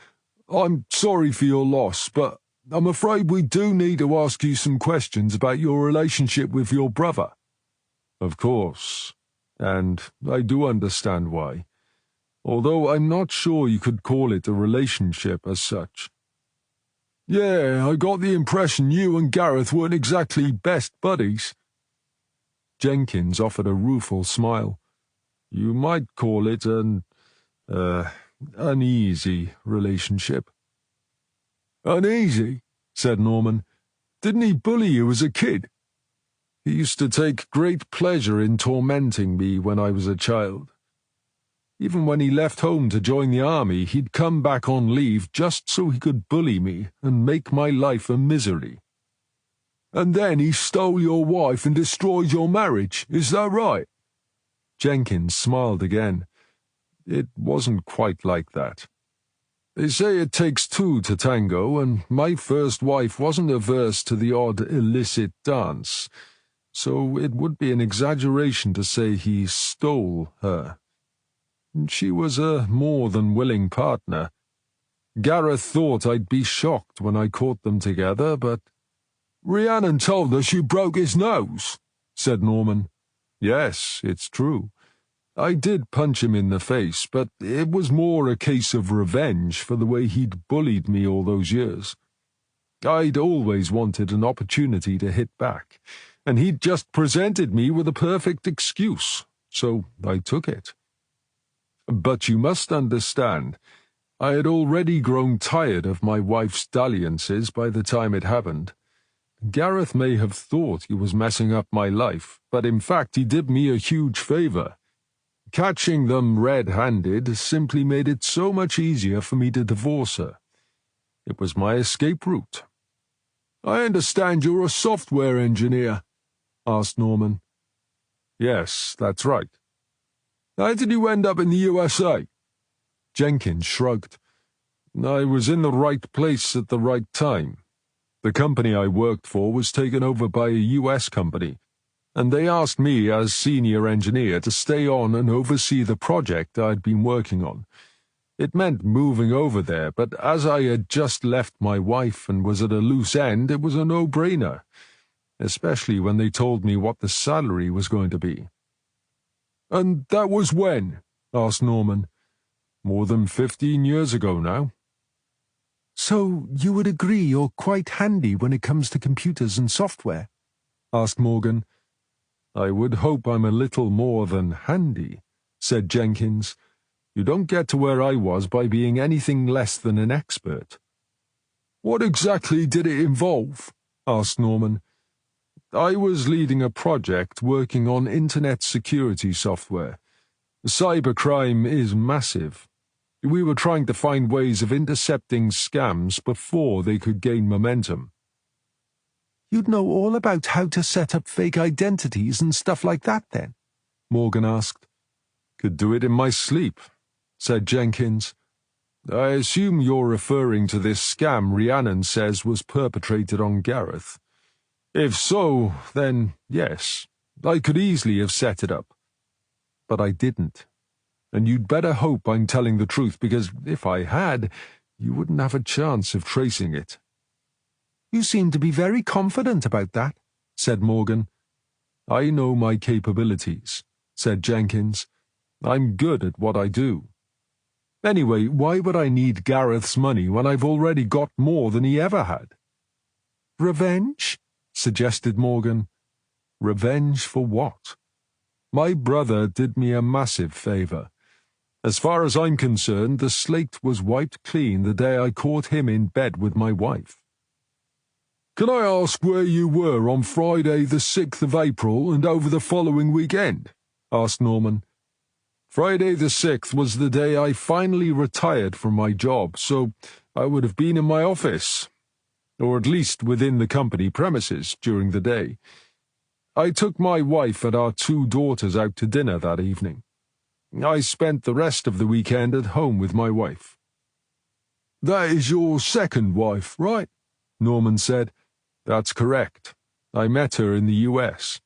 Speaker 1: I'm sorry for your loss, but I'm afraid we do need to ask you some questions about your relationship with your brother. Of course, and I do understand why, although I'm not sure you could call it a relationship as such. Yeah, I got the impression you and Gareth weren't exactly best buddies. Jenkins offered a rueful smile. You might call it an uneasy relationship. Uneasy, said Norman. Didn't he bully you as a kid? He used to take great pleasure in tormenting me when I was a child. Even when he left home to join the army, he'd come back on leave just so he could bully me and make my life a misery. And then he stole your wife and destroyed your marriage, is that right? Jenkins smiled again. It wasn't quite like that. They say it takes two to tango, and my first wife wasn't averse to the odd illicit dance, so it would be an exaggeration to say he stole her. She was a more than willing partner. Gareth thought I'd be shocked when I caught them together, but— Rhiannon told us you broke his nose, said Norman. Yes, it's true. I did punch him in the face, but it was more a case of revenge for the way he'd bullied me all those years. I'd always wanted an opportunity to hit back, and he'd just presented me with a perfect excuse, so I took it. But you must understand, I had already grown tired of my wife's dalliances by the time it happened. Gareth may have thought he was messing up my life, but in fact he did me a huge favor. Catching them red-handed simply made it so much easier for me to divorce her. It was my escape route. I understand you're a software engineer, asked Norman. Yes, that's right. How did you end up in the USA? Jenkins shrugged. I was in the right place at the right time. The company I worked for was taken over by a US company, and they asked me as senior engineer to stay on and oversee the project I'd been working on. It meant moving over there, but as I had just left my wife and was at a loose end, it was a no-brainer, especially when they told me what the salary was going to be. And that was when? Asked Norman. More than 15 years ago now.
Speaker 3: So you would agree you're quite handy when it comes to computers and software? Asked Morgan.
Speaker 1: I would hope I'm a little more than handy, said Jenkins. You don't get to where I was by being anything less than an expert. What exactly did it involve? Asked Norman. I was leading a project working on internet security software. Cybercrime is massive. We were trying to find ways of intercepting scams before they could gain momentum.
Speaker 3: You'd know all about how to set up fake identities and stuff like that, then? Morgan asked.
Speaker 1: Could do it in my sleep, said Jenkins. I assume you're referring to this scam Rhiannon says was perpetrated on Gareth. If so, then yes, I could easily have set it up. But I didn't. And you'd better hope I'm telling the truth, because if I had, you wouldn't have a chance of tracing it.
Speaker 3: You seem to be very confident about that, said Morgan.
Speaker 1: I know my capabilities, said Jenkins. I'm good at what I do. Anyway, why would I need Gareth's money when I've already got more than he ever had?
Speaker 3: Revenge?
Speaker 1: Suggested Morgan. Revenge for what? My brother did me a massive favour. As far as I'm concerned, the slate was wiped clean the day I caught him in bed with my wife.
Speaker 2: Can I ask where you were on Friday the 6th of April and over the following weekend? Asked Norman.
Speaker 1: Friday the 6th was the day I finally retired from my job, so I would have been in my office, or at least within the company premises during the day. I took my wife and our 2 daughters out to dinner that evening. I spent the rest of the weekend at home with my wife.
Speaker 2: That is your second wife, right? Norman said.
Speaker 1: That's correct. I met her in the US.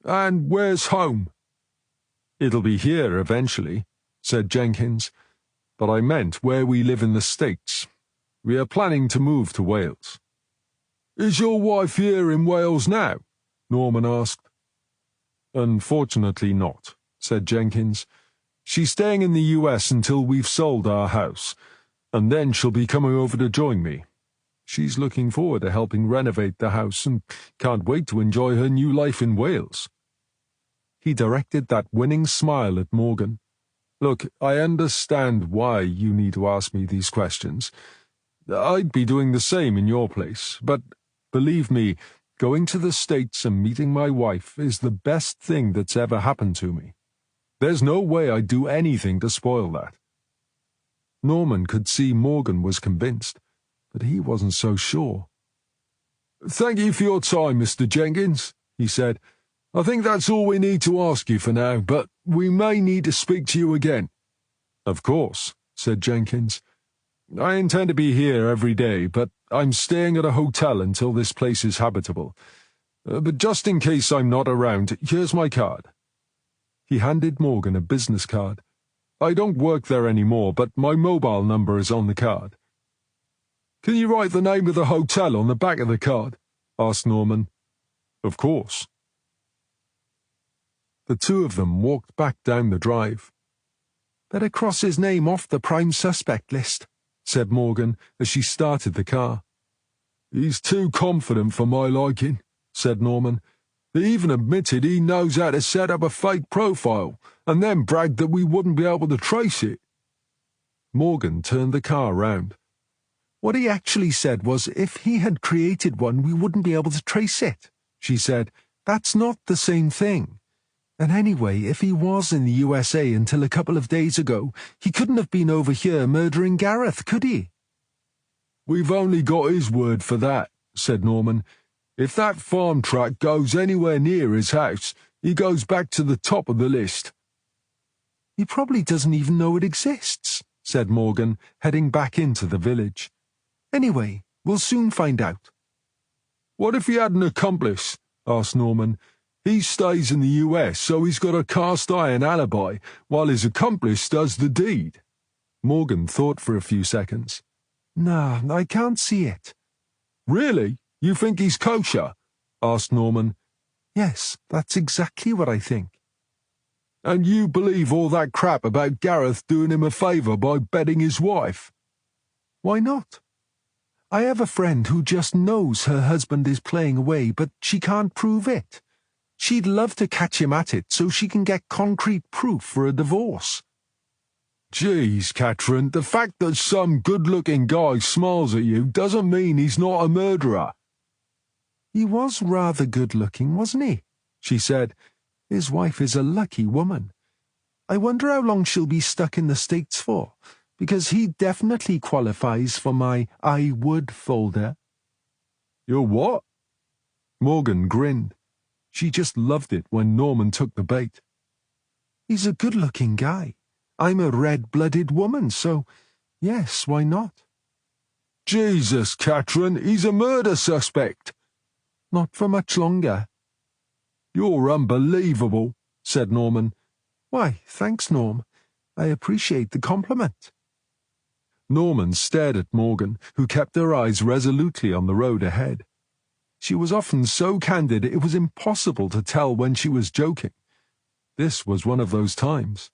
Speaker 2: And where's home?
Speaker 1: It'll be here eventually, said Jenkins, but I meant where we live in the States. We are planning to move to Wales.
Speaker 2: Is your wife here in Wales now? Norman asked.
Speaker 1: Unfortunately not, said Jenkins. She's staying in the US until we've sold our house, and then she'll be coming over to join me. She's looking forward to helping renovate the house and can't wait to enjoy her new life in Wales. He directed that winning smile at Morgan. Look, I understand why you need to ask me these questions. I'd be doing the same in your place, but believe me, going to the States and meeting my wife is the best thing that's ever happened to me. There's no way I'd do anything to spoil that. Norman could see Morgan was convinced, but he wasn't so sure.
Speaker 2: Thank you for your time, Mr. Jenkins, he said. I think that's all we need to ask you for now, but we may need to speak to you again.
Speaker 1: Of course, said Jenkins. I intend to be here every day, but I'm staying at a hotel until this place is habitable. But just in case I'm not around, here's my card. He handed Morgan a business card. I don't work there anymore, but my mobile number is on the card.
Speaker 2: Can you write the name of the hotel on the back of the card? Asked Norman.
Speaker 1: Of course. The 2 of them walked back down the drive.
Speaker 3: Better cross his name off the prime suspect list, said Morgan as she started the car.
Speaker 2: He's too confident for my liking, said Norman. He even admitted he knows how to set up a fake profile, and then bragged that we wouldn't be able to trace it.
Speaker 1: Morgan turned the car round.
Speaker 3: What he actually said was if he had created one, we wouldn't be able to trace it, she said. That's not the same thing. And anyway, if he was in the USA until a couple of days ago, he couldn't have been over here murdering Gareth, could he?
Speaker 2: We've only got his word for that, said Norman. If that farm track goes anywhere near his house, he goes back to the top of the list.
Speaker 3: He probably doesn't even know it exists, said Morgan, heading back into the village. Anyway, we'll soon find out.
Speaker 2: What if he had an accomplice? Asked Norman. He stays in the US, so he's got a cast-iron alibi, while his accomplice does the deed.
Speaker 1: Morgan thought for a few seconds.
Speaker 3: No, I can't see it.
Speaker 2: Really? You think he's kosher? Asked Norman.
Speaker 3: Yes, that's exactly what I think.
Speaker 2: And you believe all that crap about Gareth doing him a favour by bedding his wife?
Speaker 3: Why not? I have a friend who just knows her husband is playing away, but she can't prove it. She'd love to catch him at it so she can get concrete proof for a divorce.
Speaker 2: Geez, Catherine, the fact that some good-looking guy smiles at you doesn't mean he's not a murderer.
Speaker 3: He was rather good-looking, wasn't he? She said. His wife is a lucky woman. I wonder how long she'll be stuck in the States for, because he definitely qualifies for my I would folder.
Speaker 2: Your what?
Speaker 1: Morgan grinned. She just loved it when Norman took the bait.
Speaker 3: He's a good-looking guy. I'm a red-blooded woman, so yes, why not?
Speaker 2: Jesus, Catherine, he's a murder suspect.
Speaker 3: Not for much longer.
Speaker 2: You're unbelievable, said Norman.
Speaker 3: Why, thanks, Norm. I appreciate the compliment.
Speaker 1: Norman stared at Morgan, who kept her eyes resolutely on the road ahead. She was often so candid it was impossible to tell when she was joking. This was one of those times.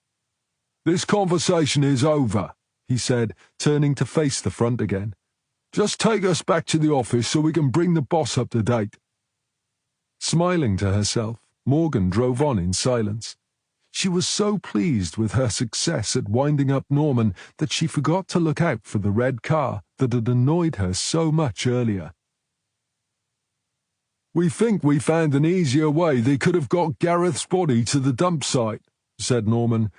Speaker 2: "This conversation is over," he said, turning to face the front again. "Just take us back to the office so we can bring the boss up to date."
Speaker 1: Smiling to herself, Morgan drove on in silence. She was so pleased with her success at winding up Norman that she forgot to look out for the red car that had annoyed her so much earlier.
Speaker 2: "We think we found an easier way they could have got Gareth's body to the dump site," said Norman.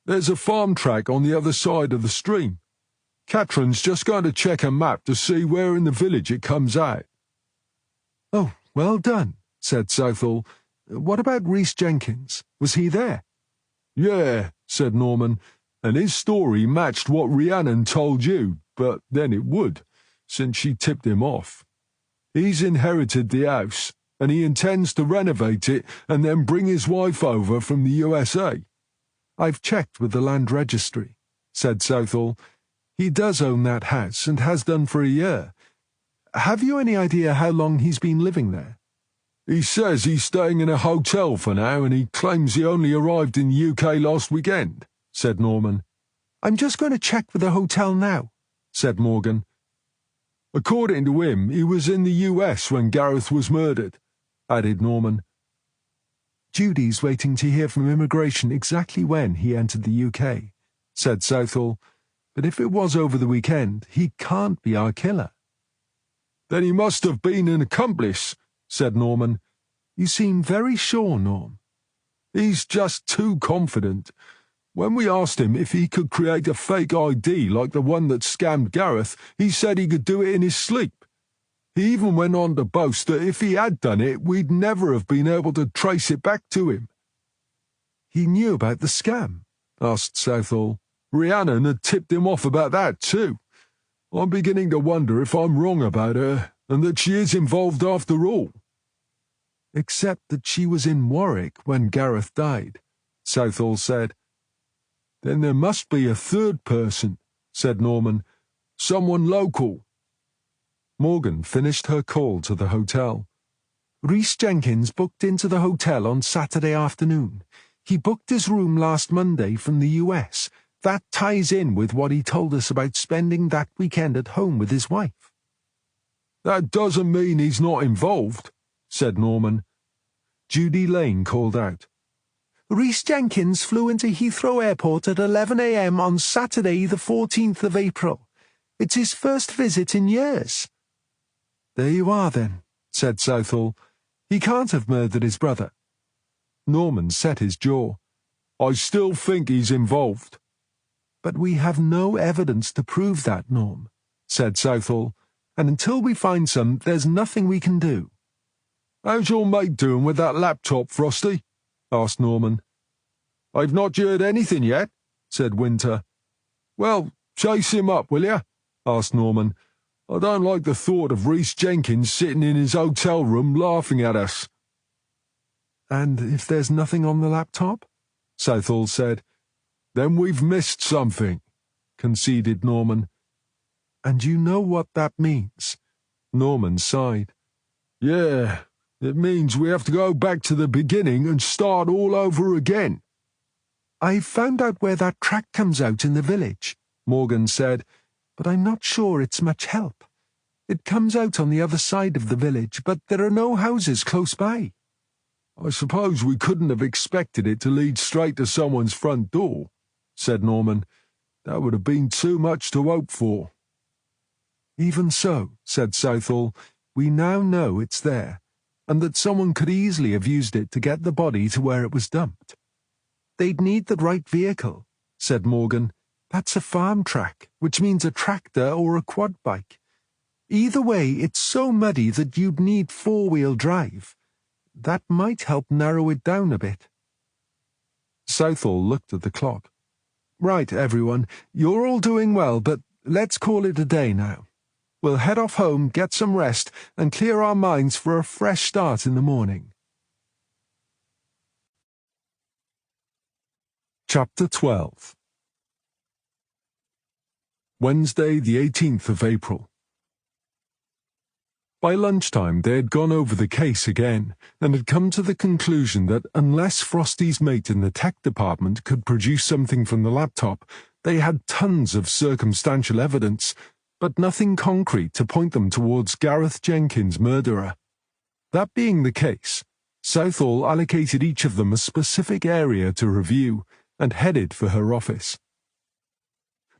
Speaker 2: "There's a farm track on the other side of the stream. Catherine's just going to check a map to see where in the village it comes out."
Speaker 1: "Oh, well done," said Southall. "What about Rhys Jenkins? Was he there?"
Speaker 2: "Yeah," said Norman, "and his story matched what Rhiannon told you, but then it would, since she tipped him off. He's inherited the house, and he intends to renovate it and then bring his wife over from the USA.
Speaker 1: "I've checked with the land registry," said Southall. "He does own that house and has done for a year. Have you any idea how long he's been living there?"
Speaker 2: "He says he's staying in a hotel for now, and he claims he only arrived in the UK last weekend," said Norman.
Speaker 1: "I'm just going to check with the hotel now," said Morgan.
Speaker 2: "According to him, he was in the US when Gareth was murdered," added Norman.
Speaker 1: "Judy's waiting to hear from immigration exactly when he entered the UK," said Southall. "But if it was over the weekend, he can't be our killer."
Speaker 2: "Then he must have been an accomplice," said Norman.
Speaker 1: "You seem very sure, Norm."
Speaker 2: "He's just too confident. When we asked him if he could create a fake ID like the one that scammed Gareth, he said he could do it in his sleep. He even went on to boast that if he had done it, we'd never have been able to trace it back to him."
Speaker 1: "He knew about the scam?" asked Southall.
Speaker 2: "Rhiannon had tipped him off about that too. I'm beginning to wonder if I'm wrong about her, and that she is involved after all."
Speaker 1: "Except that she was in Warwick when Gareth died," Southall said.
Speaker 2: "Then there must be a third person," said Norman. "Someone local."
Speaker 1: Morgan finished her call to the hotel. "Rhys Jenkins booked into the hotel on Saturday afternoon. He booked his room last Monday from the US. That ties in with what he told us about spending that weekend at home with his wife."
Speaker 2: "That doesn't mean he's not involved," said Norman.
Speaker 1: Judy Lane called out. "Rhys Jenkins flew into Heathrow Airport at 11 a.m. on Saturday the 14th of April. It's his first visit in years." "There you are, then," said Southall. "He can't have murdered his brother." Norman set his jaw.
Speaker 2: "I still think he's involved."
Speaker 1: "But we have no evidence to prove that, Norm," said Southall, "and until we find some, there's nothing we can do."
Speaker 2: "How's your mate doing with that laptop, Frosty?" asked Norman. "I've not heard anything yet," said Winter. "Well, chase him up, will you?" asked Norman. "I don't like the thought of Rhys Jenkins sitting in his hotel room laughing at us."
Speaker 1: "And if there's nothing on the laptop?" Southall said.
Speaker 2: "Then we've missed something," conceded Norman.
Speaker 1: "And you know what that means?" Norman sighed.
Speaker 2: "Yeah, it means we have to go back to the beginning and start all over again."
Speaker 1: "I've found out where that track comes out in the village," Morgan said, "but I'm not sure it's much help. It comes out on the other side of the village, but there are no houses close by."
Speaker 2: "I suppose we couldn't have expected it to lead straight to someone's front door," said Norman. "That would have been too much to hope for."
Speaker 1: "Even so," said Southall, "we now know it's there, and that someone could easily have used it to get the body to where it was dumped." "They'd need the right vehicle," said Morgan. "That's a farm track, which means a tractor or a quad bike. Either way, it's so muddy that you'd need four-wheel drive. That might help narrow it down a bit." Southall looked at the clock. "Right, everyone, you're all doing well, but let's call it a day now. We'll head off home, get some rest, and clear our minds for a fresh start in the morning." Chapter 12. Wednesday, the 18th of April. By lunchtime they had gone over the case again, and had come to the conclusion that unless Frosty's mate in the tech department could produce something from the laptop, they had tons of circumstantial evidence, but nothing concrete to point them towards Gareth Jenkins' murderer. That being the case, Southall allocated each of them a specific area to review, and headed for her office.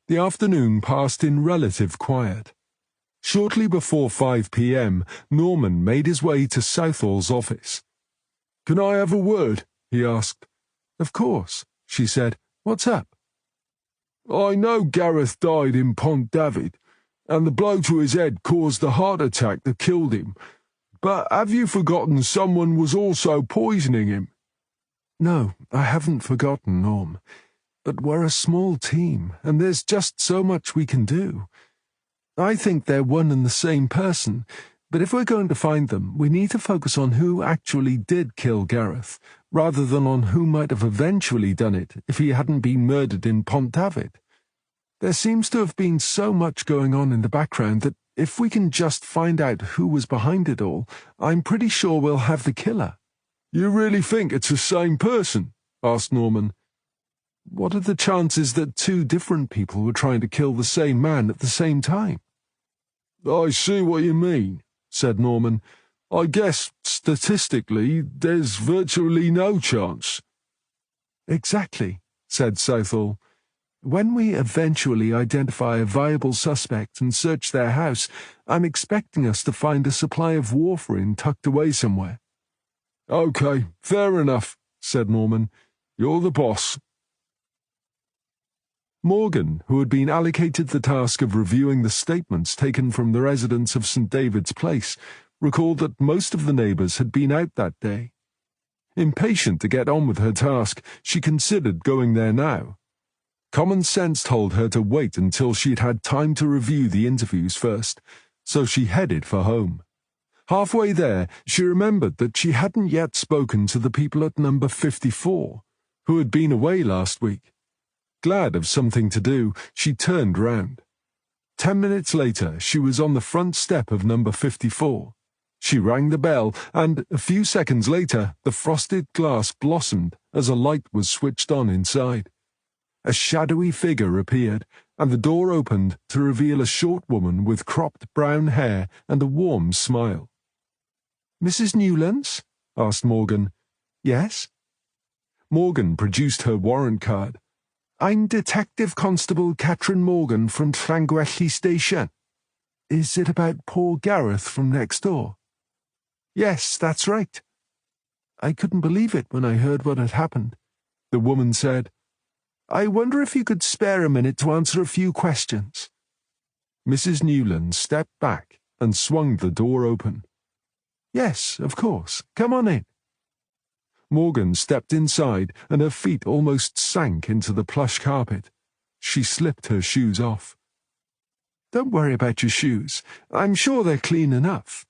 Speaker 1: The afternoon passed in relative quiet. Shortly before 5 p.m, Norman made his way to Southall's office.
Speaker 2: "Can I have a word?" he asked.
Speaker 1: "Of course," she said. "What's up?"
Speaker 2: "I know Gareth died in Pont David, and the blow to his head caused the heart attack that killed him. But have you forgotten someone was also poisoning him?"
Speaker 1: "No, I haven't forgotten, Norm. But we're a small team, and there's just so much we can do. I think they're one and the same person, but if we're going to find them, we need to focus on who actually did kill Gareth, rather than on who might have eventually done it if he hadn't been murdered in Pont David. There seems to have been so much going on in the background that if we can just find out who was behind it all, I'm pretty sure we'll have the killer."
Speaker 2: "You really think it's the same person?" asked Norman.
Speaker 1: "What are the chances that two different people were trying to kill the same man at the same time?"
Speaker 2: "I see what you mean," said Norman. "I guess, statistically, there's virtually no chance."
Speaker 1: "Exactly," said Southall. "When we eventually identify a viable suspect and search their house, I'm expecting us to find a supply of warfarin tucked away somewhere."
Speaker 2: "Okay, fair enough," said Norman. "You're the boss."
Speaker 1: Morgan, who had been allocated the task of reviewing the statements taken from the residents of St. David's Place, recalled that most of the neighbours had been out that day. Impatient to get on with her task, she considered going there now. Common sense told her to wait until she'd had time to review the interviews first, so she headed for home. Halfway there, she remembered that she hadn't yet spoken to the people at number 54, who had been away last week. Glad of something to do, she turned round. 10 minutes later, she was on the front step of number 54. She rang the bell, and a few seconds later, the frosted glass blossomed as a light was switched on inside. A shadowy figure appeared, and the door opened to reveal a short woman with cropped brown hair and a warm smile. "Mrs. Newlands?" asked Morgan. "Yes?" Morgan produced her warrant card. "I'm Detective Constable Catherine Morgan from Llangwelly Station. Is it about poor Gareth from next door?" "Yes, that's right." "I couldn't believe it when I heard what had happened," the woman said. "I wonder if you could spare a minute to answer a few questions." Mrs. Newland stepped back and swung the door open. "Yes, of course. Come on in." Morgan stepped inside, and her feet almost sank into the plush carpet. She slipped her shoes off. "Don't worry about your shoes. I'm sure they're clean enough,"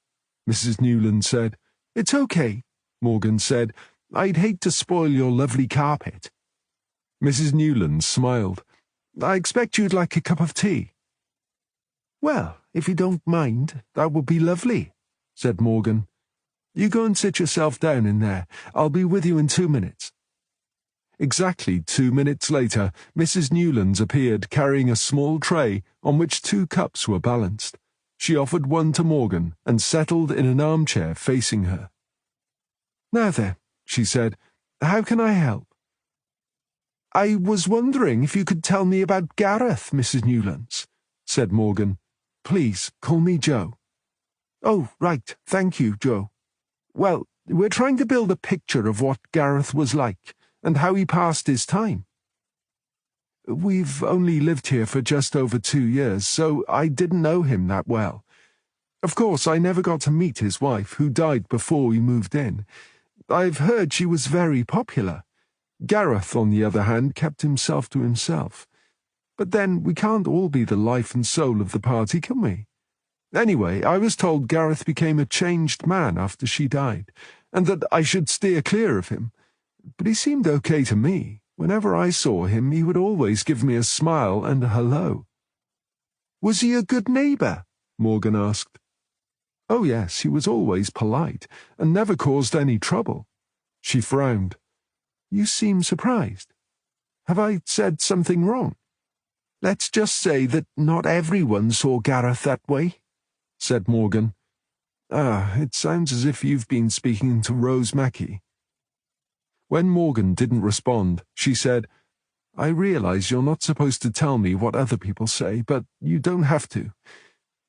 Speaker 1: Mrs. Newland said. "It's okay," Morgan said. "I'd hate to spoil your lovely carpet." Mrs. Newland smiled. "I expect you'd like a cup of tea." "Well, if you don't mind, that would be lovely," said Morgan. "You go and sit yourself down in there. I'll be with you in 2 minutes." Exactly 2 minutes later, Mrs. Newlands appeared carrying a small tray on which 2 cups were balanced. She offered one to Morgan and settled in an armchair facing her. "Now then," she said, "how can I help?" "I was wondering if you could tell me about Gareth, Mrs. Newlands," said Morgan. "Please call me Joe." "Oh, right. Thank you, Joe. Well, we're trying to build a picture of what Gareth was like and how he passed his time. We've only lived here for just over 2 years, so I didn't know him that well. Of course, I never got to meet his wife, who died before we moved in. I've heard she was very popular. Gareth, on the other hand, kept himself to himself. But then we can't all be the life and soul of the party, can we? Anyway, I was told Gareth became a changed man after she died, and that I should steer clear of him. But he seemed okay to me. Whenever I saw him, he would always give me a smile and a hello." "Was he a good neighbour?" Morgan asked. Oh yes, he was always polite, and never caused any trouble. She frowned. You seem surprised. Have I said something wrong?
Speaker 3: Let's just say that not everyone saw Gareth that way, said Morgan.
Speaker 1: Ah, it sounds as if you've been speaking to Rose Mackey. When Morgan didn't respond, she said, I realize you're not supposed to tell me what other people say, but you don't have to.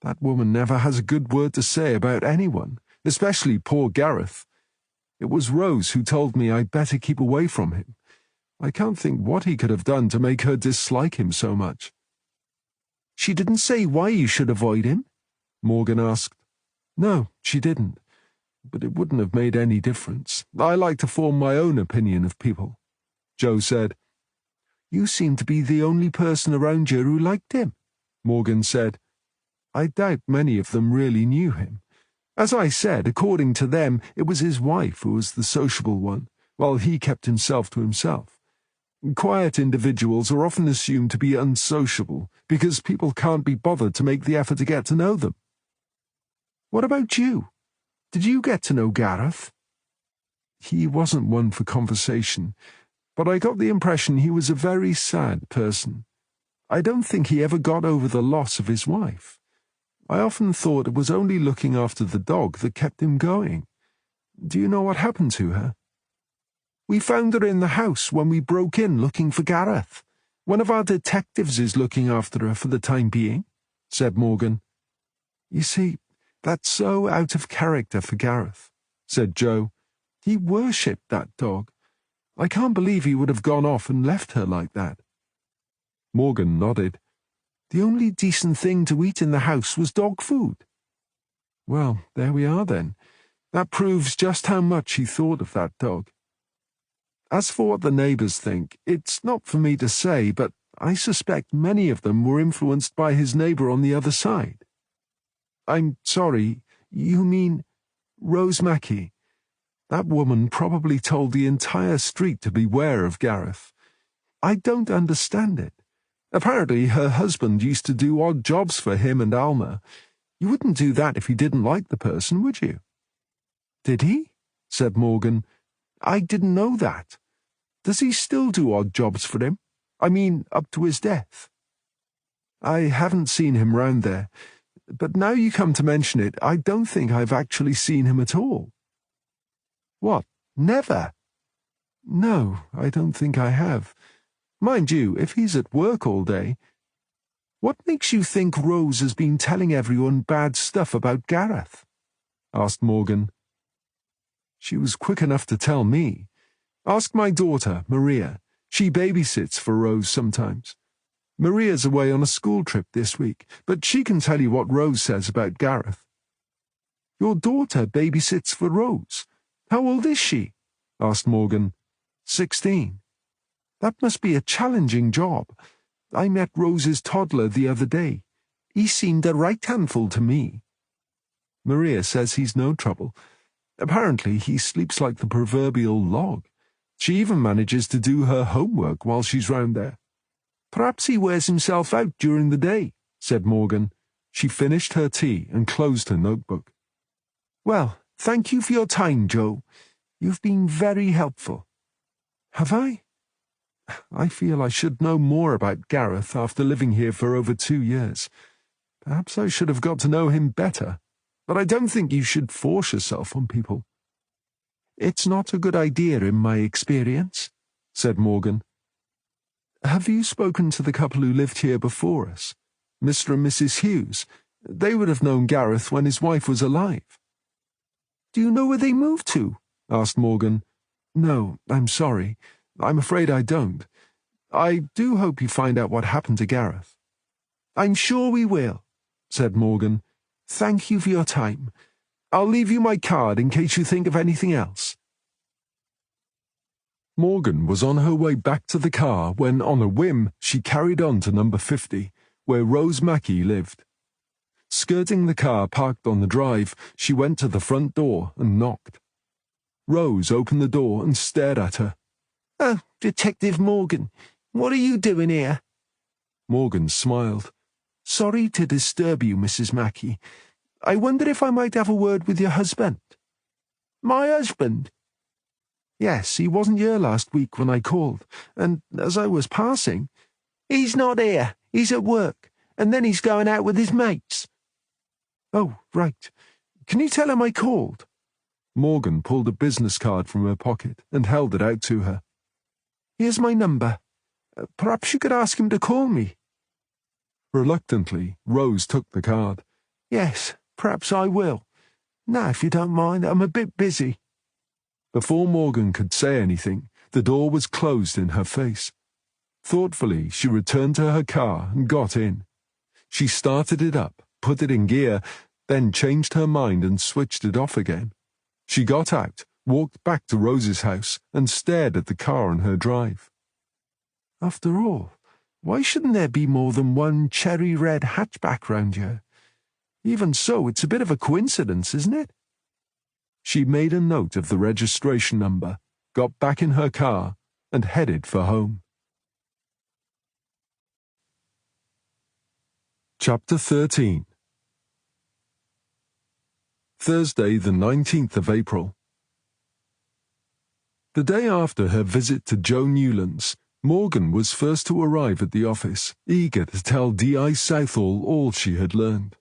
Speaker 1: That woman never has a good word to say about anyone, especially poor Gareth. It was Rose who told me I'd better keep away from him. I can't think what he could have done to make her dislike him so much.
Speaker 3: She didn't say why you should avoid him?
Speaker 1: Morgan asked. No, she didn't. But it wouldn't have made any difference. I like to form my own opinion of people. Joe said.
Speaker 3: You seem to be the only person around here who liked him,
Speaker 1: Morgan said. I doubt many of them really knew him. As I said, according to them, it was his wife who was the sociable one, while he kept himself to himself. Quiet individuals are often assumed to be unsociable because people can't be bothered to make the effort to get to know them.
Speaker 3: What about you? Did you get to know Gareth?
Speaker 1: He wasn't one for conversation, but I got the impression he was a very sad person. I don't think he ever got over the loss of his wife. I often thought it was only looking after the dog that kept him going. Do you know what happened to her?
Speaker 3: We found her in the house when we broke in looking for Gareth. One of our detectives is looking after her for the time being, said Morgan.
Speaker 1: You see, that's so out of character for Gareth, said Joe. He worshipped that dog. I can't believe he would have gone off and left her like that. Morgan nodded.
Speaker 3: The only decent thing to eat in the house was dog food.
Speaker 1: Well, there we are then. That proves just how much he thought of that dog. As for what the neighbours think, it's not for me to say, but I suspect many of them were influenced by his neighbour on the other side. I'm sorry, you mean Rose Mackey? That woman probably told the entire street to beware of Gareth. I don't understand it. Apparently her husband used to do odd jobs for him and Alma. You wouldn't do that if you didn't like the person, would you?
Speaker 3: Did he? Said Morgan. I didn't know that. Does he still do odd jobs for him? I mean, up to his death.
Speaker 1: I haven't seen him round there, but now you come to mention it, I don't think I've actually seen him at all.
Speaker 3: What, never?
Speaker 1: No, I don't think I have. Mind you, if he's at work all day.
Speaker 3: What makes you think Rose has been telling everyone bad stuff about Gareth?
Speaker 1: Asked Morgan. She was quick enough to tell me. Ask my daughter, Maria. She babysits for Rose sometimes. Maria's away on a school trip this week, but she can tell you what Rose says about Gareth.
Speaker 3: Your daughter babysits for Rose? How old is she? Asked Morgan.
Speaker 1: 16.
Speaker 3: That must be a challenging job. I met Rose's toddler the other day. He seemed a right handful to me.
Speaker 1: Maria says he's no trouble. Apparently he sleeps like the proverbial log. She even manages to do her homework while she's round there.
Speaker 3: Perhaps he wears himself out during the day, said Morgan.
Speaker 1: She finished her tea and closed her notebook.
Speaker 3: Well, thank you for your time, Joe. You've been very helpful.
Speaker 1: Have I? I feel I should know more about Gareth after living here for over 2 years. Perhaps I should have got to know him better, but I don't think you should force yourself on people.
Speaker 3: It's not a good idea in my experience, said Morgan.
Speaker 1: Have you spoken to the couple who lived here before us, Mr. and Mrs. Hughes? They would have known Gareth when his wife was alive.
Speaker 3: Do you know where they moved to?
Speaker 1: Asked Morgan. No, I'm sorry. I'm afraid I don't. I do hope you find out what happened to Gareth.
Speaker 3: I'm sure we will, said Morgan. Thank you for your time. I'll leave you my card in case you think of anything else.
Speaker 1: Morgan was on her way back to the car when, on a whim, she carried on to number 50, where Rose Mackey lived. Skirting the car parked on the drive, she went to the front door and knocked. Rose opened the door and stared at her.
Speaker 3: Oh, Detective Morgan, what are you doing here?
Speaker 1: Morgan smiled.
Speaker 3: Sorry to disturb you, Mrs. Mackey. I wonder if I might have a word with your husband." "My husband?" "Yes, he wasn't here last week when I called, and as I was passing—" "He's not here. He's at work, and then he's going out with his mates." "Oh, right. Can you tell him I called?" Morgan pulled a business card from her pocket and held it out to her. "Here's my number. Perhaps you could ask him to call me." Reluctantly, Rose took the card. "Yes, perhaps I will. Now, if you don't mind, I'm a bit busy." Before Morgan could say anything, the door was closed in her face. Thoughtfully, she returned to her car and got in. She started it up, put it in gear, then changed her mind and switched it off again. She got out, walked back to Rose's house, and stared at the car on her drive. After all, why shouldn't there be more than one cherry-red hatchback round here? Even so, it's a bit of a coincidence, isn't it? She made a note of the registration number, got back in her car, and headed for home. Chapter 13. Thursday, the 19th of April. The day after her visit to Joe Newland's, Morgan was first to arrive at the office, eager to tell D.I. Southall all she had learned.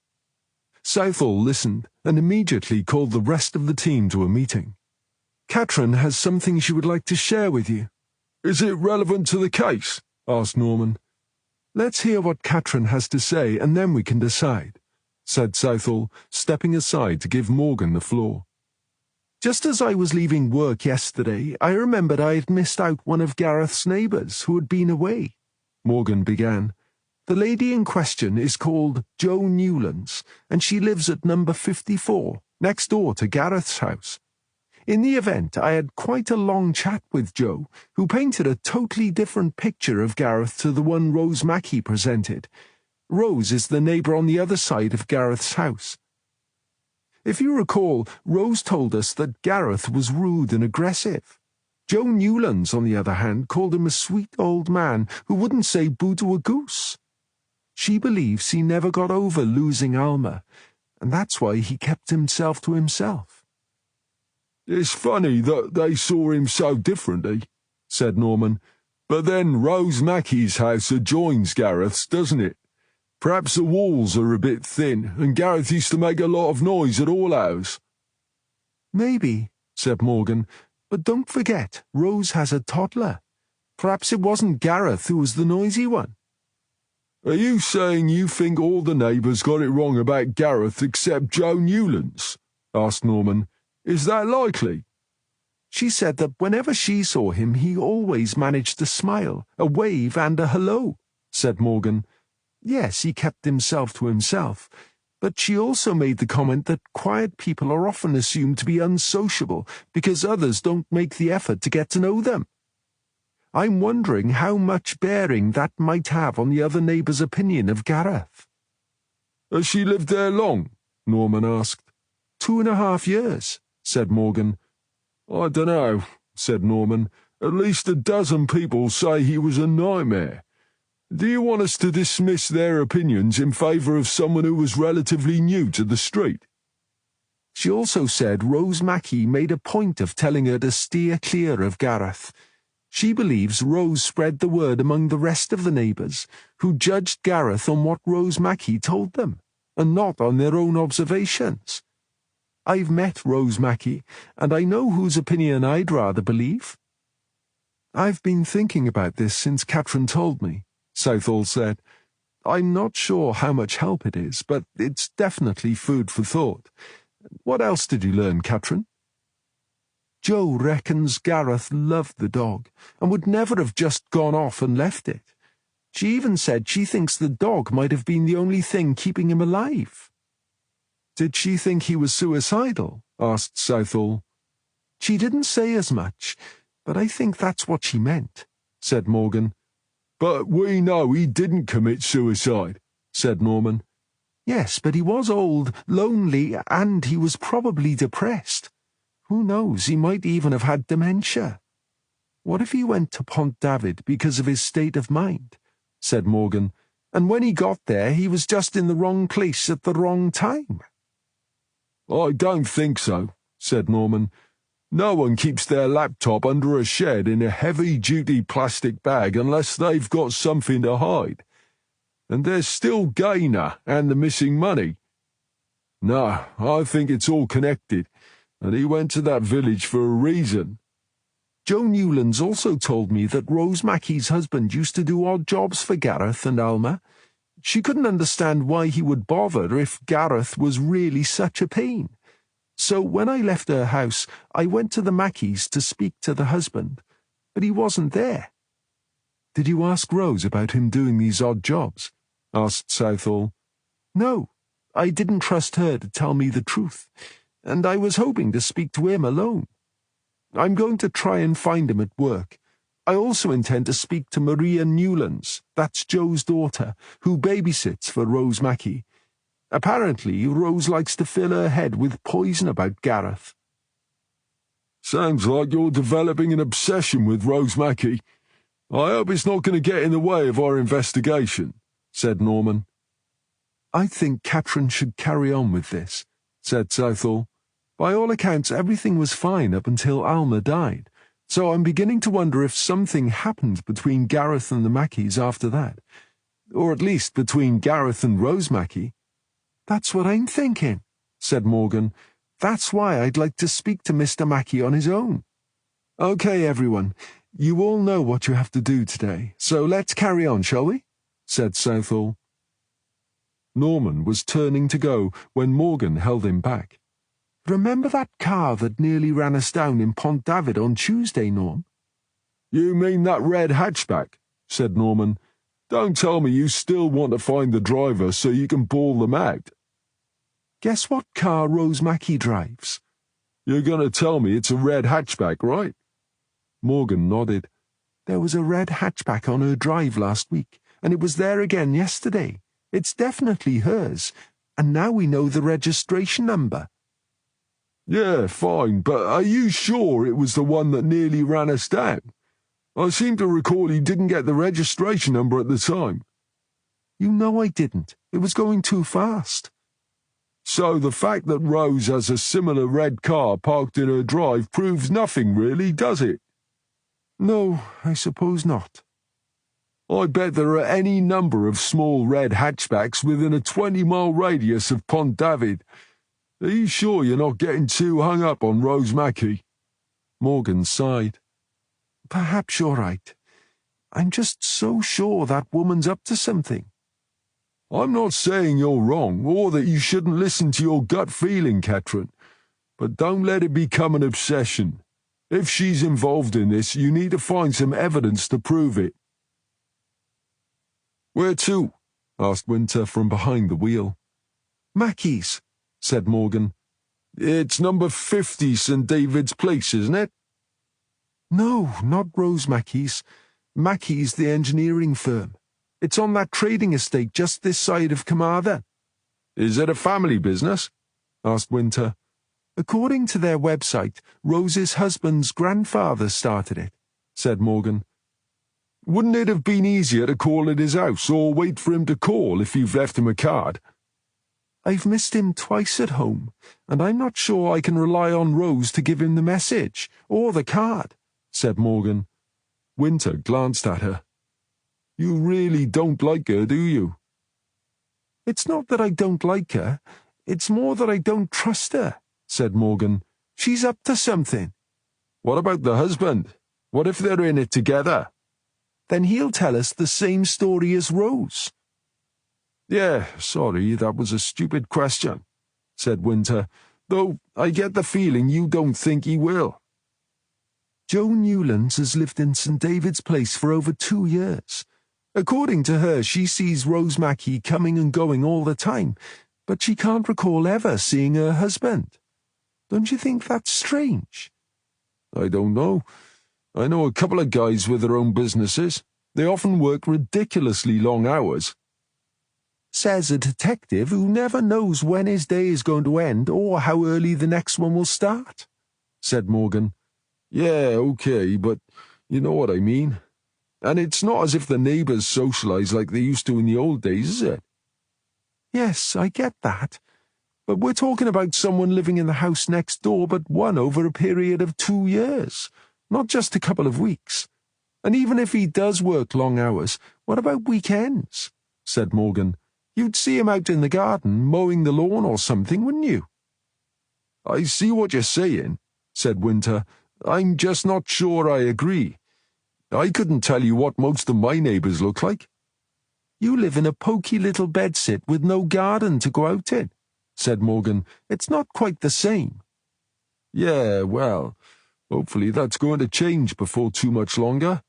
Speaker 3: Southall listened and immediately called the rest of the team to a meeting. "Catherine has something she would like to share with you."
Speaker 2: "Is it relevant to the case?" asked Norman.
Speaker 3: "Let's hear what Catherine has to say, and then we can decide," said Southall, stepping aside to give Morgan the floor. "Just as I was leaving work yesterday, I remembered I had missed out one of Gareth's neighbours who had been away," Morgan began. "The lady in question is called Joe Newlands, and she lives at number 54, next door to Gareth's house. In the event, I had quite a long chat with Joe, who painted a totally different picture of Gareth to the one Rose Mackey presented. Rose is the neighbour on the other side of Gareth's house. If you recall, Rose told us that Gareth was rude and aggressive. Joe Newlands, on the other hand, called him a sweet old man who wouldn't say boo to a goose. She believes he never got over losing Alma, and that's why he kept himself to himself."
Speaker 2: "It's funny that they saw him so differently," said Norman. "But then Rose Mackey's house adjoins Gareth's, doesn't it? Perhaps the walls are a bit thin, and Gareth used to make a lot of noise at all hours."
Speaker 3: "Maybe," said Morgan, "but don't forget, Rose has a toddler. Perhaps it wasn't Gareth who was the noisy one."
Speaker 2: "Are you saying you think all the neighbours got it wrong about Gareth except Joe Newlands?" asked Norman. "Is that likely?"
Speaker 3: "She said that whenever she saw him, he always managed to smile, a wave and a hello," said Morgan. "Yes, he kept himself to himself, but she also made the comment that quiet people are often assumed to be unsociable because others don't make the effort to get to know them. I'm wondering how much bearing that might have on the other neighbour's opinion of Gareth."
Speaker 2: "Has she lived there long?" Norman asked.
Speaker 3: 2.5 years, said Morgan.
Speaker 2: "I dunno," said Norman. "At least a dozen people say he was a nightmare. Do you want us to dismiss their opinions in favour of someone who was relatively new to the street?"
Speaker 3: She also said Rose Mackey made a point of telling her to steer clear of Gareth. She believes Rose spread the word among the rest of the neighbours, who judged Gareth on what Rose Mackey told them, and not on their own observations. I've met Rose Mackey, and I know whose opinion I'd rather believe." "I've been thinking about this since Catherine told me," Southall said. "I'm not sure how much help it is, but it's definitely food for thought. What else did you learn, Catherine?" "Joe reckons Gareth loved the dog, and would never have just gone off and left it. She even said she thinks the dog might have been the only thing keeping him alive." "Did she think he was suicidal?" asked Southall. "She didn't say as much, but I think that's what she meant," said Morgan.
Speaker 2: "But we know he didn't commit suicide," said Norman.
Speaker 3: "Yes, but he was old, lonely, and he was probably depressed. Who knows, he might even have had dementia." "What if he went to Pont David because of his state of mind?" said Morgan, "and when he got there he was just in the wrong place at the wrong time?"
Speaker 2: I don't think so, said Norman. No one keeps their laptop under a shed in a heavy-duty plastic bag unless they've got something to hide. And there's still Gaynor and the missing money. No, I think it's all connected, and he went to that village for a reason.
Speaker 3: Joe Newlands also told me that Rose Mackey's husband used to do odd jobs for Gareth and Alma. She couldn't understand why he would bother if Gareth was really such a pain. So when I left her house, I went to the Mackeys to speak to the husband, but he wasn't there.
Speaker 1: Did you ask Rose about him doing these odd jobs? Asked Southall.
Speaker 3: No, I didn't trust her to tell me the truth, and I was hoping to speak to him alone. I'm going to try and find him at work. I also intend to speak to Maria Newlands, that's Joe's daughter, who babysits for Rose Mackey. Apparently, Rose likes to fill her head with poison about Gareth.
Speaker 2: Sounds like you're developing an obsession with Rose Mackey. I hope it's not going to get in the way of our investigation, said Norman.
Speaker 1: I think Catherine should carry on with this, said Southall. By all accounts, everything was fine up until Alma died, so I'm beginning to wonder if something happened between Gareth and the Mackeys after that. Or at least between Gareth and Rose Mackey.
Speaker 3: That's what I'm thinking, said Morgan. That's why I'd like to speak to Mr. Mackey on his own.
Speaker 1: Okay, everyone. You all know what you have to do today, so let's carry on, shall we? Said Southall. Norman was turning to go when Morgan held him back.
Speaker 3: Remember that car that nearly ran us down in Pont David on Tuesday, Norm?
Speaker 2: You mean that red hatchback, said Norman. Don't tell me you still want to find the driver so you can bawl them out.
Speaker 3: Guess what car Rose Mackey drives?
Speaker 2: You're going to tell me it's a red hatchback, right?
Speaker 1: Morgan nodded.
Speaker 3: There was a red hatchback on her drive last week, and it was there again yesterday. It's definitely hers, and now we know the registration number.
Speaker 2: Yeah, fine, but are you sure it was the one that nearly ran us down? I seem to recall you didn't get the registration number at the time.
Speaker 3: You know I didn't. It was going too fast.
Speaker 2: So the fact that Rose has a similar red car parked in her drive proves nothing really, does it?
Speaker 3: No, I suppose not.
Speaker 2: I bet there are any number of small red hatchbacks within a 20-mile radius of Pont David. Are you sure you're not getting too hung up on Rose Mackey?
Speaker 1: Morgan sighed.
Speaker 3: Perhaps you're right. I'm just so sure that woman's up to something.
Speaker 2: I'm not saying you're wrong, or that you shouldn't listen to your gut feeling, Catherine, but don't let it become an obsession. If she's involved in this, you need to find some evidence to prove it.
Speaker 1: Where to? Asked Winter from behind the wheel.
Speaker 3: Mackey's,
Speaker 1: said Morgan.
Speaker 2: It's number 50 St. David's Place, isn't it?
Speaker 3: No, not Rose Mackey's. Mackey's the engineering firm. It's on that trading estate just this side of Carmarthen.
Speaker 2: Is it a family business? Asked Winter.
Speaker 3: According to their website, Rose's husband's grandfather started it, said Morgan.
Speaker 2: Wouldn't it have been easier to call at his house or wait for him to call if you've left him a card?
Speaker 3: I've missed him twice at home, and I'm not sure I can rely on Rose to give him the message or the card, said Morgan.
Speaker 1: Winter glanced at her.
Speaker 2: You really don't like her, do you?
Speaker 3: It's not that I don't like her. It's more that I don't trust her, said Morgan. She's up to something.
Speaker 2: What about the husband? What if they're in it together?
Speaker 3: Then he'll tell us the same story as Rose.
Speaker 2: Yeah, sorry, that was a stupid question, said Winter, though I get the feeling you don't think he will.
Speaker 3: Joe Newlands has lived in St. David's Place for over 2 years. According to her, she sees Rose Mackey coming and going all the time, but she can't recall ever seeing her husband. Don't you think that's strange?
Speaker 2: I don't know. I know a couple of guys with their own businesses. They often work ridiculously long hours.
Speaker 3: Says a detective who never knows when his day is going to end or how early the next one will start, said Morgan.
Speaker 2: Yeah, okay, but you know what I mean. And it's not as if the neighbours socialise like they used to in the old days, is it?
Speaker 3: Yes, I get that. But we're talking about someone living in the house next door, but one over a period of 2 years, not just a couple of weeks. And even if he does work long hours, what about weekends? Said Morgan. You'd see him out in the garden, mowing the lawn or something, wouldn't you?
Speaker 2: I see what you're saying, said Winter. I'm just not sure I agree. I couldn't tell you what most of my neighbours look like.
Speaker 3: You live in a poky little bedsit with no garden to go out in, said Morgan. It's not quite the same.
Speaker 2: Yeah, well, hopefully that's going to change before too much longer.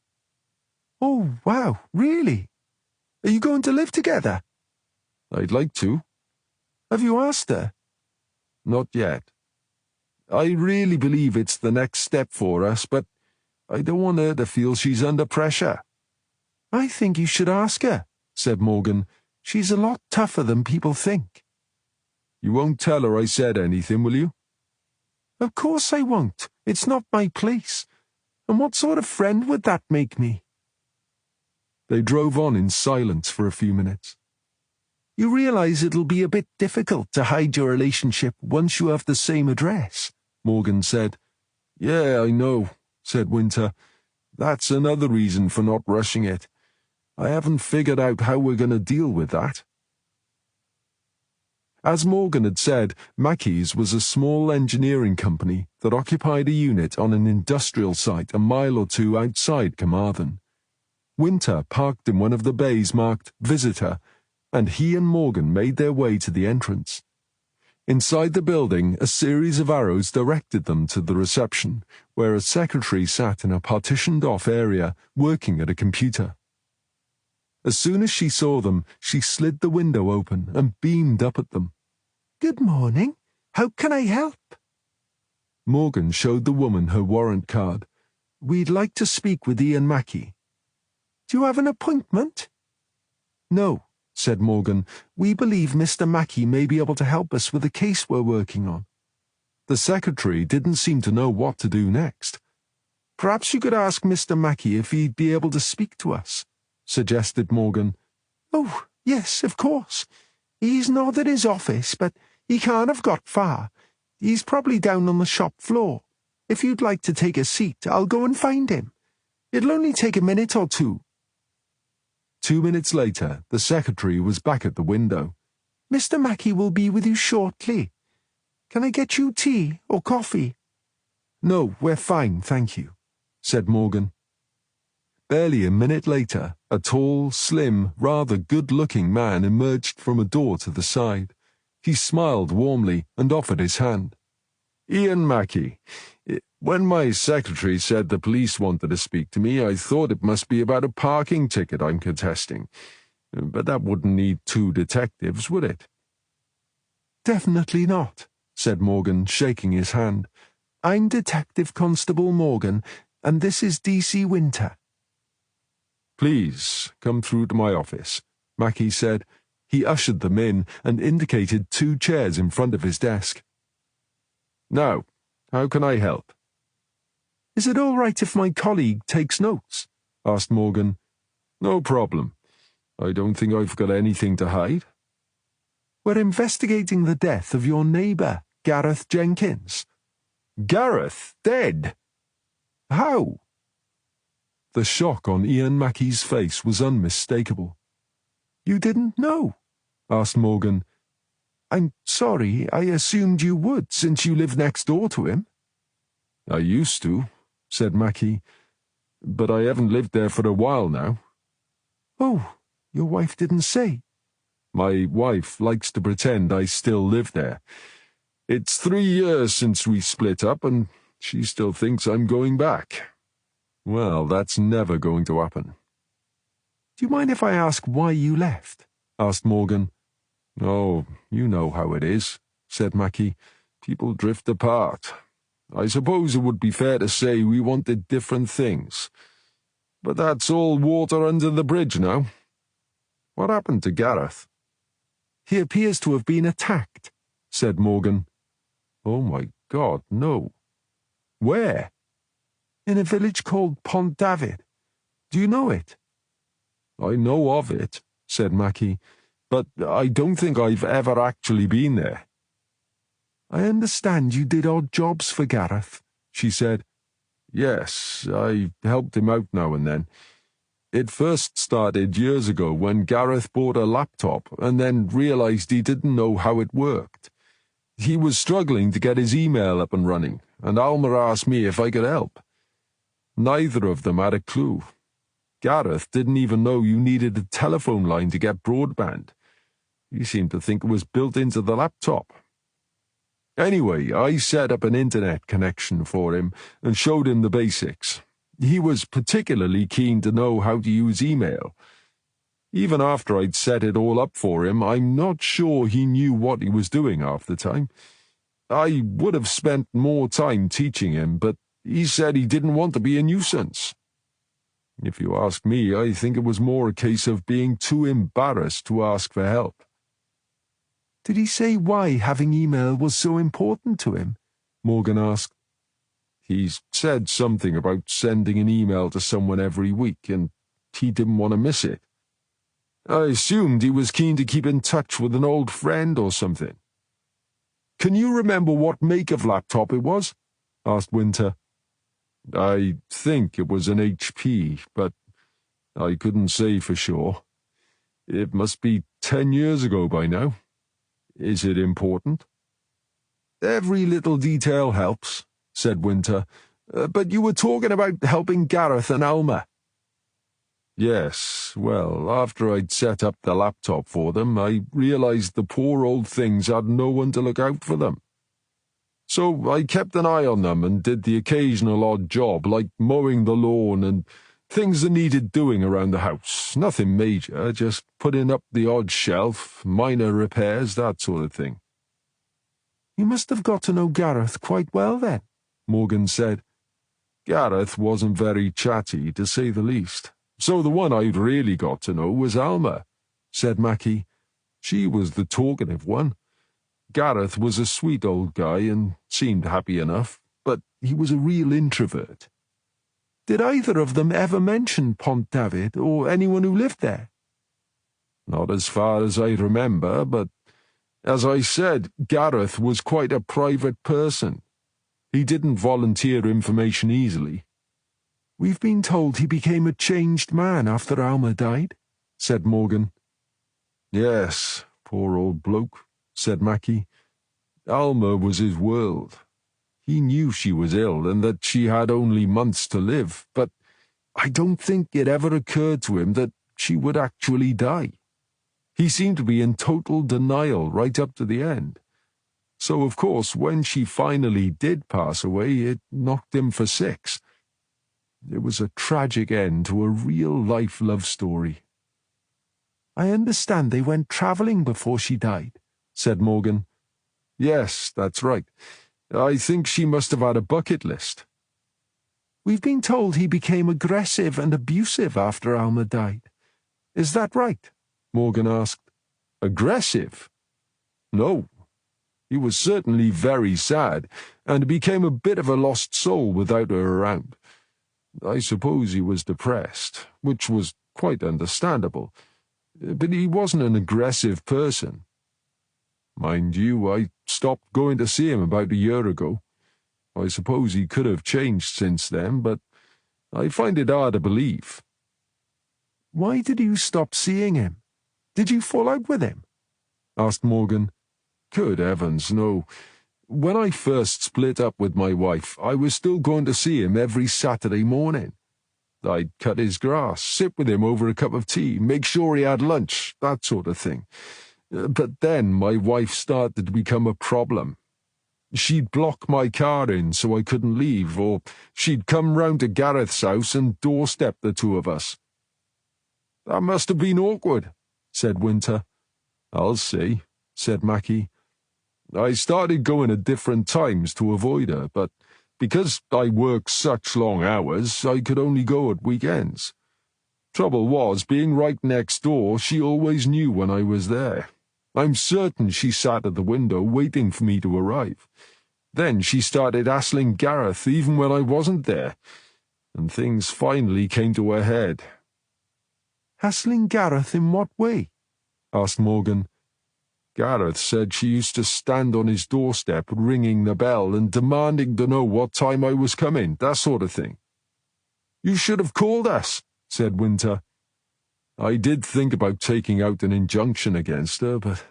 Speaker 3: Oh, wow, really? Are you going to live together?
Speaker 2: I'd like to.
Speaker 3: Have you asked her?
Speaker 2: Not yet. I really believe it's the next step for us, but I don't want her to feel she's under pressure.
Speaker 3: I think you should ask her, said Morgan. She's a lot tougher than people think.
Speaker 2: You won't tell her I said anything, will you?
Speaker 3: Of course I won't. It's not my place. And what sort of friend would that make me?
Speaker 1: They drove on in silence for a few minutes.
Speaker 3: You realize it'll be a bit difficult to hide your relationship once you have the same address, Morgan said.
Speaker 2: Yeah, I know, said Winter. That's another reason for not rushing it. I haven't figured out how we're going to deal with that.
Speaker 1: As Morgan had said, Mackey's was a small engineering company that occupied a unit on an industrial site a mile or two outside Carmarthen. Winter parked in one of the bays marked Visitor, and he and Morgan made their way to the entrance. Inside the building, a series of arrows directed them to the reception, where a secretary sat in a partitioned-off area, working at a computer. As soon as she saw them, she slid the window open and beamed up at them.
Speaker 3: Good morning. How can I help?
Speaker 1: Morgan showed the woman her warrant card.
Speaker 3: We'd like to speak with Ian Mackey. Do you have an appointment?
Speaker 1: No, said Morgan. We believe Mr. Mackey may be able to help us with a case we're working on. The secretary didn't seem to know what to do next. Perhaps you could ask Mr. Mackey if he'd be able to speak to us, suggested Morgan.
Speaker 3: Oh, yes, of course. He's not at his office, but he can't have got far. He's probably down on the shop floor. If you'd like to take a seat, I'll go and find him. It'll only take a minute or two.
Speaker 1: 2 minutes later, the secretary was back at the window.
Speaker 3: Mr. Mackey will be with you shortly. Can I get you tea or coffee?
Speaker 1: No, we're fine, thank you, said Morgan. Barely a minute later, a tall, slim, rather good-looking man emerged from a door to the side. He smiled warmly and offered his hand.
Speaker 2: Ian Mackey. When my secretary said the police wanted to speak to me, I thought it must be about a parking ticket I'm contesting. But that wouldn't need 2 detectives, would it?
Speaker 1: Definitely not, said Morgan, shaking his hand. I'm Detective Constable Morgan, and this is D.C. Winter.
Speaker 2: Please, come through to my office,
Speaker 1: Mackey said. He ushered them in and indicated 2 chairs in front of his desk.
Speaker 2: Now, how can I help?
Speaker 1: Is it all right if my colleague takes notes? Asked Morgan.
Speaker 2: No problem. I don't think I've got anything to hide.
Speaker 1: We're investigating the death of your neighbour, Gareth Jenkins.
Speaker 2: Gareth? Dead? How?
Speaker 1: The shock on Ian Mackey's face was unmistakable. You didn't know? Asked Morgan. I'm sorry, I assumed you would, since you live next door to him.
Speaker 2: I used to, said Mackey, but I haven't lived there for a while now.
Speaker 1: Oh, your wife didn't say?
Speaker 2: My wife likes to pretend I still live there. It's 3 years since we split up, and she still thinks I'm going back. Well, that's never going to happen.
Speaker 1: Do you mind if I ask why you left? Asked Morgan.
Speaker 2: Oh, you know how it is, said Mackey. People drift apart. I suppose it would be fair to say we wanted different things. But that's all water under the bridge now. What happened to Gareth?
Speaker 1: He appears to have been attacked, said Morgan.
Speaker 2: Oh my God, no. Where?
Speaker 1: In a village called Pont David. Do you know it?
Speaker 2: I know of it, said Mackey, but I don't think I've ever actually been there.
Speaker 3: I understand you did odd jobs for Gareth, she said.
Speaker 2: Yes, I helped him out now and then. It first started years ago when Gareth bought a laptop and then realized he didn't know how it worked. He was struggling to get his email up and running, and Alma asked me if I could help. Neither of them had a clue. Gareth didn't even know you needed a telephone line to get broadband. He seemed to think it was built into the laptop. Anyway, I set up an internet connection for him and showed him the basics. He was particularly keen to know how to use email. Even after I'd set it all up for him, I'm not sure he knew what he was doing half the time. I would have spent more time teaching him, but he said he didn't want to be a nuisance. If you ask me, I think it was more a case of being too embarrassed to ask for help.
Speaker 3: Did he say why having email was so important to him? Morgan asked.
Speaker 2: He said something about sending an email to someone every week, and he didn't want to miss it. I assumed he was keen to keep in touch with an old friend or something.
Speaker 1: Can you remember what make of laptop it was? Asked Winter.
Speaker 2: I think it was an HP, but I couldn't say for sure. It must be 10 years ago by now. Is it important?
Speaker 1: Every little detail helps, said Winter. But you were talking about helping Gareth and Alma.
Speaker 2: Yes, well, after I'd set up the laptop for them, I realized the poor old things had no one to look out for them. So I kept an eye on them and did the occasional odd job, like mowing the lawn and things that needed doing around the house. Nothing major, just putting up the odd shelf, minor repairs, that sort of thing.
Speaker 3: You must have got to know Gareth quite well then, Morgan said.
Speaker 2: Gareth wasn't very chatty, to say the least. So the one I'd really got to know was Alma, said Mackie. She was the talkative one. Gareth was a sweet old guy and seemed happy enough, but he was a real introvert.
Speaker 3: Did either of them ever mention Pont David or anyone who lived there?
Speaker 2: Not as far as I remember, but as I said, Gareth was quite a private person. He didn't volunteer information easily.
Speaker 3: We've been told he became a changed man after Alma died, said Morgan.
Speaker 2: Yes, poor old bloke, said Mackie. Alma was his world. He knew she was ill and that she had only months to live, but I don't think it ever occurred to him that she would actually die. He seemed to be in total denial right up to the end. So, of course, when she finally did pass away, it knocked him for six. It was a tragic end to a real-life love story.
Speaker 3: I understand they went travelling before she died, said Morgan.
Speaker 2: Yes, that's right. I think she must have had a bucket list.
Speaker 3: We've been told he became aggressive and abusive after Alma died. Is that right? Morgan asked.
Speaker 2: Aggressive? No. He was certainly very sad, and became a bit of a lost soul without her around. I suppose he was depressed, which was quite understandable, but he wasn't an aggressive person. Mind you, I stopped going to see him about a year ago. I suppose he could have changed since then, but I find it hard to believe.
Speaker 3: Why did you stop seeing him? Did you fall out with him?
Speaker 2: Asked Morgan. Good heavens, no. When I first split up with my wife, I was still going to see him every Saturday morning. I'd cut his grass, sit with him over a cup of tea, make sure he had lunch, that sort of thing. But then my wife started to become a problem. She'd block my car in so I couldn't leave, or she'd come round to Gareth's house and doorstep the two of us. That must have been awkward, said Winter. I'll say, said Mackie. I started going at different times to avoid her, but because I worked such long hours, I could only go at weekends. Trouble was, being right next door, she always knew when I was there. I'm certain she sat at the window waiting for me to arrive. Then she started hassling Gareth even when I wasn't there, and things finally came to a head.
Speaker 3: Hassling Gareth in what way? Asked Morgan.
Speaker 2: Gareth said she used to stand on his doorstep ringing the bell and demanding to know what time I was coming, that sort of thing. You should have called us, said Winter. I did think about taking out an injunction against her, but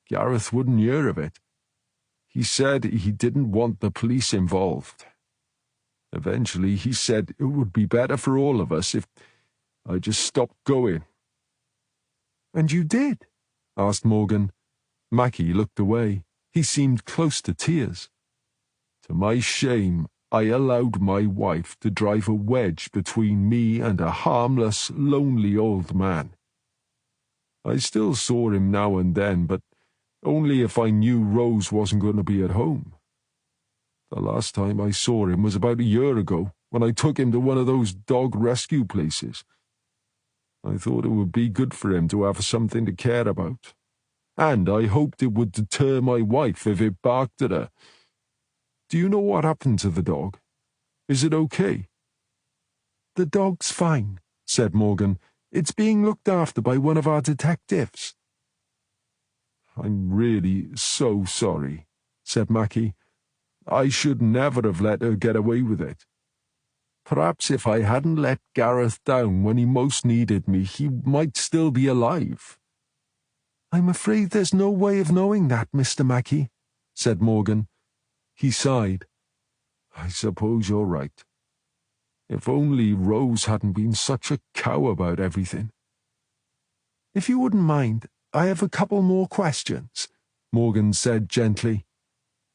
Speaker 2: Gareth wouldn't hear of it. He said he didn't want the police involved. Eventually, he said it would be better for all of us if I just stopped going.
Speaker 3: And you did? Asked Morgan.
Speaker 1: Mackie looked away. He seemed close to tears.
Speaker 2: To my shame, I allowed my wife to drive a wedge between me and a harmless, lonely old man. I still saw him now and then, but only if I knew Rose wasn't going to be at home. The last time I saw him was about a year ago, when I took him to one of those dog rescue places. I thought it would be good for him to have something to care about, and I hoped it would deter my wife if it barked at her. Do you know what happened to the dog? Is it okay?
Speaker 3: The dog's fine, said Morgan. It's being looked after by one of our detectives.
Speaker 2: I'm really so sorry, said Mackie. I should never have let her get away with it. Perhaps if I hadn't let Gareth down when he most needed me, he might still be alive.
Speaker 3: I'm afraid there's no way of knowing that, Mr. Mackie, said Morgan.
Speaker 1: He sighed.
Speaker 2: I suppose you're right. If only Rose hadn't been such a cow about everything.
Speaker 3: If you wouldn't mind, I have a couple more questions, Morgan said gently.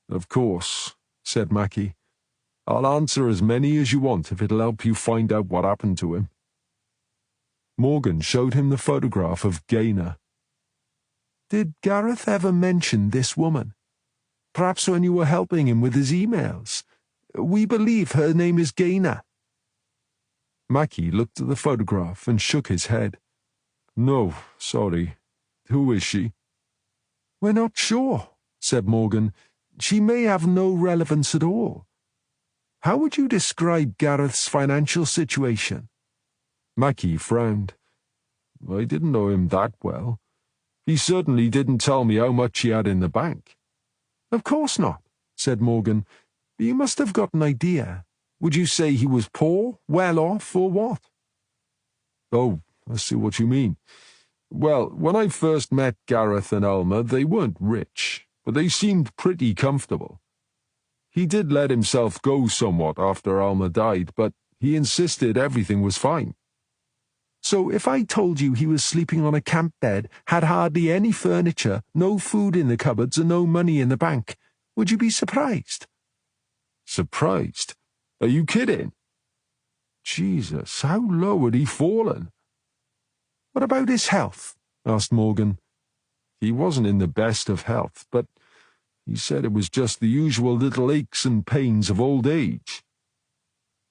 Speaker 2: Of course, said Mackie. I'll answer as many as you want if it'll help you find out what happened to him.
Speaker 1: Morgan showed him the photograph of Gaynor.
Speaker 3: Did Gareth ever mention this woman? Perhaps when you were helping him with his emails. We believe her name is Gaynor.
Speaker 1: Mackie looked at the photograph and shook his head.
Speaker 2: No, sorry. Who is she?
Speaker 3: We're not sure, said Morgan. She may have no relevance at all. How would you describe Gareth's financial situation?
Speaker 1: Mackie frowned.
Speaker 2: I didn't know him that well. He certainly didn't tell me how much he had in the bank.
Speaker 3: Of course not, said Morgan. But you must have got an idea. Would you say he was poor, well off, or what?
Speaker 2: Oh, I see what you mean. Well, when I first met Gareth and Alma, they weren't rich, but they seemed pretty comfortable. He did let himself go somewhat after Alma died, but he insisted everything was fine.
Speaker 3: So if I told you he was sleeping on a camp bed, had hardly any furniture, no food in the cupboards, and no money in the bank, would you be surprised?
Speaker 2: Surprised? Are you kidding? Jesus, how low had he fallen?
Speaker 3: What about his health? Asked Morgan.
Speaker 2: He wasn't in the best of health, but he said it was just the usual little aches and pains of old age.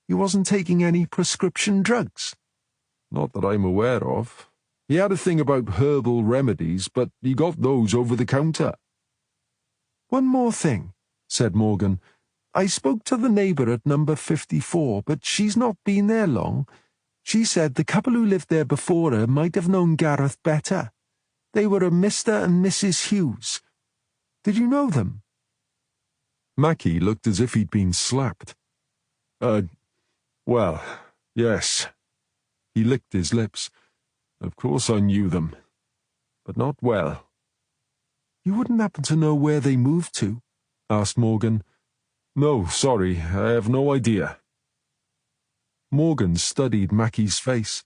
Speaker 3: He wasn't taking any prescription drugs?
Speaker 2: Not that I'm aware of. He had a thing about herbal remedies, but he got those over the counter.
Speaker 3: One more thing, said Morgan. I spoke to the neighbour at number 54, but she's not been there long. She said the couple who lived there before her might have known Gareth better. They were a Mr. and Mrs. Hughes. Did you know them?
Speaker 1: Mackie looked as if he'd been slapped.
Speaker 2: Well, yes.
Speaker 1: He licked his lips.
Speaker 2: Of course I knew them, but not well.
Speaker 3: You wouldn't happen to know where they moved to? Asked Morgan.
Speaker 2: No, sorry, I have no idea.
Speaker 1: Morgan studied Mackie's face.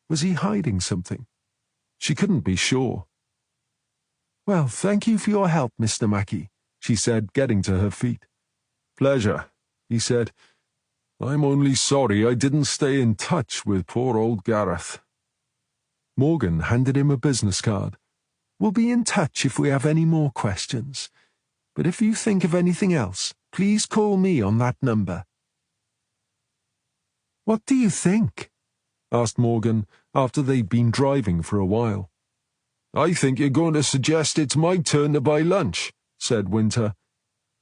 Speaker 1: Was he hiding something? She couldn't be sure.
Speaker 3: Well, thank you for your help, Mr. Mackie, she said, getting to her feet.
Speaker 2: Pleasure, he said. I'm only sorry I didn't stay in touch with poor old Gareth.
Speaker 1: Morgan handed him a business card.
Speaker 3: We'll be in touch if we have any more questions. But if you think of anything else, please call me on that number. What do you think?
Speaker 1: Asked Morgan after they'd been driving for a while.
Speaker 2: I think you're going to suggest it's my turn to buy lunch, said Winter.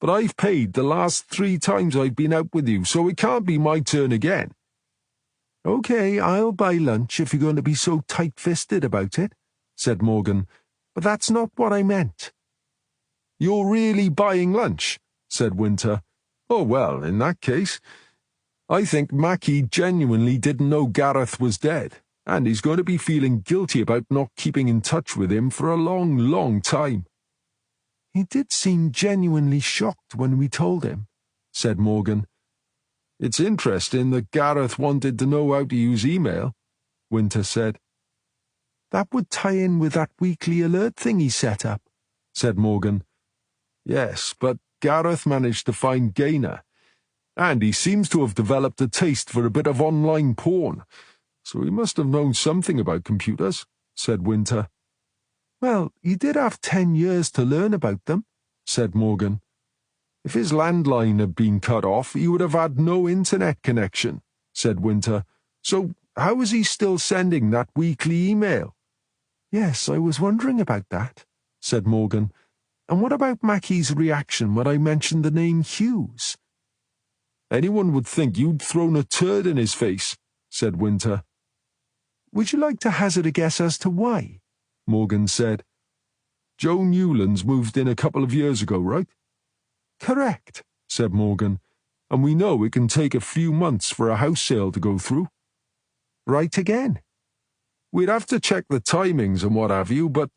Speaker 2: But I've paid the last 3 times I've been out with you, so it can't be my turn again.
Speaker 3: Okay, I'll buy lunch if you're going to be so tight-fisted about it, said Morgan. But that's not what I meant.
Speaker 2: You're really buying lunch, said Winter. Oh, well, in that case, I think Mackie genuinely didn't know Gareth was dead, and he's going to be feeling guilty about not keeping in touch with him for a long, long time.
Speaker 3: He did seem genuinely shocked when we told him, said Morgan.
Speaker 2: It's interesting that Gareth wanted to know how to use email, Winter said.
Speaker 3: That would tie in with that weekly alert thing he set up, said Morgan.
Speaker 2: Yes, but Gareth managed to find Gaynor, and he seems to have developed a taste for a bit of online porn, so he must have known something about computers, said Winter.
Speaker 3: Well, he did have 10 years to learn about them, said Morgan.
Speaker 2: If his landline had been cut off, he would have had no internet connection, said Winter. So how is he still sending that weekly email?
Speaker 3: Yes, I was wondering about that, said Morgan. And what about Mackie's reaction when I mentioned the name Hughes?
Speaker 2: Anyone would think you'd thrown a turd in his face, said Winter.
Speaker 3: Would you like to hazard a guess as to why?
Speaker 2: Morgan said. Joe Newlands moved in a couple of years ago, right?
Speaker 3: Correct,
Speaker 2: said Morgan. And we know it can take a few months for a house sale to go through.
Speaker 3: Right again.
Speaker 2: We'd have to check the timings and what have you, but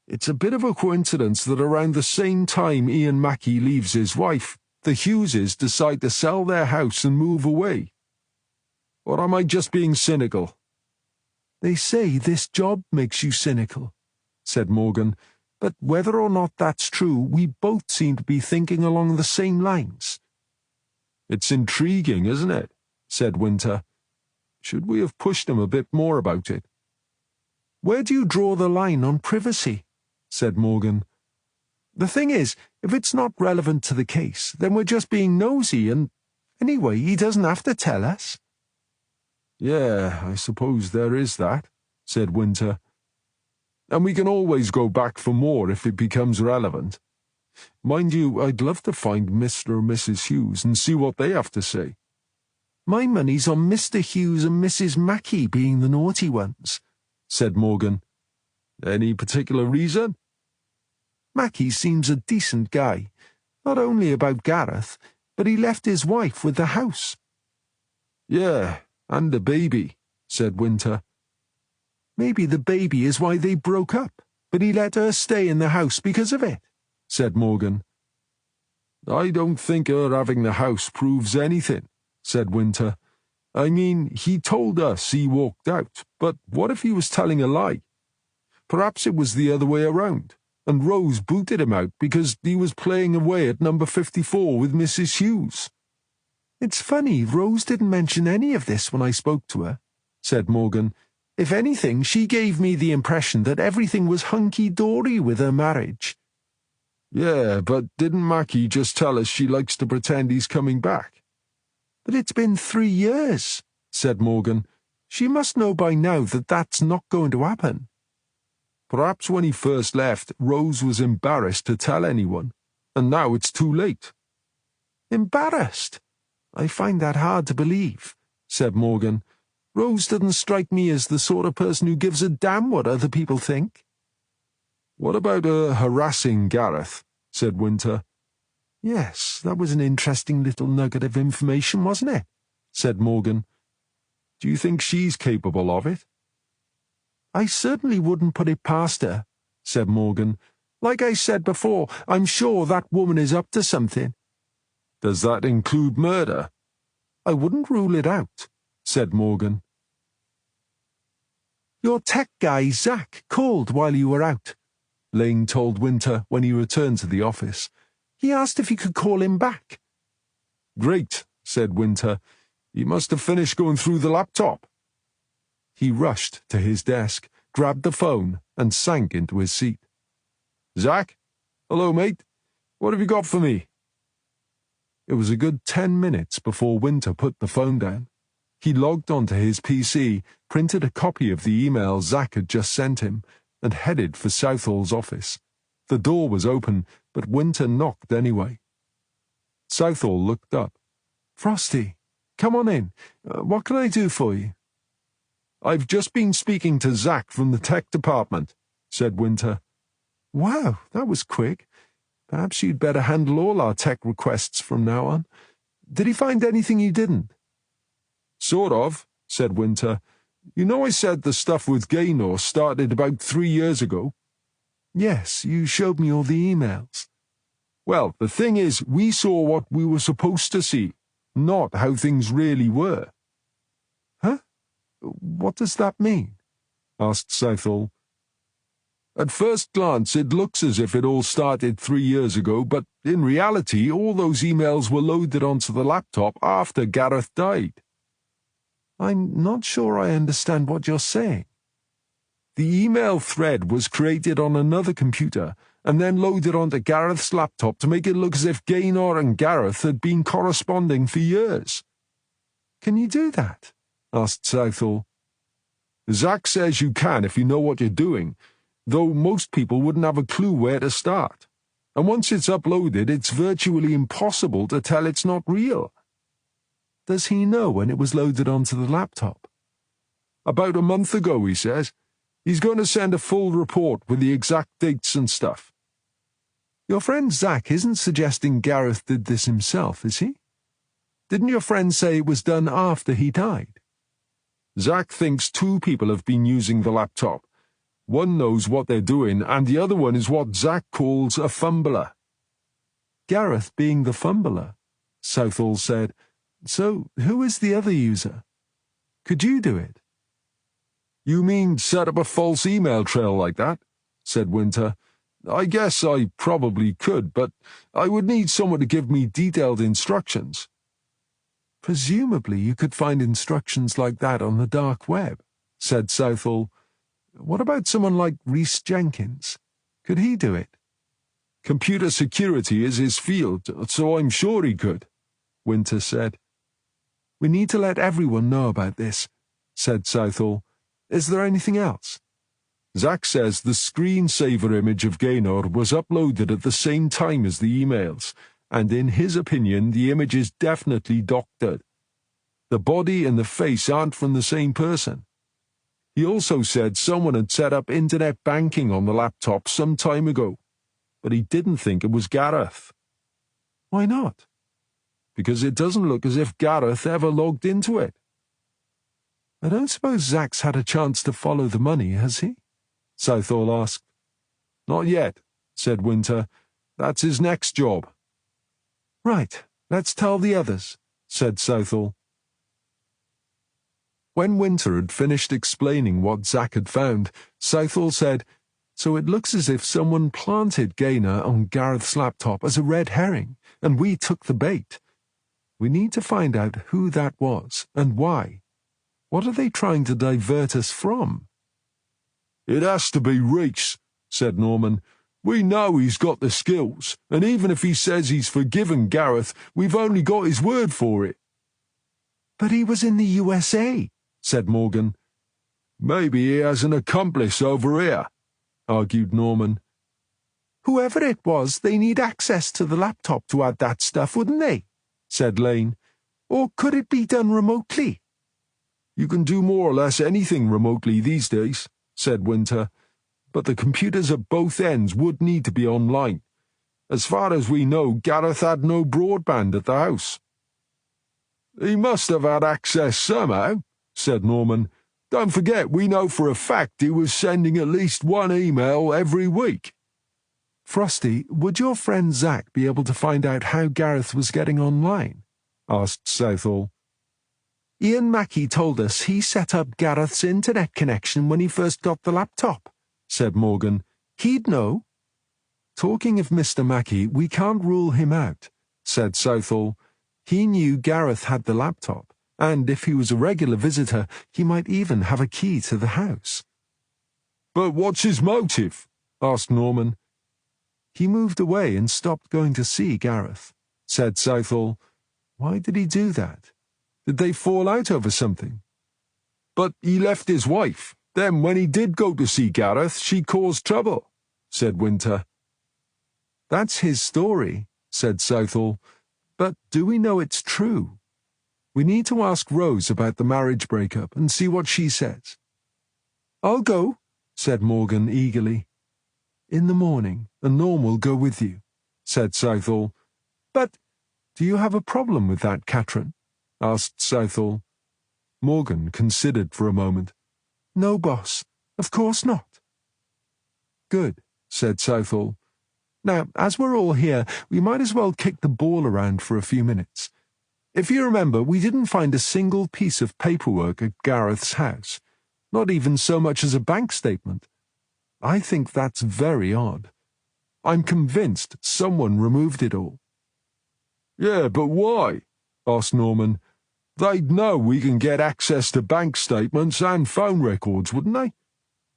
Speaker 2: it's a bit of a coincidence that around the same time Ian Mackie leaves his wife, the Hugheses decide to sell their house and move away. Or am I just being cynical?
Speaker 3: They say this job makes you cynical, said Morgan, but whether or not that's true, we both seem to be thinking along the same lines.
Speaker 2: It's intriguing, isn't it? Said Winter. Should we have pushed him a bit more about it?
Speaker 3: Where do you draw the line on privacy? Said Morgan. The thing is, if it's not relevant to the case, then we're just being nosy, and anyway, he doesn't have to tell us.
Speaker 2: Yeah, I suppose there is that, said Winter. And we can always go back for more if it becomes relevant. Mind you, I'd love to find Mr. and Mrs. Hughes and see what they have to say.
Speaker 3: My money's on Mr. Hughes and Mrs. Mackie being the naughty ones, said Morgan.
Speaker 2: Any particular reason?
Speaker 3: Mackie seems a decent guy, not only about Gareth, but he left his wife with the house.
Speaker 2: Yeah, and the baby, said Winter.
Speaker 3: Maybe the baby is why they broke up, but he let her stay in the house because of it, said Morgan.
Speaker 2: I don't think her having the house proves anything, said Winter. I mean, he told us he walked out, but what if he was telling a lie? Perhaps it was the other way around, and Rose booted him out because he was playing away at number 54 with Mrs. Hughes.
Speaker 3: It's funny, Rose didn't mention any of this when I spoke to her, said Morgan. If anything, she gave me the impression that everything was hunky-dory with her marriage.
Speaker 2: Yeah, but didn't Mackie just tell us she likes to pretend he's coming back?
Speaker 3: But it's been 3 years, said Morgan. She must know by now that that's not going to happen.
Speaker 2: Perhaps when he first left, Rose was embarrassed to tell anyone, and now it's too late.
Speaker 3: Embarrassed? I find that hard to believe, said Morgan. Rose doesn't strike me as the sort of person who gives a damn what other people think.
Speaker 2: What about her harassing Gareth? Said Winter.
Speaker 3: Yes, that was an interesting little nugget of information, wasn't it? Said Morgan.
Speaker 2: Do you think she's capable of it?
Speaker 3: I certainly wouldn't put it past her, said Morgan. Like I said before, I'm sure that woman is up to something.
Speaker 2: Does that include murder?
Speaker 3: I wouldn't rule it out, said Morgan. Your tech guy, Zach, called while you were out, Lane told Winter when he returned to the office. He asked if he could call him back.
Speaker 2: Great, said Winter. He must have finished going through the laptop. He rushed to his desk, grabbed the phone, and sank into his seat. Zach? Hello, mate. What have you got for me? It was a good 10 minutes before Winter put the phone down. He logged onto his PC, printed a copy of the email Zach had just sent him, and headed for Southall's office. The door was open, but Winter knocked anyway. Southall looked up.
Speaker 3: Frosty, come on in. What can I do for you?
Speaker 2: I've just been speaking to Zach from the tech department, said Winter.
Speaker 3: Wow, that was quick. Perhaps you'd better handle all our tech requests from now on. Did he find anything you didn't?"
Speaker 2: "Sort of," said Winter. "You know I said the stuff with Gaynor started about 3 years ago?"
Speaker 3: "Yes, you showed me all the emails."
Speaker 2: "Well, the thing is, we saw what we were supposed to see, not how things really were."
Speaker 3: "Huh? What does that mean?"
Speaker 2: asked Southall. "At first glance, it looks as if it all started 3 years ago, but in reality, all those emails were loaded onto the laptop after Gareth died."
Speaker 3: "I'm not sure I understand what you're saying."
Speaker 2: "The email thread was created on another computer and then loaded onto Gareth's laptop to make it look as if Gaynor and Gareth had been corresponding for years."
Speaker 3: "Can you do that?"
Speaker 2: asked Southall. "Zack says you can if you know what you're doing, though most people wouldn't have a clue where to start. And once it's uploaded, it's virtually impossible to tell it's not real."
Speaker 3: "Does he know when it was loaded onto the laptop?"
Speaker 2: "About a month ago, he says. He's going to send a full report with the exact dates and stuff."
Speaker 3: "Your friend Zack isn't suggesting Gareth did this himself, is he? Didn't your friend say it was done after he died?"
Speaker 2: "Zack thinks 2 people have been using the laptop. One knows what they're doing, and the other one is what Zack calls a fumbler."
Speaker 3: "Gareth being the fumbler," Southall said. "So who is the other user? Could you do it?"
Speaker 2: "You mean set up a false email trail like that?" said Winter. "I guess I probably could, but I would need someone to give me detailed instructions."
Speaker 3: "Presumably you could find instructions like that on the dark web," said Southall. "What about someone like Rhys Jenkins? Could he do it?"
Speaker 2: "Computer security is his field, so I'm sure he could," Winter said.
Speaker 3: "We need to let everyone know about this," said Southall. "Is there anything else?"
Speaker 2: "Zack says the screensaver image of Gaynor was uploaded at the same time as the emails, and in his opinion the image is definitely doctored. The body and the face aren't from the same person. He also said someone had set up internet banking on the laptop some time ago, but he didn't think it was Gareth."
Speaker 3: "Why not?"
Speaker 2: "Because it doesn't look as if Gareth ever logged into it."
Speaker 3: "I don't suppose Zack's had a chance to follow the money, has he?"
Speaker 2: Southall asked. "Not yet," said Winter. "That's his next job."
Speaker 3: "Right, let's tell the others," said Southall. When Winter had finished explaining what Zack had found, Southall said, "So it looks as if someone planted Gaynor on Gareth's laptop as a red herring, and we took the bait. We need to find out who that was, and why. What are they trying to divert us from?"
Speaker 2: "It has to be Rhys," said Norman. "We know he's got the skills, and even if he says he's forgiven Gareth, we've only got his word for it."
Speaker 3: "But he was in the USA," said Morgan.
Speaker 2: "Maybe he has an accomplice over here," argued Norman.
Speaker 3: "Whoever it was, they need access to the laptop to add that stuff, wouldn't they?" said Lane. "Or could it be done remotely?"
Speaker 2: "You can do more or less anything remotely these days," said Winter, "but the computers at both ends would need to be online. As far as we know, Gareth had no broadband at the house." "He must have had access somehow," said Norman. "Don't forget, we know for a fact he was sending at least one email every week."
Speaker 3: "Frosty, would your friend Zack be able to find out how Gareth was getting online?" asked Southall. "Ian Mackey told us he set up Gareth's internet connection when he first got the laptop," said Morgan. "He'd know." "Talking of Mr. Mackey, we can't rule him out," said Southall. "He knew Gareth had the laptop, and if he was a regular visitor, he might even have a key to the house."
Speaker 2: "But what's his motive?" asked Norman.
Speaker 3: "He moved away and stopped going to see Gareth," said Southall. "Why did he do that? Did they fall out over something?"
Speaker 2: "But he left his wife. Then when he did go to see Gareth, she caused trouble," said Winter.
Speaker 3: "That's his story," said Southall. "But do we know it's true? We need to ask Rose about the marriage breakup and see what she says." "I'll go," said Morgan eagerly. "In the morning, and Norm will go with you,"
Speaker 1: said Southall.
Speaker 3: But
Speaker 1: do you have a problem with that, Catherine? Asked Southall. Morgan considered for a moment.
Speaker 3: No, boss, of course not.
Speaker 1: Good, said Southall.
Speaker 3: Now, as we're all here, we might as well kick the ball around for a few minutes. If you remember, we didn't find a single piece of paperwork at Gareth's house, not even so much as a bank statement. I think that's very odd. I'm convinced someone removed it all.
Speaker 2: Yeah, but why? Asked Norman. They'd know we can get access to bank statements and phone records, wouldn't they?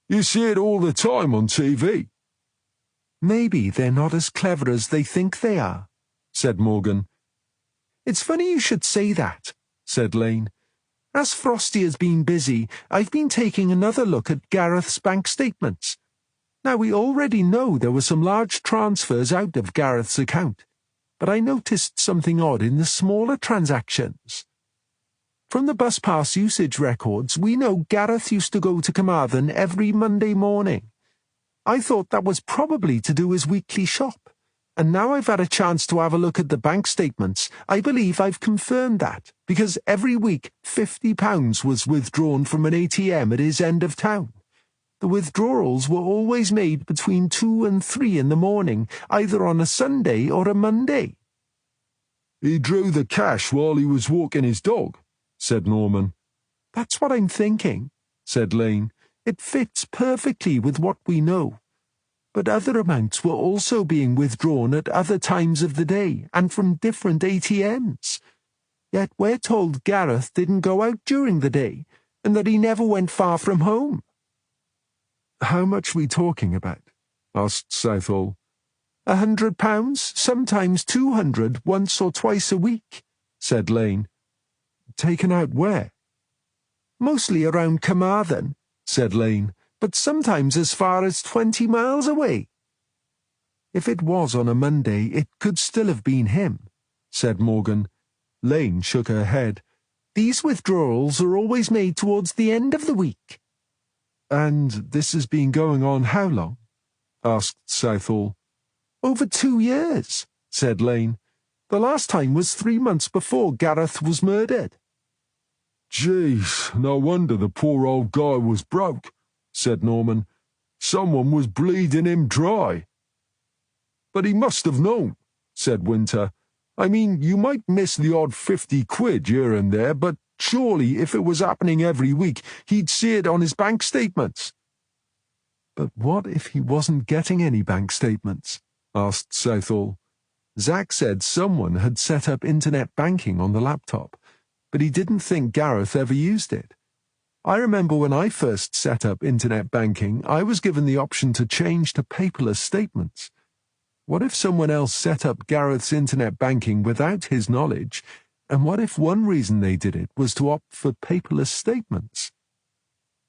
Speaker 2: You see it all the time on TV.
Speaker 3: Maybe they're not as clever as they think they are, said Morgan. It's funny you should say that, said Lane. As Frosty has been busy, I've been taking another look at Gareth's bank statements. Now, we already know there were some large transfers out of Gareth's account, but I noticed something odd in the smaller transactions. From the bus pass usage records, we know Gareth used to go to Carmarthen every Monday morning. I thought that was probably to do his weekly shop, and now I've had a chance to have a look at the bank statements. I believe I've confirmed that, because every week £50 was withdrawn from an ATM at his end of town. The withdrawals were always made between 2 and 3 in the morning, either on a Sunday or a Monday.
Speaker 2: He drew the cash while he was walking his dog, said Norman.
Speaker 3: That's what I'm thinking, said Lane. It fits perfectly with what we know. But other amounts were also being withdrawn at other times of the day and from different ATMs. Yet we're told Gareth didn't go out during the day and that he never went far from home.
Speaker 1: How much are we talking about? Asked Southall.
Speaker 3: £100, sometimes 200, once or twice a week, said Lane.
Speaker 1: Taken out where?
Speaker 3: Mostly around Carmarthen, said Lane, but sometimes as far as 20 miles away.
Speaker 1: If it was on a Monday, it could still have been him, said Morgan. Lane shook her head.
Speaker 3: These withdrawals are always made towards the end of the week.
Speaker 1: And this has been going on how long? Asked Southall.
Speaker 3: Over 2 years, said Lane. The last time was 3 months before Gareth was murdered.
Speaker 2: Jeez, no wonder the poor old guy was broke, said Norman. Someone was bleeding him dry. But he must have known, said Winter. I mean, you might miss the odd 50 quid here and there, but surely if it was happening every week, he'd see it on his bank statements.
Speaker 1: But what if he wasn't getting any bank statements? Asked Southall. Zack said someone had set up internet banking on the laptop, but he didn't think Gareth ever used it. I remember when I first set up internet banking, I was given the option to change to paperless statements. What if someone else set up Gareth's internet banking without his knowledge, and what if one reason they did it was to opt for paperless statements?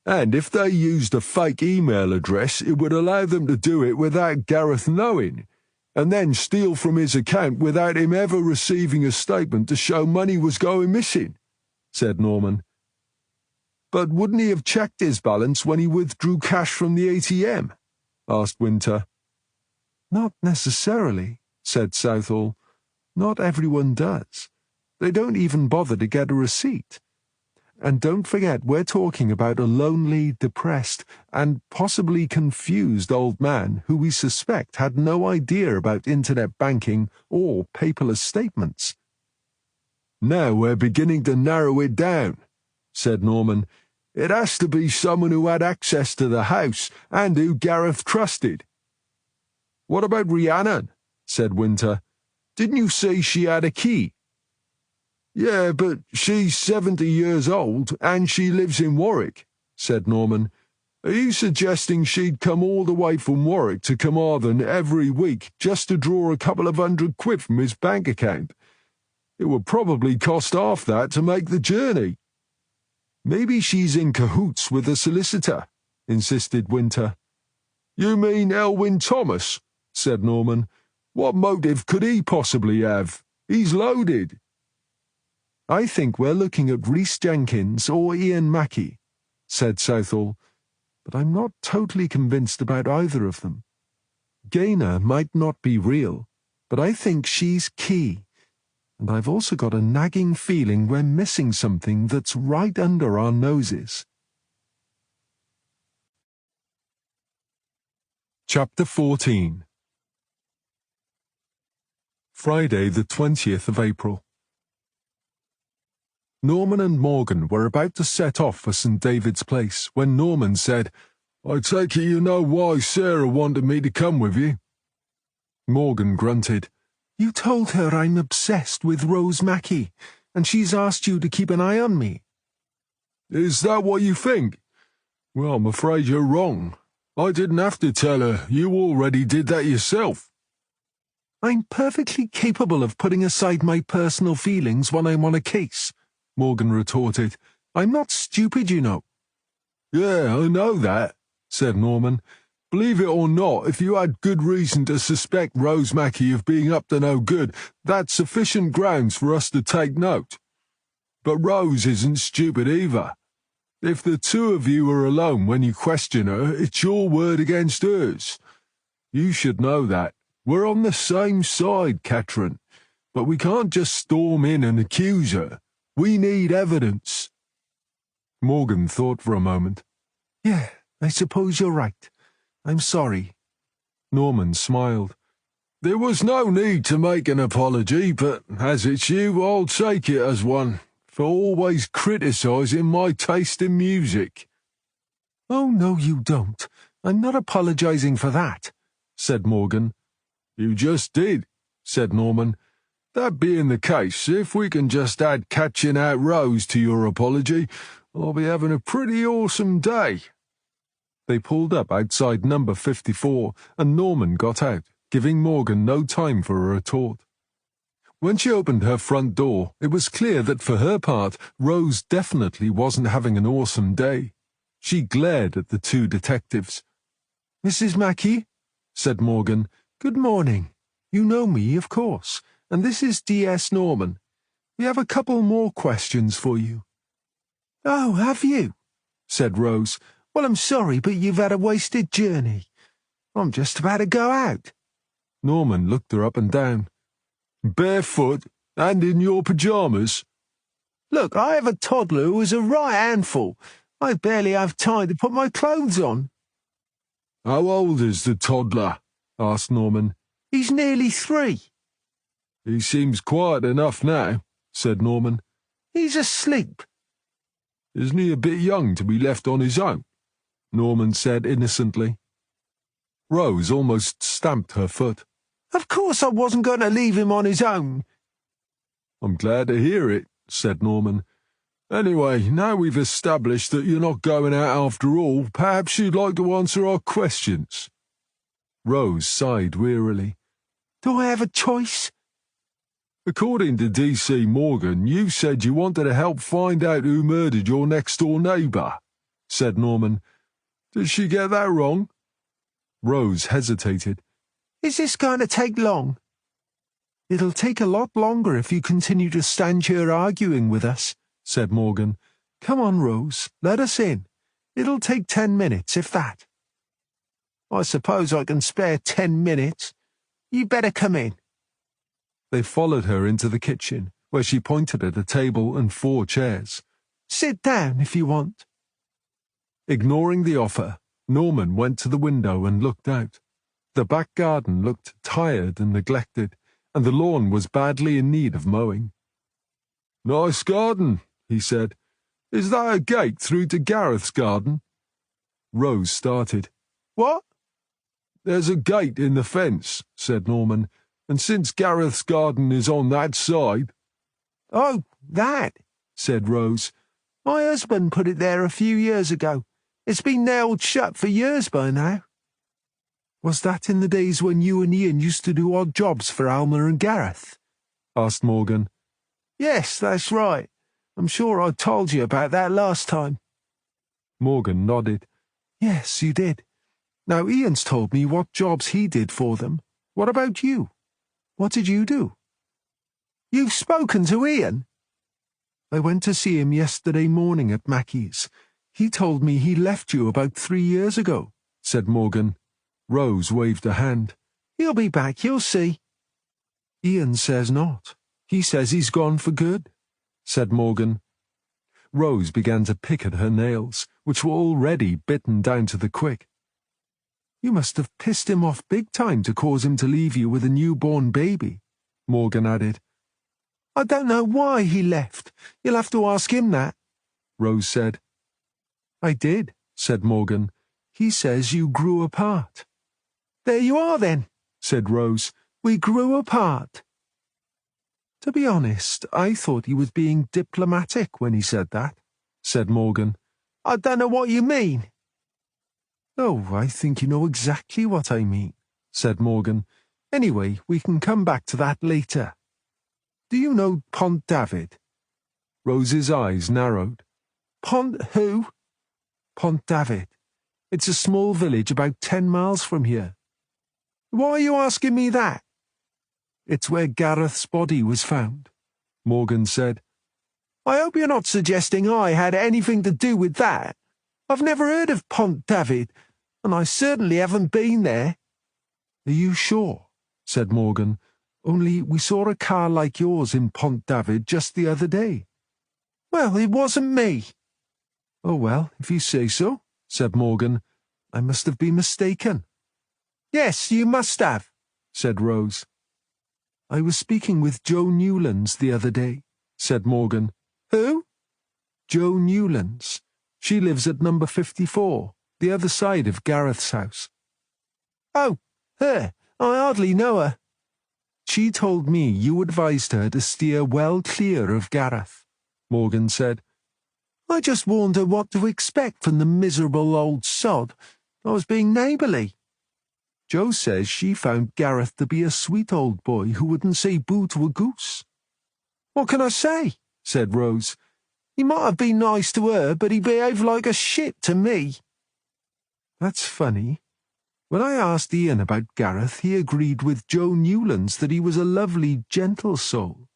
Speaker 2: And if they used a fake email address, it would allow them to do it without Gareth knowing, and then steal from his account without him ever receiving a statement to show money was going missing, said Norman. But wouldn't he have checked his balance when he withdrew cash from the ATM? Asked Winter.
Speaker 1: Not necessarily, said Southall. Not everyone does. They don't even bother to get a receipt. And don't forget, we're talking about a lonely, depressed, and possibly confused old man who we suspect had no idea about internet banking or paperless statements.
Speaker 2: Now we're beginning to narrow it down, said Norman. It has to be someone who had access to the house and who Gareth trusted. What about Rhiannon? Said Winter. Didn't you say she had a key? Yeah, but she's 70 years old and she lives in Warwick, said Norman. Are you suggesting she'd come all the way from Warwick to Carmarthen every week just to draw a couple of £100 from his bank account? It would probably cost half that to make the journey. Maybe she's in cahoots with a solicitor, insisted Winter. You mean Elwyn Thomas? Said Norman. What motive could he possibly have? He's loaded.
Speaker 1: I think we're looking at Rhys Jenkins or Ian Mackie, said Southall, but I'm not totally convinced about either of them. Gaynor might not be real,
Speaker 3: but I think she's key. And I've also got a nagging feeling we're missing something that's right under our noses.
Speaker 1: Chapter 14. Friday, the 20th of April. Norman and Morgan were about to set off for St. David's Place when Norman said,
Speaker 2: "I take it you know why Sarah wanted me to come with you?"
Speaker 1: Morgan grunted.
Speaker 3: You told her I'm obsessed with Rose Mackie, and she's asked you to keep an eye on me.
Speaker 2: "Is that what you think? Well, I'm afraid you're wrong. I didn't have to tell her. You already did that yourself."
Speaker 3: I'm perfectly capable of putting aside my personal feelings when I'm on a case, Morgan retorted. I'm not stupid, you know.
Speaker 2: "Yeah, I know that," said Norman. "Believe it or not, if you had good reason to suspect Rose Mackie of being up to no good, that's sufficient grounds for us to take note. But Rose isn't stupid either. If the two of you are alone when you question her, it's your word against hers. You should know that. We're on the same side, Catherine, but we can't just storm in and accuse her. We need evidence."
Speaker 1: Morgan thought for a moment.
Speaker 3: Yeah, I suppose you're right. I'm sorry.
Speaker 1: Norman smiled.
Speaker 2: "There was no need to make an apology, but as it's you, I'll take it as one, for always criticising my taste in music."
Speaker 3: Oh, no, you don't. I'm not apologising for that, said Morgan.
Speaker 2: "You just did," said Norman. "That being the case, if we can just add catching out Rose to your apology, I'll be having a pretty awesome day."
Speaker 1: They pulled up outside number 54, and Norman got out, giving Morgan no time for a retort. When she opened her front door, it was clear that for her part, Rose definitely wasn't having an awesome day. She glared at the two detectives.
Speaker 3: "Mrs. Mackie," said Morgan, "good morning. You know me, of course, and this is D.S. Norman. We have a couple more questions for you." "Oh, have you?" said Rose. "Well, I'm sorry, but you've had a wasted journey. I'm just about to go out."
Speaker 1: Norman looked her up and down.
Speaker 2: "Barefoot and in your pyjamas?"
Speaker 3: "Look, I have a toddler who is a right handful. I barely have time to put my clothes on."
Speaker 2: "How old is the toddler?" asked Norman.
Speaker 3: "He's nearly 3.
Speaker 2: "He seems quiet enough now," said Norman.
Speaker 3: "He's asleep."
Speaker 2: "Isn't he a bit young to be left on his own?" Norman said innocently.
Speaker 1: Rose almost stamped her foot.
Speaker 3: "Of course I wasn't going to leave him on his own."
Speaker 2: "I'm glad to hear it," said Norman. "Anyway, now we've established that you're not going out after all, perhaps you'd like to answer our questions."
Speaker 1: Rose sighed wearily.
Speaker 3: "Do I have a choice?"
Speaker 2: "According to D.C. Morgan, you said you wanted to help find out who murdered your next-door neighbour," said Norman. "Did she get that wrong?"
Speaker 1: Rose hesitated.
Speaker 3: "Is this going to take long?" "It'll take a lot longer if you continue to stand here arguing with us," said Morgan. "Come on, Rose, let us in. It'll take 10 minutes, if that." "I suppose I can spare 10 minutes. You better come in."
Speaker 1: They followed her into the kitchen, where she pointed at a table and 4 chairs.
Speaker 3: "Sit down if you want."
Speaker 1: Ignoring the offer, Norman went to the window and looked out. The back garden looked tired and neglected, and the lawn was badly in need of mowing.
Speaker 2: "Nice garden," he said. "Is that a gate through to Gareth's garden?"
Speaker 1: Rose started.
Speaker 3: "What?"
Speaker 2: "There's a gate in the fence," said Norman, "and since Gareth's garden is on that side—"
Speaker 3: "Oh, that," said Rose. "My husband put it there a few years ago. It's been nailed shut for years by now." "Was that in the days when you and Ian used to do odd jobs for Alma and Gareth?" asked Morgan. "Yes, that's right. I'm sure I told you about that last time."
Speaker 1: Morgan nodded.
Speaker 3: "Yes, you did. Now Ian's told me what jobs he did for them. What about you? What did you do?" "You've spoken to Ian?" "I went to see him yesterday morning at Mackie's. He told me he left you about 3 years ago," said Morgan. Rose waved a hand. "He'll be back, you'll see." Ian says not. He says he's gone for good, said Morgan.
Speaker 1: Rose began to pick at her nails, which were already bitten down to the quick.
Speaker 3: You must have pissed him off big time to cause him to leave you with a newborn baby, Morgan added. I don't know why he left. You'll have to ask him that, Rose said. I did, said Morgan. He says you grew apart. There you are then, said Rose. We grew apart. To be honest, I thought he was being diplomatic when he said that, said Morgan. I don't know what you mean. Oh, I think you know exactly what I mean, said Morgan. Anyway, we can come back to that later. Do you know Pont David? Rose's eyes narrowed. Pont who? Pont David. It's a small village about 10 miles from here. Why are you asking me that? It's where Gareth's body was found, Morgan said. I hope you're not suggesting I had anything to do with that. I've never heard of Pont David, and I certainly haven't been there. Are you sure? Said Morgan. Only we saw a car like yours in Pont David just the other day. Well, it wasn't me. Oh, well, if you say so, said Morgan. I must have been mistaken. Yes, you must have, said Rose. I was speaking with Joe Newlands the other day, said Morgan. Who? Joe Newlands. She lives at number 54, the other side of Gareth's house. Oh, her. I hardly know her. She told me you advised her to steer well clear of Gareth, Morgan said. I just warned her what to expect from the miserable old sod. I was being neighbourly. Joe says she found Gareth to be a sweet old boy who wouldn't say boo to a goose. What can I say? Said Rose. He might have been nice to her, but he behaved like a shit to me. That's funny. When I asked Ian about Gareth, he agreed with Joe Newlands that he was a lovely, gentle soul.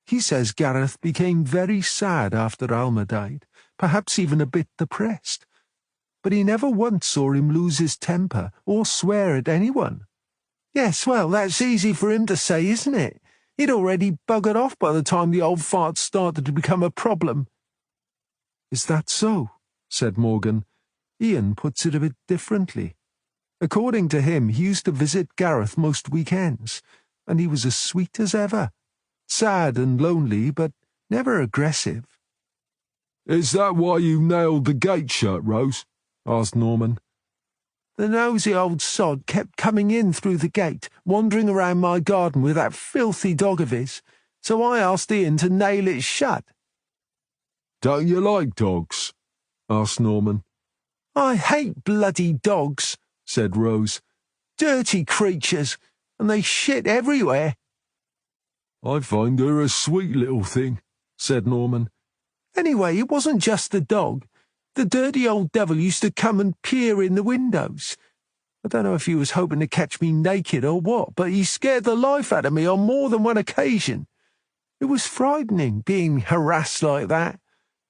Speaker 3: He says Gareth became very sad after Alma died, perhaps even a bit depressed. But he never once saw him lose his temper or swear at anyone. Yes, well, that's easy for him to say, isn't it? He'd already buggered off by the time the old fart started to become a problem. Is that so? Said Morgan. Ian puts it a bit differently. According to him, he used to visit Gareth most weekends, and he was as sweet as ever. Sad and lonely, but never aggressive.
Speaker 2: Is that why you nailed the gate shut, Rose? Asked Norman.
Speaker 3: The nosy old sod kept coming in through the gate, wandering around my garden with that filthy dog of his, so I asked Ian to nail it shut.
Speaker 2: Don't you like dogs? Asked Norman.
Speaker 3: I hate bloody dogs, said Rose. Dirty creatures, and they shit everywhere.
Speaker 2: I find her a sweet little thing, said Norman.
Speaker 3: Anyway, it wasn't just the dog. The dirty old devil used to come and peer in the windows. I don't know if he was hoping to catch me naked or what, but he scared the life out of me on more than one occasion. It was frightening, being harassed like that.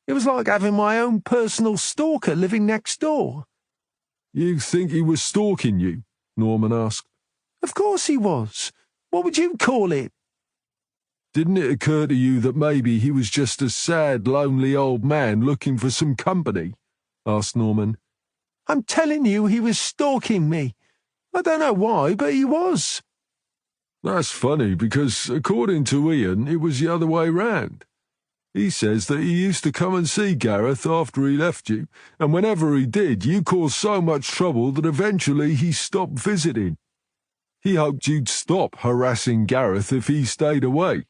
Speaker 3: It was like having my own personal stalker living next door.
Speaker 2: You think he was stalking you? Norman asked.
Speaker 3: Of course he was. What would you call it?
Speaker 2: Didn't it occur to you that maybe he was just a sad, lonely old man looking for some company? Asked Norman.
Speaker 3: I'm telling you he was stalking me. I don't know why, but he was.
Speaker 2: That's funny, because according to Ian, it was the other way round. He says that he used to come and see Gareth after he left you, and whenever he did, you caused so much trouble that eventually he stopped visiting. He hoped you'd stop harassing Gareth if he stayed away.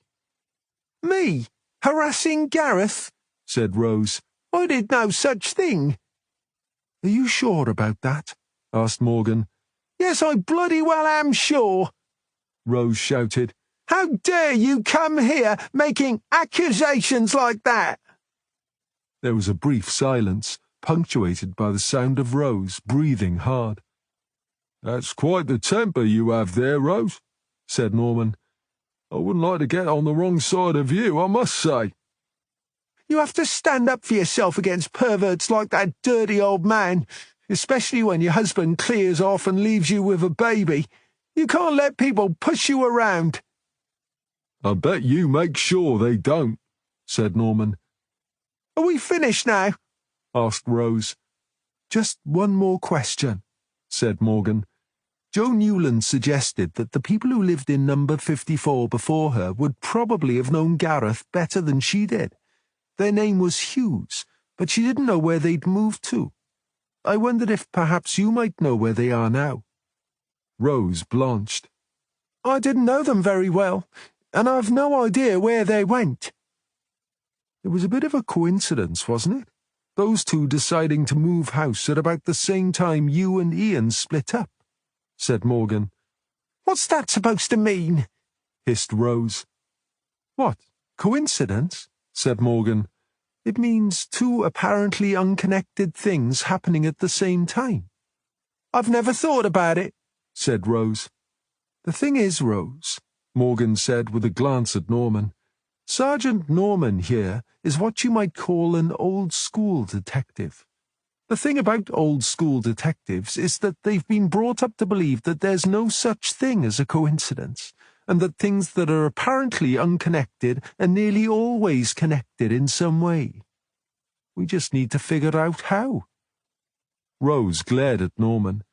Speaker 3: Me? Harassing Gareth? Said Rose. I did no such thing. Are you sure about that? Asked Morgan. Yes, I bloody well am sure, Rose shouted. How dare you come here making accusations like that? There was a brief silence, punctuated by the sound of Rose breathing hard.
Speaker 2: That's quite the temper you have there, Rose, said Norman. I wouldn't like to get on the wrong side of you, I must say.
Speaker 3: You have to stand up for yourself against perverts like that dirty old man, especially when your husband clears off and leaves you with a baby. You can't let people push you around.
Speaker 2: I bet you make sure they don't, said Norman.
Speaker 3: Are we finished now?
Speaker 2: Asked Rose.
Speaker 3: Just one more question, said Morgan. Joe Newland suggested that the people who lived in number 54 before her would probably have known Gareth better than she did. Their name was Hughes, but she didn't know where they'd moved to. I wondered if perhaps you might know where they are now.
Speaker 2: Rose blanched.
Speaker 3: I didn't know them very well, and I've no idea where they went. It was a bit of a coincidence, wasn't it? Those two deciding to move house at about the same time you and Ian split up, said Morgan. What's that supposed to mean? Hissed Rose. What, coincidence? Said Morgan. It means two apparently unconnected things happening at the same time. I've never thought about it, said Rose. The thing is, Rose, Morgan said with a glance at Norman, Sergeant Norman here is what you might call an old-school detective. The thing about old-school detectives is that they've been brought up to believe that there's no such thing as a coincidence, and that things that are apparently unconnected are nearly always connected in some way. We just need to figure out how.
Speaker 2: Rose glared at Norman.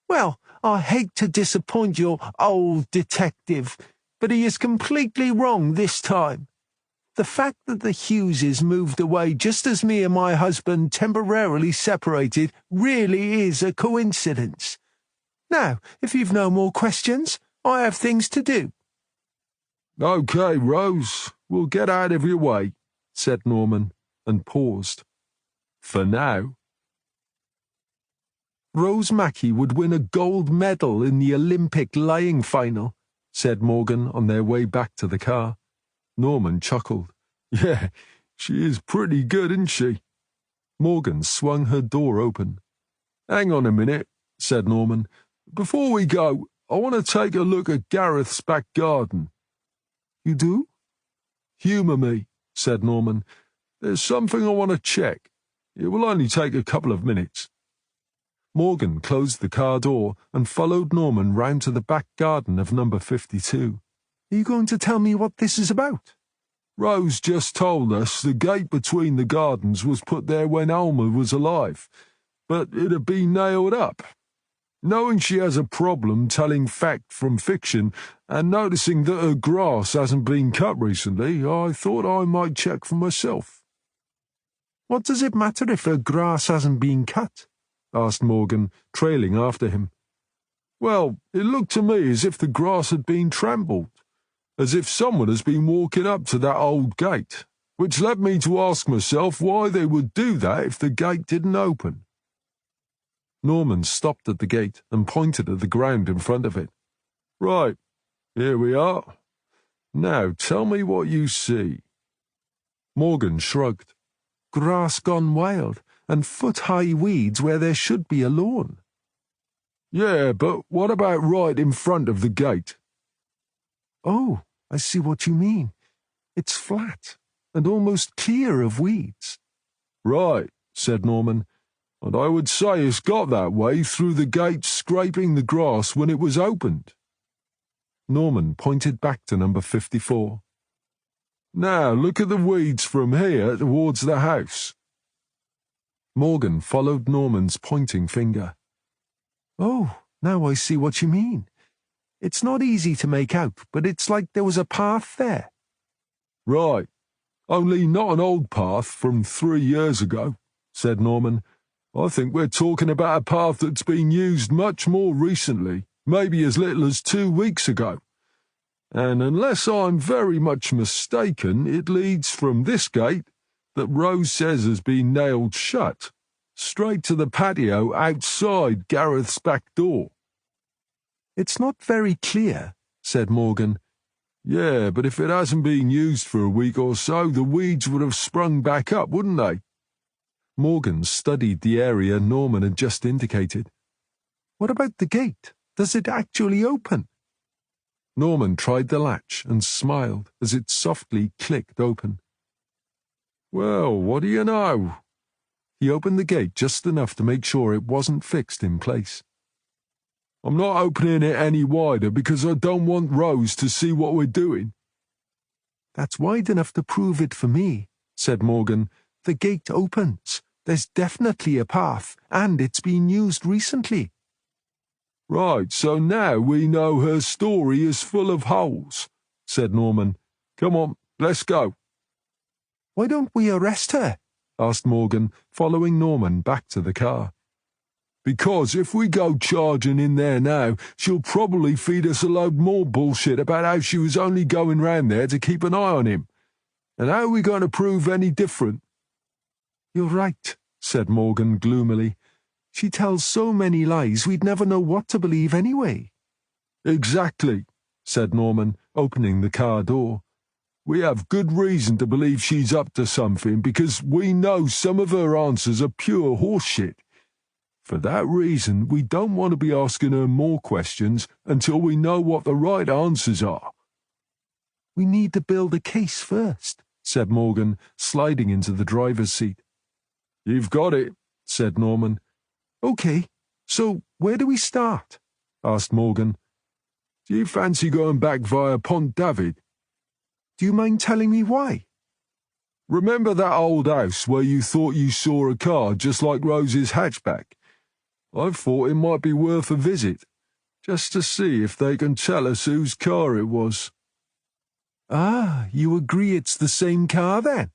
Speaker 3: Well, I hate to disappoint your old detective, but he is completely wrong this time. The fact that the Hugheses moved away just as me and my husband temporarily separated really is a coincidence. Now, if you've no more questions, I have things to do.
Speaker 2: Okay, Rose, we'll get out of your way, said Norman, and paused. For now.
Speaker 3: Rose Mackey would win a gold medal in the Olympic lying final, said Morgan on their way back to the car.
Speaker 2: Norman chuckled. Yeah, she is pretty good, isn't she?
Speaker 3: Morgan swung her door open.
Speaker 2: Hang on a minute, said Norman. Before we go, I want to take a look at Gareth's back garden.
Speaker 3: You do?
Speaker 2: Humour me, said Norman. There's something I want to check. It will only take a couple of minutes.
Speaker 3: Morgan closed the car door and followed Norman round to the back garden of number 52. Are you going to tell me what this is about?
Speaker 2: Rose just told us the gate between the gardens was put there when Alma was alive, but it had been nailed up. Knowing she has a problem telling fact from fiction, and noticing that her grass hasn't been cut recently, I thought I might check for myself.
Speaker 3: What does it matter if her grass hasn't been cut? Asked Morgan, trailing after him.
Speaker 2: Well, it looked to me as if the grass had been trampled, as if someone has been walking up to that old gate, which led me to ask myself why they would do that if the gate didn't open.
Speaker 3: Norman stopped at the gate and pointed at the ground in front of it.
Speaker 2: Right, here we are. Now tell me what you see.
Speaker 3: Morgan shrugged. Grass gone wild, and foot-high weeds where there should be a lawn.
Speaker 2: Yeah, but what about right in front of the gate?
Speaker 3: Oh, I see what you mean. It's flat, and almost clear of weeds.
Speaker 2: Right, said Norman, and I would say it's got that way through the gate scraping the grass when it was opened.
Speaker 3: Norman pointed back to number 54.
Speaker 2: Now look at the weeds from here towards the house.
Speaker 3: Morgan followed Norman's pointing finger. Oh, now I see what you mean. It's not easy to make out, but it's like there was a path there.
Speaker 2: Right, only not an old path from 3 years ago, said Norman. I think we're talking about a path that's been used much more recently, maybe as little as 2 weeks ago. And unless I'm very much mistaken, it leads from this gate, that Rose says has been nailed shut, straight to the patio outside Gareth's back door.
Speaker 3: It's not very clear, said Morgan.
Speaker 2: Yeah, but if it hasn't been used for a week or so, the weeds would have sprung back up, wouldn't they?
Speaker 3: Morgan studied the area Norman had just indicated. What about the gate? Does it actually open? Norman tried the latch and smiled as it softly clicked open.
Speaker 2: Well, what do you know?
Speaker 3: He opened the gate just enough to make sure it wasn't fixed in place.
Speaker 2: I'm not opening it any wider because I don't want Rose to see what we're doing.
Speaker 3: That's wide enough to prove it for me, said Morgan. The gate opens. There's definitely a path, and it's been used recently.
Speaker 2: Right, so now we know her story is full of holes, said Norman. Come on, let's go.
Speaker 3: Why don't we arrest her? Asked Morgan, following Norman back to the car.
Speaker 2: Because if we go charging in there now, she'll probably feed us a load more bullshit about how she was only going round there to keep an eye on him. And how are we going to prove any different?
Speaker 3: You're right, said Morgan gloomily. She tells so many lies we'd never know what to believe anyway.
Speaker 2: Exactly, said Norman, opening the car door. We have good reason to believe she's up to something because we know some of her answers are pure horseshit. For that reason, we don't want to be asking her more questions until we know what the right answers are.
Speaker 3: We need to build a case first, said Morgan, sliding into the driver's seat.
Speaker 2: You've got it, said Norman.
Speaker 3: Okay, so where do we start? Asked Morgan.
Speaker 2: Do you fancy going back via Pont David?
Speaker 3: Do you mind telling me why?
Speaker 2: Remember that old house where you thought you saw a car just like Rose's hatchback? I thought it might be worth a visit, just to see if they can tell us whose car it was.
Speaker 3: Ah, you agree it's the same car then?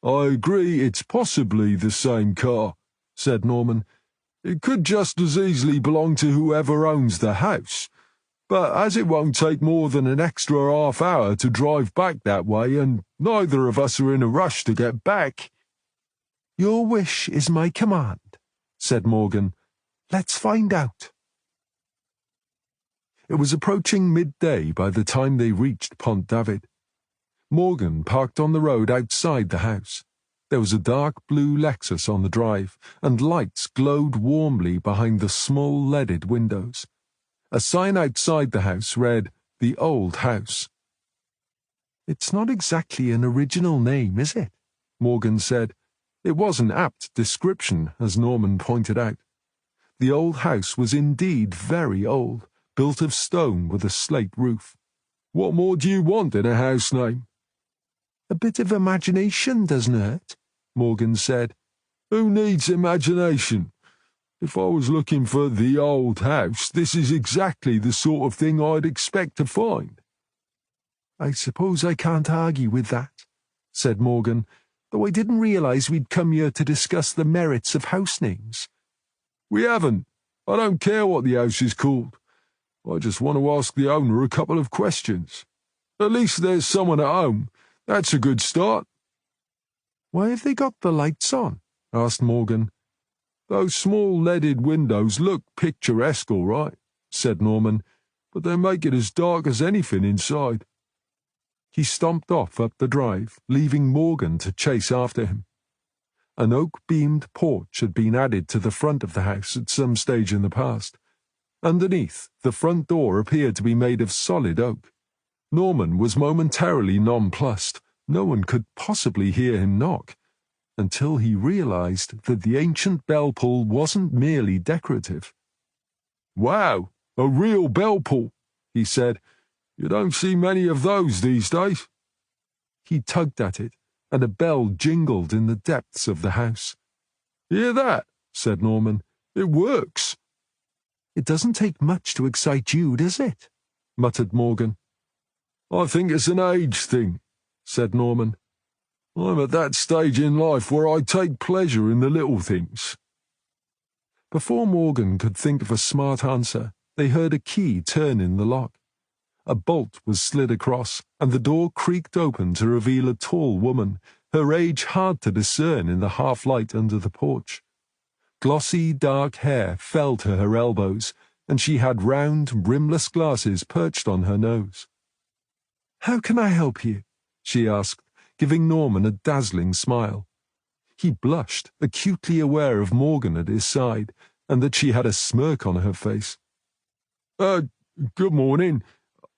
Speaker 2: I agree it's possibly the same car, said Norman. It could just as easily belong to whoever owns the house, but as it won't take more than an extra half-hour to drive back that way, and neither of us are in a rush to get back.
Speaker 3: Your wish is my command, said Morgan. Let's find out.
Speaker 1: It was approaching midday by the time they reached Pont David. Morgan parked on the road outside the house. There was a dark blue Lexus on the drive, and lights glowed warmly behind the small leaded windows. A sign outside the house read, "The Old House." "It's not exactly an original name, is it?" Morgan said. It was an apt description, as Norman pointed out. The old house was indeed very old, built of stone with a slate roof.
Speaker 2: What more do you want in a house name?
Speaker 3: A bit of imagination doesn't hurt, Morgan said.
Speaker 2: Who needs imagination? If I was looking for the old house, this is exactly the sort of thing I'd expect to find.
Speaker 3: I suppose I can't argue with that, said Morgan, though I didn't realize we'd come here to discuss the merits of house names.
Speaker 2: We haven't. I don't care what the house is called. I just want to ask the owner a couple of questions. At least there's someone at home. That's a good start.
Speaker 3: Why have they got the lights on? Asked Morgan.
Speaker 2: Those small leaded windows look picturesque, all right, said Norman, but they make it as dark as anything inside.
Speaker 1: He stomped off up the drive, leaving Morgan to chase after him. An oak-beamed porch had been added to the front of the house at some stage in the past. Underneath, the front door appeared to be made of solid oak. Norman was momentarily nonplussed. No one could possibly hear him knock, until he realized that the ancient bell pull wasn't merely decorative.
Speaker 2: Wow, a real bell pull, he said. You don't see many of those these days.
Speaker 1: He tugged at it, and a bell jingled in the depths of the house.
Speaker 2: Hear that? Said Norman. It works.
Speaker 3: It doesn't take much to excite you, does it? Muttered Morgan.
Speaker 2: I think it's an age thing, said Norman. I'm at that stage in life where I take pleasure in the little things.
Speaker 1: Before Morgan could think of a smart answer, they heard a key turn in the lock. A bolt was slid across, and the door creaked open to reveal a tall woman, her age hard to discern in the half-light under the porch. Glossy, dark hair fell to her elbows, and she had round, rimless glasses perched on her nose. "How can I help you?" she asked, giving Norman a dazzling smile. He blushed, acutely aware of Morgan at his side, and that she had a smirk on her face.
Speaker 2: Good morning.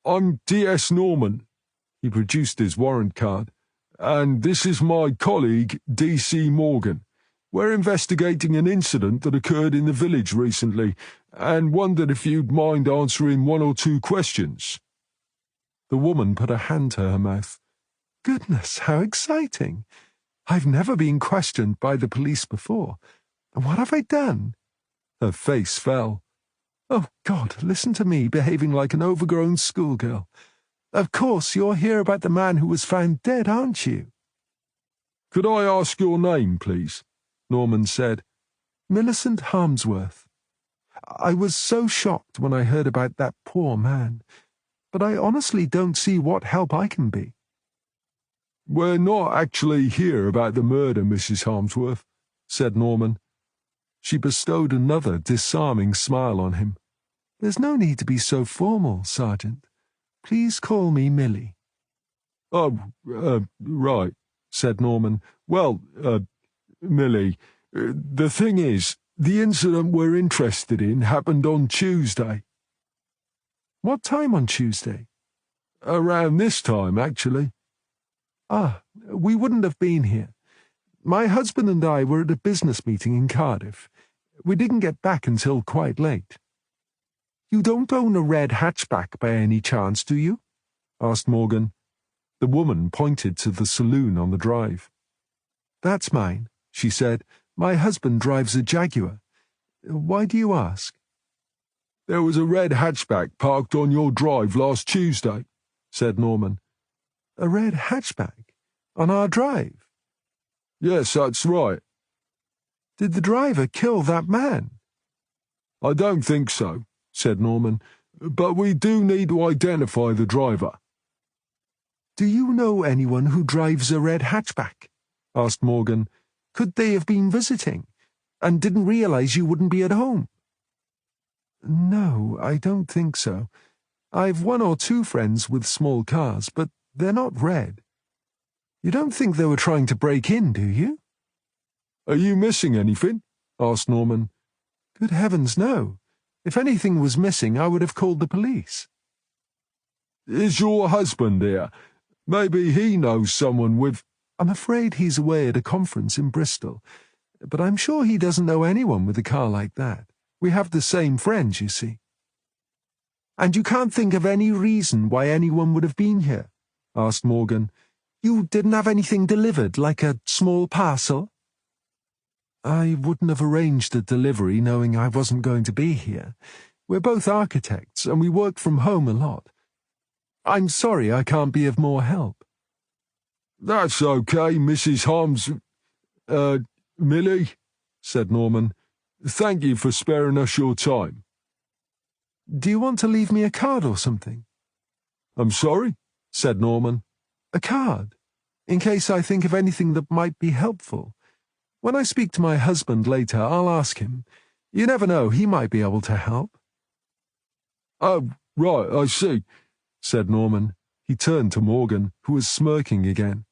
Speaker 2: I'm D.S. Norman." He produced his warrant card. "And this is my colleague, D.C. Morgan. We're investigating an incident that occurred in the village recently, and wondered if you'd mind answering one or two questions."
Speaker 1: The woman put a hand to her mouth,
Speaker 3: goodness, how exciting. I've never been questioned by the police before. What have I done?
Speaker 2: Her face fell.
Speaker 3: Oh, God, listen to me behaving like an overgrown schoolgirl. Of course, you're here about the man who was found dead, aren't you?
Speaker 2: Could I ask your name, please? Norman said.
Speaker 3: Millicent Harmsworth. I was so shocked when I heard about that poor man, but I honestly don't see what help I can be.
Speaker 2: We're not actually here about the murder, Mrs. Harmsworth, said Norman. She bestowed another disarming smile on him.
Speaker 3: There's no need to be so formal, Sergeant. Please call me Millie.
Speaker 2: Oh, right, said Norman. Well, Millie, the thing is, the incident we're interested in happened on Tuesday.
Speaker 3: What time on Tuesday?
Speaker 2: Around this time, actually.
Speaker 3: Ah, we wouldn't have been here. My husband and I were at a business meeting in Cardiff. We didn't get back until quite late. You don't own a red hatchback by any chance, do you?
Speaker 2: Asked Morgan. The woman pointed to the saloon on the drive.
Speaker 3: That's mine, she said. My husband drives a Jaguar. Why do you ask?
Speaker 2: There was a red hatchback parked on your drive last Tuesday, said Norman.
Speaker 3: A red hatchback? On our drive?
Speaker 2: Yes, that's right.
Speaker 3: Did the driver kill that man?
Speaker 2: I don't think so, said Norman, but we do need to identify the driver.
Speaker 3: Do you know anyone who drives a red hatchback? Asked Morgan. Could they have been visiting and didn't realize you wouldn't be at home? No, I don't think so. I've one or two friends with small cars, but they're not red. You don't think they were trying to break in, do you?
Speaker 2: Are you missing anything? Asked Norman.
Speaker 3: Good heavens, no. If anything was missing, I would have called the police.
Speaker 2: Is your husband here? Maybe he knows someone with...
Speaker 3: I'm afraid he's away at a conference in Bristol, but I'm sure he doesn't know anyone with a car like that. We have the same friends, you see. And you can't think of any reason why anyone would have been here? Asked Morgan. You didn't have anything delivered, like a small parcel? I wouldn't have arranged a delivery knowing I wasn't going to be here. We're both architects, and we work from home a lot. I'm sorry I can't be of more help.
Speaker 2: That's okay, Mrs. Millie, said Norman. Thank you for sparing us your time.
Speaker 3: Do you want to leave me a card or something?
Speaker 2: I'm sorry, said Norman.
Speaker 3: A card, in case I think of anything that might be helpful. When I speak to my husband later, I'll ask him. You never know, he might be able to help.
Speaker 2: Oh, right, I see, said Norman. He turned to Morgan, who was smirking again.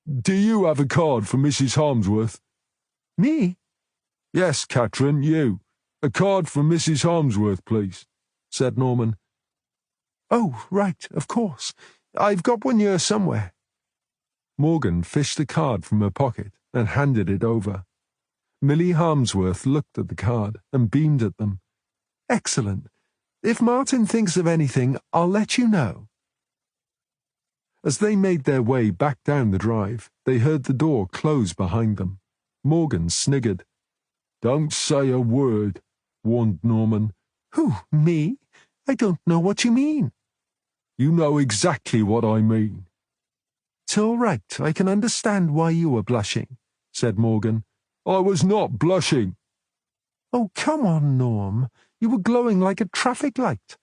Speaker 2: Do you have a card for Mrs. Harmsworth?
Speaker 3: Me?
Speaker 2: Yes, Catherine, you. A card for Mrs. Harmsworth, please, said Norman.
Speaker 3: Oh, right, of course. I've got one here somewhere.
Speaker 2: Morgan fished a card from her pocket and handed it over. Millie Harmsworth looked at the card and beamed at them.
Speaker 3: Excellent. If Martin thinks of anything, I'll let you know.
Speaker 2: As they made their way back down the drive, they heard the door close behind them. Morgan sniggered. Don't say a word, warned Norman.
Speaker 3: Who, me? I don't know what you mean.
Speaker 2: You know exactly what I mean.
Speaker 3: It's all right. I can understand why you were blushing, said Morgan.
Speaker 2: I was not blushing.
Speaker 3: Oh, come on, Norm. You were glowing like a traffic light.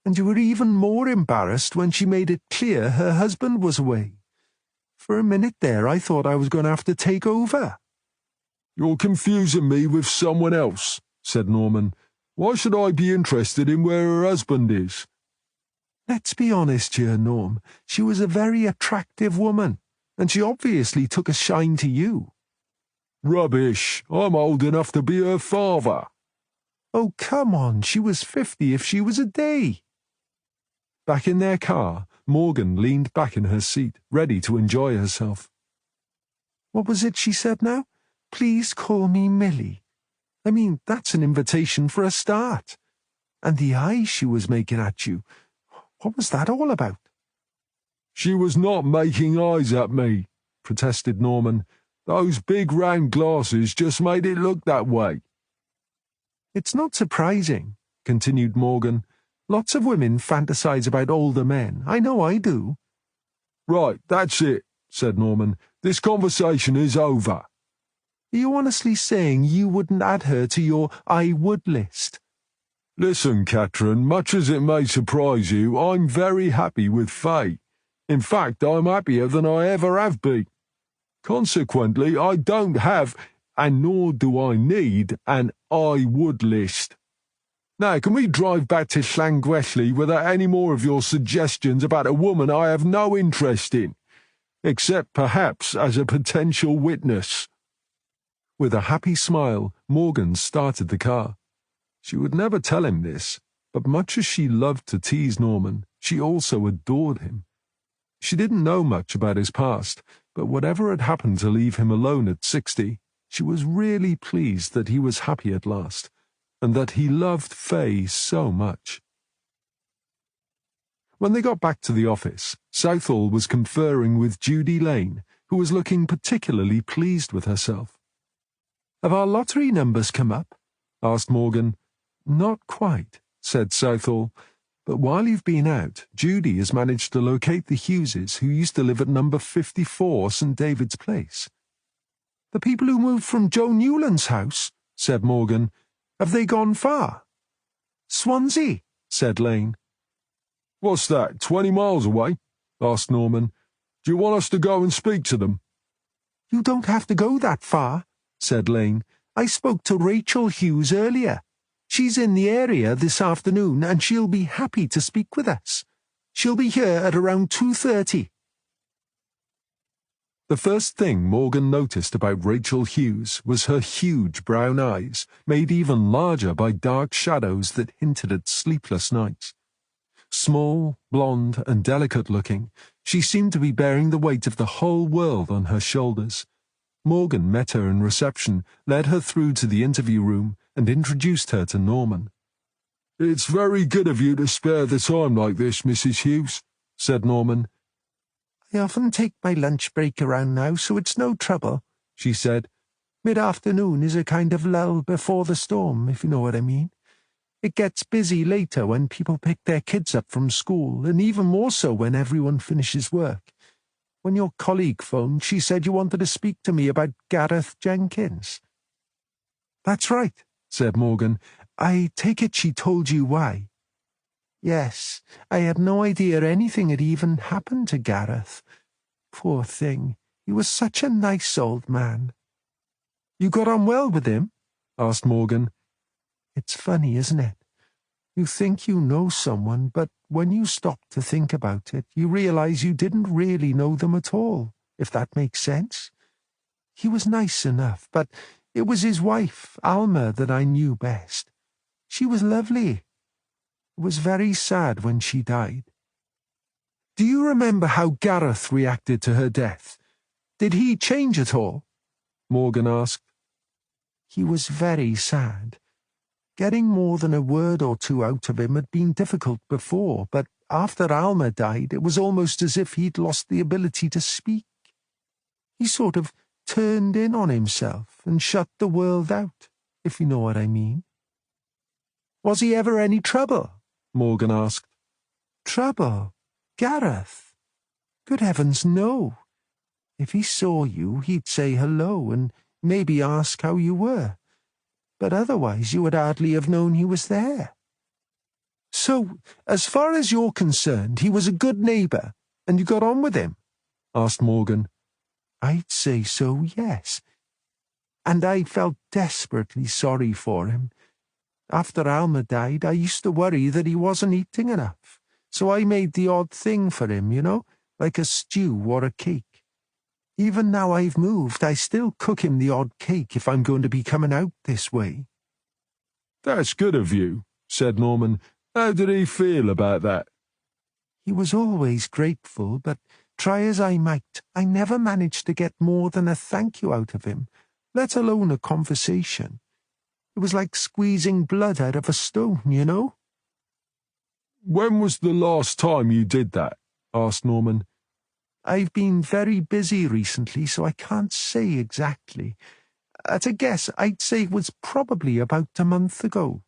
Speaker 3: And you were even more embarrassed when she made it clear her husband was away. For a minute there, I thought I was going to have to take over.
Speaker 2: You're confusing me with someone else, said Norman. Why should I be interested in where her husband is?
Speaker 3: Let's be honest here, Norm. She was a very attractive woman, and she obviously took a shine to you.
Speaker 2: Rubbish. I'm old enough to be her father.
Speaker 3: Oh, come on. She was 50 if she was a day.
Speaker 2: Back in their car, Morgan leaned back in her seat, ready to enjoy herself.
Speaker 3: What was it she said now? Please call me Millie. I mean, that's an invitation for a start. And the eyes she was making at you. What was that all about?
Speaker 2: She was not making eyes at me, protested Norman. Those big round glasses just made it look that way.
Speaker 3: It's not surprising, continued Morgan. Lots of women fantasize about older men. I know I do.
Speaker 2: Right, that's it, said Norman. This conversation is over.
Speaker 3: Are you honestly saying you wouldn't add her to your I would list?
Speaker 2: Listen, Catherine, much as it may surprise you, I'm very happy with Faye. In fact, I'm happier than I ever have been. Consequently, I don't have, and nor do I need, an I would list. Now, can we drive back to Llangwelly without any more of your suggestions about a woman I have no interest in, except perhaps as a potential witness?
Speaker 1: With a happy smile, Morgan started the car. She would never tell him this, but much as she loved to tease Norman, she also adored him. She didn't know much about his past, but whatever had happened to leave him alone at 60, she was really pleased that he was happy at last, and that he loved Faye so much. When they got back to the office, Southall was conferring with Judy Lane, who was looking particularly pleased with herself. "Have our lottery numbers come up?" asked Morgan. "Not quite," said Southall. "But while you've been out, Judy has managed to locate the Hugheses who used to live at number 54 St. David's Place." "The people who moved from Joe Newland's house?" said Morgan. "Have they gone far?" "Swansea," said Lane.
Speaker 2: What's that, 20 miles away? Asked Norman. Do you want us to go and speak to them?
Speaker 3: "You don't have to go that far," said Lane. "I spoke to Rachel Hughes earlier. She's in the area this afternoon, and she'll be happy to speak with us. She'll be here at around 2:30.
Speaker 1: The first thing Morgan noticed about Rachel Hughes was her huge brown eyes, made even larger by dark shadows that hinted at sleepless nights. Small, blonde, and delicate-looking, she seemed to be bearing the weight of the whole world on her shoulders. Morgan met her in reception, led her through to the interview room, and introduced her to Norman.
Speaker 2: It's very good of you to spare the time like this, Mrs. Hughes, said Norman.
Speaker 3: "I often take my lunch break around now, so it's no trouble," she said. "Mid-afternoon is a kind of lull before the storm, if you know what I mean. It gets busy later when people pick their kids up from school, and even more so when everyone finishes work. When your colleague phoned, she said you wanted to speak to me about Gareth Jenkins." "That's right," said Morgan. "I take it she told you why." "Yes, I had no idea anything had even happened to Gareth. Poor thing, he was such a nice old man." "You got on well with him?" asked Morgan. "It's funny, isn't it? You think you know someone, but when you stop to think about it, you realize you didn't really know them at all, if that makes sense. He was nice enough, but it was his wife, Alma, that I knew best. She was lovely. It was very sad when she died." "Do you remember how Gareth reacted to her death? Did he change at all?" Morgan asked. "He was very sad. Getting more than a word or two out of him had been difficult before, but after Alma died, it was almost as if he'd lost the ability to speak. He sort of turned in on himself and shut the world out, if you know what I mean." "Was he ever any trouble?" Morgan asked. "Trouble? Gareth? Good heavens, no. If he saw you, he'd say hello and maybe ask how you were. But otherwise you would hardly have known he was there." "So, as far as you're concerned, he was a good neighbour, and you got on with him?" asked Morgan. "I'd say so, yes. And I felt desperately sorry for him. After Alma died, I used to worry that he wasn't eating enough, so I made the odd thing for him, you know, like a stew or a cake. Even now I've moved, I still cook him the odd cake if I'm going to be coming out this way."
Speaker 2: That's good of you, said Norman. How did he feel about that?
Speaker 3: "He was always grateful, but try as I might, I never managed to get more than a thank you out of him, let alone a conversation. It was like squeezing blood out of a stone, you know."
Speaker 2: When was the last time you did that? Asked Norman.
Speaker 3: I've been very busy recently, so I can't say exactly. At a guess, I'd say it was probably about a month ago.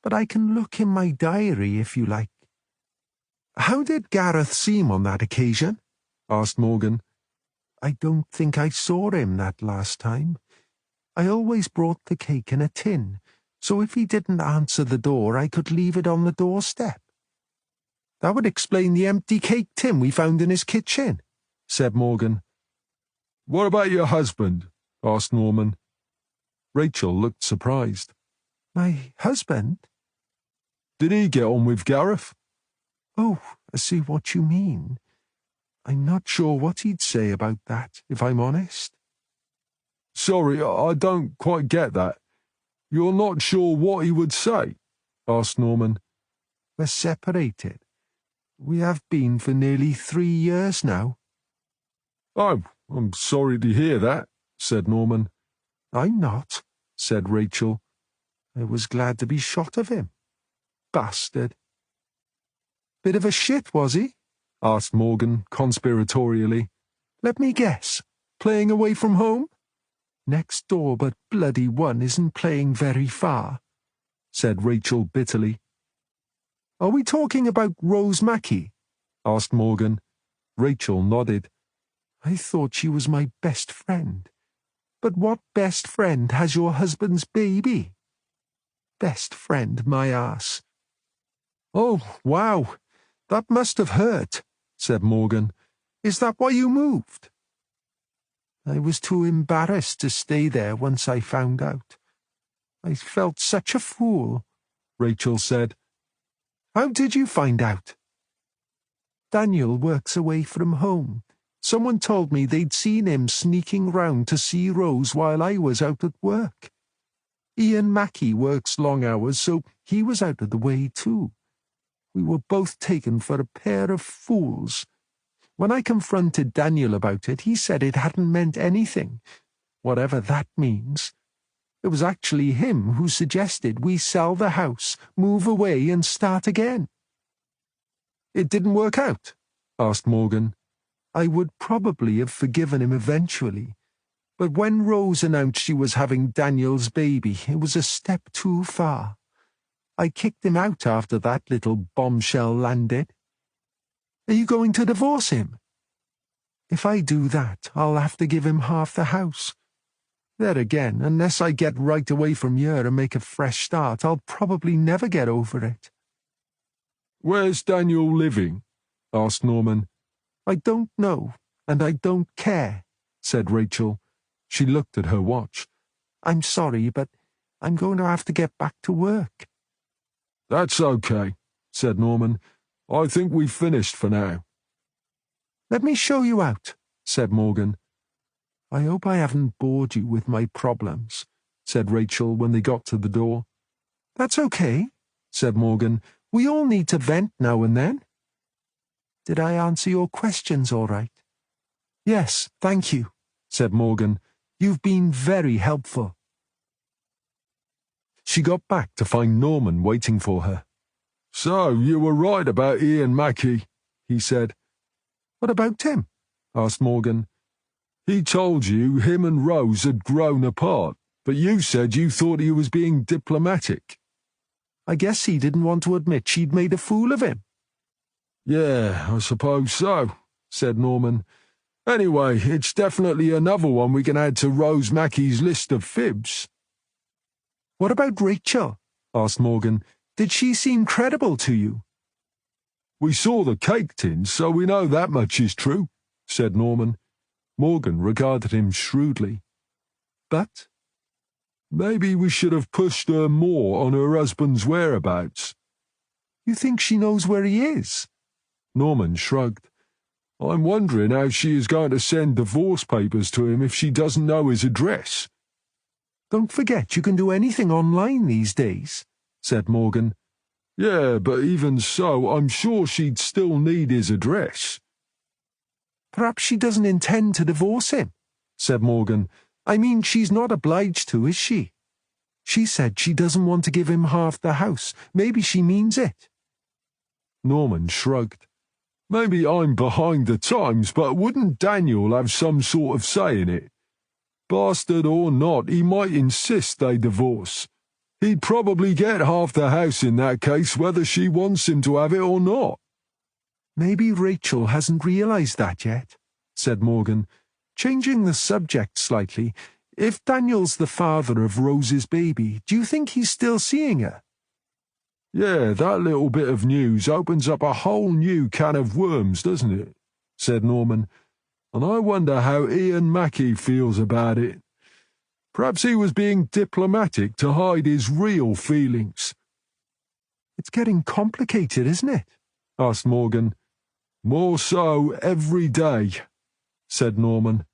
Speaker 3: But I can look in my diary if you like.
Speaker 1: How did Gareth seem on that occasion? Asked Morgan.
Speaker 3: I don't think I saw him that last time. I always brought the cake in a tin, so if he didn't answer the door, I could leave it on the doorstep.
Speaker 1: That would explain the empty cake tin we found in his kitchen, said Morgan. What about your husband? Asked Norman. Rachel looked surprised.
Speaker 3: My husband?
Speaker 1: Did he get on with Gareth?
Speaker 3: Oh, I see what you mean. I'm not sure what he'd say about that, if I'm honest.
Speaker 1: Sorry, I don't quite get that. You're not sure what he would say? Asked Norman.
Speaker 3: We're separated. We have been for nearly 3 years now.
Speaker 1: Oh, I'm sorry to hear that, said Norman.
Speaker 3: I'm not, said Rachel. I was glad to be shot of him. Bastard.
Speaker 1: Bit of a shit, was he? Asked Morgan conspiratorially.
Speaker 3: Let me guess.
Speaker 1: Playing away from home?
Speaker 3: Next door, but bloody one isn't playing very far, said Rachel bitterly.
Speaker 1: Are we talking about Rose Mackey? Asked Morgan. Rachel nodded.
Speaker 3: I thought she was my best friend. But what best friend has your husband's baby? Best friend, my ass.
Speaker 1: Oh, wow. That must have hurt, said Morgan. Is that why you moved?
Speaker 3: I was too embarrassed to stay there once I found out. I felt such a fool, Rachel said.
Speaker 1: How did you find out?
Speaker 3: Daniel works away from home. Someone told me they'd seen him sneaking round to see Rose while I was out at work. Ian Mackey works long hours, so he was out of the way too. We were both taken for a pair of fools. When I confronted Daniel about it, he said it hadn't meant anything, whatever that means. It was actually him who suggested we sell the house, move away and start again.
Speaker 1: It didn't work out? Asked Morgan.
Speaker 3: I would probably have forgiven him eventually, but when Rose announced she was having Daniel's baby, it was a step too far. I kicked him out after that little bombshell landed.
Speaker 1: Are you going to divorce him?
Speaker 3: If I do that, I'll have to give him half the house. There again, unless I get right away from here and make a fresh start, I'll probably never get over it.
Speaker 1: Where's Daniel living? Asked Norman.
Speaker 3: I don't know, and I don't care, said Rachel. She looked at her watch. I'm sorry, but I'm going to have to get back to work.
Speaker 1: That's okay, said Norman. I think we've finished for now.
Speaker 3: Let me show you out, said Morgan. I hope I haven't bored you with my problems, said Rachel when they got to the door. That's okay, said Morgan. We all need to vent now and then. Did I answer your questions all right? Yes, thank you, said Morgan. You've been very helpful.
Speaker 1: She got back to find Norman waiting for her. So you were right about Ian Mackey, he said.
Speaker 3: What about him?
Speaker 1: Asked Morgan. He told you him and Rose had grown apart, but you said you thought he was being diplomatic.
Speaker 3: I guess he didn't want to admit she'd made a fool of him.
Speaker 1: Yeah, I suppose so, said Norman. Anyway, it's definitely another one we can add to Rose Mackey's list of fibs.
Speaker 3: What about Rachel? Asked Morgan. Did she seem credible to you?
Speaker 1: We saw the cake tin, so we know that much is true, said Norman. Morgan regarded him shrewdly.
Speaker 3: But?
Speaker 1: Maybe we should have pushed her more on her husband's whereabouts.
Speaker 3: You think she knows where he is?
Speaker 1: Norman shrugged. I'm wondering how she is going to send divorce papers to him if she doesn't know his address.
Speaker 3: Don't forget you can do anything online these days, said Morgan.
Speaker 1: Yeah, but even so, I'm sure she'd still need his address.
Speaker 3: Perhaps she doesn't intend to divorce him, said Morgan. I mean, she's not obliged to, is she? She said she doesn't want to give him half the house. Maybe she means it.
Speaker 1: Norman shrugged.
Speaker 2: Maybe I'm behind the times, but wouldn't Daniel have some sort of say in it? Bastard or not, he might insist they divorce. He'd probably get half the house in that case, whether she wants him to have it or not.
Speaker 3: Maybe Rachel hasn't realized that yet, said Morgan, changing the subject slightly. If Daniel's the father of Rose's baby, do you think he's still seeing her?
Speaker 2: Yeah, that little bit of news opens up a whole new can of worms, doesn't it? Said Norman. And I wonder how Ian Mackie feels about it. Perhaps he was being diplomatic to hide his real feelings.
Speaker 3: It's getting complicated, isn't it?
Speaker 2: Asked Morgan. More so every day, said Norman.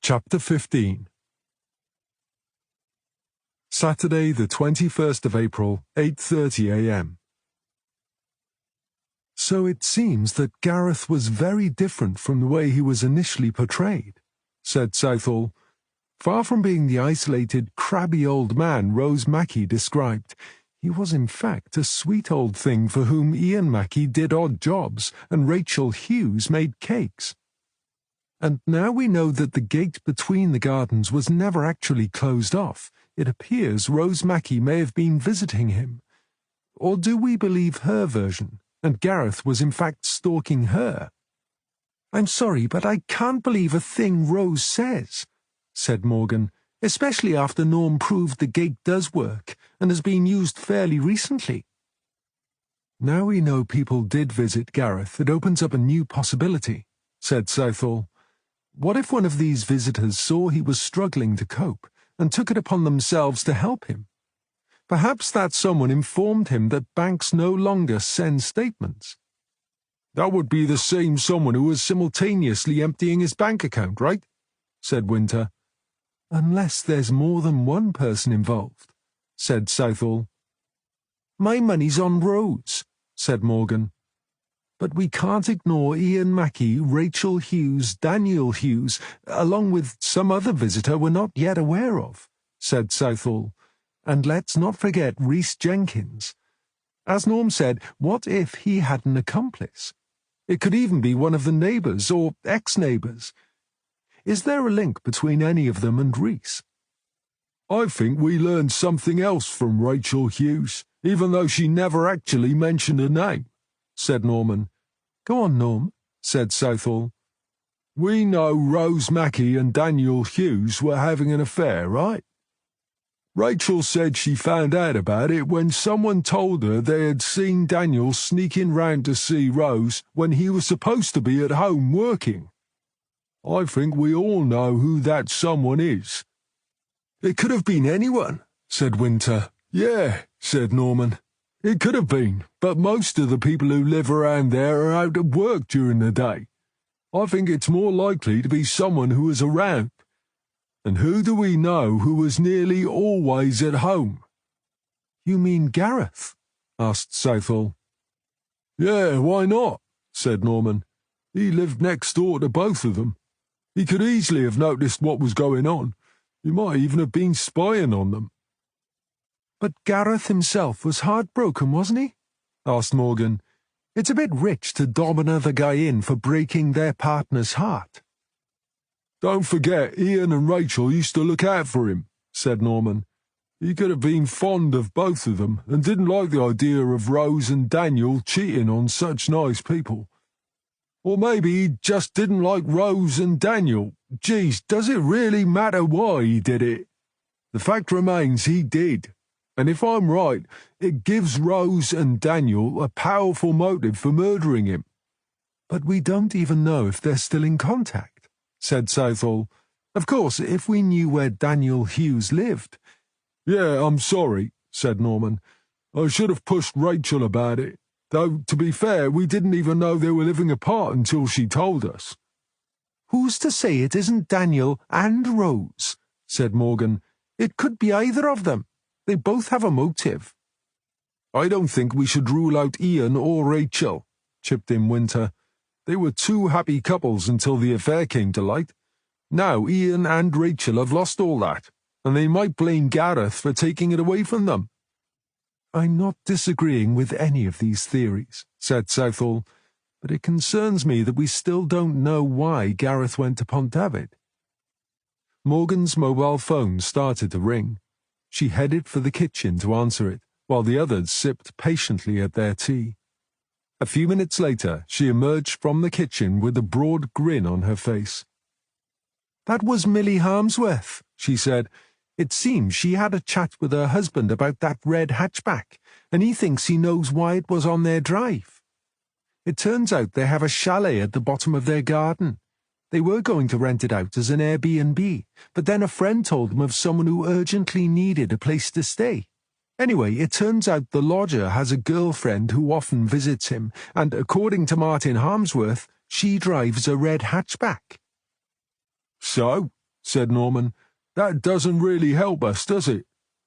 Speaker 1: Chapter 15. Saturday, the 21st of April, 8:30 a.m. So it seems that Gareth was very different from the way he was initially portrayed, said Southall. Far from being the isolated, crabby old man Rose Mackie described, he was in fact a sweet old thing for whom Ian Mackie did odd jobs and Rachel Hughes made cakes. And now we know that the gate between the gardens was never actually closed off. It appears Rose Mackie may have been visiting him. Or do we believe her version, and Gareth was in fact stalking her? I'm sorry, but I can't believe a thing Rose says, said Morgan, especially after Norm proved the gate does work and has been used fairly recently. Now we know people did visit Gareth, it opens up a new possibility, said Southall. What if one of these visitors saw he was struggling to cope and took it upon themselves to help him? Perhaps that someone informed him that banks no longer send statements.
Speaker 2: That would be the same someone who was simultaneously emptying his bank account, right? Said Winter.
Speaker 1: Unless there's more than one person involved, said Southall.
Speaker 3: My money's on Rose, said Morgan.
Speaker 1: But we can't ignore Ian Mackie, Rachel Hughes, Daniel Hughes, along with some other visitor we're not yet aware of, said Southall. And let's not forget Rhys Jenkins. As Norm said, what if he had an accomplice? It could even be one of the neighbours or ex-neighbours. Is there a link between any of them and Rhys?
Speaker 2: I think we learned something else from Rachel Hughes, even though she never actually mentioned her name, said Norman.
Speaker 1: Go on, Norm, said Southall.
Speaker 2: We know Rose Mackie and Daniel Hughes were having an affair, right? Rachel said she found out about it when someone told her they had seen Daniel sneaking round to see Rose when he was supposed to be at home working. I think we all know who that someone is.
Speaker 3: It could have been anyone, said Winter.
Speaker 2: Yeah, said Norman. It could have been, but most of the people who live around there are out at work during the day. I think it's more likely to be someone who is around. And who do we know who was nearly always at home?
Speaker 1: You mean Gareth? Asked Southall.
Speaker 2: Yeah, why not? Said Norman. He lived next door to both of them. He could easily have noticed what was going on. He might even have been spying on them.
Speaker 1: But Gareth himself was heartbroken, wasn't he? Asked Morgan. It's a bit rich to dob another guy in for breaking their partner's heart.
Speaker 2: Don't forget, Ian and Rachel used to look out for him, said Norman. He could have been fond of both of them and didn't like the idea of Rose and Daniel cheating on such nice people. Or maybe he just didn't like Rose and Daniel. Geez, does it really matter why he did it? The fact remains he did. And if I'm right, it gives Rose and Daniel a powerful motive for murdering him.
Speaker 1: But we don't even know if they're still in contact, said Southall. Of course, if we knew where Daniel Hughes lived.
Speaker 2: Yeah, I'm sorry, said Norman. I should have pushed Rachel about it. Though, to be fair, we didn't even know they were living apart until she told us.
Speaker 1: Who's to say it isn't Daniel and Rose? Said Morgan. It could be either of them. They both have a motive.
Speaker 2: I don't think we should rule out Ian or Rachel, chipped in Winter. They were two happy couples until the affair came to light. Now Ian and Rachel have lost all that, and they might blame Gareth for taking it away from them.
Speaker 1: I'm not disagreeing with any of these theories, said Southall, but it concerns me that we still don't know why Gareth went to Pont David. Morgan's mobile phone started to ring. She headed for the kitchen to answer it, while the others sipped patiently at their tea. A few minutes later, she emerged from the kitchen with a broad grin on her face. "That was Millie Harmsworth," she said. "It seems she had a chat with her husband about that red hatchback, and he thinks he knows why it was on their drive. It turns out they have a chalet at the bottom of their garden. They were going to rent it out as an Airbnb, but then a friend told them of someone who urgently needed a place to stay. Anyway, it turns out the lodger has a girlfriend who often visits him, and according to Martin Harmsworth, she drives a red hatchback."
Speaker 2: "So," said Norman, "that doesn't really help us, does it?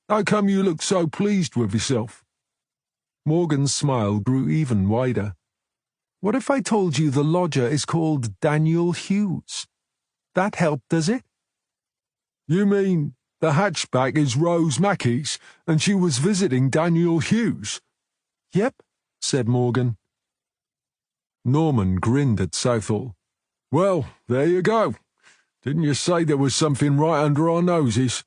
Speaker 2: How come you look so pleased with yourself?"
Speaker 1: Morgan's smile grew even wider. "What if I told you the lodger is called Daniel Hughes? That help, does it?"
Speaker 2: "You mean the hatchback is Rose Mackey's, and she was visiting Daniel Hughes?"
Speaker 1: "Yep," said Morgan.
Speaker 2: Norman grinned at Southall. "Well, there you go. Didn't you say there was something right under our noses?"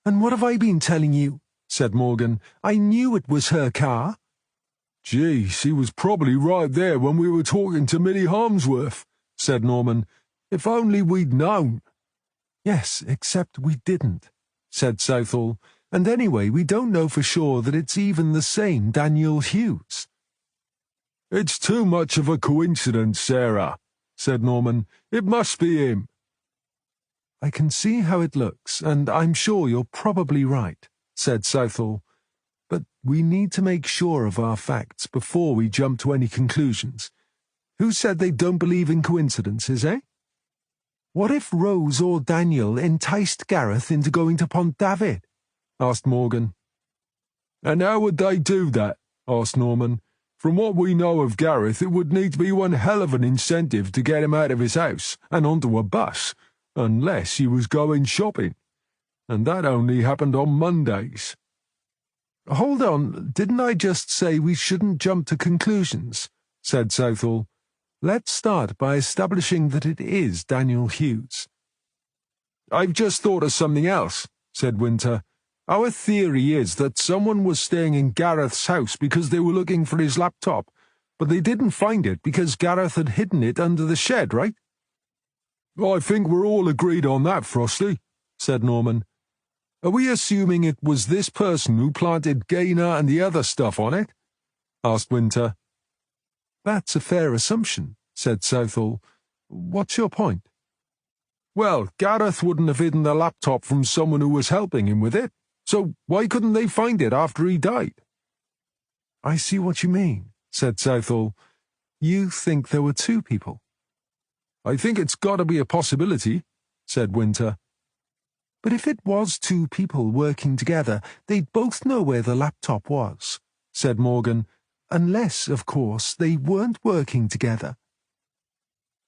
Speaker 1: "And what have I been telling you?" said Morgan. "I knew it was her car."
Speaker 2: "Geez, he was probably right there when we were talking to Millie Harmsworth," said Norman. "If only we'd known."
Speaker 1: "Yes, except we didn't," said Southall. "And anyway, we don't know for sure that it's even the same Daniel Hughes."
Speaker 2: "It's too much of a coincidence, Sarah," said Norman. "It must be him."
Speaker 1: "I can see how it looks, and I'm sure you're probably right," said Southall. "But we need to make sure of our facts before we jump to any conclusions. Who said they don't believe in coincidences, eh?" "What if Rose or Daniel enticed Gareth into going to Pont David?" asked Morgan.
Speaker 2: "And how would they do that?" asked Norman. "From what we know of Gareth, it would need to be one hell of an incentive to get him out of his house and onto a bus, unless he was going shopping. And that only happened on Mondays."
Speaker 1: "Hold on, didn't I just say we shouldn't jump to conclusions?" said Southall. "Let's start by establishing that it is Daniel Hughes."
Speaker 2: "I've just thought of something else," said Winter. "Our theory is that someone was staying in Gareth's house because they were looking for his laptop, but they didn't find it because Gareth had hidden it under the shed, right?" "I think we're all agreed on that, Frosty," said Norman. "Are we assuming it was this person who planted Gaynor and the other stuff on it?" asked Winter.
Speaker 1: "That's a fair assumption," said Southall. "What's your point?"
Speaker 2: "Well, Gareth wouldn't have hidden the laptop from someone who was helping him with it, so why couldn't they find it after he died?"
Speaker 1: "I see what you mean," said Southall. "You think there were two people?"
Speaker 2: "I think it's got to be a possibility," said Winter.
Speaker 1: "But if it was two people working together, they'd both know where the laptop was," said Morgan. "Unless, of course, they weren't working together.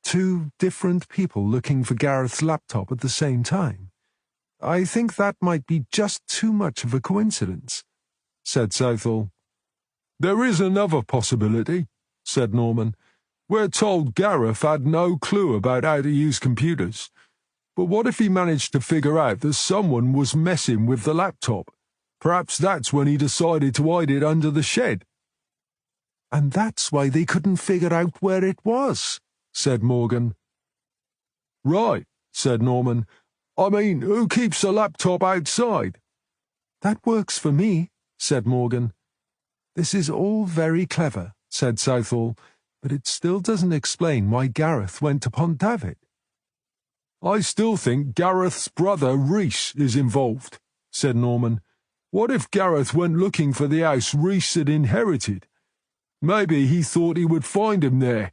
Speaker 1: Two different people looking for Gareth's laptop at the same time. I think that might be just too much of a coincidence," said Southall.
Speaker 2: "There is another possibility," said Norman. "We're told Gareth had no clue about how to use computers. But what if he managed to figure out that someone was messing with the laptop? Perhaps that's when he decided to hide it under the shed."
Speaker 1: "And that's why they couldn't figure out where it was," said Morgan.
Speaker 2: "Right," said Norman. "I mean, who keeps a laptop outside?"
Speaker 1: "That works for me," said Morgan. "This is all very clever," said Southall, "but it still doesn't explain why Gareth went to Pont David."
Speaker 2: "I still think Gareth's brother Rhys is involved," said Norman. "What if Gareth went looking for the house Rhys had inherited? Maybe he thought he would find him there."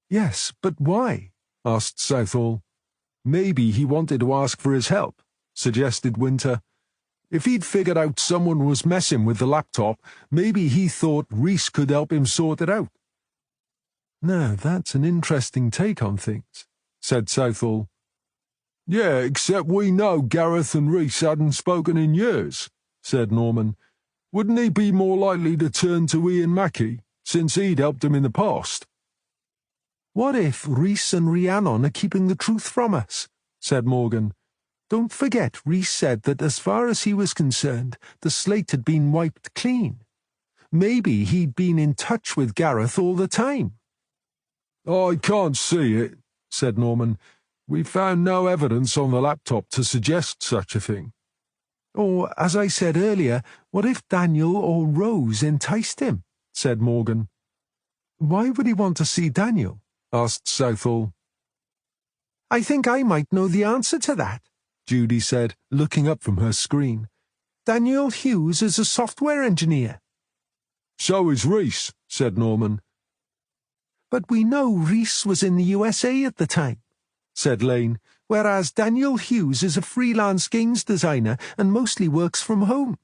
Speaker 1: "Yes, but why?" asked Southall.
Speaker 2: "Maybe he wanted to ask for his help," suggested Winter. "If he'd figured out someone was messing with the laptop, maybe he thought Rhys could help him sort it out."
Speaker 1: "Now, that's an interesting take on things," said Southall.
Speaker 2: "Yeah, except we know Gareth and Rhys hadn't spoken in years," said Norman. Wouldn't he be more likely to turn to Ian Mackie, since he'd helped him in the past?
Speaker 3: What if Rhys and Rhiannon are keeping the truth from us? Said Morgan. Don't forget, Rhys said that as far as he was concerned, the slate had been wiped clean. Maybe he'd been in touch with Gareth all the time.
Speaker 2: I can't see it, said Norman. We found no evidence on the laptop to suggest such a thing.
Speaker 3: Or, as I said earlier, what if Daniel or Rose enticed him? Said Morgan. Why would he want to see Daniel? Asked Southall. I think I might know the answer to that, Judy said, looking up from her screen. Daniel Hughes is a software engineer.
Speaker 2: So is Rhys, said Norman.
Speaker 3: But we know Rhys was in the USA at the time, said Lane, whereas Daniel Hughes is a freelance games designer and mostly works from home.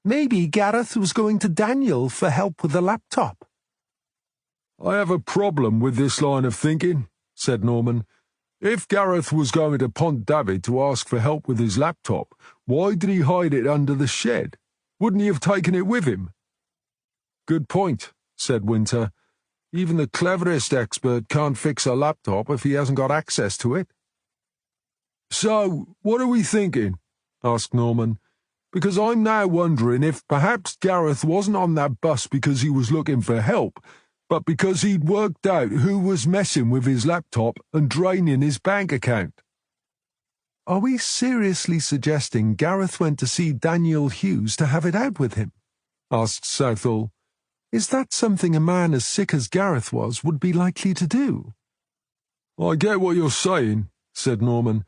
Speaker 3: Maybe Gareth was going to Daniel for help with the laptop.
Speaker 2: I have a problem with this line of thinking, said Norman. If Gareth was going to Pont David to ask for help with his laptop, why did he hide it under the shed? Wouldn't he have taken it with him? Good point, said Winter. Even the cleverest expert can't fix a laptop if he hasn't got access to it. So, what are we thinking? Asked Norman. Because I'm now wondering if perhaps Gareth wasn't on that bus because he was looking for help, but because he'd worked out who was messing with his laptop and draining his bank account.
Speaker 3: Are we seriously suggesting Gareth went to see Daniel Hughes to have it out with him? Asked Southall. Is that something a man as sick as Gareth was would be likely to do?
Speaker 2: I get what you're saying, said Norman,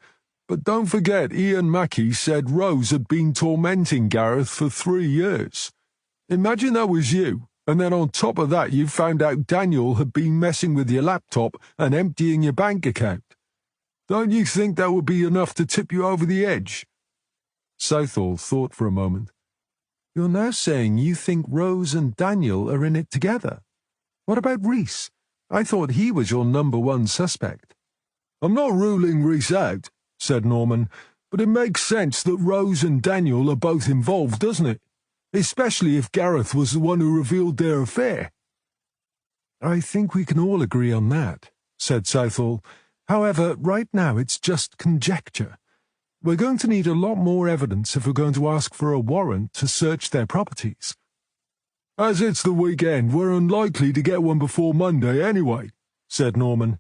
Speaker 2: but don't forget Ian Mackie said Rose had been tormenting Gareth for 3 years. Imagine that was you, and then on top of that you found out Daniel had been messing with your laptop and emptying your bank account. Don't you think that would be enough to tip you over the edge?
Speaker 3: Southall thought for a moment. You're now saying you think Rose and Daniel are in it together. What about Rhys? I thought he was your #1 suspect.
Speaker 2: I'm not ruling Rhys out, said Norman, but it makes sense that Rose and Daniel are both involved, doesn't it? Especially if Gareth was the one who revealed their affair.
Speaker 3: I think we can all agree on that, said Southall. However, right now it's just conjecture. We're going to need a lot more evidence if we're going to ask for a warrant to search their properties.
Speaker 2: As it's the weekend, we're unlikely to get one before Monday anyway, said Norman.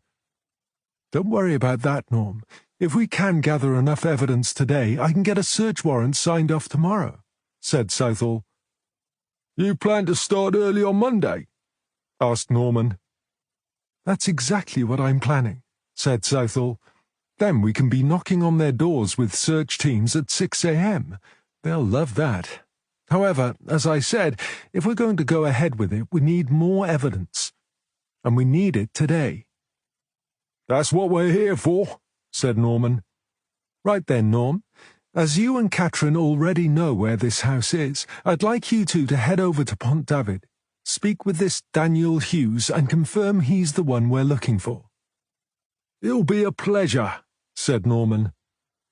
Speaker 3: Don't worry about that, Norm. If we can gather enough evidence today, I can get a search warrant signed off tomorrow, said Southall.
Speaker 2: You plan to start early on Monday? Asked Norman.
Speaker 3: That's exactly what I'm planning, said Southall. Then we can be knocking on their doors with search teams at 6 a.m. They'll love that. However, as I said, if we're going to go ahead with it, we need more evidence. And we need it today.
Speaker 2: That's what we're here for, said Norman.
Speaker 3: Right then, Norm. As you and Catherine already know where this house is, I'd like you two to head over to Pont David, speak with this Daniel Hughes and confirm he's the one we're looking for.
Speaker 2: It'll be a pleasure, said Norman.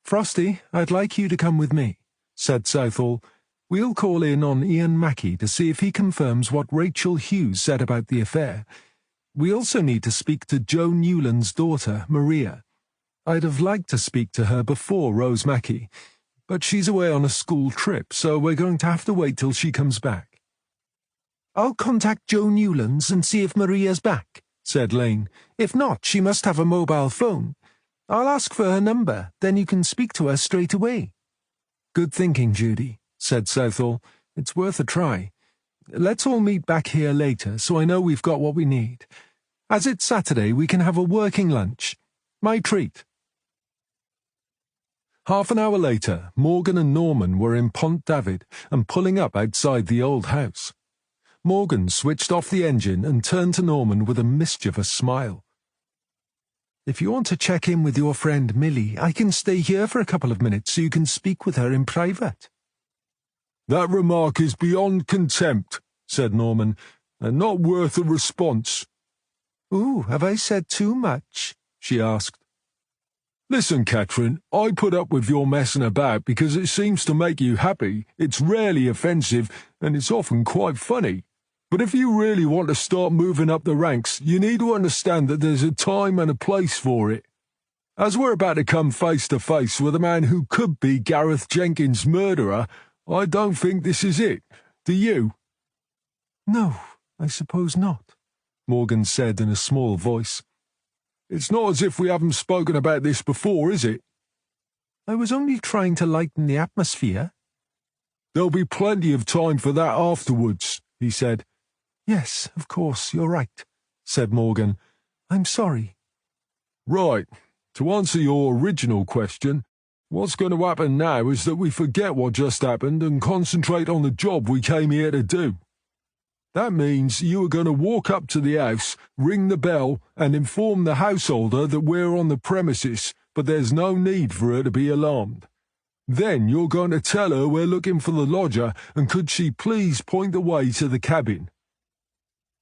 Speaker 3: Frosty, I'd like you to come with me, said Southall. We'll call in on Ian Mackie to see if he confirms what Rachel Hughes said about the affair. We also need to speak to Joe Newland's daughter, Maria. I'd have liked to speak to her before Rose Mackie, but she's away on a school trip, so we're going to have to wait till she comes back. I'll contact Joe Newland's and see if Maria's back, said Lane. If not, she must have a mobile phone. I'll ask for her number, then you can speak to her straight away. Good thinking, Judy, said Southall. It's worth a try. Let's all meet back here later, so I know we've got what we need. As it's Saturday, we can have a working lunch. My treat. Half an hour later, Morgan and Norman were in Pont David and pulling up outside the old house. Morgan switched off the engine and turned to Norman with a mischievous smile. If you want to check in with your friend Millie, I can stay here for a couple of minutes so you can speak with her in private.
Speaker 2: That remark is beyond contempt, said Norman, and not worth a response.
Speaker 3: Ooh, have I said too much? She asked.
Speaker 2: Listen, Catherine, I put up with your messing about because it seems to make you happy, it's rarely offensive, and it's often quite funny. But if you really want to start moving up the ranks, you need to understand that there's a time and a place for it. As we're about to come face to face with a man who could be Gareth Jenkins' murderer, I don't think this is it. Do you?
Speaker 3: No, I suppose not, Morgan said in a small voice.
Speaker 2: It's not as if we haven't spoken about this before, is it?
Speaker 3: I was only trying to lighten the atmosphere.
Speaker 2: There'll be plenty of time for that afterwards, he said.
Speaker 3: Yes, of course, you're right, said Morgan. I'm sorry.
Speaker 2: Right. To answer your original question, what's going to happen now is that we forget what just happened and concentrate on the job we came here to do. That means you are going to walk up to the house, ring the bell, and inform the householder that we're on the premises, but there's no need for her to be alarmed. Then you're going to tell her we're looking for the lodger, and could she please point the way to the cabin?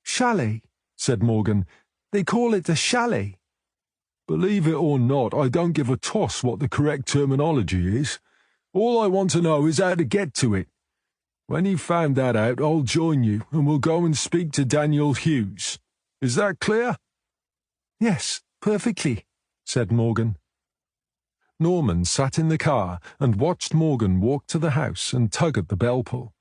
Speaker 3: Chalet, said Morgan. They call it a chalet.
Speaker 2: Believe it or not, I don't give a toss what the correct terminology is. All I want to know is how to get to it. When you've found that out, I'll join you, and we'll go and speak to Daniel Hughes. Is that clear?
Speaker 3: Yes, perfectly, said Morgan.
Speaker 1: Norman sat in the car and watched Morgan walk to the house and tug at the bell pull.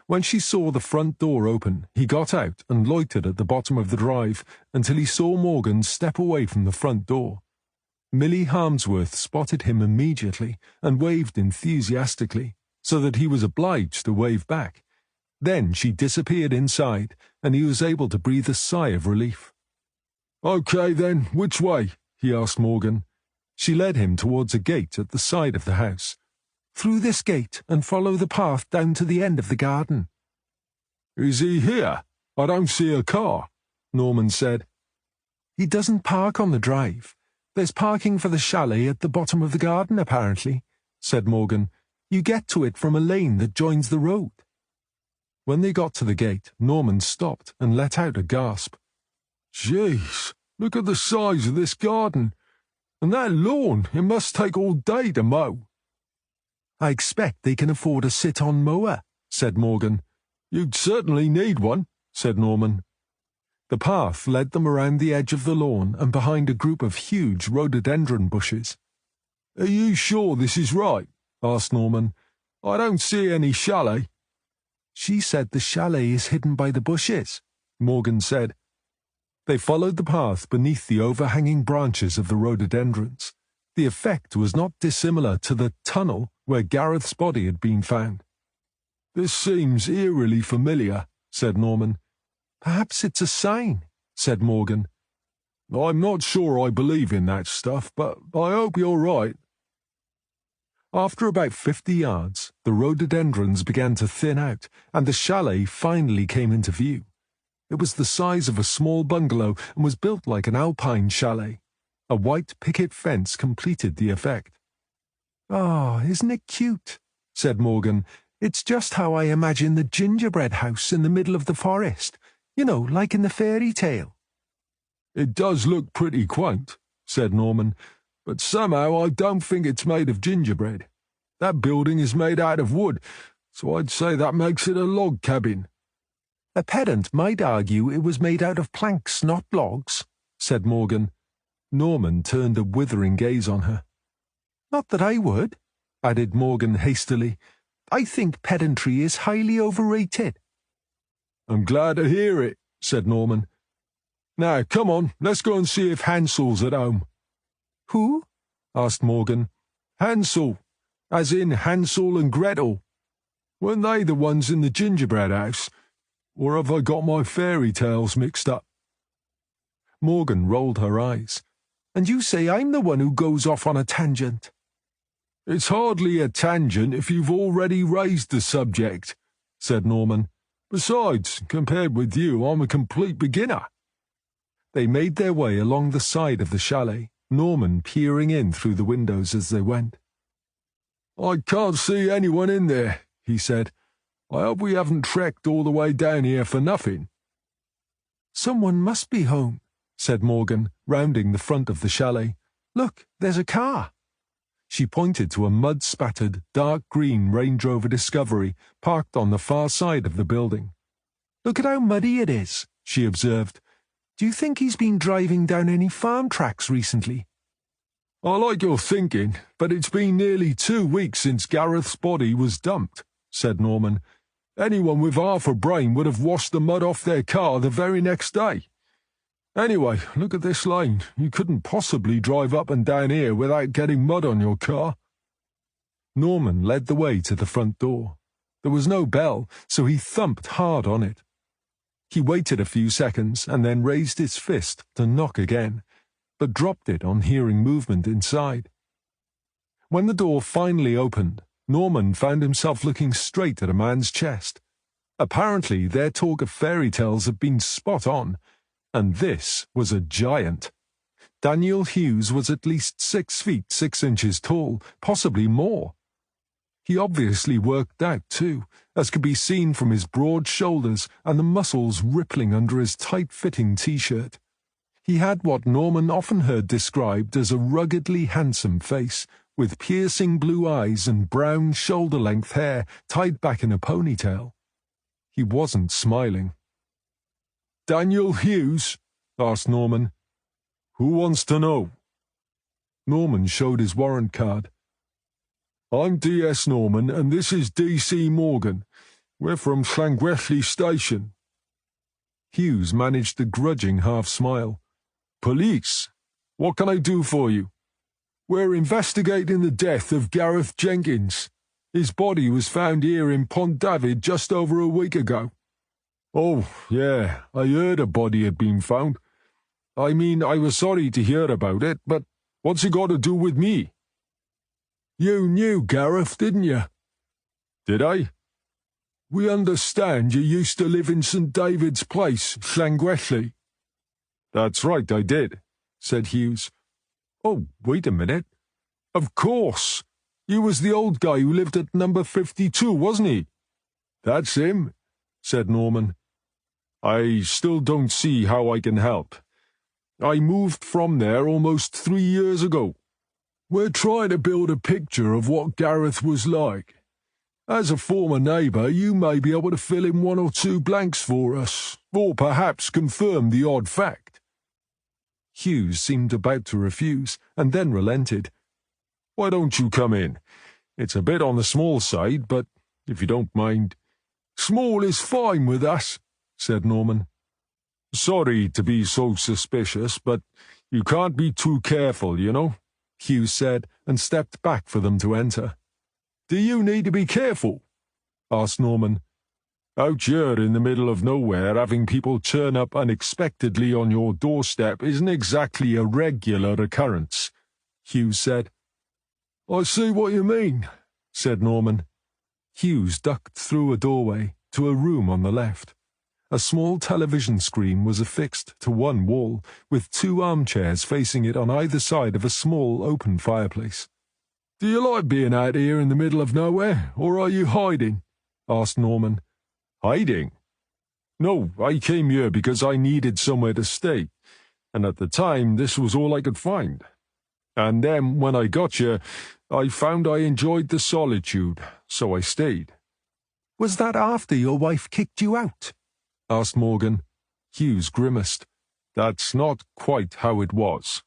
Speaker 1: When she saw the front door open, he got out and loitered at the bottom of the drive until he saw Morgan step away from the front door. Millie Harmsworth spotted him immediately and waved enthusiastically, so that he was obliged to wave back. Then she disappeared inside, and he was able to breathe a sigh of relief.
Speaker 2: "Okay then, which way?" he asked Morgan.
Speaker 1: She led him towards a gate at the side of the house.
Speaker 3: Through this gate and follow the path down to the end of the garden.
Speaker 2: "Is he here? I don't see a car," Norman said.
Speaker 3: He doesn't park on the drive. There's parking for the chalet at the bottom of the garden, apparently, said Morgan. You get to it from a lane that joins the road.
Speaker 1: When they got to the gate, Norman stopped and let out a gasp.
Speaker 2: "Jeez, look at the size of this garden. And that lawn, it must take all day to mow."
Speaker 3: I expect they can afford a sit-on mower, said Morgan.
Speaker 2: "You'd certainly need one," said Norman.
Speaker 1: The path led them around the edge of the lawn and behind a group of huge rhododendron bushes.
Speaker 2: "Are you sure this is right?" asked Norman. "I don't see any chalet."
Speaker 3: She said the chalet is hidden by the bushes,
Speaker 1: Morgan said. They followed the path beneath the overhanging branches of the rhododendrons. The effect was not dissimilar to the tunnel where Gareth's body had been found.
Speaker 2: "This seems eerily familiar," said Norman.
Speaker 3: "Perhaps it's a sign," said Morgan.
Speaker 2: "I'm not sure I believe in that stuff, but I hope you're right."
Speaker 1: After about 50 yards, the rhododendrons began to thin out, and the chalet finally came into view. It was the size of a small bungalow and was built like an alpine chalet. A white picket fence completed the effect.
Speaker 3: "Oh, isn't it cute?" said Morgan. "It's just how I imagine the gingerbread house in the middle of the forest. You know, like in the fairy tale."
Speaker 2: "It does look pretty quaint," said Norman, "but somehow I don't think it's made of gingerbread. That building is made out of wood, so I'd say that makes it a log cabin."
Speaker 3: "A pedant might argue it was made out of planks, not logs," said Morgan.
Speaker 1: Norman turned a withering gaze on her.
Speaker 3: "Not that I would," added Morgan hastily. "I think pedantry is highly overrated."
Speaker 2: "I'm glad to hear it," said Norman. "Now, come on, let's go and see if Hansel's at home."
Speaker 3: "Who?"
Speaker 2: asked Morgan. "Hansel, as in Hansel and Gretel. Weren't they the ones in the gingerbread house? Or have I got my fairy tales mixed up?"
Speaker 1: Morgan rolled her eyes.
Speaker 3: "And you say I'm the one who goes off on a tangent?"
Speaker 2: "It's hardly a tangent if you've already raised the subject," said Norman. "Besides, compared with you, I'm a complete beginner."
Speaker 1: They made their way along the side of the chalet, Norman peering in through the windows as they went.
Speaker 2: "I can't see anyone in there," he said. "I hope we haven't trekked all the way down here for nothing."
Speaker 3: "Someone must be home," said Morgan, rounding the front of the chalet.
Speaker 1: Look, there's a car. She pointed to a mud-spattered, dark green Range Rover Discovery parked on the far side of the building. Look at how muddy it is, she observed. Do you think he's been driving down any farm tracks recently?
Speaker 2: I like your thinking, but it's been nearly 2 weeks since Gareth's body was dumped, said Norman. Anyone with half a brain would have washed the mud off their car the very next day. Anyway, look at this lane. You couldn't possibly drive up and down here without getting mud on your car.
Speaker 1: Norman led the way to the front door. There was no bell, so he thumped hard on it. He waited a few seconds and then raised his fist to knock again, but dropped it on hearing movement inside. When the door finally opened, Norman found himself looking straight at a man's chest. Apparently, their talk of fairy tales had been spot on, and this was a giant. Daniel Hughes was at least 6 feet 6 inches tall, possibly more. He obviously worked out too, as could be seen from his broad shoulders and the muscles rippling under his tight-fitting t-shirt. He had what Norman often heard described as a ruggedly handsome face, with piercing blue eyes and brown shoulder-length hair tied back in a ponytail. He wasn't smiling.
Speaker 2: Daniel Hughes? Asked Norman. Who wants to know?
Speaker 1: Norman showed his warrant card.
Speaker 2: I'm D.S. Norman, and this is D.C. Morgan. We're from Llangwelly Station.
Speaker 1: Hughes managed a grudging half-smile.
Speaker 2: Police? What can I do for you? We're investigating the death of Gareth Jenkins. His body was found here in Pont David just over a week ago. Oh, yeah, I heard a body had been found. I mean, I was sorry to hear about it, but what's it got to do with me? You knew Gareth, didn't you? Did I? We understand you used to live in St. David's Place, Llangwelly. That's right, I did, said Hughes. Oh, wait a minute. Of course. You was the old guy who lived at number 52, wasn't he? That's him, said Norman. I still don't see how I can help. I moved from there almost 3 years ago. We're trying to build a picture of what Gareth was like. As a former neighbour, you may be able to fill in 1 or 2 blanks for us, or perhaps confirm the odd fact.
Speaker 1: Hughes seemed about to refuse, and then relented.
Speaker 2: Why don't you come in? It's a bit on the small side, but if you don't mind. Small is fine with us, said Norman. Sorry to be so suspicious, but you can't be too careful, you know,
Speaker 1: Hughes said, and stepped back for them to enter.
Speaker 2: Do you need to be careful? Asked Norman. Out here in the middle of nowhere, having people turn up unexpectedly on your doorstep isn't exactly a regular occurrence, Hughes said. I see what you mean, said Norman.
Speaker 1: Hughes ducked through a doorway to a room on the left. A small television screen was affixed to one wall, with 2 armchairs facing it on either side of a small open fireplace.
Speaker 2: Do you like being out here in the middle of nowhere, or are you hiding? Asked Norman. Hiding? No, I came here because I needed somewhere to stay, and at the time this was all I could find. And then, when I got here, I found I enjoyed the solitude, so I stayed.
Speaker 1: Was that after your wife kicked you out? Asked Morgan.
Speaker 2: Hughes grimaced. That's not quite how it was.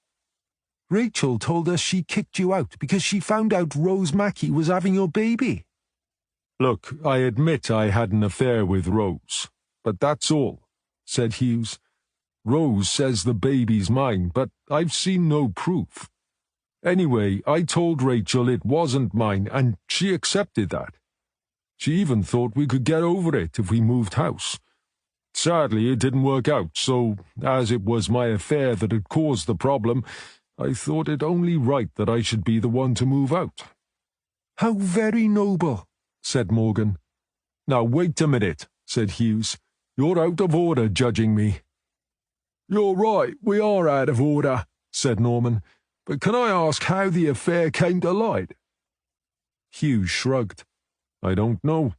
Speaker 1: Rachel told us she kicked you out because she found out Rose Mackey was having your baby.
Speaker 2: Look, I admit I had an affair with Rose, but that's all, said Hughes. Rose says the baby's mine, but I've seen no proof. Anyway, I told Rachel it wasn't mine, and she accepted that. She even thought we could get over it if we moved house. Sadly, it didn't work out, so, as it was my affair that had caused the problem, I thought it only right that I should be the one to move out.
Speaker 1: How very noble, said Morgan.
Speaker 2: Now wait a minute, said Hughes. You're out of order judging me. You're right, we are out of order, said Norman. But can I ask how the affair came to light?
Speaker 1: Hughes shrugged.
Speaker 2: I don't know.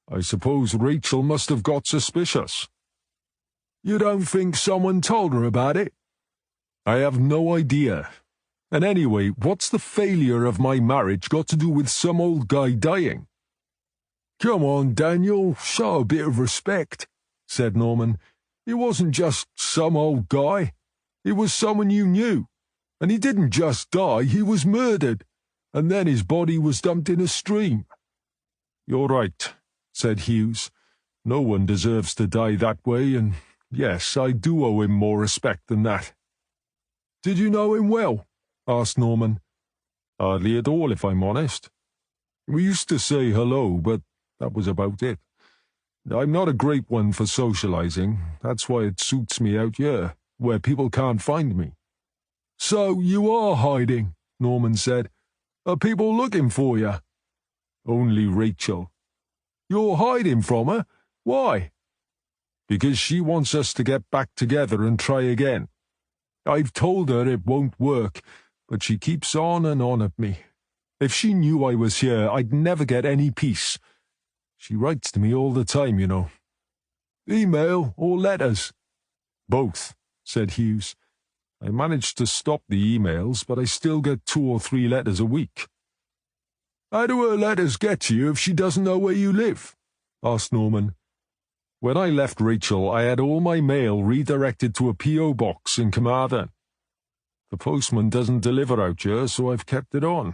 Speaker 2: I suppose Rachel must have got suspicious. You don't think someone told her about it? I have no idea. And anyway, what's the failure of my marriage got to do with some old guy dying?
Speaker 1: Come on, Daniel, show a bit of respect, said Norman. It wasn't just some old guy. It was someone you knew. And he didn't just die, he was murdered. And then his body was dumped in a stream.
Speaker 2: You're right, said Hughes. No one deserves to die that way, and yes, I do owe him more respect than that.
Speaker 1: Did you know him well? Asked Norman.
Speaker 2: Hardly at all, if I'm honest. We used to say hello, but that was about it. I'm not a great one for socializing. That's why it suits me out here, where people can't find me.
Speaker 1: So you are hiding, Norman said. Are people looking for you?
Speaker 2: Only Rachel.
Speaker 1: You're hiding from her? Why?
Speaker 2: Because she wants us to get back together and try again. I've told her it won't work, but she keeps on and on at me. If she knew I was here, I'd never get any peace. She writes to me all the time, you know.
Speaker 1: Email or letters?
Speaker 2: Both, said Hughes. I managed to stop the emails, but I still get 2 or 3 letters a week.
Speaker 1: How do her letters get to you if she doesn't know where you live? Asked Norman.
Speaker 2: When I left Rachel, I had all my mail redirected to a P.O. box in Carmarthen. The postman doesn't deliver out here, so I've kept it on.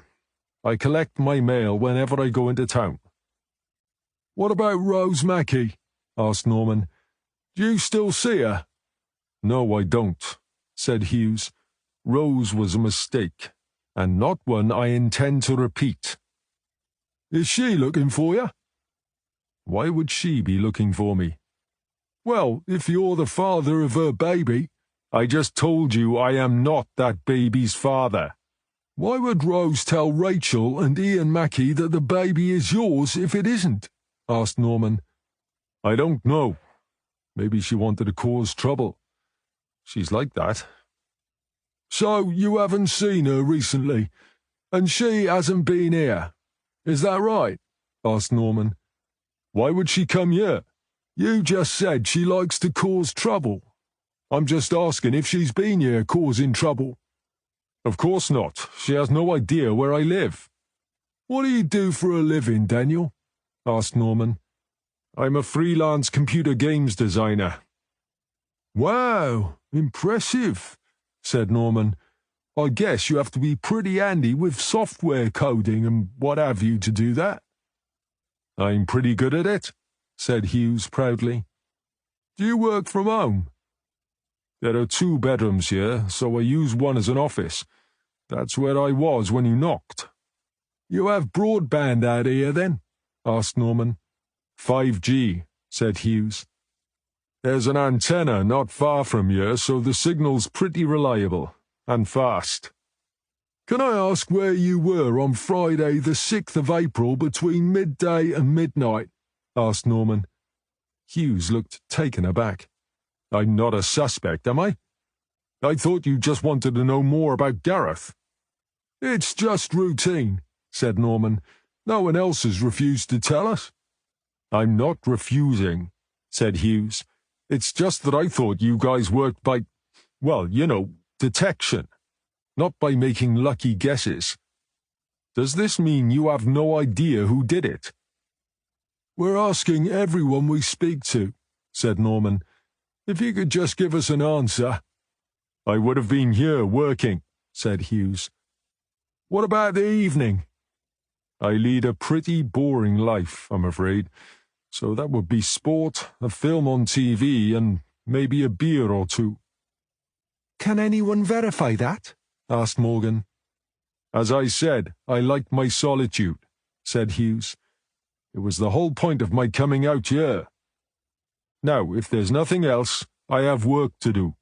Speaker 2: I collect my mail whenever I go into town.
Speaker 1: What about Rose Mackey? Asked Norman. Do you still see her?
Speaker 2: No, I don't, said Hughes. Rose was a mistake, and not one I intend to repeat.
Speaker 1: Is she looking for you?
Speaker 2: Why would she be looking for me?
Speaker 1: Well, if you're the father of her baby.
Speaker 2: I just told you I am not that baby's father.
Speaker 1: Why would Rose tell Rachel and Ian Mackey that the baby is yours if it isn't? Asked Norman.
Speaker 2: I don't know. Maybe she wanted to cause trouble. She's like that.
Speaker 1: So you haven't seen her recently, and she hasn't been here. Is that right? Asked Norman.
Speaker 2: Why would she come here?
Speaker 1: You just said she likes to cause trouble. I'm just asking if she's been here causing trouble.
Speaker 2: Of course not. She has no idea where I live.
Speaker 1: What do you do for a living, Daniel? Asked Norman.
Speaker 2: I'm a freelance computer games designer.
Speaker 1: Wow, impressive, said Norman. I guess you have to be pretty handy with software coding and what have you to do that.
Speaker 2: I'm pretty good at it, said Hughes proudly.
Speaker 1: Do you work from home?
Speaker 2: There are 2 bedrooms here, so I use one as an office. That's where I was when you knocked.
Speaker 1: You have broadband out here, then? Asked Norman.
Speaker 2: 5G, said Hughes. There's an antenna not far from here, so the signal's pretty reliable and fast.
Speaker 1: Can I ask where you were on Friday the 6th of April between midday and midnight? Asked Norman.
Speaker 2: Hughes looked taken aback. I'm not a suspect, am I? I thought you just wanted to know more about Gareth.
Speaker 1: It's just routine, said Norman. No one else has refused to tell us.
Speaker 2: I'm not refusing, said Hughes. It's just that I thought you guys worked by, well, you know, detection, not by making lucky guesses. Does this mean you have no idea who did it?
Speaker 1: We're asking everyone we speak to, said Norman. If you could just give us an answer.
Speaker 2: I would have been here working, said Hughes.
Speaker 1: What about the evening?
Speaker 2: I lead a pretty boring life, I'm afraid. So that would be sport, a film on TV, and maybe a beer or 2.
Speaker 3: Can anyone verify that? Asked Morgan.
Speaker 2: As I said, I like my solitude, said Hughes. It was the whole point of my coming out here. Now, if there's nothing else, I have work to do.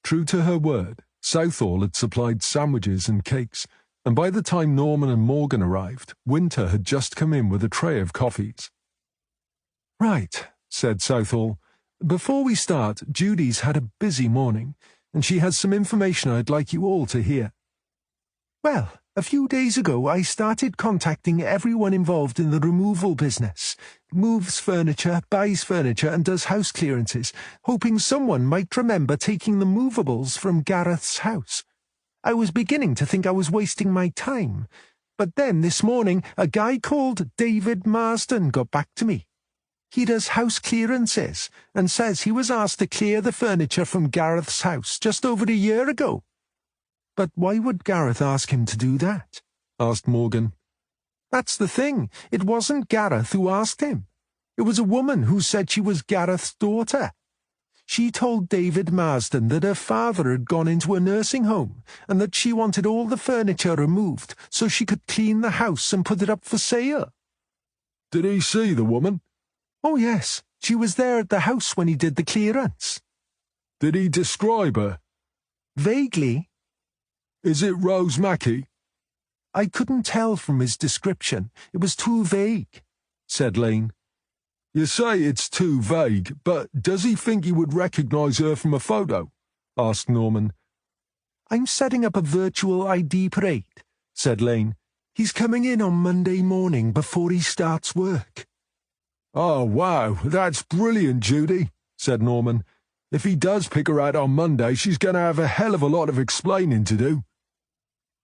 Speaker 1: True to her word, Southall had supplied sandwiches and cakes, and by the time Norman and Morgan arrived, Winter had just come in with a tray of coffees. Right, said Southall. Before we start, Judy's had a busy morning, and she has some information I'd like you all to hear. Well, a few days ago I started contacting everyone involved in the removal business. Moves furniture, buys furniture, and does house clearances, hoping someone might remember taking the movables from Gareth's house.
Speaker 3: I was beginning to think I was wasting my time. But then this morning, a guy called David Marsden got back to me. He does house clearances and says he was asked to clear the furniture from Gareth's house just over a year ago. But why would Gareth ask him to do that? Asked Morgan. That's the thing. It wasn't Gareth who asked him. It was a woman who said she was Gareth's daughter. She told David Marsden that her father had gone into a nursing home and that she wanted all the furniture removed so she could clean the house and put it up for sale.
Speaker 2: Did he see the woman?
Speaker 3: Oh, yes. She was there at the house when he did the clearance.
Speaker 2: Did he describe her?
Speaker 3: Vaguely.
Speaker 2: Is it Rose Mackey?
Speaker 3: I couldn't tell from his description. It was too vague, said Lane.
Speaker 2: You say it's too vague, but does he think you would recognise her from a photo? Asked Norman.
Speaker 3: I'm setting up a virtual ID parade, said Lane. He's coming in on Monday morning before he starts work.
Speaker 2: Oh, wow, that's brilliant, Judy, said Norman. If he does pick her out on Monday, she's going to have a hell of a lot of explaining to do.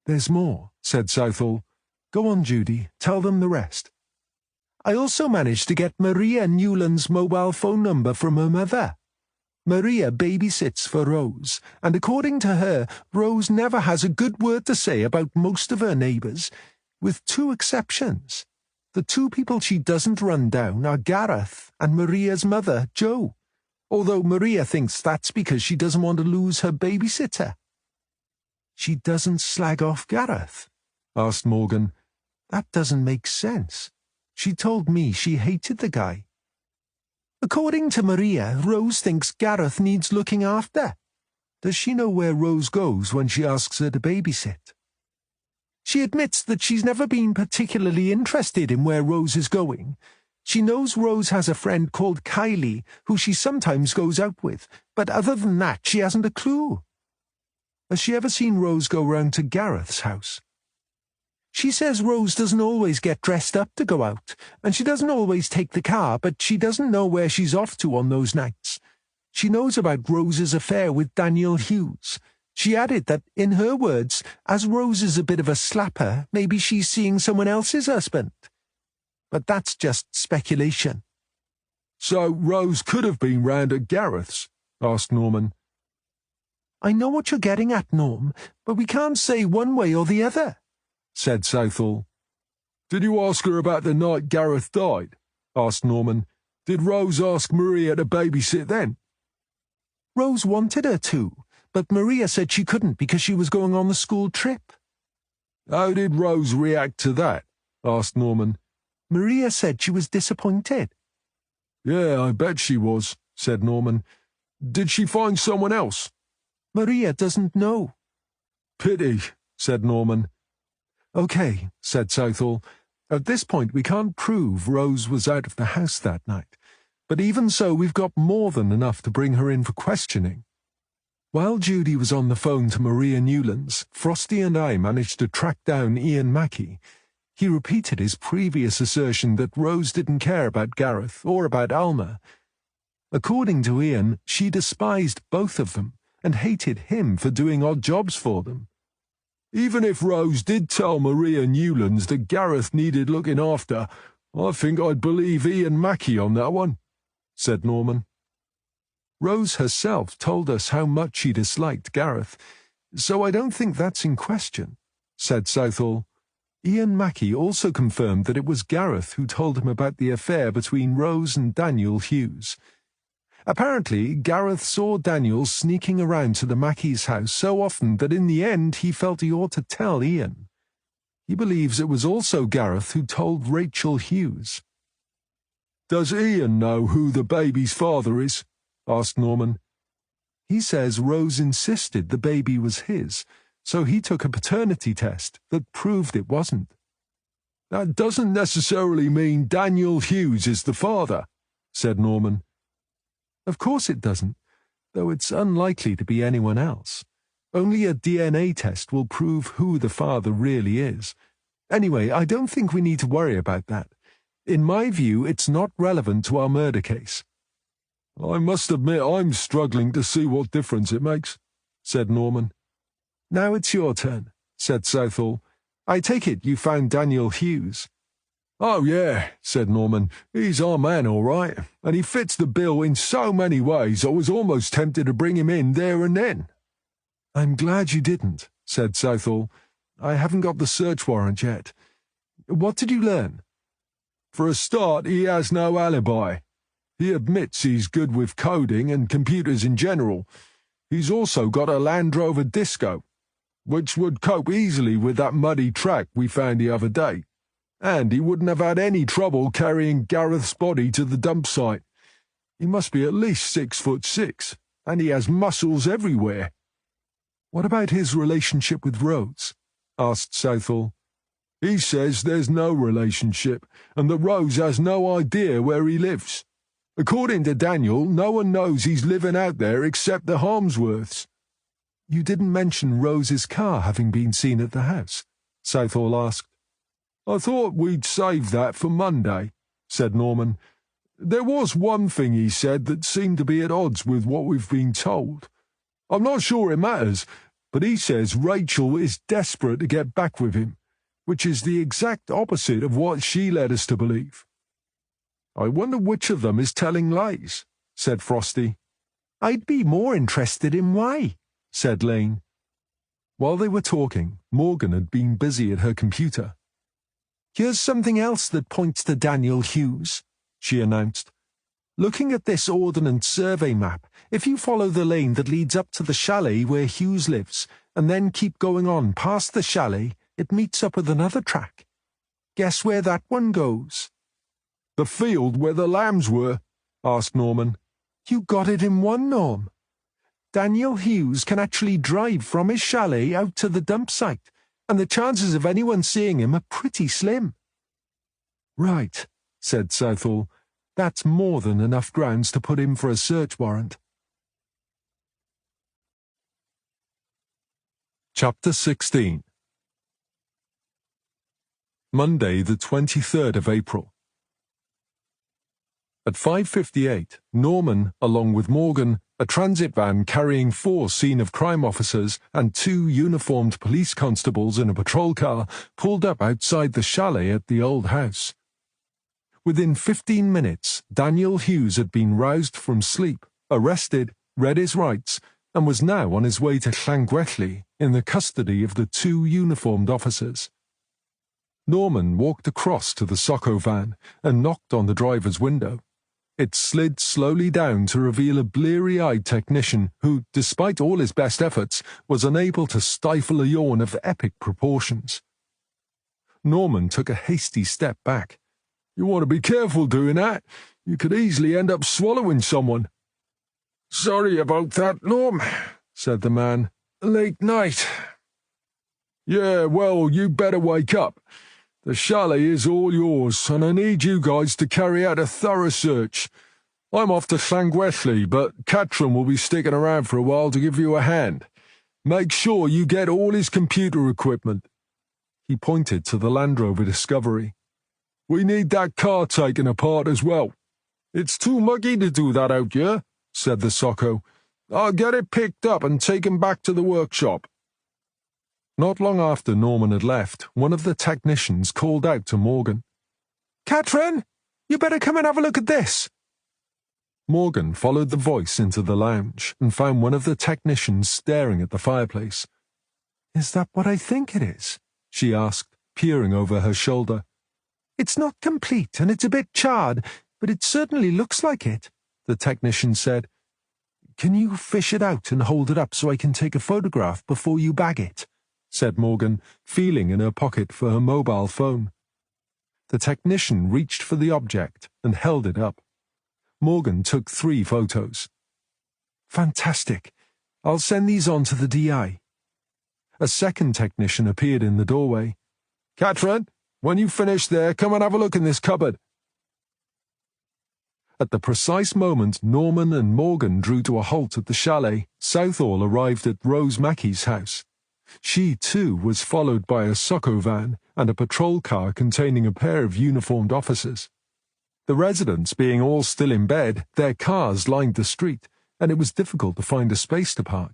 Speaker 3: There's more, said Southall. Go on, Judy, tell them the rest. I also managed to get Maria Newland's mobile phone number from her mother. Maria babysits for Rose, and according to her, Rose never has a good word to say about most of her neighbours, with two exceptions. The two people she doesn't run down are Gareth and Maria's mother, Jo, although Maria thinks that's because she doesn't want to lose her babysitter. She doesn't slag off Gareth? Asked Morgan. That doesn't make sense. She told me she hated the guy. According to Maria, Rose thinks Gareth needs looking after. Does she know where Rose goes when she asks her to babysit? She admits that she's never been particularly interested in where Rose is going. She knows Rose has a friend called Kylie, who she sometimes goes out with, but other than that, she hasn't a clue. Has she ever seen Rose go round to Gareth's house? She says Rose doesn't always get dressed up to go out, and she doesn't always take the car, but she doesn't know where she's off to on those nights. She knows about Rose's affair with Daniel Hughes. She added that, in her words, as Rose is a bit of a slapper, maybe she's seeing someone else's husband. But that's just speculation.
Speaker 2: So Rose could have been round at Gareth's? Asked Norman.
Speaker 3: I know what you're getting at, Norm, but we can't say one way or the other, said Southall.
Speaker 2: Did you ask her about the night Gareth died? Asked Norman. Did Rose ask Maria to babysit then?
Speaker 3: Rose wanted her to, but Maria said she couldn't because she was going on the school trip.
Speaker 2: How did Rose react to that? Asked Norman.
Speaker 3: Maria said she was disappointed.
Speaker 2: Yeah, I bet she was, said Norman. Did she find someone else?
Speaker 3: Maria doesn't know.
Speaker 2: Pity, said Norman.
Speaker 3: OK, said Southall. At this point we can't prove Rose was out of the house that night, but even so we've got more than enough to bring her in for questioning. While Judy was on the phone to Maria Newlands, Frosty and I managed to track down Ian Mackey. He repeated his previous assertion that Rose didn't care about Gareth or about Alma. According to Ian, she despised both of them and hated him for doing odd jobs for them.
Speaker 2: Even if Rose did tell Maria Newlands that Gareth needed looking after, I think I'd believe Ian Mackey on that one, said Norman.
Speaker 3: Rose herself told us how much she disliked Gareth, so I don't think that's in question, said Southall. Ian Mackey also confirmed that it was Gareth who told him about the affair between Rose and Daniel Hughes. Apparently, Gareth saw Daniel sneaking around to the Mackeys' house so often that in the end he felt he ought to tell Ian. He believes it was also Gareth who told Rachel Hughes.
Speaker 2: Does Ian know who the baby's father is? Asked Norman.
Speaker 3: He says Rose insisted the baby was his, so he took a paternity test that proved it wasn't.
Speaker 2: That doesn't necessarily mean Daniel Hughes is the father, said Norman.
Speaker 3: Of course it doesn't, though it's unlikely to be anyone else. Only a DNA test will prove who the father really is. Anyway, I don't think we need to worry about that. In my view, it's not relevant to our murder case.
Speaker 2: I must admit I'm struggling to see what difference it makes, said Norman.
Speaker 1: Now it's your turn, said Southall. I take it you found Daniel Hughes.
Speaker 2: Oh, yeah, said Norman. He's our man, all right, and he fits the bill in so many ways I was almost tempted to bring him in there and then.
Speaker 1: I'm glad you didn't, said Southall. I haven't got the search warrant yet. What did you learn?
Speaker 2: For a start, he has no alibi. He admits he's good with coding and computers in general. He's also got a Land Rover Disco, which would cope easily with that muddy track we found the other day. And he wouldn't have had any trouble carrying Gareth's body to the dump site. He must be at least 6'6", and he has muscles everywhere.
Speaker 1: What about his relationship with Rose? Asked Southall.
Speaker 2: He says there's no relationship, and that Rose has no idea where he lives. According to Daniel, no one knows he's living out there except the Harmsworths.
Speaker 1: You didn't mention Rose's car having been seen at the house, Southall asked.
Speaker 2: I thought we'd save that for Monday, said Norman. There was one thing he said that seemed to be at odds with what we've been told. I'm not sure it matters, but he says Rachel is desperate to get back with him, which is the exact opposite of what she led us to believe.
Speaker 1: I wonder which of them is telling lies, said Frosty.
Speaker 3: I'd be more interested in why, said Lane.
Speaker 1: While they were talking, Morgan had been busy at her computer.
Speaker 3: Here's something else that points to Daniel Hughes, she announced. Looking at this Ordnance Survey map, if you follow the lane that leads up to the chalet where Hughes lives, and then keep going on past the chalet, it meets up with another track. Guess where that one goes?
Speaker 2: The field where the lambs were, asked Norman.
Speaker 3: You got it in one, Norm. Daniel Hughes can actually drive from his chalet out to the dump site, and the chances of anyone seeing him are pretty slim.
Speaker 1: Right, said Southall. That's more than enough grounds to put him for a search warrant. Chapter 16. Monday, the 23rd of April. At 5:58, Norman, along with Morgan, a transit van carrying 4 scene-of-crime officers and 2 uniformed police constables in a patrol car, pulled up outside the chalet at the old house. Within 15 minutes, Daniel Hughes had been roused from sleep, arrested, read his rights, and was now on his way to Llangwelly in the custody of the 2 uniformed officers. Norman walked across to the Socco van and knocked on the driver's window. It slid slowly down to reveal a bleary-eyed technician who, despite all his best efforts, was unable to stifle a yawn of epic proportions. Norman took a hasty step back.
Speaker 2: You want to be careful doing that. You could easily end up swallowing someone.
Speaker 4: Sorry about that, Norm, said the man. Late night.
Speaker 2: Yeah, well, you better wake up. The chalet is all yours, and I need you guys to carry out a thorough search. I'm off to Llangwelly, but Catron will be sticking around for a while to give you a hand. Make sure you get all his computer equipment.
Speaker 1: He pointed to the Land Rover Discovery.
Speaker 2: We need that car taken apart as well.
Speaker 4: It's too muggy to do that out here, said the Socco. I'll get it picked up and taken back to the workshop.
Speaker 1: Not long after Norman had left, one of the technicians called out to Morgan.
Speaker 3: Catron, you better come and have a look at this.
Speaker 1: Morgan followed the voice into the lounge and found one of the technicians staring at the fireplace.
Speaker 3: Is that what I think it is?
Speaker 1: She asked, peering over her shoulder.
Speaker 3: It's not complete and it's a bit charred, but it certainly looks like it, the technician said. Can you fish it out and hold it up so I can take a photograph before you bag it?
Speaker 1: Said Morgan, feeling in her pocket for her mobile phone. The technician reached for the object and held it up. Morgan took 3 photos. Fantastic. I'll send these on to the DI. A second technician appeared in the doorway.
Speaker 2: Catron, when you finish there, come and have a look in this cupboard.
Speaker 1: At the precise moment Norman and Morgan drew to a halt at the chalet, Southall arrived at Rose Mackey's house. She, too, was followed by a Socco van and a patrol car containing a pair of uniformed officers. The residents being all still in bed, their cars lined the street, and it was difficult to find a space to park.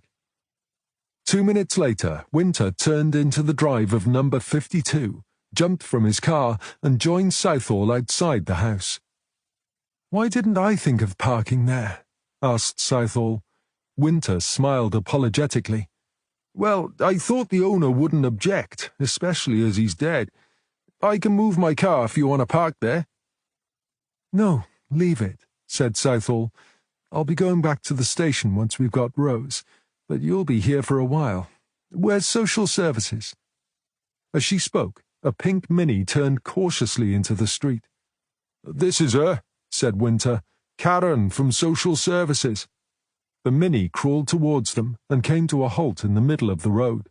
Speaker 1: 2 minutes later, Winter turned into the drive of number 52, jumped from his car, and joined Southall outside the house. "Why didn't I think of parking there?" asked Southall. Winter smiled apologetically. "Well, I thought the owner wouldn't object, especially as he's dead. I can move my car if you want to park there." "No, leave it," said Southall. "I'll be going back to the station once we've got Rose, but you'll be here for a while. Where's social services?" As she spoke, a pink Mini turned cautiously into the street. "This is her," said Winter. "Karen from social services." The Mini crawled towards them and came to a halt in the middle of the road.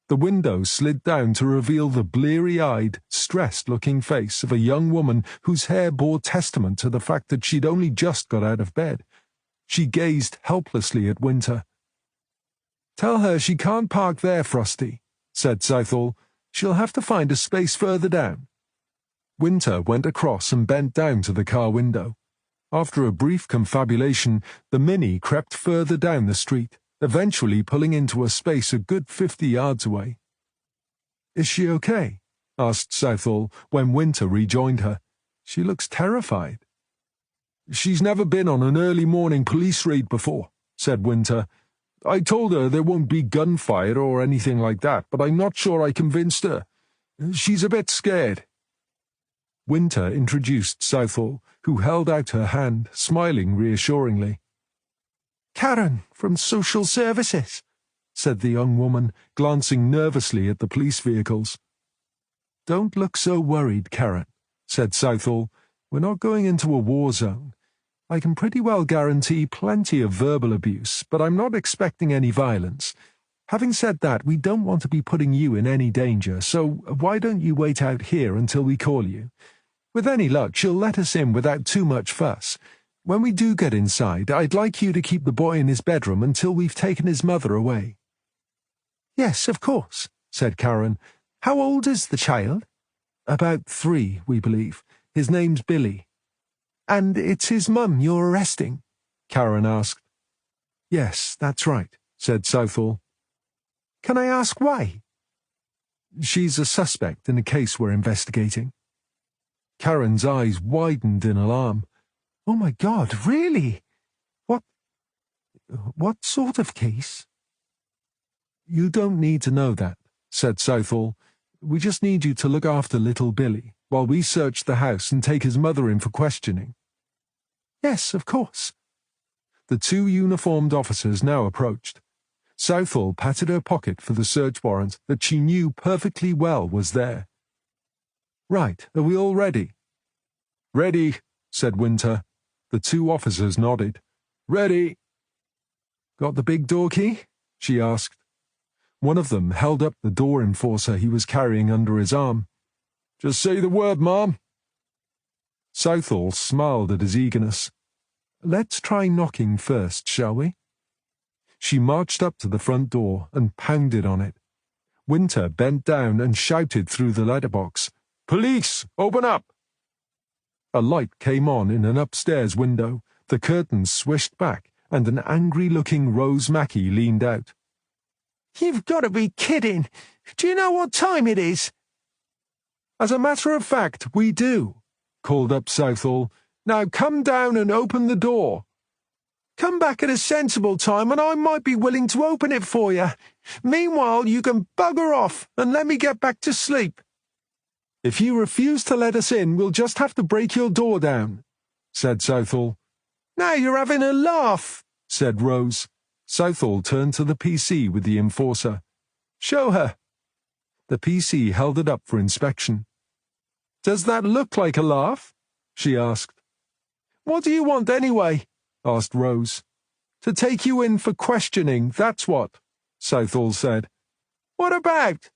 Speaker 1: The window slid down to reveal the bleary-eyed, stressed-looking face of a young woman whose hair bore testament to the fact that she'd only just got out of bed. She gazed helplessly at Winter. "Tell her she can't park there, Frosty," said Southall. "She'll have to find a space further down." Winter went across and bent down to the car window. After a brief confabulation, the Mini crept further down the street, eventually pulling into a space a good 50 yards away. "Is she okay?" asked Southall when Winter rejoined her. "She looks terrified." "She's never been on an early morning police raid before," said Winter. "I told her there won't be gunfire or anything like that, but I'm not sure I convinced her. She's a bit scared." Winter introduced Southall, who held out her hand, smiling reassuringly. "Karen, from social services," said the young woman, glancing nervously at the police vehicles. "Don't look so worried, Karen," said Southall. "We're not going into a war zone. I can pretty well guarantee plenty of verbal abuse, but I'm not expecting any violence. Having said that, we don't want to be putting you in any danger, so why don't you wait out here until we call you? With any luck, she'll let us in without too much fuss. When we do get inside, I'd like you to keep the boy in his bedroom until we've taken his mother away." "Yes, of course," said Karen. "How old is the child?" "About 3, we believe. His name's Billy." "And it's his mum you're arresting?" Karen asked. "Yes, that's right," said Southall. "Can I ask why?" "She's a suspect in a case we're investigating." Karen's eyes widened in alarm. "Oh my God, really? What sort of case?" "You don't need to know that," said Southall. "We just need you to look after little Billy while we search the house and take his mother in for questioning." "Yes, of course." The 2 uniformed officers now approached. Southall patted her pocket for the search warrant that she knew perfectly well was there. "Right, are we all ready?" "Ready," said Winter. The 2 officers nodded. "Ready." "Got the big door key?" she asked. One of them held up the door enforcer he was carrying under his arm. "Just say the word, ma'am." Southall smiled at his eagerness. "Let's try knocking first, shall we?" She marched up to the front door and pounded on it. Winter bent down and shouted through the letterbox, "Police, open up!" A light came on in an upstairs window, the curtains swished back, and an angry-looking Rose Mackey leaned out. "You've got to be kidding! Do you know what time it is?" "As a matter of fact, we do," called up Southall. "Now come down and open the door." "Come back at a sensible time and I might be willing to open it for you. Meanwhile, you can bugger off and let me get back to sleep." "If you refuse to let us in, we'll just have to break your door down," said Southall. "Now you're having a laugh," said Rose. Southall turned to the PC with the enforcer. "Show her." The PC held it up for inspection. "Does that look like a laugh?" she asked. "What do you want anyway?" asked Rose. "To take you in for questioning, that's what," Southall said. "What about?"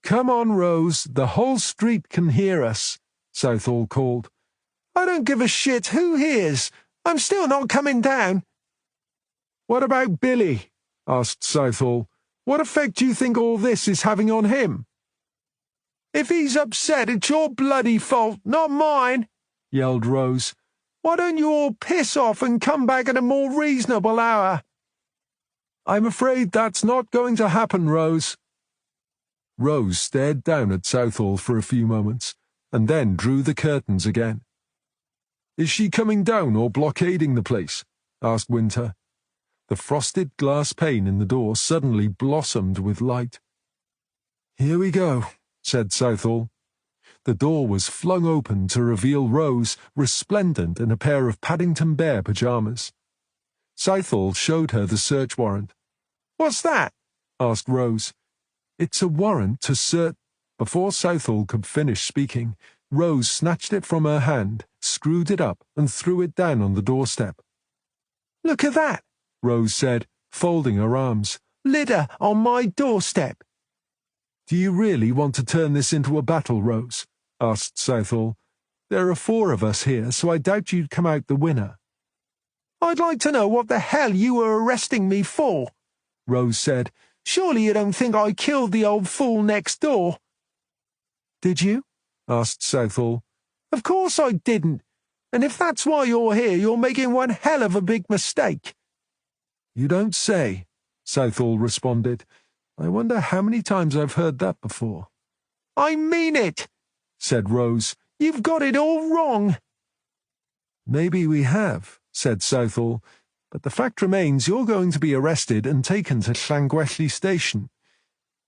Speaker 1: "Come on, Rose, the whole street can hear us," Southall called. "I don't give a shit who hears. I'm still not coming down." "What about Billy?" asked Southall. "What effect do you think all this is having on him?" "If he's upset, it's your bloody fault, not mine," yelled Rose. "Why don't you all piss off and come back at a more reasonable hour?"
Speaker 2: I'm afraid that's not going to happen, Rose.
Speaker 1: Rose stared down at Southall for a few moments, and then drew the curtains again.
Speaker 2: Is she coming down or blockading the place? Asked Winter.
Speaker 1: The frosted glass pane in the door suddenly blossomed with light.
Speaker 2: Here we go, said Southall.
Speaker 1: The door was flung open to reveal Rose, resplendent in a pair of Paddington Bear pyjamas. Southall showed her the search warrant.
Speaker 2: What's that? Asked Rose.
Speaker 1: It's a warrant to search. Before Southall could finish speaking, Rose snatched it from her hand, screwed it up, and threw it down on the doorstep.
Speaker 2: Look at that, Rose said, folding her arms. Litter on my doorstep.
Speaker 1: Do you really want to turn this into a battle, Rose? Asked Southall. There are 4 of us here, so I doubt you'd come out the winner.
Speaker 2: I'd like to know what the hell you were arresting me for, Rose said. Surely you don't think I killed the old fool next door?
Speaker 1: Did you? Asked Southall.
Speaker 2: Of course I didn't. And if that's why you're here, you're making one hell of a big mistake.
Speaker 1: You don't say, Southall responded. I wonder how many times I've heard that before.
Speaker 2: I mean it, said Rose. You've got it all wrong.
Speaker 1: Maybe we have, said Southall, but the fact remains you're going to be arrested and taken to Llangwelly Station.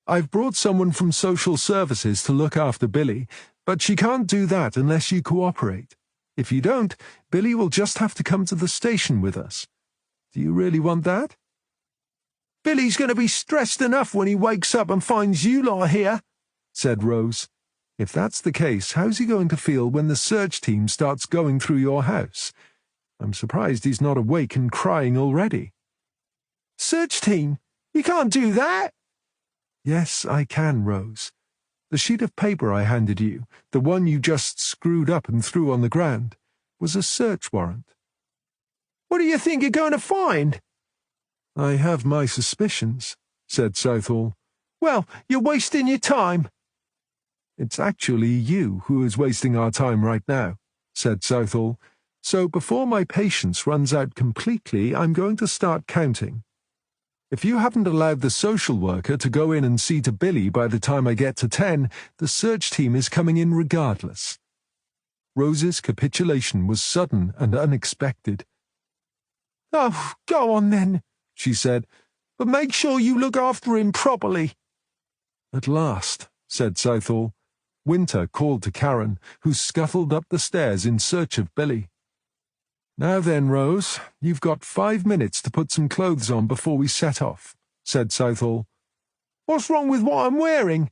Speaker 1: I've brought someone from social services to look after Billy, but she can't do that unless you cooperate. If you don't, Billy will just have to come to the station with us. Do you really want that?
Speaker 2: Billy's going to be stressed enough when he wakes up and finds you lot here, said Rose.
Speaker 1: If that's the case, how's he going to feel when the search team starts going through your house? I'm surprised he's not awake and crying already.
Speaker 2: Search team? You can't do that.
Speaker 1: Yes, I can, Rose. The sheet of paper I handed you, the one you just screwed up and threw on the ground, was a search warrant.
Speaker 2: What do you think you're going to find?
Speaker 1: I have my suspicions, said Southall.
Speaker 2: Well, you're wasting your time.
Speaker 1: It's actually you who is wasting our time right now, said Southall. So before my patience runs out completely, I'm going to start counting. If you haven't allowed the social worker to go in and see to Billy by the time I get to 10, the search team is coming in regardless. Rose's capitulation was sudden and unexpected.
Speaker 2: Oh, go on then, she said, but make sure you look after him properly.
Speaker 1: At last, said Southall. Winter called to Karen, who scuttled up the stairs in search of Billy. Now then, Rose, you've got 5 minutes to put some clothes on before we set off, said Southall.
Speaker 2: What's wrong with what I'm wearing?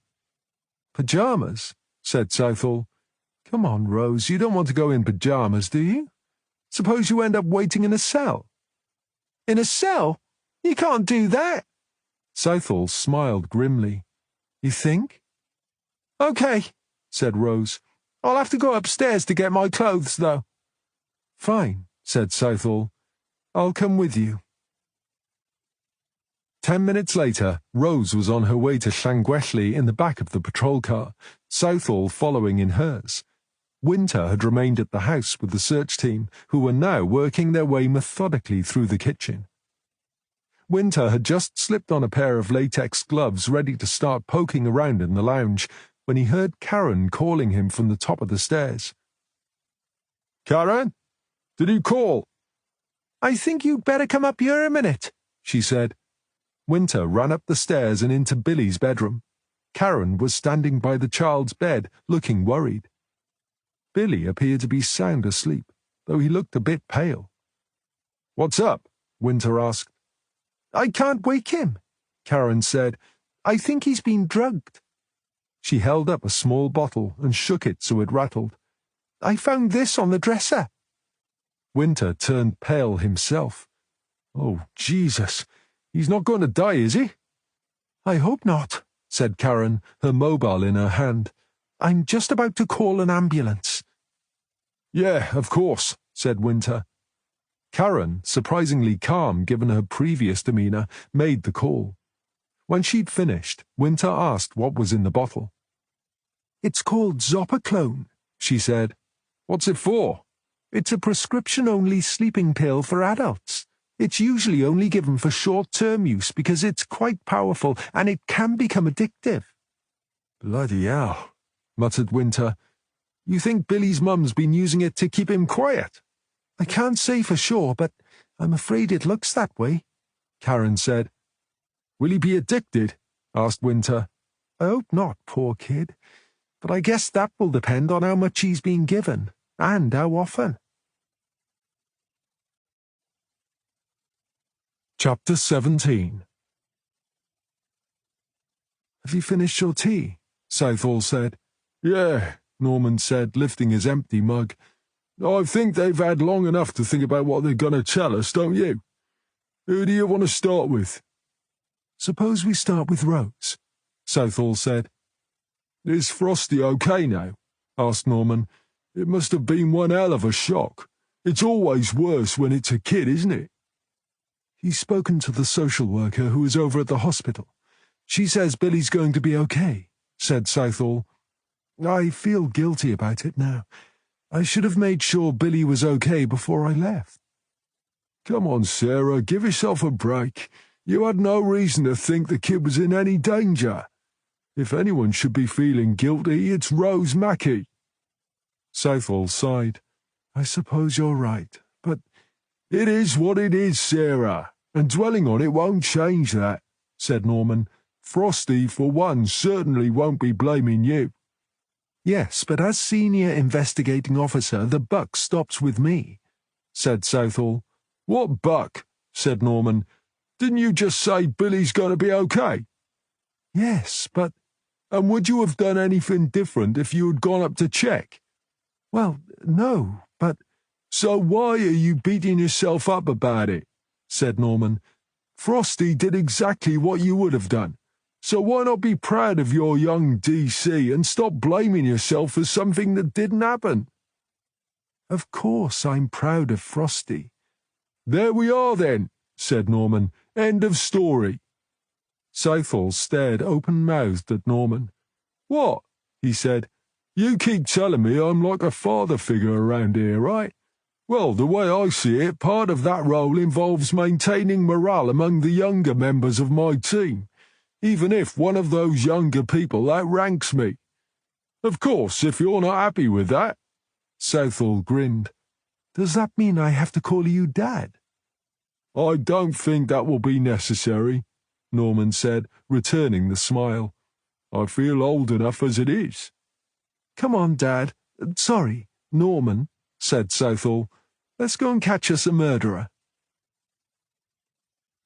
Speaker 1: Pyjamas, said Southall. Come on, Rose, you don't want to go in pyjamas, do you? Suppose you end up waiting in a cell.
Speaker 2: In a cell? You can't do that.
Speaker 1: Southall smiled grimly. You think?
Speaker 2: OK, said Rose. I'll have to go upstairs to get my clothes, though.
Speaker 1: Fine, said Southall. I'll come with you. 10 minutes later, Rose was on her way to Llangwelly in the back of the patrol car, Southall following in hers. Winter had remained at the house with the search team, who were now working their way methodically through the kitchen. Winter had just slipped on a pair of latex gloves ready to start poking around in the lounge when he heard Karen calling him from the top of the stairs.
Speaker 2: Karen? Did you call?
Speaker 3: I think you'd better come up here a minute, she said.
Speaker 1: Winter ran up the stairs and into Billy's bedroom. Karen was standing by the child's bed, looking worried. Billy appeared to be sound asleep, though he looked a bit pale.
Speaker 2: What's up? Winter asked.
Speaker 3: I can't wake him, Karen said. I think he's been drugged.
Speaker 1: She held up a small bottle and shook it so it rattled.
Speaker 3: I found this on the dresser.
Speaker 1: Winter turned pale himself.
Speaker 2: Oh, Jesus. He's not going to die, is he?
Speaker 3: I hope not, said Karen, her mobile in her hand. I'm just about to call an ambulance.
Speaker 2: Yeah, of course, said Winter.
Speaker 1: Karen, surprisingly calm given her previous demeanour, made the call. When she'd finished, Winter asked what was in the bottle.
Speaker 3: It's called Zopiclone, she said.
Speaker 2: What's it for?
Speaker 3: It's a prescription-only sleeping pill for adults. It's usually only given for short-term use because it's quite powerful and it can become addictive.
Speaker 1: Bloody hell, muttered Winter. You think Billy's mum's been using it to keep him quiet?
Speaker 3: I can't say for sure, but I'm afraid it looks that way, Karen said.
Speaker 1: Will he be addicted? Asked Winter.
Speaker 3: I hope not, poor kid. But I guess that will depend on how much he's been given, and how often.
Speaker 1: Chapter 17.
Speaker 3: Have you finished your tea? Southall said.
Speaker 2: Yeah, Norman said, lifting his empty mug. I think they've had long enough to think about what they're going to tell us, don't you? Who do you want to start with?
Speaker 3: Suppose we start with Rose, Southall said.
Speaker 2: Is Frosty okay now? Asked Norman. It must have been one hell of a shock. It's always worse when it's a kid, isn't it?
Speaker 3: He's spoken to the social worker who is over at the hospital. She says Billy's going to be okay, said Southall. I feel guilty about it now. I should have made sure Billy was okay before I left.
Speaker 2: Come on, Sarah, give yourself a break. You had no reason to think the kid was in any danger. If anyone should be feeling guilty, it's Rose Mackey.
Speaker 3: Southall sighed. I suppose you're right, but...
Speaker 2: It is what it is, Sarah, and dwelling on it won't change that, said Norman. Frosty, for one, certainly won't be blaming you.
Speaker 3: Yes, but as senior investigating officer, the buck stops with me, said Southall.
Speaker 2: What buck? Said Norman. Didn't you just say Billy's going to be okay?
Speaker 3: Yes, but...
Speaker 2: And would you have done anything different if you had gone up to check?
Speaker 3: Well, no, but...
Speaker 2: So why are you beating yourself up about it? Said Norman. Frosty did exactly what you would have done. So why not be proud of your young DC and stop blaming yourself for something that didn't happen?
Speaker 3: Of course I'm proud of Frosty.
Speaker 2: There we are then, said Norman. End of story.
Speaker 3: Southall stared open-mouthed at Norman.
Speaker 2: What? He said. You keep telling me I'm like a father figure around here, right? Well, the way I see it, part of that role involves maintaining morale among the younger members of my team, even if one of those younger people outranks me. Of course, if you're not happy with that.
Speaker 3: Southall grinned. Does that mean I have to call you Dad?
Speaker 2: I don't think that will be necessary, Norman said, returning the smile. I feel old enough as it is.
Speaker 3: Come on, Dad. Sorry, Norman, said Southall. Let's go and catch us a murderer.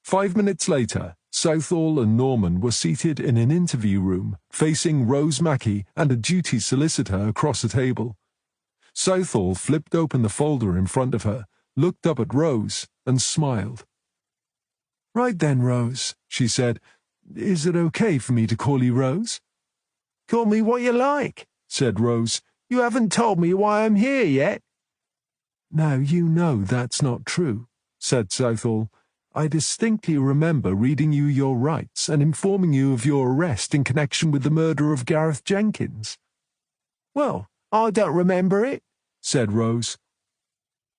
Speaker 3: 5 minutes later, Southall and Norman were seated in an interview room, facing Rose Mackey and a duty solicitor across a table. Southall flipped open the folder in front of her, looked up at Rose, and smiled. Right then, Rose, she said. Is it okay for me to call you Rose?
Speaker 5: Call me what you like, said Rose. You haven't told me why I'm here yet.
Speaker 3: Now you know that's not true, said Southall. I distinctly remember reading you your rights and informing you of your arrest in connection with the murder of Gareth Jenkins.
Speaker 5: Well, I don't remember it, said Rose.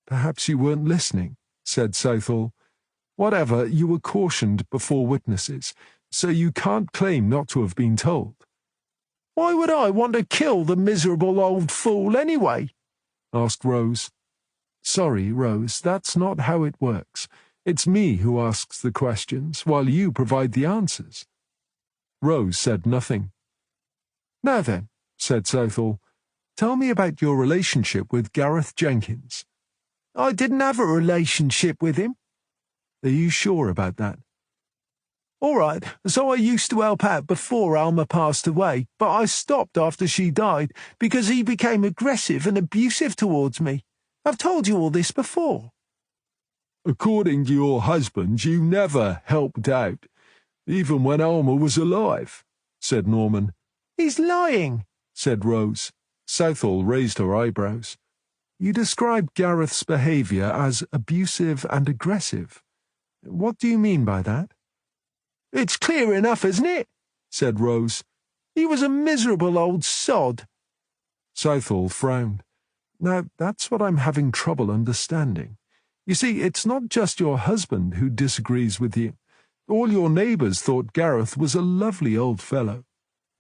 Speaker 3: Perhaps you weren't listening, said Southall. Whatever, you were cautioned before witnesses, so you can't claim not to have been told.
Speaker 5: Why would I want to kill the miserable old fool anyway?
Speaker 3: Asked Rose. Sorry, Rose, that's not how it works. It's me who asks the questions, while you provide the answers. Rose said nothing. Now then, said Southall, tell me about your relationship with Gareth Jenkins.
Speaker 5: I didn't have a relationship with him.
Speaker 3: Are you sure about that?
Speaker 5: All right, so I used to help out before Alma passed away, but I stopped after she died because he became aggressive and abusive towards me. I've told you all this before.
Speaker 2: According to your husband, you never helped out, even when Alma was alive, said Norman.
Speaker 5: He's lying, said Rose.
Speaker 3: Southall raised her eyebrows. You described Gareth's behaviour as abusive and aggressive. What do you mean by that?
Speaker 5: It's clear enough, isn't it? Said Rose. He was a miserable old sod.
Speaker 3: Southall frowned. Now, that's what I'm having trouble understanding.
Speaker 1: You see, it's not just your husband who disagrees with you. All your neighbours thought Gareth was a lovely old fellow.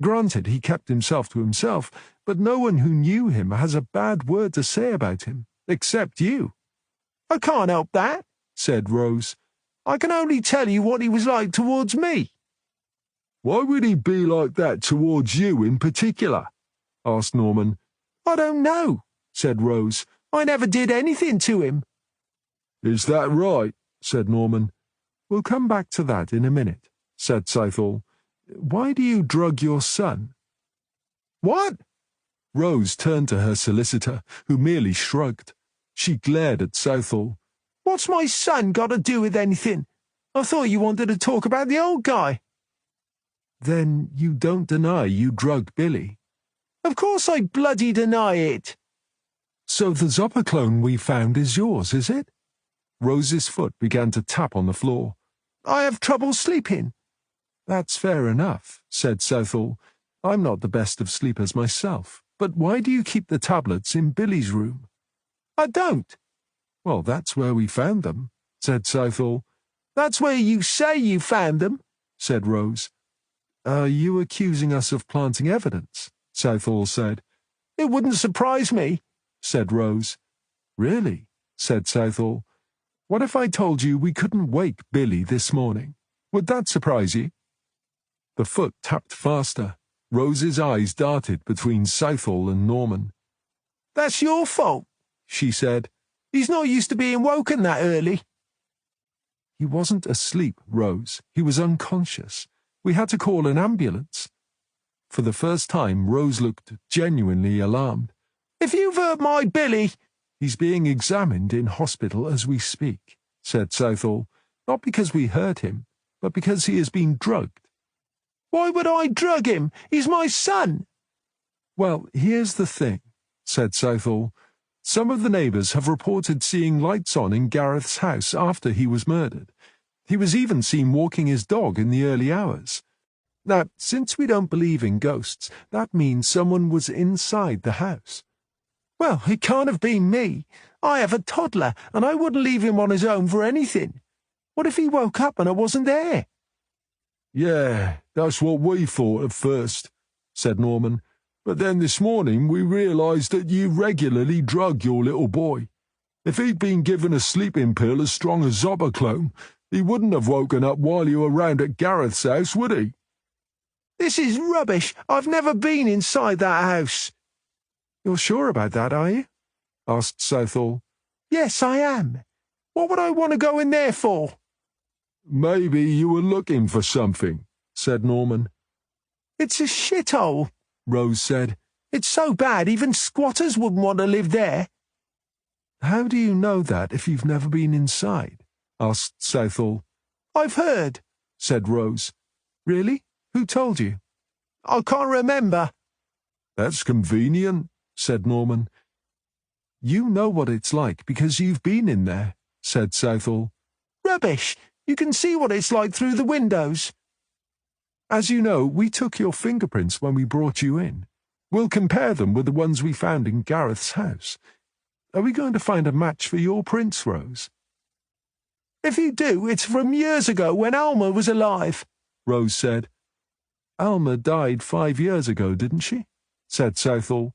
Speaker 1: Granted, he kept himself to himself, but no one who knew him has a bad word to say about him, except you."
Speaker 5: "I can't help that," said Rose. "I can only tell you what he was like towards me."
Speaker 2: "Why would he be like that towards you in particular?" asked Norman.
Speaker 5: "I don't know," said Rose. "I never did anything to him."
Speaker 2: "Is that right?" said Norman.
Speaker 1: "We'll come back to that in a minute," said Southall. "Why do you drug your son?"
Speaker 5: "What?"
Speaker 1: Rose turned to her solicitor, who merely shrugged. She glared at Southall.
Speaker 5: "What's my son got to do with anything? I thought you wanted to talk about the old guy."
Speaker 1: "Then you don't deny you drugged Billy?"
Speaker 5: "Of course I bloody deny it."
Speaker 1: "So the Zopperclone we found is yours, is it?" Rose's foot began to tap on the floor.
Speaker 5: "I have trouble sleeping."
Speaker 1: "That's fair enough," said Southall. "I'm not the best of sleepers myself, but why do you keep the tablets in Billy's room?"
Speaker 5: "I don't."
Speaker 1: "Well, that's where we found them," said Southall.
Speaker 5: "That's where you say you found them,"
Speaker 1: said Rose. "Are you accusing us of planting evidence?" Southall said.
Speaker 5: "It wouldn't surprise me,"
Speaker 1: said Rose. "Really?" said Southall. "What if I told you we couldn't wake Billy this morning? Would that surprise you?" The foot tapped faster. Rose's eyes darted between Southall and Norman.
Speaker 5: "That's your fault," she said. "He's not used to being woken that early."
Speaker 1: "He wasn't asleep, Rose. He was unconscious. We had to call an ambulance." For the first time, Rose looked genuinely alarmed.
Speaker 5: "If you've hurt my Billy—"
Speaker 1: "He's being examined in hospital as we speak," said Southall. "Not because we hurt him, but because he has been drugged."
Speaker 5: "Why would I drug him? He's my son."
Speaker 1: "Well, here's the thing," said Southall. "Some of the neighbours have reported seeing lights on in Gareth's house after he was murdered. He was even seen walking his dog in the early hours. Now, since we don't believe in ghosts, that means someone was inside the house."
Speaker 5: "Well, it can't have been me. I have a toddler, and I wouldn't leave him on his own for anything. What if he woke up and I wasn't there?"
Speaker 2: "Yeah, that's what we thought at first," said Norman. "But then this morning we realised that you regularly drug your little boy. If he'd been given a sleeping pill as strong as Zopperclone, he wouldn't have woken up while you were round at Gareth's house, would he?"
Speaker 5: "This is rubbish. I've never been inside that house."
Speaker 1: "You're sure about that, are you?" asked Southall.
Speaker 5: "Yes, I am. What would I want to go in there for?"
Speaker 2: "Maybe you were looking for something," said Norman.
Speaker 5: "It's a shithole,"
Speaker 1: Rose said.
Speaker 5: "It's so bad even squatters wouldn't want to live there."
Speaker 1: "How do you know that if you've never been inside?" asked Southall.
Speaker 5: "I've heard,"
Speaker 1: said Rose. "Really? Who told you?"
Speaker 5: "I can't remember."
Speaker 2: "That's convenient," said Norman.
Speaker 1: "You know what it's like because you've been in there," said Southall.
Speaker 5: "Rubbish. You can see what it's like through the windows."
Speaker 1: "As you know, we took your fingerprints when we brought you in. We'll compare them with the ones we found in Gareth's house. Are we going to find a match for your prints, Rose?"
Speaker 5: "If you do, it's from years ago when Alma was alive,"
Speaker 1: Rose said. "Alma died 5 years ago, didn't she?" said Southall.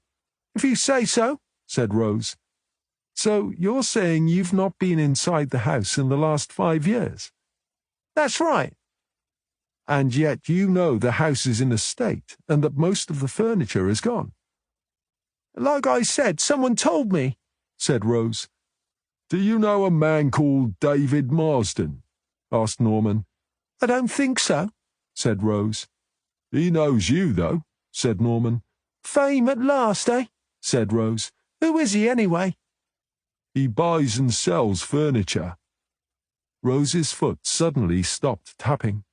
Speaker 5: "If you say so,"
Speaker 1: said Rose. "So you're saying you've not been inside the house in the last 5 years?"
Speaker 5: "That's right."
Speaker 1: "And yet you know the house is in a state and that most of the furniture is gone?"
Speaker 5: "Like I said, someone told me,"
Speaker 1: said Rose.
Speaker 2: "Do you know a man called David Marsden?" asked Norman.
Speaker 5: "I don't think so,"
Speaker 1: said Rose.
Speaker 2: "He knows you, though," said Norman.
Speaker 5: "Fame at last, eh?"
Speaker 1: said Rose.
Speaker 5: "Who is he, anyway?"
Speaker 2: "He buys and sells furniture."
Speaker 1: Rose's foot suddenly stopped tapping.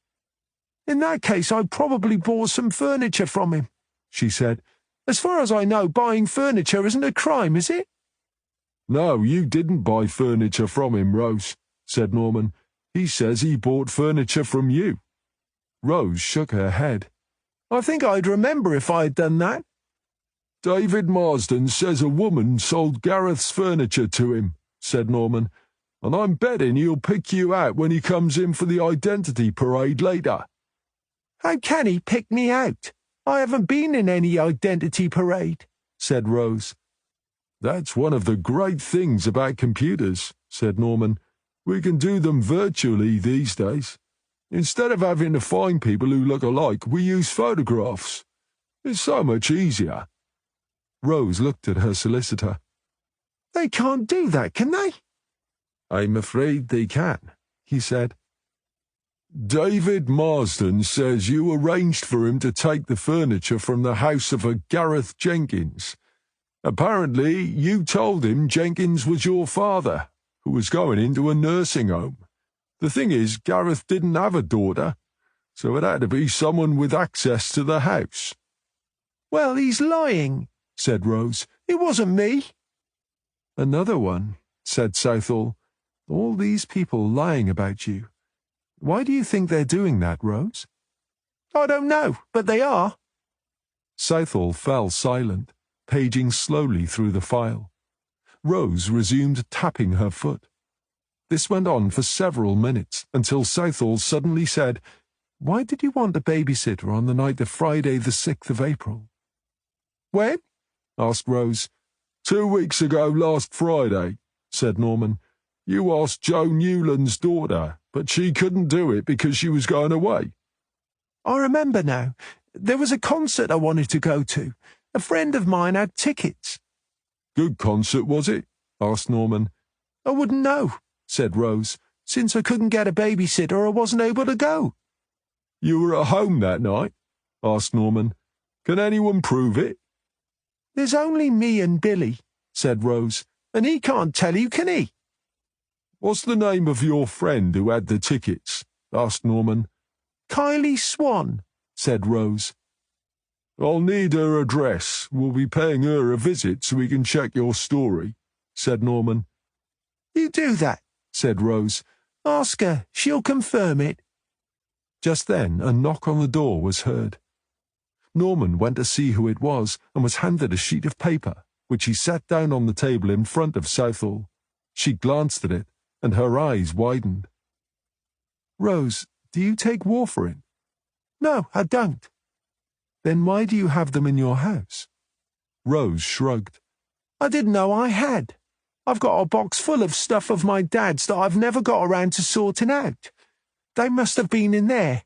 Speaker 5: "In that case, I probably bought some furniture from him," she said. "As far as I know, buying furniture isn't a crime, is it?"
Speaker 2: "No, you didn't buy furniture from him, Rose," said Norman. "He says he bought furniture from you."
Speaker 1: Rose shook her head.
Speaker 5: "I think I'd remember if I had done that."
Speaker 2: "David Marsden says a woman sold Gareth's furniture to him," said Norman. and I'm betting he'll pick you out when he comes in for the identity parade later.
Speaker 5: How can he pick me out? I haven't been in any identity parade, said Rose.
Speaker 2: That's one of the great things about computers, said Norman. We can do them virtually these days. Instead of having to find people who look alike, we use photographs. It's so much easier.
Speaker 1: Rose looked at her solicitor.
Speaker 5: They can't do that, can they?
Speaker 2: I'm afraid they can, he said. David Marsden says you arranged for him to take the furniture from the house of a Gareth Jenkins. Apparently, you told him Jenkins was your father, who was going into a nursing home. The thing is, Gareth didn't have a daughter, so it had to be someone with access to the house.
Speaker 5: Well, he's lying, said Rose. It wasn't me.
Speaker 1: Another one, said Southall. All these people lying about you. Why do you think they're doing that, Rose?
Speaker 5: I don't know, but they are.
Speaker 1: Southall fell silent, paging slowly through the file. Rose resumed tapping her foot. This went on for several minutes, until Southall suddenly said, "Why did you want a babysitter on the night of Friday the 6th of April?"
Speaker 5: When?
Speaker 2: asked Rose. 2 weeks ago last Friday, said Norman. You asked Joe Newland's daughter, but she couldn't do it because she was going away.
Speaker 5: I remember now. There was a concert I wanted to go to. A friend of mine had tickets.
Speaker 2: Good concert, was it? asked Norman.
Speaker 5: I wouldn't know, said Rose. Since I couldn't get a babysitter, I wasn't able to go.
Speaker 2: You were at home that night? asked Norman. Can anyone prove it?
Speaker 5: There's only me and Billy, said Rose, and he can't tell you, can he?
Speaker 2: What's the name of your friend who had the tickets? asked Norman.
Speaker 5: Kylie Swan, said Rose.
Speaker 2: I'll need her address. We'll be paying her a visit so we can check your story, said Norman.
Speaker 5: You do that, said Rose. Ask her. She'll confirm it.
Speaker 1: Just then a knock on the door was heard. Norman went to see who it was and was handed a sheet of paper, which he set down on the table in front of Southall. She glanced at it, and her eyes widened. "Rose, do you take warfarin?"
Speaker 5: "No, I don't."
Speaker 1: "Then why do you have them in your house?" Rose shrugged.
Speaker 5: "I didn't know I had. I've got a box full of stuff of my dad's that I've never got around to sorting out. They must have been in there."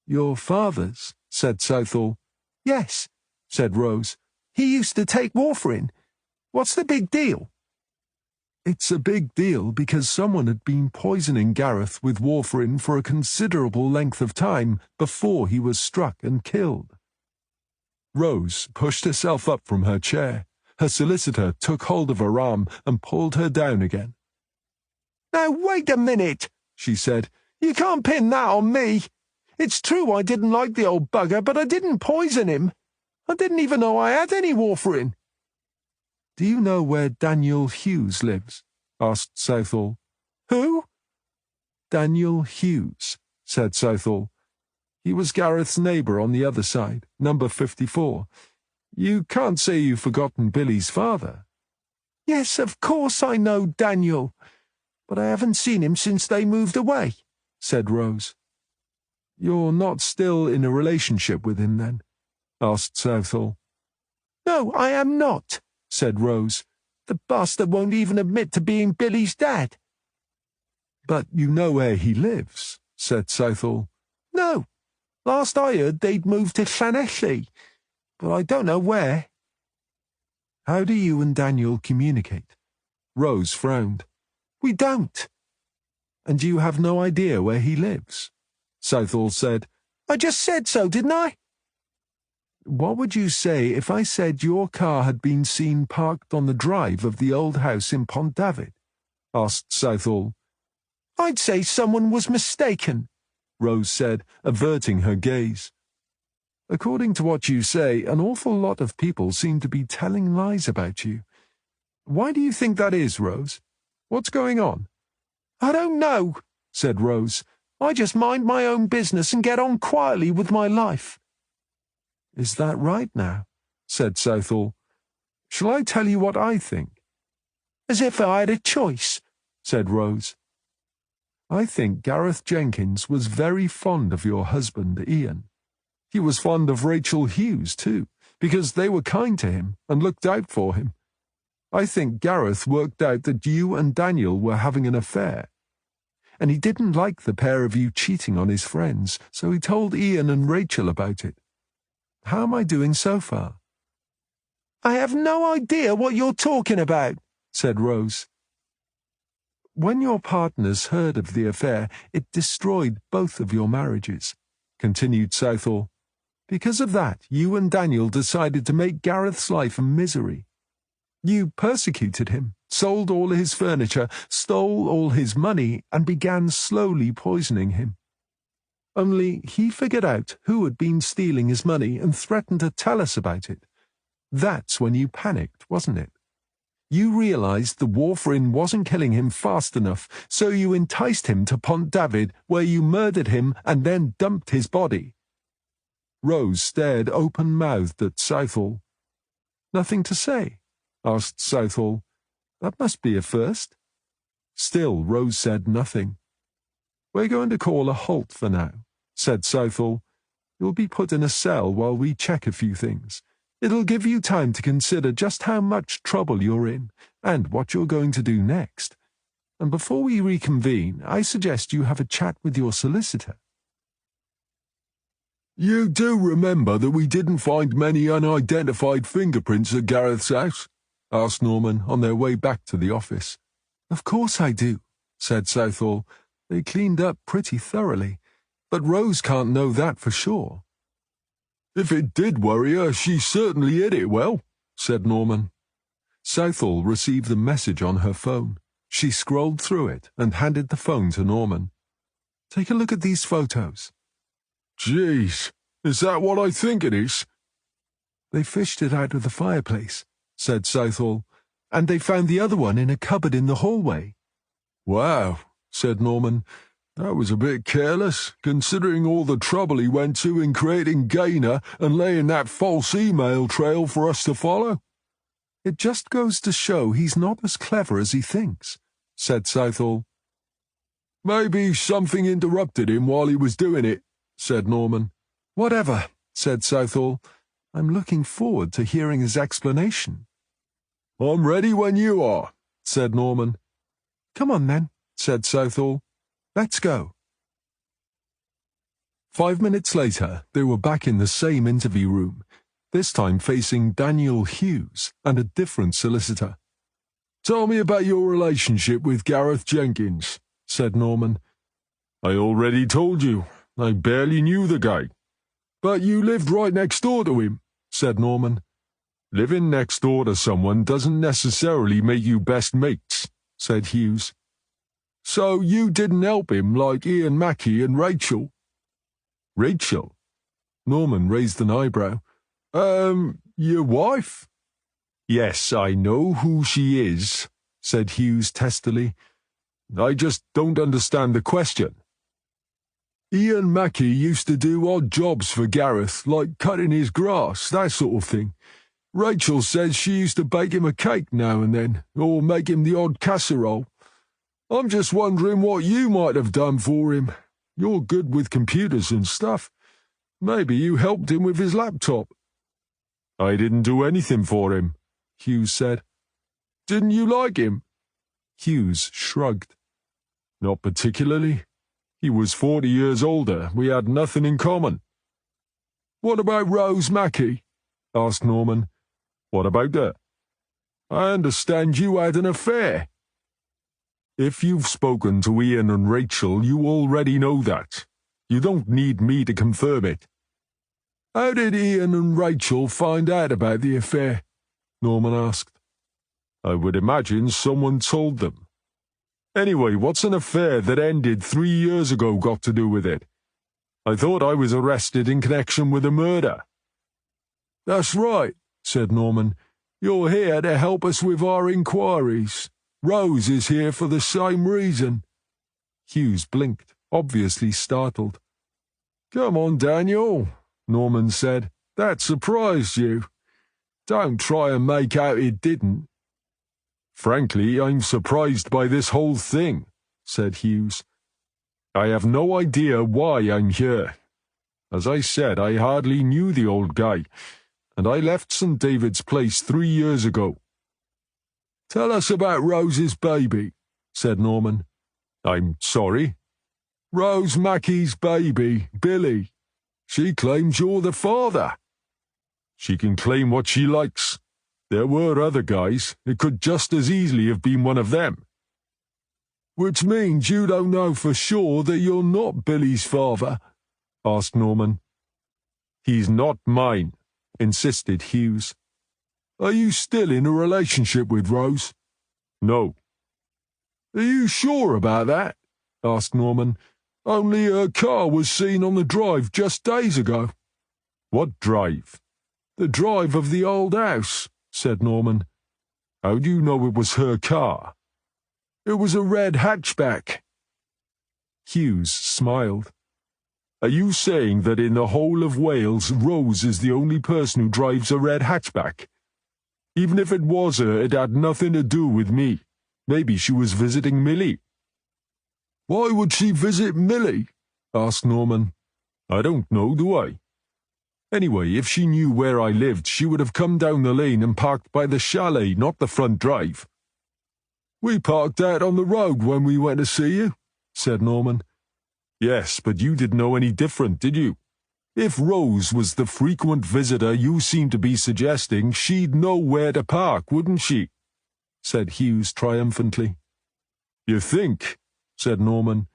Speaker 1: "Your father's?" said Southall.
Speaker 5: "Yes,"
Speaker 1: said Rose.
Speaker 5: "He used to take warfarin. What's the big deal?"
Speaker 1: "It's a big deal because someone had been poisoning Gareth with warfarin for a considerable length of time before he was struck and killed." Rose pushed herself up from her chair. Her solicitor took hold of her arm and pulled her down again.
Speaker 5: "Now, wait a minute," she said. "You can't pin that on me. It's true I didn't like the old bugger, but I didn't poison him. I didn't even know I had any warfarin."
Speaker 1: "Do you know where Daniel Hughes lives?" asked Southall.
Speaker 5: "Who?"
Speaker 1: "Daniel Hughes," said Southall. "He was Gareth's neighbour on the other side, number 54. You can't say you've forgotten Billy's father."
Speaker 5: "Yes, of course I know Daniel, but I haven't seen him since they moved away," said Rose.
Speaker 1: "You're not still in a relationship with him, then?" asked Southall.
Speaker 5: "No, I am not," said Rose. "The bastard won't even admit to being Billy's dad."
Speaker 1: "But you know where he lives," said Southall.
Speaker 5: "No. Last I heard they'd moved to Llanelli, but I don't know where."
Speaker 1: "How do you and Daniel communicate?" Rose frowned.
Speaker 5: "We don't."
Speaker 1: "And you have no idea where he lives?" Southall said.
Speaker 5: "I just said so, didn't I?"
Speaker 1: "What would you say if I said your car had been seen parked on the drive of the old house in Pont David?" asked Southall.
Speaker 5: "I'd say someone was mistaken,"
Speaker 1: Rose said, averting her gaze. "According to what you say, an awful lot of people seem to be telling lies about you. Why do you think that is, Rose? What's going on?"
Speaker 5: "I don't know," said Rose. "I just mind my own business and get on quietly with my life."
Speaker 1: "Is that right now?" said Southall. "Shall I tell you what I think?"
Speaker 5: As if I had a choice.
Speaker 1: said Rose. I think Gareth Jenkins was very fond of your husband, Ian. He was fond of Rachel Hughes, too, because they were kind to him and looked out for him. I think Gareth worked out that you and Daniel were having an affair, and he didn't like the pair of you cheating on his friends, so he told Ian and Rachel about it. How am I doing so far?"
Speaker 5: "I have no idea what you're talking about,"
Speaker 1: said Rose. "When your partners heard of the affair, it destroyed both of your marriages," continued Southall. "Because of that, you and Daniel decided to make Gareth's life a misery. You persecuted him, sold all his furniture, stole all his money, and began slowly poisoning him. Only he figured out who had been stealing his money and threatened to tell us about it. That's when you panicked, wasn't it? You realized the warfarin wasn't killing him fast enough, so you enticed him to Pont David, where you murdered him and then dumped his body." Rose stared open-mouthed at Southall. "Nothing to say?" asked Southall. "That must be a first." Still Rose said nothing. "We're going to call a halt for now," said Southall. "You'll be put in a cell while we check a few things. It'll give you time to consider just how much trouble you're in and what you're going to do next. And before we reconvene, I suggest you have a chat with your solicitor."
Speaker 2: "You do remember that we didn't find many unidentified fingerprints at Gareth's house?" asked Norman on their way back to the office.
Speaker 1: "Of course I do," said Southall. "They cleaned up pretty thoroughly, but Rose can't know that for sure."
Speaker 2: "If it did worry her, she certainly hid it well," said Norman.
Speaker 1: Southall received the message on her phone. She scrolled through it and handed the phone to Norman. "Take a look at these photos."
Speaker 2: "Jeez, is that what I think it is?"
Speaker 1: "They fished it out of the fireplace," said Southall, "and they found the other one in a cupboard in the hallway."
Speaker 2: "Wow," said Norman. "That was a bit careless, considering all the trouble he went to in creating Gaynor and laying that false email trail for us to follow."
Speaker 1: "It just goes to show he's not as clever as he thinks," said Southall.
Speaker 2: "Maybe something interrupted him while he was doing it," said Norman.
Speaker 1: "Whatever," said Southall. "I'm looking forward to hearing his explanation."
Speaker 2: "I'm ready when you are," said Norman.
Speaker 1: "Come on then," said Southall. "Let's go." 5 minutes later, they were back in the same interview room, this time facing Daniel Hughes and a different solicitor.
Speaker 2: "Tell me about your relationship with Gareth Jenkins," said Norman. "I already told you. I barely knew the guy." "But you lived right next door to him," said Norman. "Living next door to someone doesn't necessarily make you best mates," said Hughes. "So you didn't help him like Ian Mackie and Rachel?"
Speaker 1: "Rachel?" Norman raised an eyebrow.
Speaker 2: Your wife?"
Speaker 1: "Yes, I know who she is," said Hughes testily.
Speaker 2: "I just don't understand the question." "Ian Mackie used to do odd jobs for Gareth, like cutting his grass, that sort of thing. Rachel says she used to bake him a cake now and then, or make him the odd casserole. I'm just wondering what you might have done for him. You're good with computers and stuff. Maybe you helped him with his laptop."
Speaker 1: "I didn't do anything for him," Hughes said.
Speaker 2: "Didn't you like him?"
Speaker 1: Hughes shrugged.
Speaker 2: "Not particularly. He was 40 years older. We had nothing in common." "What about Rose Mackie?" asked Norman.
Speaker 1: "What about her?"
Speaker 2: "I understand you had an affair."
Speaker 1: "If you've spoken to Ian and Rachel, you already know that. You don't need me to confirm it."
Speaker 2: "How did Ian and Rachel find out about the affair?" Norman asked.
Speaker 1: "I would imagine someone told them. Anyway, what's an affair that ended 3 years ago got to do with it? I thought I was arrested in connection with a murder."
Speaker 2: "That's right," said Norman. "You're here to help us with our inquiries. Rose is here for the same reason."
Speaker 1: Hughes blinked, obviously startled.
Speaker 2: "Come on, Daniel," Norman said. "That surprised you. Don't try and make out it didn't." Frankly, I'm surprised by this whole thing, said Hughes. I have no idea why I'm here. As I said, I hardly knew the old guy, and I left St. David's Place 3 years ago. Tell us about Rose's baby, said Norman. I'm sorry? Rose Mackey's baby, Billy. She claims you're the father. She can claim what she likes. There were other guys. It could just as easily have been one of them. Which means you don't know for sure that you're not Billy's father? Asked Norman. He's not mine, insisted Hughes. Are you still in a relationship with Rose? No. Are you sure about that? Asked Norman. Only her car was seen on the drive just days ago. What drive? The drive of the old house, said Norman. How do you know it was her car? It was a red hatchback. Hughes smiled. Are you saying that in the whole of Wales, Rose is the only person who drives a red hatchback? Even if it was her, it had nothing to do with me. Maybe she was visiting Millie. Why would she visit Millie? Asked Norman. I don't know, do I? Anyway, if she knew where I lived, she would have come down the lane and parked by the chalet, not the front drive. We parked out on the road when we went to see you, said Norman. Yes, but you didn't know any different, did you? If Rose was the frequent visitor you seem to be suggesting, she'd know where to park, wouldn't she? Said Hughes triumphantly. You think? Said Norman.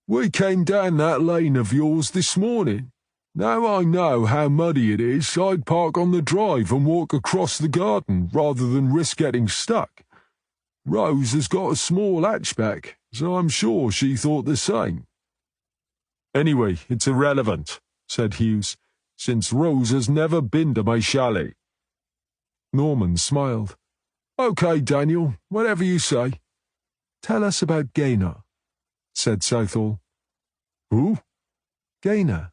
Speaker 2: We came down that lane of yours this morning. Now I know how muddy it is, I'd park on the drive and walk across the garden rather than risk getting stuck. Rose has got a small hatchback, so I'm sure she thought the same. Anyway, it's irrelevant, said Hughes, since Rose has never been to my chalet. Norman smiled. OK, Daniel, whatever you say. Tell us about Gaynor, said Southall. Who? Gaynor.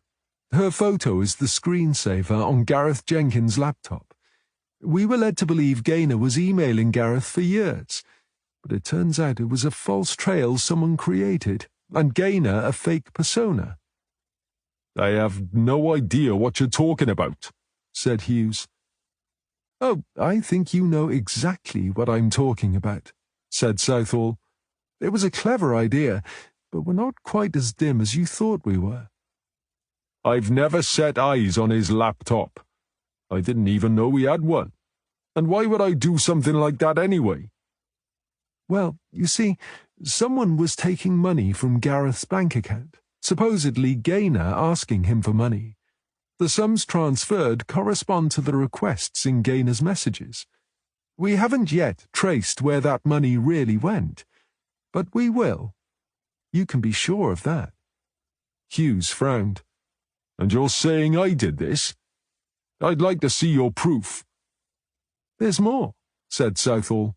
Speaker 2: Her photo is the screensaver on Gareth Jenkins' laptop. We were led to believe Gaynor was emailing Gareth for years, but it turns out it was a false trail someone created, and Gaynor a fake persona. I have no idea what you're talking about, said Hughes. Oh, I think you know exactly what I'm talking about, said Southall. It was a clever idea, but we're not quite as dim as you thought we were. I've never set eyes on his laptop. I didn't even know he had one. And why would I do something like that anyway? Well, you see, someone was taking money from Gareth's bank account, supposedly Gaynor asking him for money. The sums transferred correspond to the requests in Gaynor's messages. We haven't yet traced where that money really went, but we will. You can be sure of that. Hughes frowned. And you're saying I did this? I'd like to see your proof. There's more, said Southall.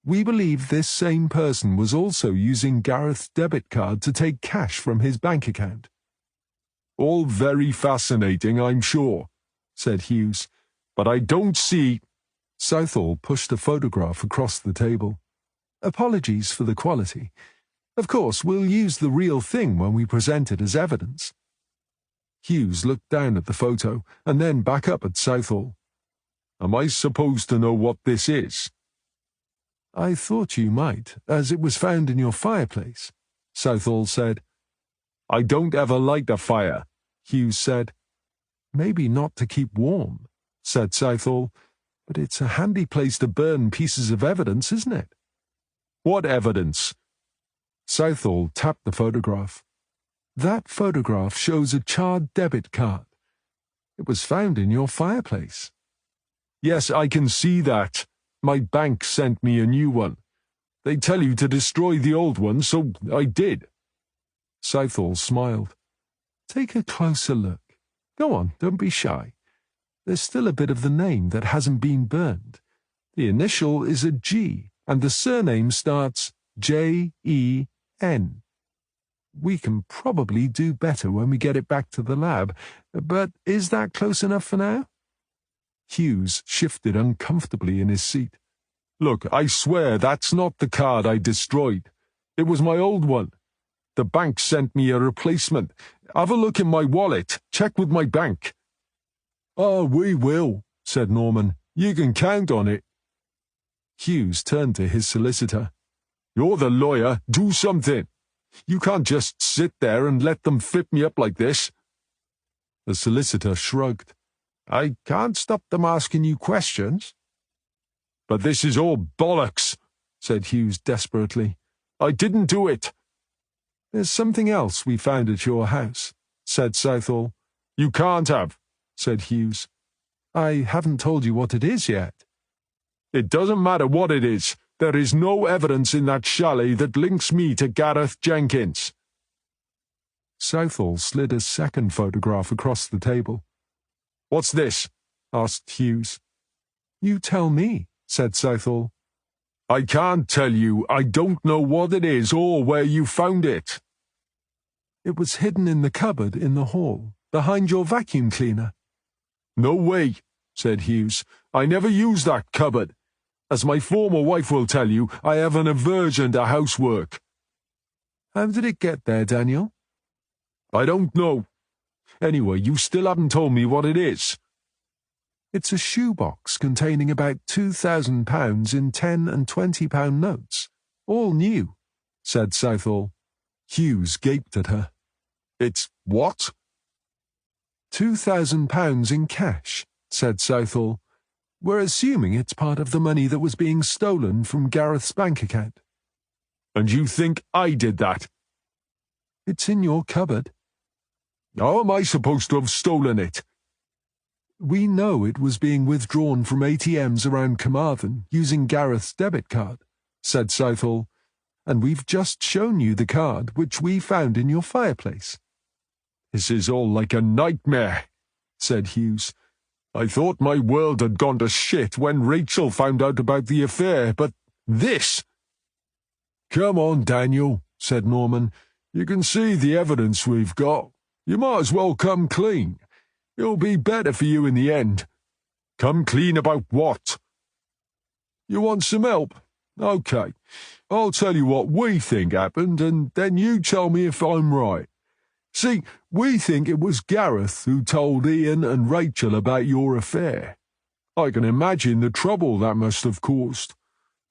Speaker 2: We believe this same person was also using Gareth's debit card to take cash from his bank account. All very fascinating, I'm sure, said Hughes, but I don't see... Southall pushed a photograph across the table. Apologies for the quality. Of course, we'll use the real thing when we present it as evidence. Hughes looked down at the photo and then back up at Southall. Am I supposed to know what this is? I thought you might, as it was found in your fireplace, Southall said. I don't ever light a fire, Hughes said. Maybe not to keep warm, said Southall, but it's a handy place to burn pieces of evidence, isn't it? What evidence? Southall tapped the photograph. That photograph shows a charred debit card. It was found in your fireplace. Yes, I can see that. My bank sent me a new one. They tell you to destroy the old one, so I did. Southall smiled. Take a closer look. Go on, don't be shy. There's still a bit of the name that hasn't been burned. The initial is a G, and the surname starts J-E-N. We can probably do better when we get it back to the lab, but is that close enough for now? Hughes shifted uncomfortably in his seat. Look, I swear that's not the card I destroyed. It was my old one. The bank sent me a replacement. Have a look in my wallet. Check with my bank." "Oh, we will," said Norman. "You can count on it." Hughes turned to his solicitor. "You're the lawyer. Do something. You can't just sit there and let them fit me up like this." The solicitor shrugged. "I can't stop them asking you questions." "But this is all bollocks," said Hughes desperately. "I didn't do it."
Speaker 1: "There's something else we found at your house," said Southall.
Speaker 2: "You can't have," said Hughes.
Speaker 1: "I haven't told you what it is yet."
Speaker 2: "It doesn't matter what it is. There is no evidence in that chalet that links me to Gareth Jenkins."
Speaker 1: Southall slid a second photograph across the table.
Speaker 2: "What's this?" asked Hughes.
Speaker 1: "You tell me," said Southall.
Speaker 2: "I can't tell you. I don't know what it is or where you found it."
Speaker 1: "It was hidden in the cupboard in the hall, behind your vacuum cleaner."
Speaker 2: "No way," said Hughes. "I never used that cupboard. As my former wife will tell you, I have an aversion to housework."
Speaker 1: "How did it get there, Daniel?"
Speaker 2: "I don't know. Anyway, you still haven't told me what it is."
Speaker 1: "It's a shoebox containing about £2,000 in £10 and £20 notes, all new," said Southall.
Speaker 2: Hughes gaped at her. "It's what?"
Speaker 1: £2,000 in cash," said Southall. "We're assuming it's part of the money that was being stolen from Gareth's bank account."
Speaker 2: "And you think I did that?"
Speaker 1: "It's in your cupboard."
Speaker 2: "How am I supposed to have stolen it?"
Speaker 1: "We know it was being withdrawn from ATMs around Carmarthen using Gareth's debit card," said Southall, "and we've just shown you the card which we found in your fireplace."
Speaker 2: "This is all like a nightmare," said Hughes. "I thought my world had gone to shit when Rachel found out about the affair, but this—"
Speaker 4: "Come on, Daniel," said Norman. "You can see the evidence we've got. You might as well come clean. It'll be better for you in the end."
Speaker 2: "Come clean about what?"
Speaker 4: "You want some help? OK. I'll tell you what we think happened, and then you tell me if I'm right. See, we think it was Gareth who told Ian and Rachel about your affair. I can imagine the trouble that must have caused.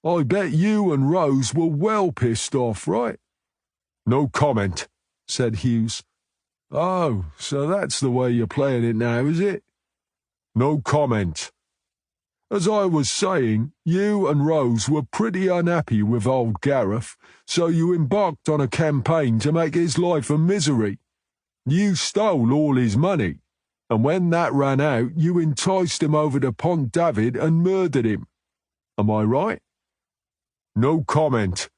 Speaker 4: I bet you and Rose were well pissed off, right?"
Speaker 2: "No comment," said Hughes.
Speaker 4: "Oh, so that's the way you're playing it now, is it?"
Speaker 2: "No comment."
Speaker 4: "As I was saying, you and Rose were pretty unhappy with old Gareth, so you embarked on a campaign to make his life a misery. You stole all his money, and when that ran out, you enticed him over to Pont David and murdered him. Am I right?"
Speaker 2: "No comment."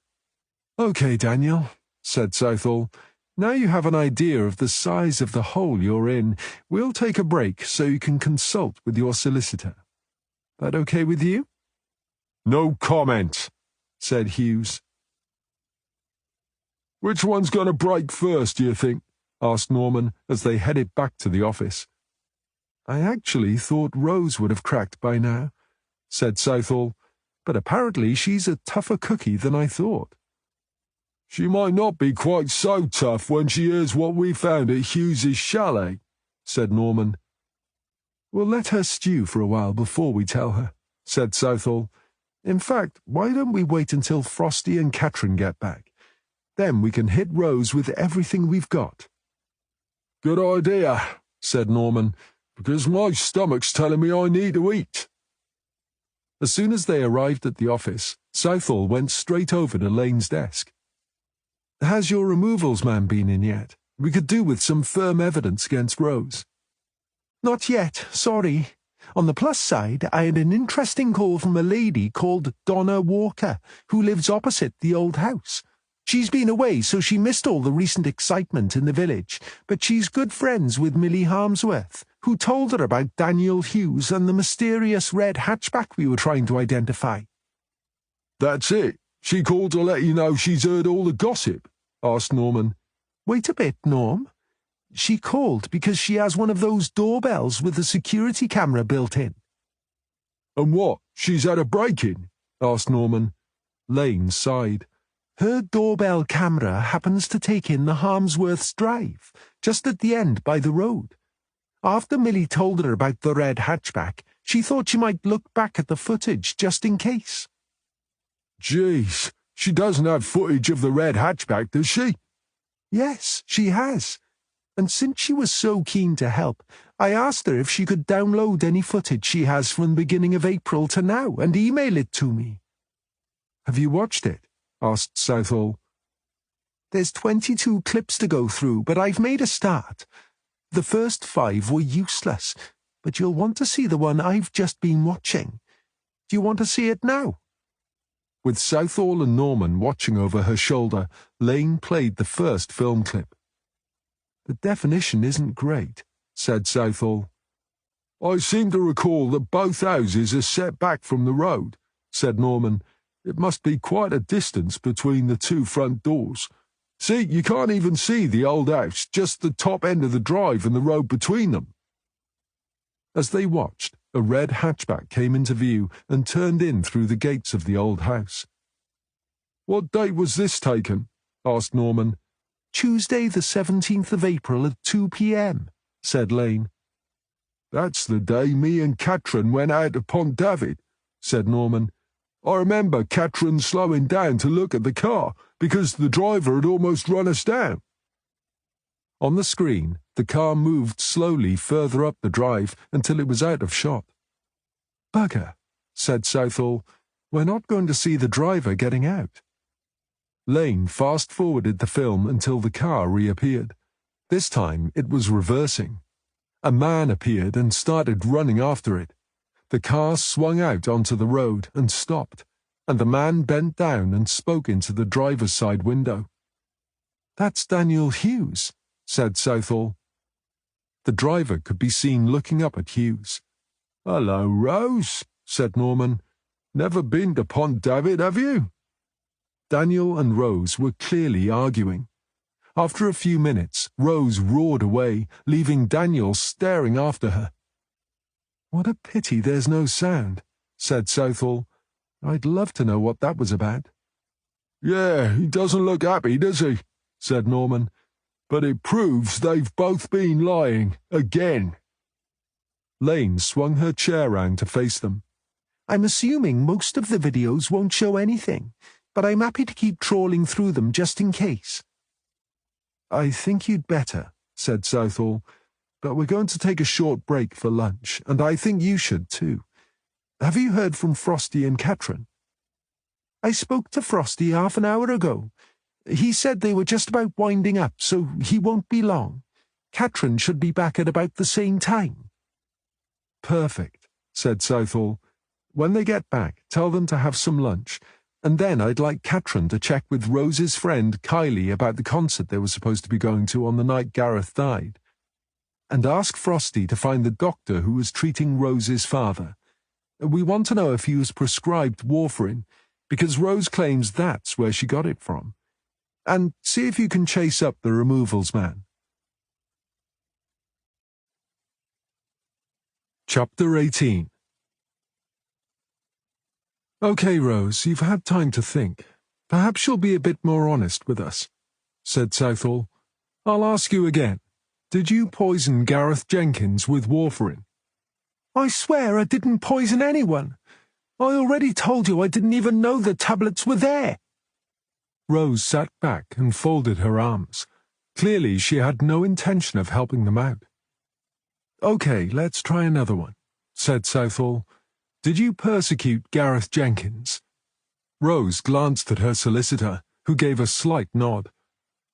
Speaker 1: "OK, Daniel," said Southall. "Now you have an idea of the size of the hole you're in, we'll take a break so you can consult with your solicitor. That OK with you?"
Speaker 2: "No comment," said Hughes.
Speaker 4: "Which one's going to break first, do you think?" asked Norman as they headed back to the office.
Speaker 1: "I actually thought Rose would have cracked by now," said Southall, "but apparently she's a tougher cookie than I thought."
Speaker 4: "She might not be quite so tough when she hears what we found at Hughes's chalet," said Norman.
Speaker 1: "We'll let her stew for a while before we tell her," said Southall. "In fact, why don't we wait until Frosty and Catherine get back? Then we can hit Rose with everything we've got."
Speaker 4: "Good idea," said Norman, "because my stomach's telling me I need to eat."
Speaker 1: As soon as they arrived at the office, Southall went straight over to Lane's desk. "Has your removals man been in yet? We could do with some firm evidence against Rose." "Not yet, sorry. On the plus side, I had an interesting call from a lady called Donna Walker, who lives opposite the old house. She's been away, so she missed all the recent excitement in the village, but she's good friends with Millie Harmsworth, who told her about Daniel Hughes and the mysterious red hatchback we were trying to identify."
Speaker 4: "That's it. She called to let you know she's heard all the gossip?" asked Norman.
Speaker 1: "Wait a bit, Norm. She called because she has one of those doorbells with a security camera built in."
Speaker 4: "And what? She's had a break-in?"
Speaker 1: asked Norman. Lane sighed.
Speaker 3: Her doorbell camera happens to take in the Harmsworth's drive, just at the end by the road. After Millie told her about the red hatchback, she thought she might look back at the footage just in case.
Speaker 2: Jeez, she doesn't have footage of the red hatchback, does she?
Speaker 3: Yes, she has. And since she was so keen to help, I asked her if she could download any footage she has from the beginning of April to now and email it to me.
Speaker 1: Have you watched it? Asked Southall.
Speaker 3: There's 22 clips to go through, but I've made a start. The first 5 were useless, but you'll want to see the one I've just been watching. Do you want to see it now?
Speaker 1: With Southall and Norman watching over her shoulder, Lane played the first film clip. The definition isn't great, said Southall.
Speaker 2: I seem to recall that both houses are set back from the road, said Norman. It must be quite a distance between the 2 front doors. See, you can't even see the old house, just the top end of the drive and the road between them.
Speaker 1: As they watched, a red hatchback came into view and turned in through the gates of the old house.
Speaker 2: What date was this taken? Asked Norman.
Speaker 3: Tuesday the 17th of April at 2 p.m, said Lane.
Speaker 2: That's the day me and Katrin went out to Pont David, said Norman. I remember Katrin slowing down to look at the car because the driver had almost run us down.
Speaker 1: On the screen, the car moved slowly further up the drive until it was out of shot. Bugger, said Southall. We're not going to see the driver getting out. Lane fast-forwarded the film until the car reappeared. This time it was reversing. A man appeared and started running after it. The car swung out onto the road and stopped, and the man bent down and spoke into the driver's side window. That's Daniel Hughes, said Southall. The driver could be seen looking up at Hughes.
Speaker 2: Hello, Rose, said Norman. Never been to Pont David, have you?
Speaker 1: Daniel and Rose were clearly arguing. After a few minutes, Rose roared away, leaving Daniel staring after her. What a pity there's no sound, said Southall. I'd love to know what that was about.
Speaker 2: Yeah, he doesn't look happy, does he? Said Norman. But it proves they've both been lying, again.
Speaker 1: Lane swung her chair round to face them.
Speaker 3: I'm assuming most of the videos won't show anything, but I'm happy to keep trawling through them just in case.
Speaker 1: I think you'd better, said Southall. But we're going to take a short break for lunch, and I think you should too. Have you heard from Frosty and Katrin?
Speaker 3: I spoke to Frosty half an hour ago. He said they were just about winding up, so he won't be long. Katrin should be back at about the same time.
Speaker 1: Perfect, said Southall. When they get back, tell them to have some lunch, and then I'd like Katrin to check with Rose's friend Kylie about the concert they were supposed to be going to on the night Gareth died. And ask Frosty to find the doctor who was treating Rose's father. We want to know if he was prescribed warfarin, because Rose claims that's where she got it from. And see if you can chase up the removals man. Chapter 18. Okay, Rose, you've had time to think. Perhaps you'll be a bit more honest with us, said Southall. I'll ask you again. Did you poison Gareth Jenkins with warfarin?
Speaker 3: I swear I didn't poison anyone. I already told you I didn't even know the tablets were there.
Speaker 1: Rose sat back and folded her arms. Clearly she had no intention of helping them out. Okay, let's try another one, said Southall. Did you persecute Gareth Jenkins? Rose glanced at her solicitor, who gave a slight nod.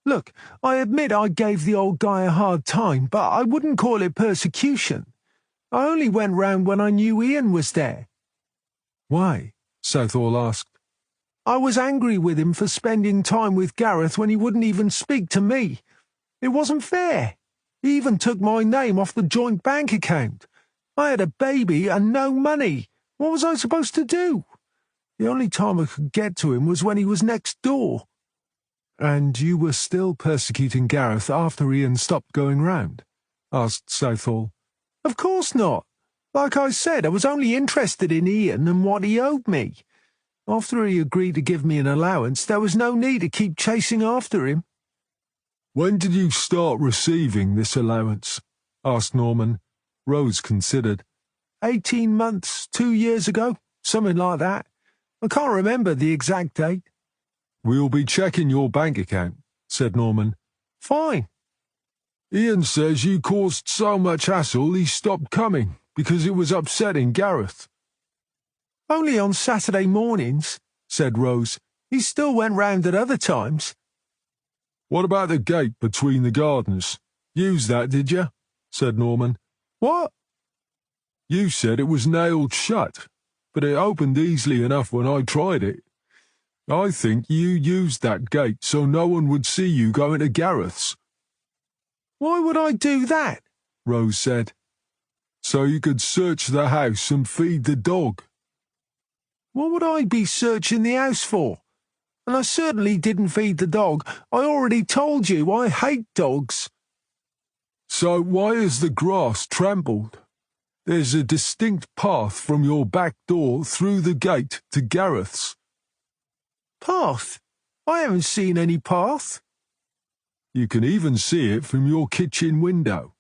Speaker 3: Look, I admit I gave the old guy a hard time, but I wouldn't call it persecution. I only went round when I knew Ian was there.
Speaker 1: Why? Southall asked.
Speaker 3: I was angry with him for spending time with Gareth when he wouldn't even speak to me. It wasn't fair. He even took my name off the joint bank account. I had a baby and no money. What was I supposed to do? The only time I could get to him was when he was next door.
Speaker 1: And you were still persecuting Gareth after Ian stopped going round? Asked Southall.
Speaker 3: Of course not. Like I said, I was only interested in Ian and what he owed me.
Speaker 5: After he agreed to give me an allowance, there was no need to keep chasing after him.
Speaker 2: When did you start receiving this allowance? Asked Norman. Rose considered.
Speaker 5: 18 months, 2 years ago, something like that. I can't remember the exact date.
Speaker 2: We'll be checking your bank account, said Norman.
Speaker 5: Fine.
Speaker 2: Ian says you caused so much hassle he stopped coming because it was upsetting Gareth.
Speaker 5: Only on Saturday mornings, said Rose. He still went round at other times.
Speaker 2: What about the gate between the gardens? Used that, did you? Said Norman.
Speaker 5: What?
Speaker 2: You said it was nailed shut, but it opened easily enough when I tried it. I think you used that gate so no one would see you going to Gareth's.
Speaker 5: Why would I do that?
Speaker 2: Rose said. So you could search the house and feed the dog.
Speaker 5: What would I be searching the house for? And I certainly didn't feed the dog. I already told you I hate dogs.
Speaker 2: So why is the grass trampled? There's a distinct path from your back door through the gate to Gareth's.
Speaker 5: Path? I haven't seen any path.
Speaker 2: You can even see it from your kitchen window,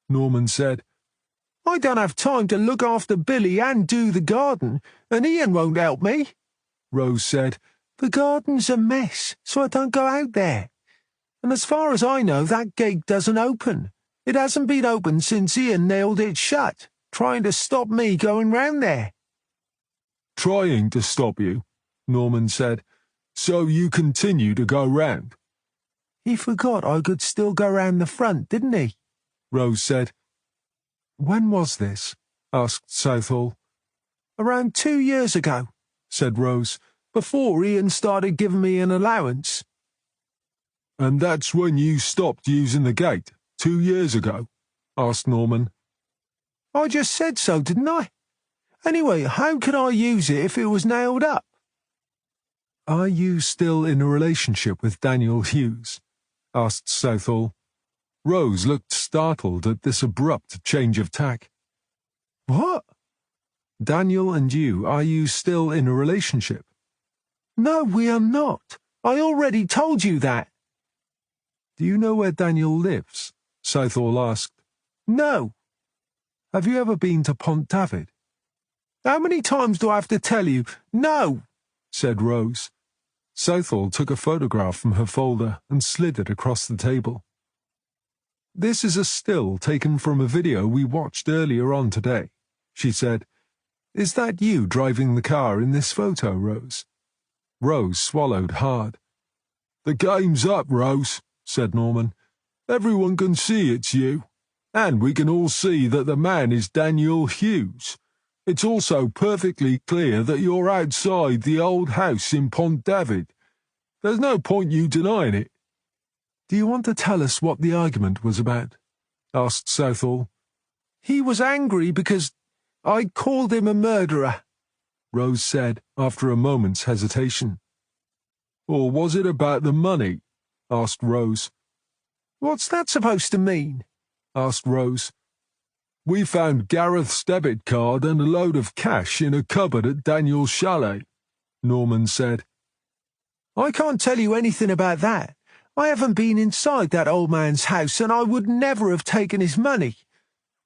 Speaker 2: Norman said.
Speaker 5: I don't have time to look after Billy and do the garden, and Ian won't help me,
Speaker 2: Rose said.
Speaker 5: The garden's a mess, so I don't go out there. And as far as I know, that gate doesn't open. It hasn't been opened since Ian nailed it shut, trying to stop me going round there.
Speaker 2: Trying to stop you, Norman said, so you continue to go round.
Speaker 5: He forgot I could still go round the front, didn't he?
Speaker 2: Rose said.
Speaker 1: When was this?
Speaker 2: Asked Southall.
Speaker 5: Around 2 years ago,
Speaker 2: said Rose.
Speaker 5: Before Ian started giving me an allowance.
Speaker 2: And that's when you stopped using the gate, 2 years ago? Asked Norman.
Speaker 5: I just said so, didn't I? Anyway, how could I use it if it was nailed up?
Speaker 1: Are you still in a relationship with Daniel Hughes? Asked Southall.
Speaker 2: Rose looked startled at this abrupt change of tack.
Speaker 5: What?
Speaker 1: Daniel and you, are you still in a relationship?
Speaker 5: No, we are not. I already told you that.
Speaker 1: Do you know where Daniel lives? Southall asked.
Speaker 5: No.
Speaker 1: Have you ever been to Pont David?
Speaker 5: How many times do I have to tell you? No,
Speaker 2: said Rose.
Speaker 1: Southall took a photograph from her folder and slid it across the table. This is a still taken from a video we watched earlier on today, she said. Is that you driving the car in this photo, Rose?
Speaker 2: Rose swallowed hard. The game's up, Rose, said Norman. Everyone can see it's you, and we can all see that the man is Daniel Hughes. It's also perfectly clear that you're outside the old house in Pont David. There's no point you denying it.
Speaker 1: Do you want to tell us what the argument was about? Asked Southall.
Speaker 5: He was angry because I called him a murderer,
Speaker 1: Rose said after a moment's hesitation.
Speaker 2: Or was it about the money? Asked Rose.
Speaker 5: What's that supposed to mean?
Speaker 2: Asked Rose. We found Gareth's debit card and a load of cash in a cupboard at Daniel's chalet, Norman said.
Speaker 5: I can't tell you anything about that. I haven't been inside that old man's house, and I would never have taken his money.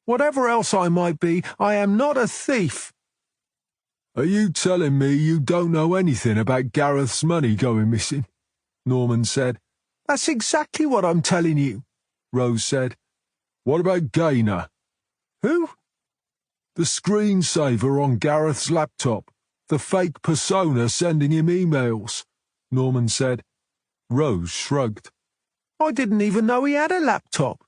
Speaker 5: Whatever else I might be, I am not a thief.
Speaker 2: Are you telling me you don't know anything about Gareth's money going missing? Norman said.
Speaker 5: That's exactly what I'm telling you,
Speaker 2: Rose said. What about Gaynor?
Speaker 5: Who?
Speaker 2: The screensaver on Gareth's laptop. The fake persona sending him emails, Norman said. Rose shrugged.
Speaker 5: I didn't even know he had a laptop.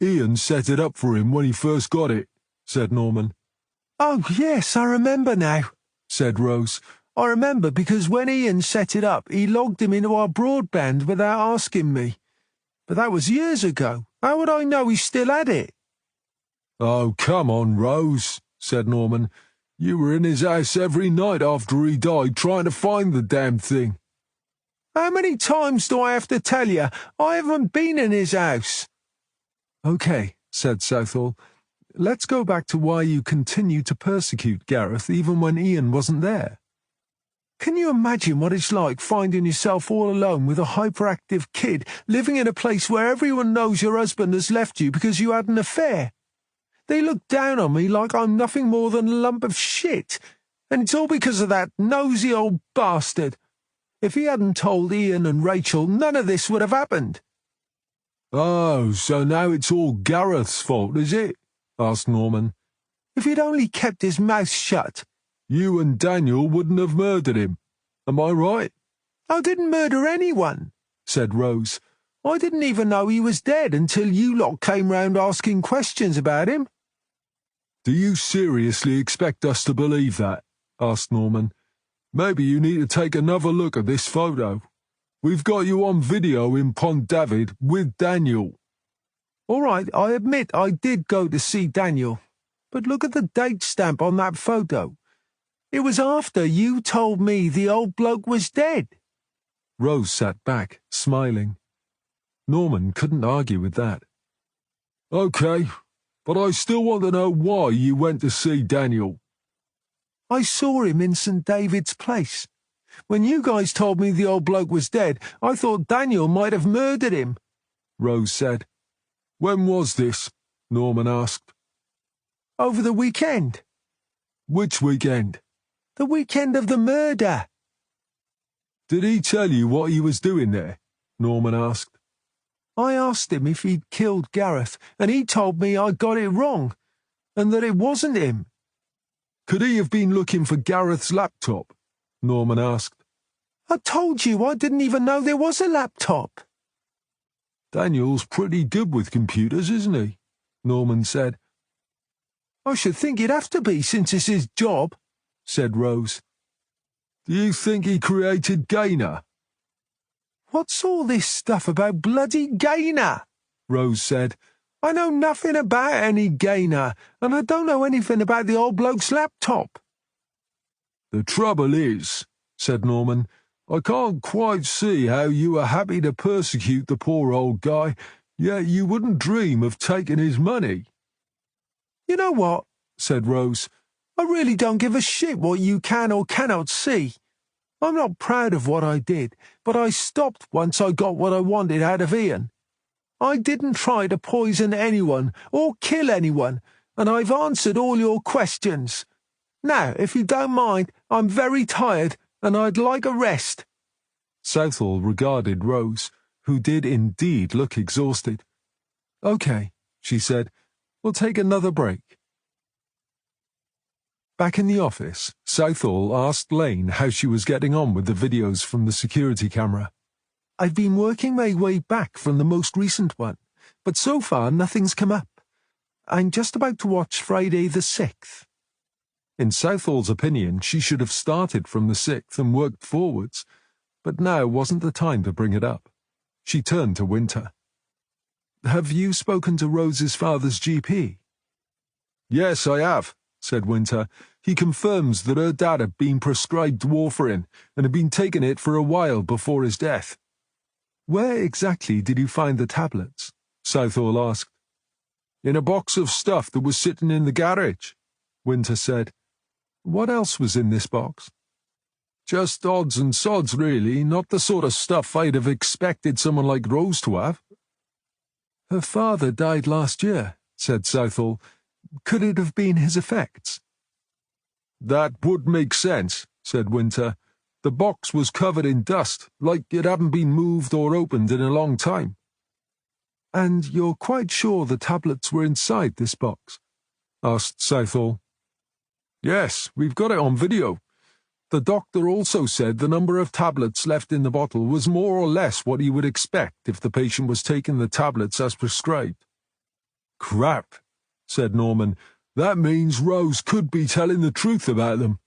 Speaker 2: Ian set it up for him when he first got it, said Norman.
Speaker 5: Oh, yes, I remember now,
Speaker 2: said Rose.
Speaker 5: I remember because when Ian set it up, he logged him into our broadband without asking me. But that was years ago. How would I know he still had it?
Speaker 2: Oh, come on, Rose, said Norman. You were in his house every night after he died trying to find the damn thing.
Speaker 5: How many times do I have to tell you? I haven't been in his house.
Speaker 1: OK, said Southall. Let's go back to why you continued to persecute Gareth even when Ian wasn't there.
Speaker 5: Can you imagine what it's like finding yourself all alone with a hyperactive kid, living in a place where everyone knows your husband has left you because you had an affair? They look down on me like I'm nothing more than a lump of shit, and it's all because of that nosy old bastard. If he hadn't told Ian and Rachel, none of this would have happened.
Speaker 2: Oh, so now it's all Gareth's fault, is it? Asked Norman.
Speaker 5: If he'd only kept his mouth shut.
Speaker 2: You and Daniel wouldn't have murdered him. Am I right?
Speaker 5: I didn't murder anyone, said Rose. I didn't even know he was dead until you lot came round asking questions about him.
Speaker 2: Do you seriously expect us to believe that? Asked Norman. Maybe you need to take another look at this photo. We've got you on video in Pont David with Daniel.
Speaker 5: All right, I admit I did go to see Daniel. But look at the date stamp on that photo. It was after you told me the old bloke was dead.
Speaker 1: Rose sat back, smiling. Norman couldn't argue with that.
Speaker 2: OK, but I still want to know why you went to see Daniel.
Speaker 5: I saw him in St. David's Place. When you guys told me the old bloke was dead, I thought Daniel might have murdered him,
Speaker 1: Rose said.
Speaker 2: When was this? Norman asked.
Speaker 5: Over the weekend.
Speaker 2: Which weekend?
Speaker 5: The weekend of the murder.
Speaker 2: Did he tell you what he was doing there? Norman asked.
Speaker 5: I asked him if he'd killed Gareth, and he told me I got it wrong, and that it wasn't him.
Speaker 2: Could he have been looking for Gareth's laptop? Norman asked.
Speaker 5: I told you I didn't even know there was a laptop.
Speaker 2: Daniel's pretty good with computers, isn't he? Norman said.
Speaker 5: I should think he'd have to be since it's his job, said Rose.
Speaker 2: Do you think he created Gainer?
Speaker 5: What's all this stuff about bloody Gainer? Rose said. I know nothing about any Gainer, and I don't know anything about the old bloke's laptop.
Speaker 2: The trouble is, said Norman, I can't quite see how you were happy to persecute the poor old guy, yet you wouldn't dream of taking his money.
Speaker 5: You know what, said Rose, I really don't give a shit what you can or cannot see. I'm not proud of what I did, but I stopped once I got what I wanted out of Ian. I didn't try to poison anyone or kill anyone, and I've answered all your questions. Now, if you don't mind, I'm very tired, and I'd like a rest.
Speaker 1: Southall regarded Rose, who did indeed look exhausted. OK, she said. We'll take another break. Back in the office, Southall asked Lane how she was getting on with the videos from the security camera.
Speaker 5: I've been working my way back from the most recent one, but so far nothing's come up. I'm just about to watch Friday the 6th.
Speaker 1: In Southall's opinion, she should have started from the 6th and worked forwards, but now wasn't the time to bring it up. She turned to Winter. Have you spoken to Rose's father's GP?
Speaker 2: Yes, I have, said Winter. He confirms that her dad had been prescribed warfarin and had been taking it for a while before his death.
Speaker 1: Where exactly did you find the tablets? Southall asked.
Speaker 2: In a box of stuff that was sitting in the garage, Winter said.
Speaker 1: What else was in this box?
Speaker 2: Just odds and sods, really, not the sort of stuff I'd have expected someone like Rose to have.
Speaker 1: Her father died last year, said Southall. Could it have been his effects?
Speaker 2: That would make sense, said Winter. The box was covered in dust, like it hadn't been moved or opened in a long time.
Speaker 1: And you're quite sure the tablets were inside this box? Asked Southall.
Speaker 2: Yes, we've got it on video. The doctor also said the number of tablets left in the bottle was more or less what he would expect if the patient was taking the tablets as prescribed.
Speaker 1: Crap,
Speaker 2: said Norman. That means Rose could be telling the truth about them.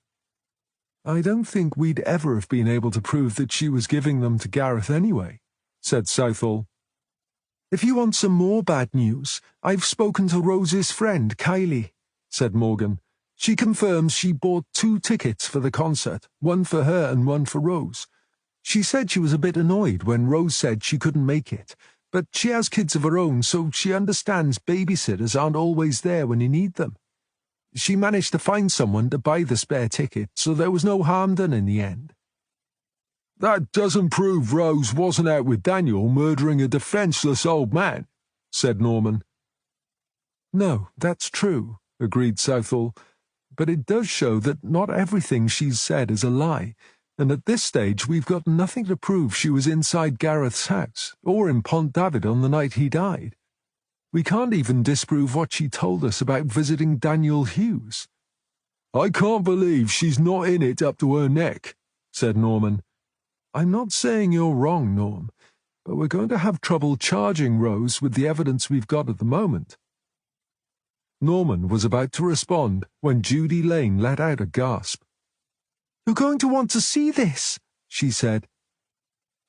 Speaker 1: I don't think we'd ever have been able to prove that she was giving them to Gareth anyway, said Southall. If you want some more bad news, I've spoken to Rose's friend, Kylie, said Morgan. She confirms she bought 2 tickets for the concert, one for her and one for Rose. She said she was a bit annoyed when Rose said she couldn't make it, but she has kids of her own, so she understands babysitters aren't always there when you need them. She managed to find someone to buy the spare ticket, so there was no harm done in the end.
Speaker 2: That doesn't prove Rose wasn't out with Daniel murdering a defenseless old man, said Norman.
Speaker 1: No, that's true, agreed Southall, but it does show that not everything she's said is a lie, and at this stage we've got nothing to prove she was inside Gareth's house or in Pont David on the night he died. We can't even disprove what she told us about visiting Daniel Hughes.
Speaker 2: I can't believe she's not in it up to her neck, said Norman.
Speaker 1: I'm not saying you're wrong, Norm, but we're going to have trouble charging Rose with the evidence we've got at the moment. Norman was about to respond when Judy Lane let out a gasp.
Speaker 5: You're going to want to see this, she said.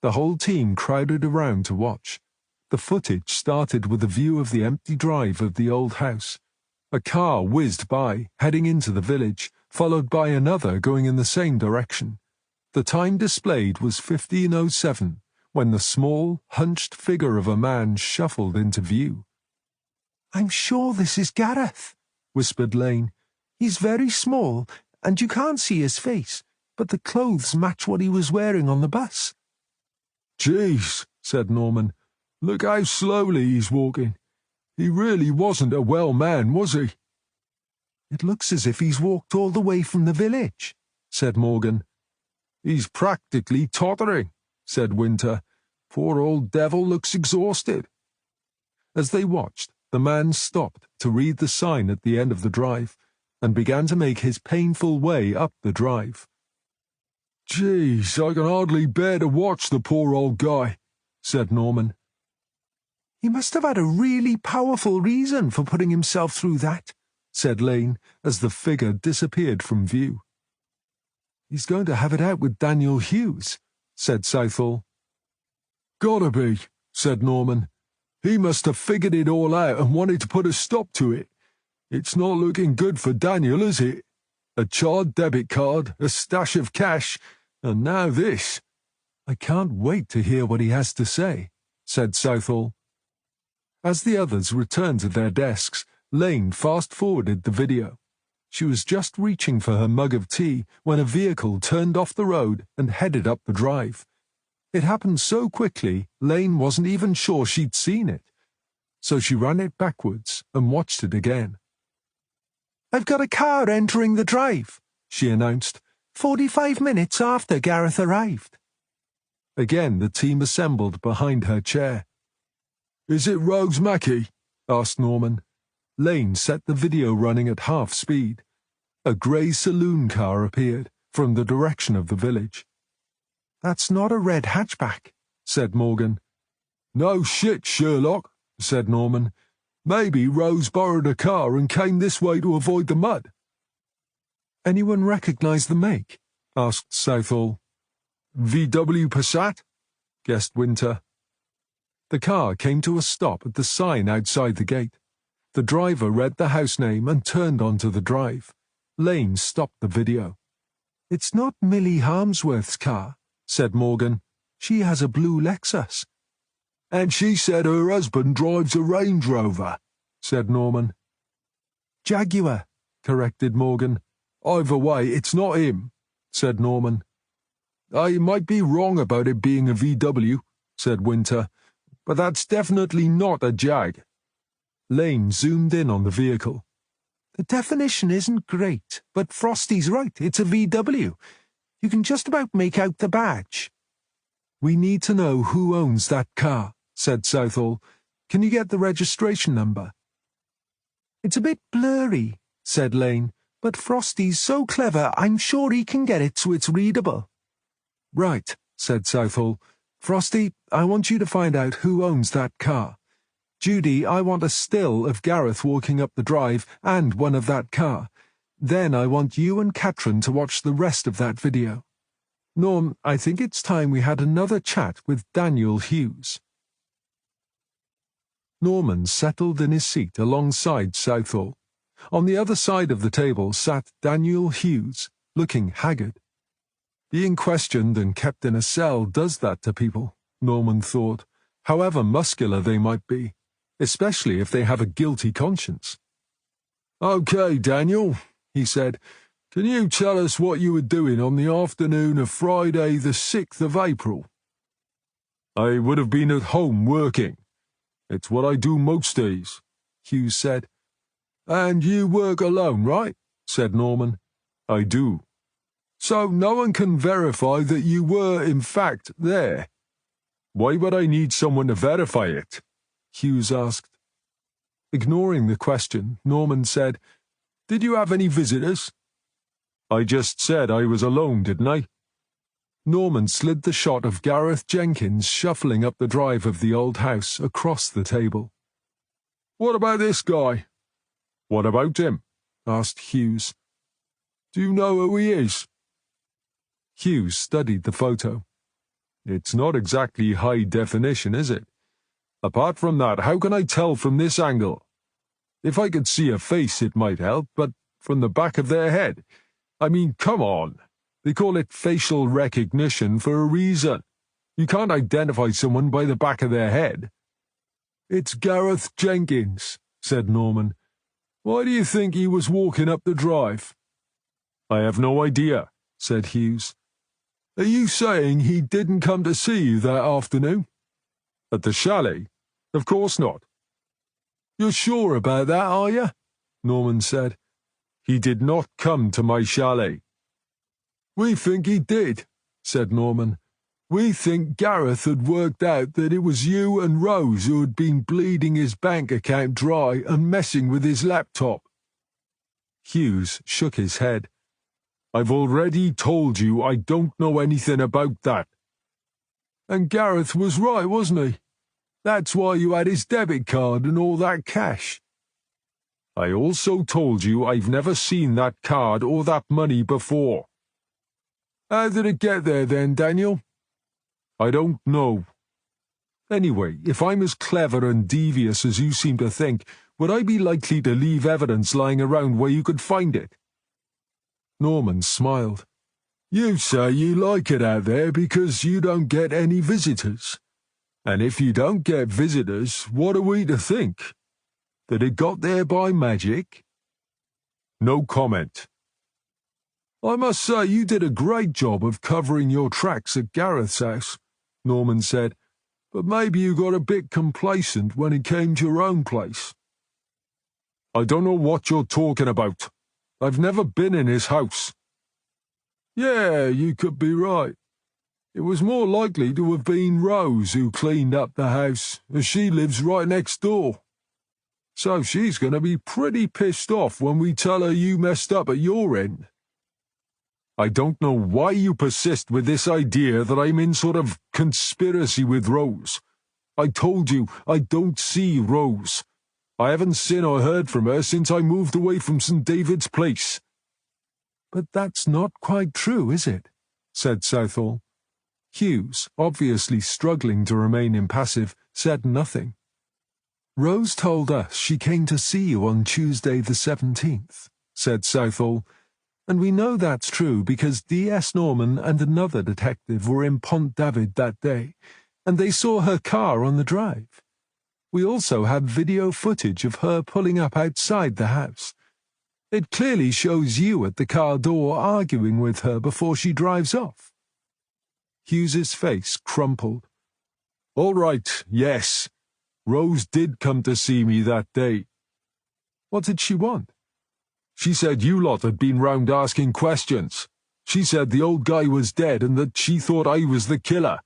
Speaker 1: The whole team crowded around to watch. The footage started with a view of the empty drive of the old house. A car whizzed by, heading into the village, followed by another going in the same direction. The time displayed was 15:07, when the small, hunched figure of a man shuffled into view.
Speaker 5: I'm sure this is Gareth, whispered Lane. He's very small, and you can't see his face, but the clothes match what he was wearing on the bus.
Speaker 2: Jeez, said Norman. Look how slowly he's walking. He really wasn't a well man, was he?
Speaker 5: It looks as if he's walked all the way from the village, said Morgan.
Speaker 2: He's practically tottering, said Winter. Poor old devil looks exhausted.
Speaker 1: As they watched, the man stopped to read the sign at the end of the drive and began to make his painful way up the drive.
Speaker 2: Jeez, I can hardly bear to watch the poor old guy, said Norman.
Speaker 5: He must have had a really powerful reason for putting himself through that,
Speaker 1: said Lane, as the figure disappeared from view. He's going to have it out with Daniel Hughes, said Southall.
Speaker 2: Gotta be, said Norman. He must have figured it all out and wanted to put a stop to it. It's not looking good for Daniel, is it? A charred debit card, a stash of cash, and now this.
Speaker 1: I can't wait to hear what he has to say, said Southall. As the others returned to their desks, Lane fast-forwarded the video. She was just reaching for her mug of tea when a vehicle turned off the road and headed up the drive. It happened so quickly, Lane wasn't even sure she'd seen it. So she ran it backwards and watched it again.
Speaker 5: I've got a car entering the drive, she announced, 45 minutes after Gareth arrived.
Speaker 1: Again the team assembled behind her chair.
Speaker 2: Is it Rose Mackey? Asked Norman.
Speaker 1: Lane set the video running at half speed. A grey saloon car appeared from the direction of the village. That's not a red hatchback, said Morgan.
Speaker 2: No shit, Sherlock, said Norman. Maybe Rose borrowed a car and came this way to avoid the mud.
Speaker 1: Anyone recognize the make? Asked Southall.
Speaker 2: VW Passat?
Speaker 1: Guessed Winter. The car came to a stop at the sign outside the gate. The driver read the house name and turned onto the drive. Lane stopped the video. It's not Millie Harmsworth's car, said Morgan. She has a blue Lexus.
Speaker 2: And she said her husband drives a Range Rover, said Norman.
Speaker 1: Jaguar, corrected Morgan.
Speaker 2: Either way, it's not him, said Norman. I might be wrong about it being a VW, said Winter, but that's definitely not a Jag.
Speaker 1: Lane zoomed in on the vehicle.
Speaker 5: The definition isn't great, but Frosty's right, it's a VW. You can just about make out the badge.
Speaker 1: We need to know who owns that car, said Southall. Can you get the registration number?
Speaker 5: It's a bit blurry, said Lane, but Frosty's so clever I'm sure he can get it so it's readable.
Speaker 1: Right, said Southall. Frosty, I want you to find out who owns that car. Judy, I want a still of Gareth walking up the drive and one of that car. Then I want you and Katrin to watch the rest of that video. Norm, I think it's time we had another chat with Daniel Hughes. Norman settled in his seat alongside Southall. On the other side of the table sat Daniel Hughes, looking haggard. Being questioned and kept in a cell does that to people, Norman thought, however muscular they might be, especially if they have a guilty conscience.
Speaker 2: Okay, Daniel, he said, Can you tell us what you were doing on the afternoon of Friday the 6th of April?
Speaker 4: I would have been at home working. It's what I do most days,
Speaker 1: Hughes said.
Speaker 2: And you work alone, right? Said Norman.
Speaker 4: I do.
Speaker 2: So no one can verify that you were, in fact, there.
Speaker 4: Why would I need someone to verify it?
Speaker 1: Hughes asked. Ignoring the question, Norman said,
Speaker 2: Did you have any visitors?
Speaker 4: I just said I was alone, didn't I?
Speaker 1: Norman slid the shot of Gareth Jenkins shuffling up the drive of the old house across the table.
Speaker 2: What about this guy?
Speaker 4: What about him?
Speaker 1: Asked Hughes.
Speaker 2: Do you know who he is?
Speaker 1: Hughes studied the photo.
Speaker 4: It's not exactly high definition, is it? Apart from that, how can I tell from this angle? If I could see a face, it might help, but from the back of their head. I mean, come on. They call it facial recognition for a reason. You can't identify someone by the back of their head.
Speaker 2: It's Gareth Jenkins, said Norman. Why do you think he was walking up the drive?
Speaker 4: I have no idea, said Hughes.
Speaker 2: Are you saying he didn't come to see you that afternoon?
Speaker 4: At the chalet? Of course not.
Speaker 2: You're sure about that, are you? Norman said.
Speaker 4: He did not come to my chalet.
Speaker 2: We think he did, said Norman. We think Gareth had worked out that it was you and Rose who had been bleeding his bank account dry and messing with his laptop.
Speaker 1: Hughes shook his head.
Speaker 4: I've already told you I don't know anything about that.
Speaker 2: And Gareth was right, wasn't he? That's why you had his debit card and all that cash.
Speaker 4: I also told you I've never seen that card or that money before.
Speaker 2: How did it get there then, Daniel?
Speaker 4: I don't know.
Speaker 1: Anyway, if I'm as clever and devious as you seem to think, would I be likely to leave evidence lying around where you could find it?
Speaker 2: Norman smiled. You say you like it out there because you don't get any visitors. And if you don't get visitors, what are we to think? That it got there by magic?
Speaker 4: No comment.
Speaker 2: I must say you did a great job of covering your tracks at Gareth's house, Norman said, but maybe you got a bit complacent when it came to your own place.
Speaker 4: I don't know what you're talking about. I've never been in his house.
Speaker 2: Yeah, you could be right. It was more likely to have been Rose who cleaned up the house, as she lives right next door. So she's going to be pretty pissed off when we tell her you messed up at your end.
Speaker 4: I don't know why you persist with this idea that I'm in sort of conspiracy with Rose. I told you I don't see Rose. I haven't seen or heard from her since I moved away from St. David's Place.
Speaker 1: But that's not quite true, is it? Said Southall. Hughes, obviously struggling to remain impassive, said nothing. Rose told us she came to see you on Tuesday the 17th, said Southall, and we know that's true because D.S. Norman and another detective were in Pont David that day, and they saw her car on the drive. We also have video footage of her pulling up outside the house. It clearly shows you at the car door arguing with her before she drives off. Hughes's face crumpled.
Speaker 4: All right, yes. Rose did come to see me that day.
Speaker 1: What did she want?
Speaker 4: She said you lot had been round asking questions. She said the old guy was dead and that she thought I was the killer.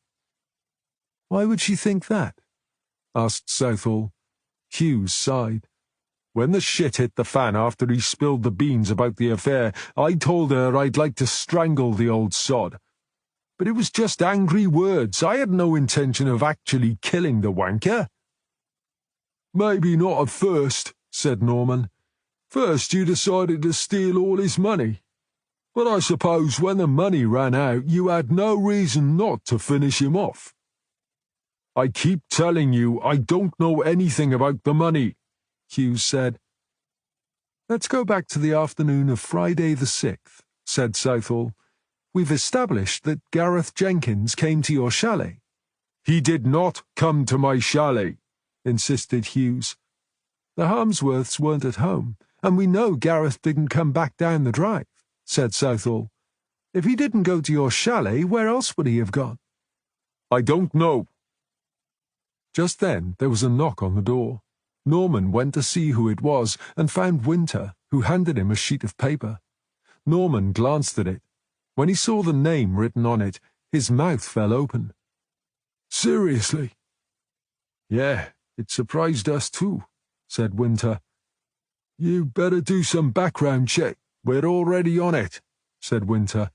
Speaker 1: Why would she think that? Asked Southall. Hughes sighed.
Speaker 4: When the shit hit the fan after he spilled the beans about the affair, I told her I'd like to strangle the old sod. But it was just angry words. I had no intention of actually killing the wanker.
Speaker 2: Maybe not at first, said Norman. First you decided to steal all his money. But I suppose when the money ran out, you had no reason not to finish him off.
Speaker 4: I keep telling you I don't know anything about the money,
Speaker 1: Hughes said. Let's go back to the afternoon of Friday the 6th, said Southall. We've established that Gareth Jenkins came to your chalet.
Speaker 4: He did not come to my chalet,
Speaker 1: insisted Hughes. The Harmsworths weren't at home, and we know Gareth didn't come back down the drive, said Southall. If he didn't go to your chalet, where else would he have gone?
Speaker 4: I don't know.
Speaker 1: Just then there was a knock on the door. Norman went to see who it was and found Winter, who handed him a sheet of paper. Norman glanced at it. When he saw the name written on it, his mouth fell open.
Speaker 2: Seriously?
Speaker 1: Yeah, it surprised us too, said Winter.
Speaker 2: You better do some background check.
Speaker 1: We're already on it, said Winter.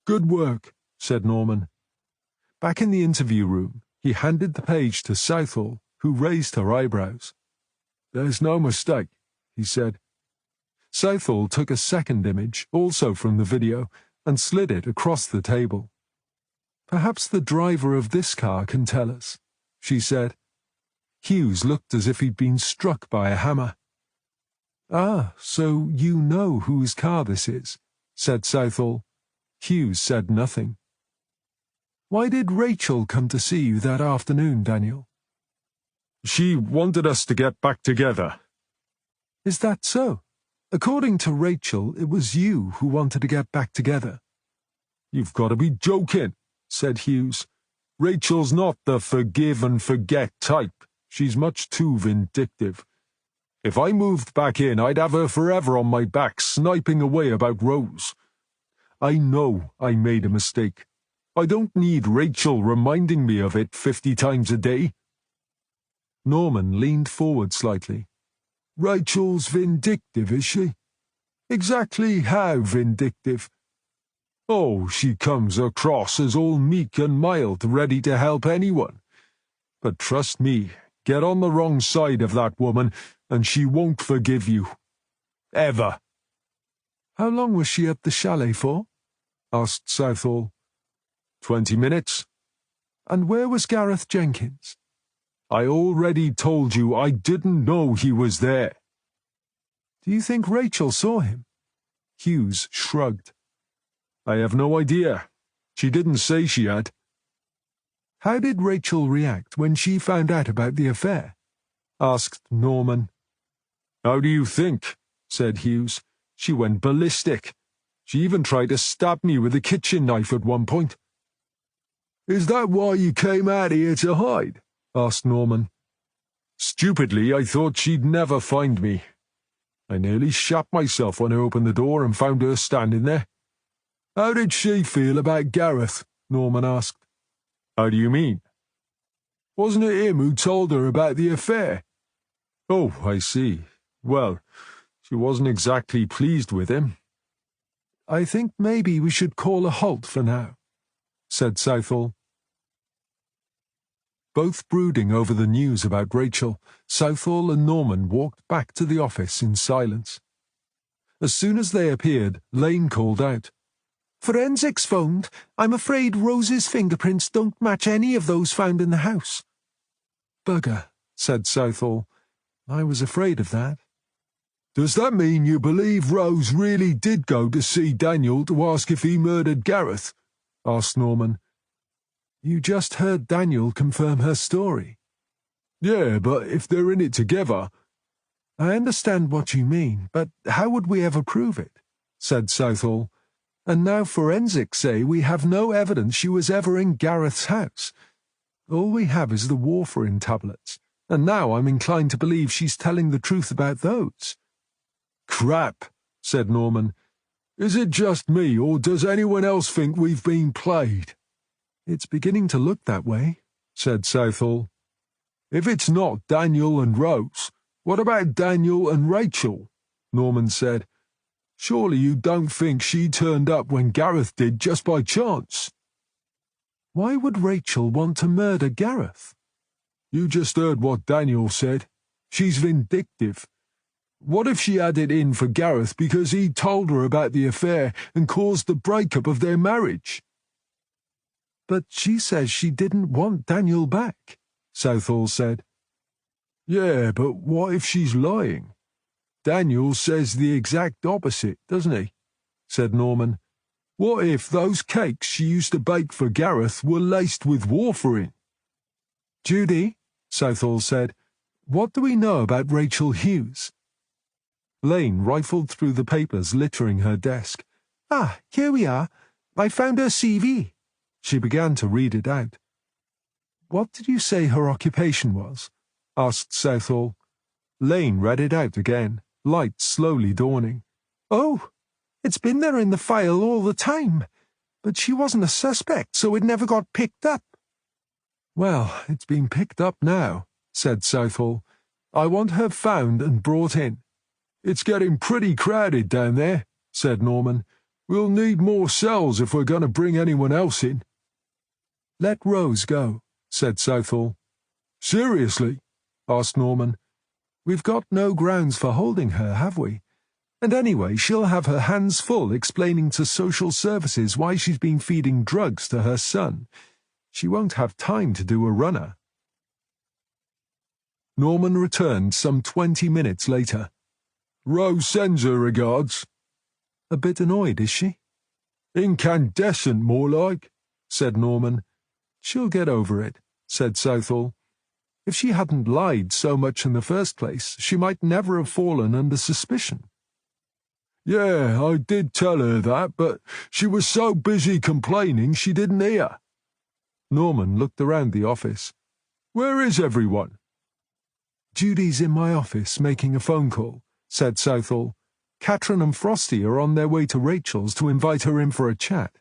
Speaker 2: Good work,
Speaker 1: said Norman. Back in the interview room, he handed the page to Southall, who raised her eyebrows.
Speaker 2: There's no mistake, he said.
Speaker 1: Southall took a second image, also from the video, and slid it across the table. Perhaps the driver of this car can tell us, she said. Hughes looked as if he'd been struck by a hammer. Ah, so you know whose car this is, said Southall. Hughes said nothing. Why did Rachel come to see you that afternoon, Daniel?
Speaker 4: She wanted us to get back together.
Speaker 1: Is that so? According to Rachel, it was you who wanted to get back together.
Speaker 4: You've got to be joking, said Hughes. Rachel's not the forgive and forget type. She's much too vindictive. If I moved back in, I'd have her forever on my back, sniping away about Rose. I know I made a mistake. I don't need Rachel reminding me of it 50 times a day.
Speaker 1: Norman leaned forward slightly.
Speaker 2: Rachel's vindictive, is she? Exactly how vindictive?
Speaker 4: Oh, she comes across as all meek and mild, ready to help anyone. But trust me, get on the wrong side of that woman, and she won't forgive you. Ever.
Speaker 1: How long was she at the chalet for? Asked Southall.
Speaker 4: 20 minutes.
Speaker 1: And where was Gareth Jenkins?
Speaker 4: I already told you I didn't know he was there.
Speaker 1: Do you think Rachel saw him? Hughes shrugged.
Speaker 4: I have no idea. She didn't say she had.
Speaker 1: How did Rachel react when she found out about the affair? Asked Norman.
Speaker 4: How do you think? Said Hughes. She went ballistic. She even tried to stab me with a kitchen knife at one point.
Speaker 2: Is that why you came out here to hide?
Speaker 1: Asked Norman.
Speaker 4: Stupidly, I thought she'd never find me. I nearly shat myself when I opened the door and found her standing there.
Speaker 2: How did she feel about Gareth? Norman asked.
Speaker 4: How do you mean?
Speaker 2: Wasn't it him who told her about the affair?
Speaker 4: Oh, I see. Well, she wasn't exactly pleased with him.
Speaker 1: I think maybe we should call a halt for now, said Southall. Both brooding over the news about Rachel, Southall and Norman walked back to the office in silence. As soon as they appeared, Lane called out, "Forensics phoned. I'm afraid Rose's fingerprints don't match any of those found in the house." "Bugger," said Southall. "I was afraid of that."
Speaker 2: Does that mean you believe Rose really did go to see Daniel to ask if he murdered Gareth?" asked Norman.
Speaker 1: "You just heard Daniel confirm her story."
Speaker 2: "Yeah, but if they're in it together—"
Speaker 1: "I understand what you mean, but how would we ever prove it?" said Southall. "And now forensics say we have no evidence she was ever in Gareth's house. All we have is the warfarin tablets, and now I'm inclined to believe she's telling the truth about those."
Speaker 2: "Crap," said Norman. "Is it just me, or does anyone else think we've been played?"
Speaker 1: "It's beginning to look that way," said Southall.
Speaker 2: "If it's not Daniel and Rose, what about Daniel and Rachel?" Norman said. "Surely you don't think she turned up when Gareth did just by chance?"
Speaker 1: "Why would Rachel want to murder Gareth?"
Speaker 2: "You just heard what Daniel said. She's vindictive. What if she had it in for Gareth because he told her about the affair and caused the breakup of their marriage?"
Speaker 1: "But she says she didn't want Daniel back," Southall said.
Speaker 2: "Yeah, but what if she's lying? Daniel says the exact opposite, doesn't he?" said Norman. "What if those cakes she used to bake for Gareth were laced with warfarin?"
Speaker 1: "Judy," Southall said, "what do we know about Rachel Hughes?" Lane rifled through the papers littering her desk.
Speaker 5: Ah, here we are. I found her CV.
Speaker 1: She began to read it out. What did you say her occupation was? Asked Southall. Lane read it out again, light slowly dawning.
Speaker 5: Oh, it's been there in the file all the time. But she wasn't a suspect, so it never got picked up.
Speaker 1: Well, it's been picked up now, said Southall. I want her found and brought in.
Speaker 2: It's getting pretty crowded down there, said Norman. We'll need more cells if we're going to bring anyone else in.
Speaker 1: Let Rose go, said Southall.
Speaker 2: Seriously?
Speaker 1: Asked Norman. We've got no grounds for holding her, have we? And anyway, she'll have her hands full explaining to social services why she's been feeding drugs to her son. She won't have time to do a runner. Norman returned some 20 minutes later.
Speaker 2: Rose sends her regards.
Speaker 1: A bit annoyed, is she?
Speaker 2: Incandescent, more like,
Speaker 1: said Norman. She'll get over it, said Southall. If she hadn't lied so much in the first place, she might never have fallen under suspicion.
Speaker 2: Yeah, I did tell her that, but she was so busy complaining she didn't hear.
Speaker 1: Norman looked around the office.
Speaker 2: Where is everyone?
Speaker 1: Judy's in my office making a phone call, said Southall. Catherine and Frosty are on their way to Rachel's to invite her in for a chat.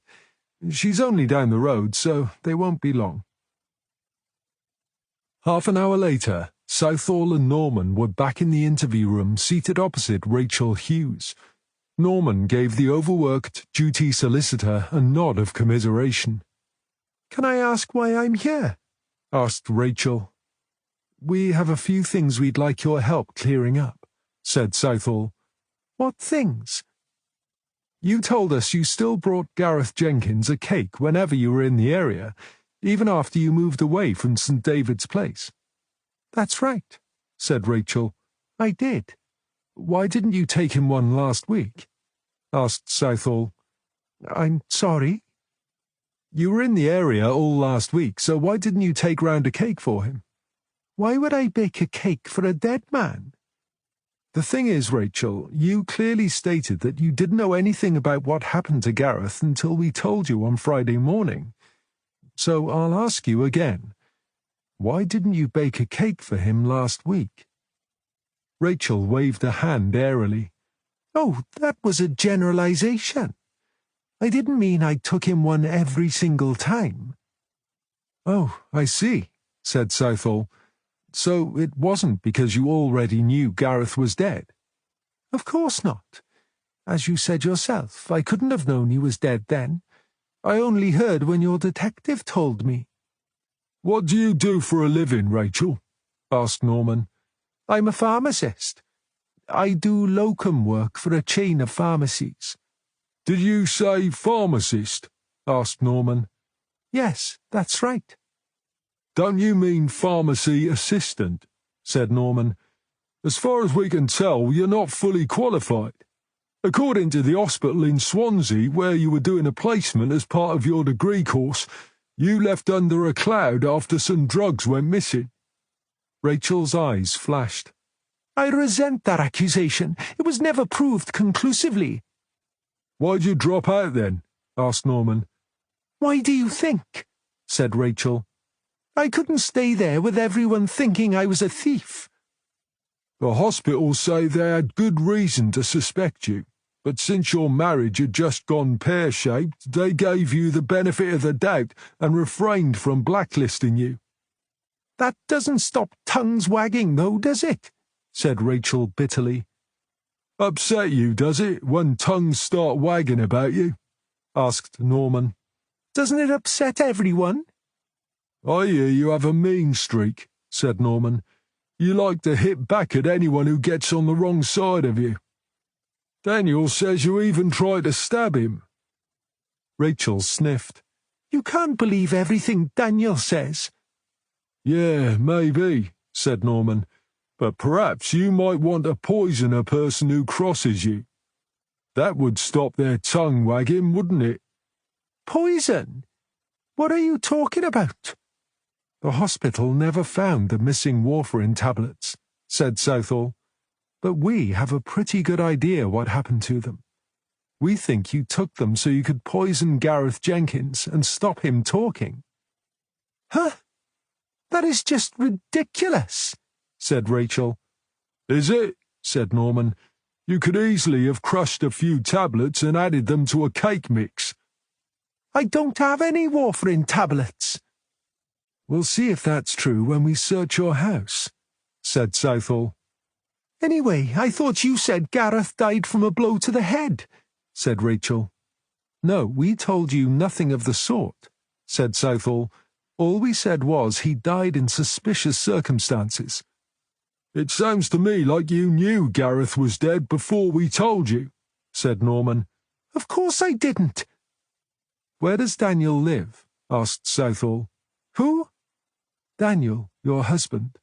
Speaker 1: She's only down the road, so they won't be long. Half an hour later, Southall and Norman were back in the interview room seated opposite Rachel Hughes. Norman gave the overworked duty solicitor a nod of commiseration.
Speaker 5: Can I ask why I'm here?
Speaker 1: Asked Rachel. We have a few things we'd like your help clearing up, said Southall.
Speaker 5: What things?
Speaker 1: You told us you still brought Gareth Jenkins a cake whenever you were in the area, even after you moved away from St. David's Place.
Speaker 5: That's right,
Speaker 1: said Rachel.
Speaker 5: I did.
Speaker 1: Why didn't you take him one last week? Asked Southall.
Speaker 5: I'm sorry.
Speaker 1: You were in the area all last week, so why didn't you take round a cake for him?
Speaker 5: Why would I bake a cake for a dead man?
Speaker 1: The thing is, Rachel, you clearly stated that you didn't know anything about what happened to Gareth until we told you on Friday morning. So I'll ask you again. Why didn't you bake a cake for him last week? Rachel waved a hand airily.
Speaker 5: Oh, that was a generalization. I didn't mean I took him one every single time.
Speaker 1: Oh, I see, said Southall. So it wasn't because you already knew Gareth was dead?
Speaker 5: Of course not. As you said yourself, I couldn't have known he was dead then. I only heard when your detective told me.
Speaker 2: What do you do for a living, Rachel? Asked Norman.
Speaker 5: I'm a pharmacist. I do locum work for a chain of pharmacies.
Speaker 2: Did you say pharmacist? Asked Norman.
Speaker 5: Yes, that's right.
Speaker 2: Don't you mean pharmacy assistant? Said Norman. As far as we can tell, you're not fully qualified. According to the hospital in Swansea, where you were doing a placement as part of your degree course, you left under a cloud after some drugs went missing.
Speaker 1: Rachel's eyes flashed.
Speaker 5: I resent that accusation. It was never proved conclusively.
Speaker 2: Why'd you drop out then? Asked Norman.
Speaker 5: Why do you think? Said Rachel. I couldn't stay there with everyone thinking I was a thief.
Speaker 2: The hospital say they had good reason to suspect you, but since your marriage had just gone pear-shaped, they gave you the benefit of the doubt and refrained from blacklisting you.
Speaker 5: That doesn't stop tongues wagging, though, does it? Said Rachel bitterly.
Speaker 2: Upset you, does it, when tongues start wagging about you? Asked Norman.
Speaker 5: Doesn't it upset everyone?
Speaker 2: I hear you have a mean streak, said Norman. You like to hit back at anyone who gets on the wrong side of you. Daniel says you even tried to stab him.
Speaker 1: Rachel sniffed.
Speaker 5: You can't believe everything Daniel says.
Speaker 2: Yeah, maybe, said Norman. But perhaps you might want to poison a person who crosses you. That would stop their tongue wagging, wouldn't it?
Speaker 5: Poison? What are you talking about?
Speaker 1: The hospital never found the missing warfarin tablets, said Southall. But we have a pretty good idea what happened to them. We think you took them so you could poison Gareth Jenkins and stop him talking."
Speaker 5: "Huh? That is just ridiculous," said Rachel.
Speaker 2: "Is it?" said Norman. "You could easily have crushed a few tablets and added them to a cake mix."
Speaker 5: "I don't have any warfarin tablets."
Speaker 1: "We'll see if that's true when we search your house," said Southall.
Speaker 5: "Anyway, I thought you said Gareth died from a blow to the head,"
Speaker 1: said Rachel. "No, we told you nothing of the sort," said Southall. "All we said was he died in suspicious circumstances."
Speaker 2: "It sounds to me like you knew Gareth was dead before we told you," said Norman.
Speaker 5: "Of course I didn't."
Speaker 1: "Where does Daniel live?" asked Southall.
Speaker 5: "Who?"
Speaker 1: "Daniel, your husband."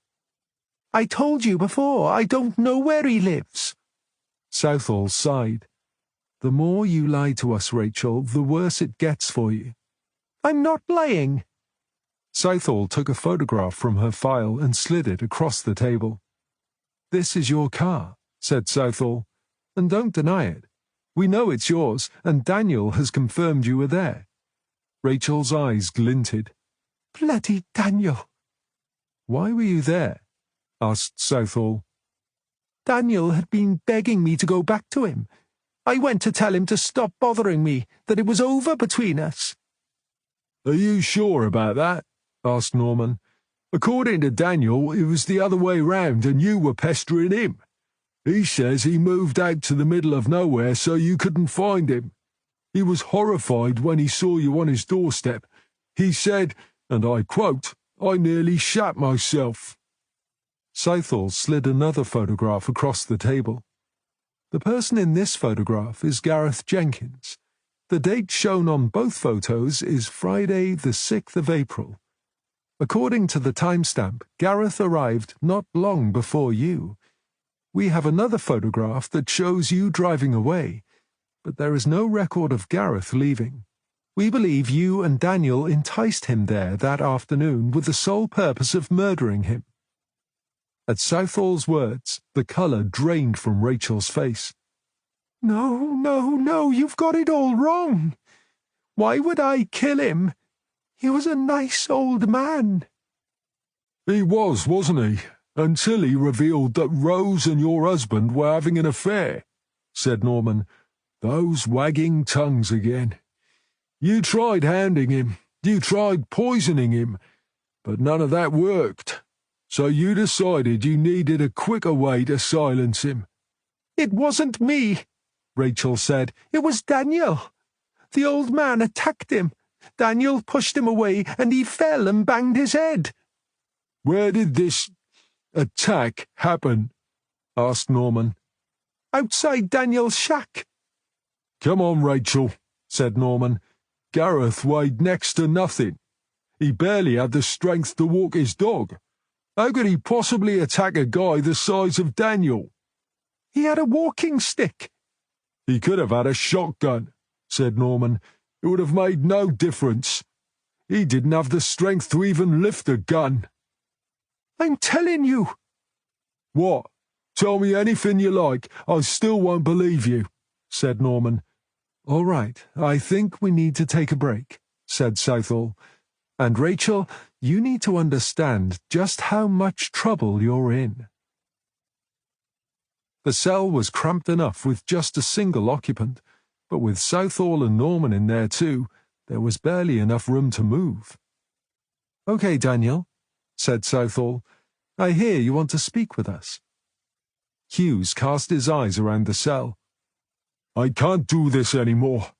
Speaker 5: "I told you before, I don't know where he lives."
Speaker 1: Southall sighed. "The more you lie to us, Rachel, the worse it gets for you."
Speaker 5: "I'm not lying."
Speaker 1: Southall took a photograph from her file and slid it across the table. "This is your car," said Southall, "and don't deny it. We know it's yours, and Daniel has confirmed you were there." Rachel's eyes glinted.
Speaker 5: "Bloody Daniel."
Speaker 1: "Why were you there?" asked Southall.
Speaker 5: "Daniel had been begging me to go back to him. I went to tell him to stop bothering me, that it was over between us."
Speaker 2: "Are you sure about that?" asked Norman. "According to Daniel, it was the other way round and you were pestering him. He says he moved out to the middle of nowhere so you couldn't find him. He was horrified when he saw you on his doorstep. He said, and I quote, 'I nearly shat myself.'"
Speaker 1: Southall slid another photograph across the table. "The person in this photograph is Gareth Jenkins. The date shown on both photos is Friday, the 6th of April. According to the timestamp, Gareth arrived not long before you. We have another photograph that shows you driving away, but there is no record of Gareth leaving. We believe you and Daniel enticed him there that afternoon with the sole purpose of murdering him." At Southall's words, the colour drained from Rachel's face.
Speaker 5: No, you've got it all wrong. Why would I kill him? He was a nice old man."
Speaker 2: "He was, wasn't he? Until he revealed that Rose and your husband were having an affair," said Norman. "Those wagging tongues again. You tried hounding him, you tried poisoning him, but none of that worked. So you decided you needed a quicker way to silence him."
Speaker 5: "It wasn't me," Rachel said. "It was Daniel. The old man attacked him. Daniel pushed him away and he fell and banged his head."
Speaker 2: "Where did this attack happen?" asked Norman.
Speaker 5: "Outside Daniel's shack."
Speaker 2: "Come on, Rachel," said Norman. "Gareth weighed next to nothing. He barely had the strength to walk his dog. How could he possibly attack a guy the size of Daniel?"
Speaker 5: "He had a walking stick."
Speaker 2: "He could have had a shotgun," said Norman. "It would have made no difference. He didn't have the strength to even lift a gun."
Speaker 5: "I'm telling you."
Speaker 2: "What? Tell me anything you like. I still won't believe you," said Norman.
Speaker 1: "All right, I think we need to take a break," said Southall. "And Rachel, you need to understand just how much trouble you're in." The cell was cramped enough with just a single occupant, but with Southall and Norman in there too, there was barely enough room to move. "Okay, Daniel," said Southall. "I hear you want to speak with us." Hughes cast his eyes around the cell.
Speaker 2: "I can't do this anymore.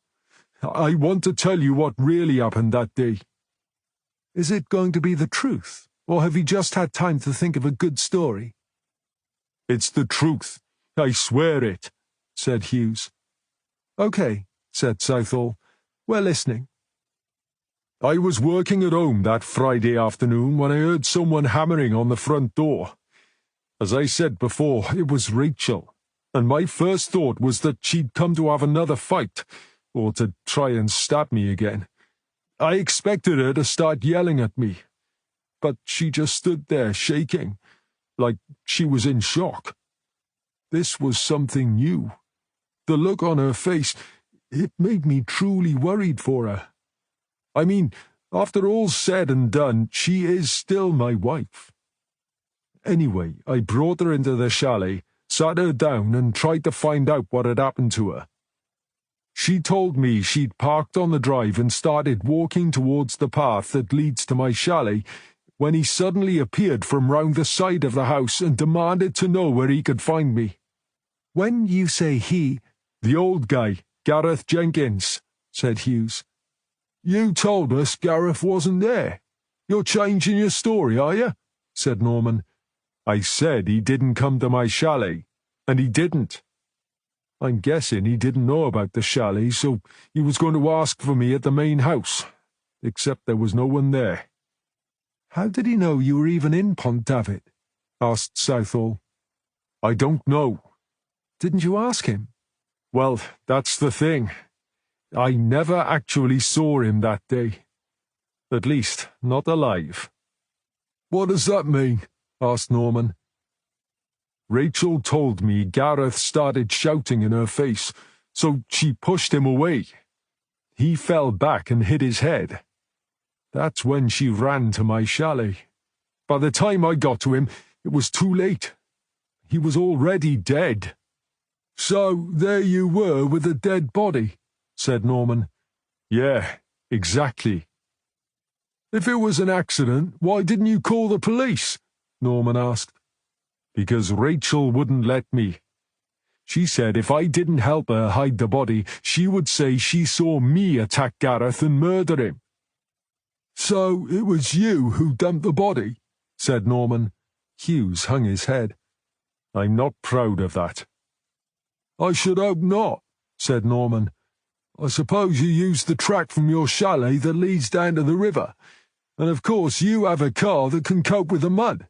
Speaker 2: I want to tell you what really happened that day."
Speaker 1: "Is it going to be the truth, or have you just had time to think of a good story?"
Speaker 2: "It's the truth. I swear it," said Hughes.
Speaker 1: "Okay," said Southall. "We're listening."
Speaker 2: "I was working at home that Friday afternoon when I heard someone hammering on the front door. As I said before, it was Rachel, and my first thought was that she'd come to have another fight, or to try and stab me again. I expected her to start yelling at me, but she just stood there shaking, like she was in shock. This was something new. The look on her face, it made me truly worried for her. I mean, after all's said and done, she is still my wife. Anyway, I brought her into the chalet, sat her down and tried to find out what had happened to her. She told me she'd parked on the drive and started walking towards the path that leads to my chalet when he suddenly appeared from round the side of the house and demanded to know where he could find me.
Speaker 3: When you say he,
Speaker 2: The old guy, Gareth Jenkins, said Hughes. You told us Gareth wasn't there. You're changing your story, are you? Said Norman. I said he didn't come to my chalet, and he didn't. I'm guessing he didn't know about the chalet, so he was going to ask for me at the main house, except there was no one there.
Speaker 3: how did he know you were even in Pont David? Asked Southall.
Speaker 2: I don't know.
Speaker 3: Didn't you ask him?
Speaker 2: Well, that's the thing. I never actually saw him that day. At least, not alive. What does that mean? Asked Norman. Rachel told me Gareth started shouting in her face, so she pushed him away. He fell back and hit his head. That's when she ran to my chalet. By the time I got to him, it was too late. He was already dead. So there you were with a dead body, said Norman. Yeah, exactly. If it was an accident, why didn't you call the police? Norman asked. Because Rachel wouldn't let me. She said if I didn't help her hide the body, she would say she saw me attack Gareth and murder him. So it was you who dumped the body, said Norman. Hughes hung his head. I'm not proud of that. I should hope not, said Norman. I suppose you used the track from your chalet that leads down to the river, and of course you have a car that can cope with the mud.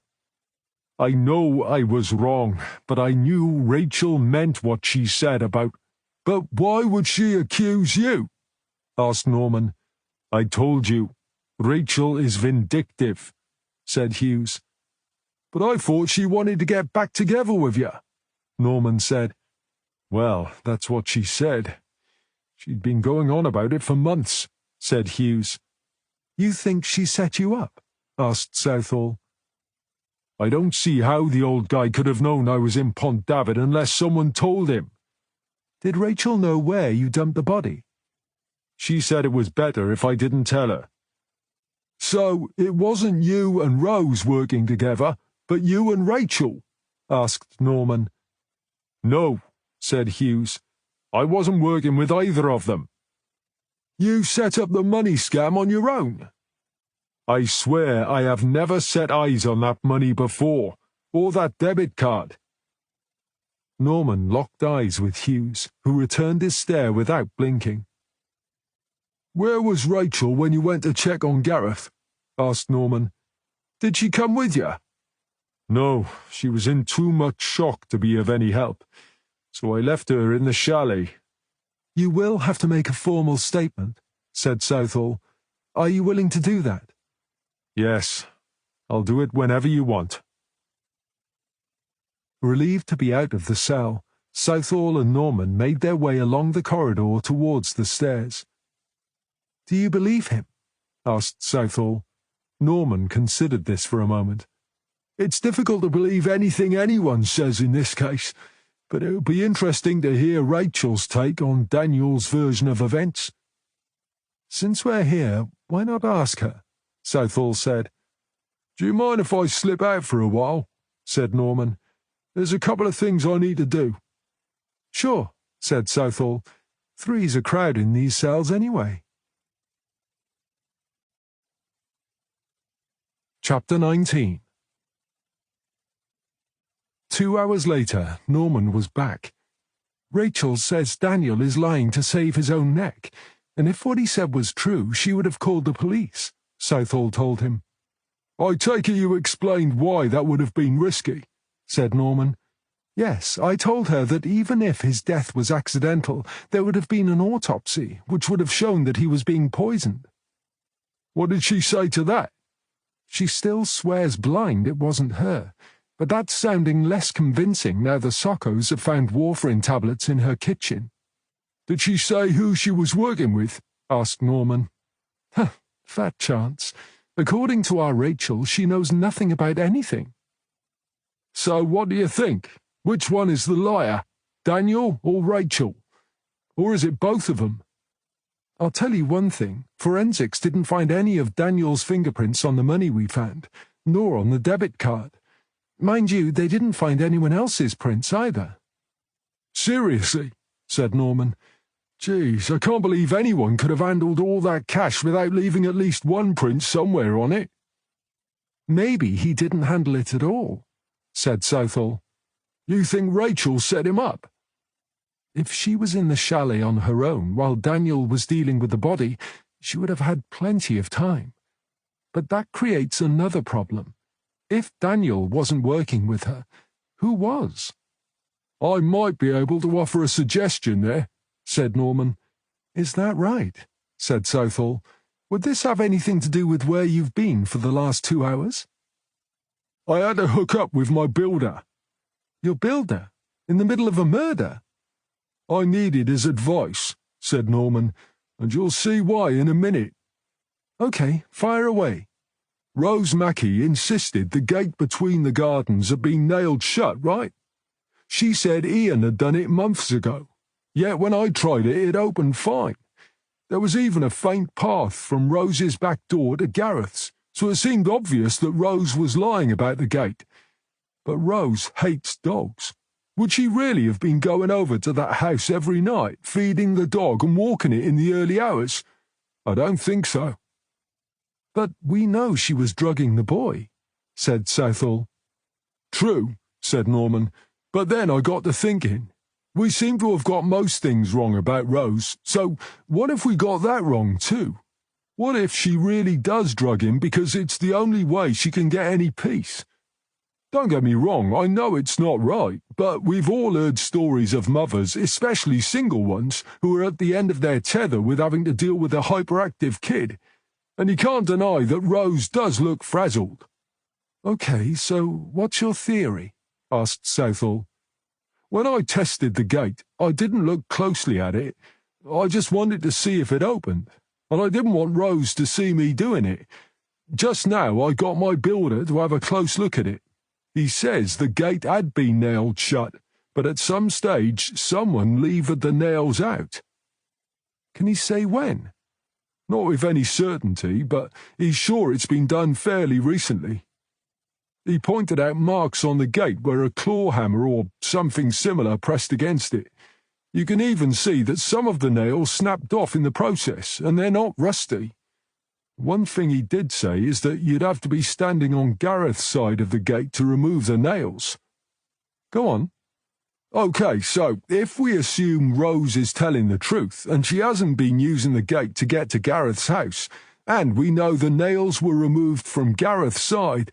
Speaker 2: I know I was wrong, but I knew Rachel meant what she said about... But why would she accuse you? Asked Norman. I told you, Rachel is vindictive, said Hughes. But I thought she wanted to get back together with you, Norman said. Well, that's what she said. She'd been going on about it for months, said Hughes.
Speaker 3: You think she set you up? Asked Southall.
Speaker 2: I don't see how the old guy could have known I was in Pont David unless someone told him.
Speaker 3: Did Rachel know where you dumped the body?
Speaker 2: She said it was better if I didn't tell her. So it wasn't you and Rose working together, but you and Rachel? Asked Norman. No, said Hughes. I wasn't working with either of them. You set up the money scam on your own? I swear I have never set eyes on that money before, or that debit card.
Speaker 3: Norman locked eyes with Hughes, who returned his stare without blinking.
Speaker 2: Where was Rachel when you went to check on Gareth? Asked Norman. Did she come with you? No, she was in too much shock to be of any help, so I left her in the chalet.
Speaker 3: You will have to make a formal statement, said Southall. Are you willing to do that?
Speaker 2: Yes, I'll do it whenever you want.
Speaker 3: Relieved to be out of the cell, Southall and Norman made their way along the corridor towards the stairs. Do you believe him? Asked Southall. Norman considered this for a moment.
Speaker 2: It's difficult to believe anything anyone says in this case, but it would be interesting to hear Rachel's take on Daniel's version of events.
Speaker 3: Since we're here, why not ask her? Southall said.
Speaker 2: Do you mind if I slip out for a while? Said Norman. There's a couple of things I need to do.
Speaker 3: Sure, said Southall. Three's a crowd in these cells anyway.
Speaker 1: Chapter 19. 2 hours later, Norman was back. Rachel says Daniel is lying to save his own neck, and if what he said was true, she would have called the police, Southall told him.
Speaker 2: I take it you explained why that would have been risky, said Norman.
Speaker 3: Yes, I told her that even if his death was accidental, there would have been an autopsy, which would have shown that he was being poisoned.
Speaker 2: What did she say to that?
Speaker 3: She still swears blind it wasn't her, but that's sounding less convincing now the Sockos have found warfarin tablets in her kitchen.
Speaker 2: Did she say who she was working with?
Speaker 1: Asked Norman. Fat chance. According to our Rachel, she knows nothing about anything.
Speaker 2: So what do you think? Which one is the liar? Daniel or Rachel? Or is it both of them?
Speaker 1: I'll tell you one thing. Forensics didn't find any of Daniel's fingerprints on the money we found, nor on the debit card. Mind you, they didn't find anyone else's prints either.
Speaker 2: Seriously? Said Norman. Geez, I can't believe anyone could have handled all that cash without leaving at least one print somewhere on it.
Speaker 1: Maybe he didn't handle it at all, said Southall.
Speaker 2: You think Rachel set him up?
Speaker 1: If she was in the chalet on her own while Daniel was dealing with the body, she would have had plenty of time. But that creates another problem. If Daniel wasn't working with her, who was?
Speaker 2: I might be able to offer a suggestion there, said Norman.
Speaker 1: Is that right? Said Southall. Would this have anything to do with where you've been for the last 2 hours?
Speaker 2: I had to hook up with my builder.
Speaker 1: Your builder? In the middle of a murder?
Speaker 2: I needed his advice, said Norman, and you'll see why in a minute.
Speaker 1: OK, fire away.
Speaker 2: Rose Mackie insisted the gate between the gardens had been nailed shut, right? She said Ian had done it months ago, yet when I tried it, it opened fine. There was even a faint path from Rose's back door to Gareth's, so it seemed obvious that Rose was lying about the gate. But Rose hates dogs. Would she really have been going over to that house every night, feeding the dog and walking it in the early hours? I don't think so.
Speaker 1: But we know she was drugging the boy, said Southall.
Speaker 2: True, said Norman, but then I got to thinking. We seem to have got most things wrong about Rose, so what if we got that wrong too? What if she really does drug him because it's the only way she can get any peace? Don't get me wrong, I know it's not right, but we've all heard stories of mothers, especially single ones, who are at the end of their tether with having to deal with a hyperactive kid. And you can't deny that Rose does look frazzled.
Speaker 1: OK, so what's your theory? Asked Southall.
Speaker 2: When I tested the gate, I didn't look closely at it. I just wanted to see if it opened, and I didn't want Rose to see me doing it. Just now I got my builder to have a close look at it. He says the gate had been nailed shut, but at some stage someone levered the nails out.
Speaker 1: Can he say when?
Speaker 2: Not with any certainty, but he's sure it's been done fairly recently. He pointed out marks on the gate where a claw hammer or something similar pressed against it. You can even see that some of the nails snapped off in the process, and they're not rusty. One thing he did say is that you'd have to be standing on Gareth's side of the gate to remove the nails.
Speaker 1: Go on.
Speaker 2: OK, so if we assume Rose is telling the truth and she hasn't been using the gate to get to Gareth's house, and we know the nails were removed from Gareth's side,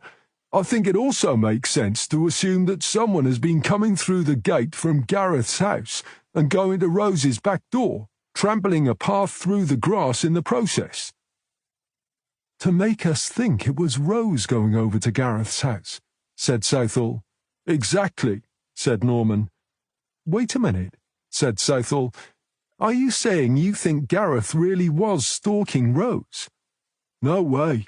Speaker 2: I think it also makes sense to assume that someone has been coming through the gate from Gareth's house and going to Rose's back door, trampling a path through the grass in the process.
Speaker 1: To make us think it was Rose going over to Gareth's house, said Southall.
Speaker 2: Exactly, said Norman.
Speaker 1: Wait a minute, said Southall. Are you saying you think Gareth really was stalking Rose?
Speaker 2: No way.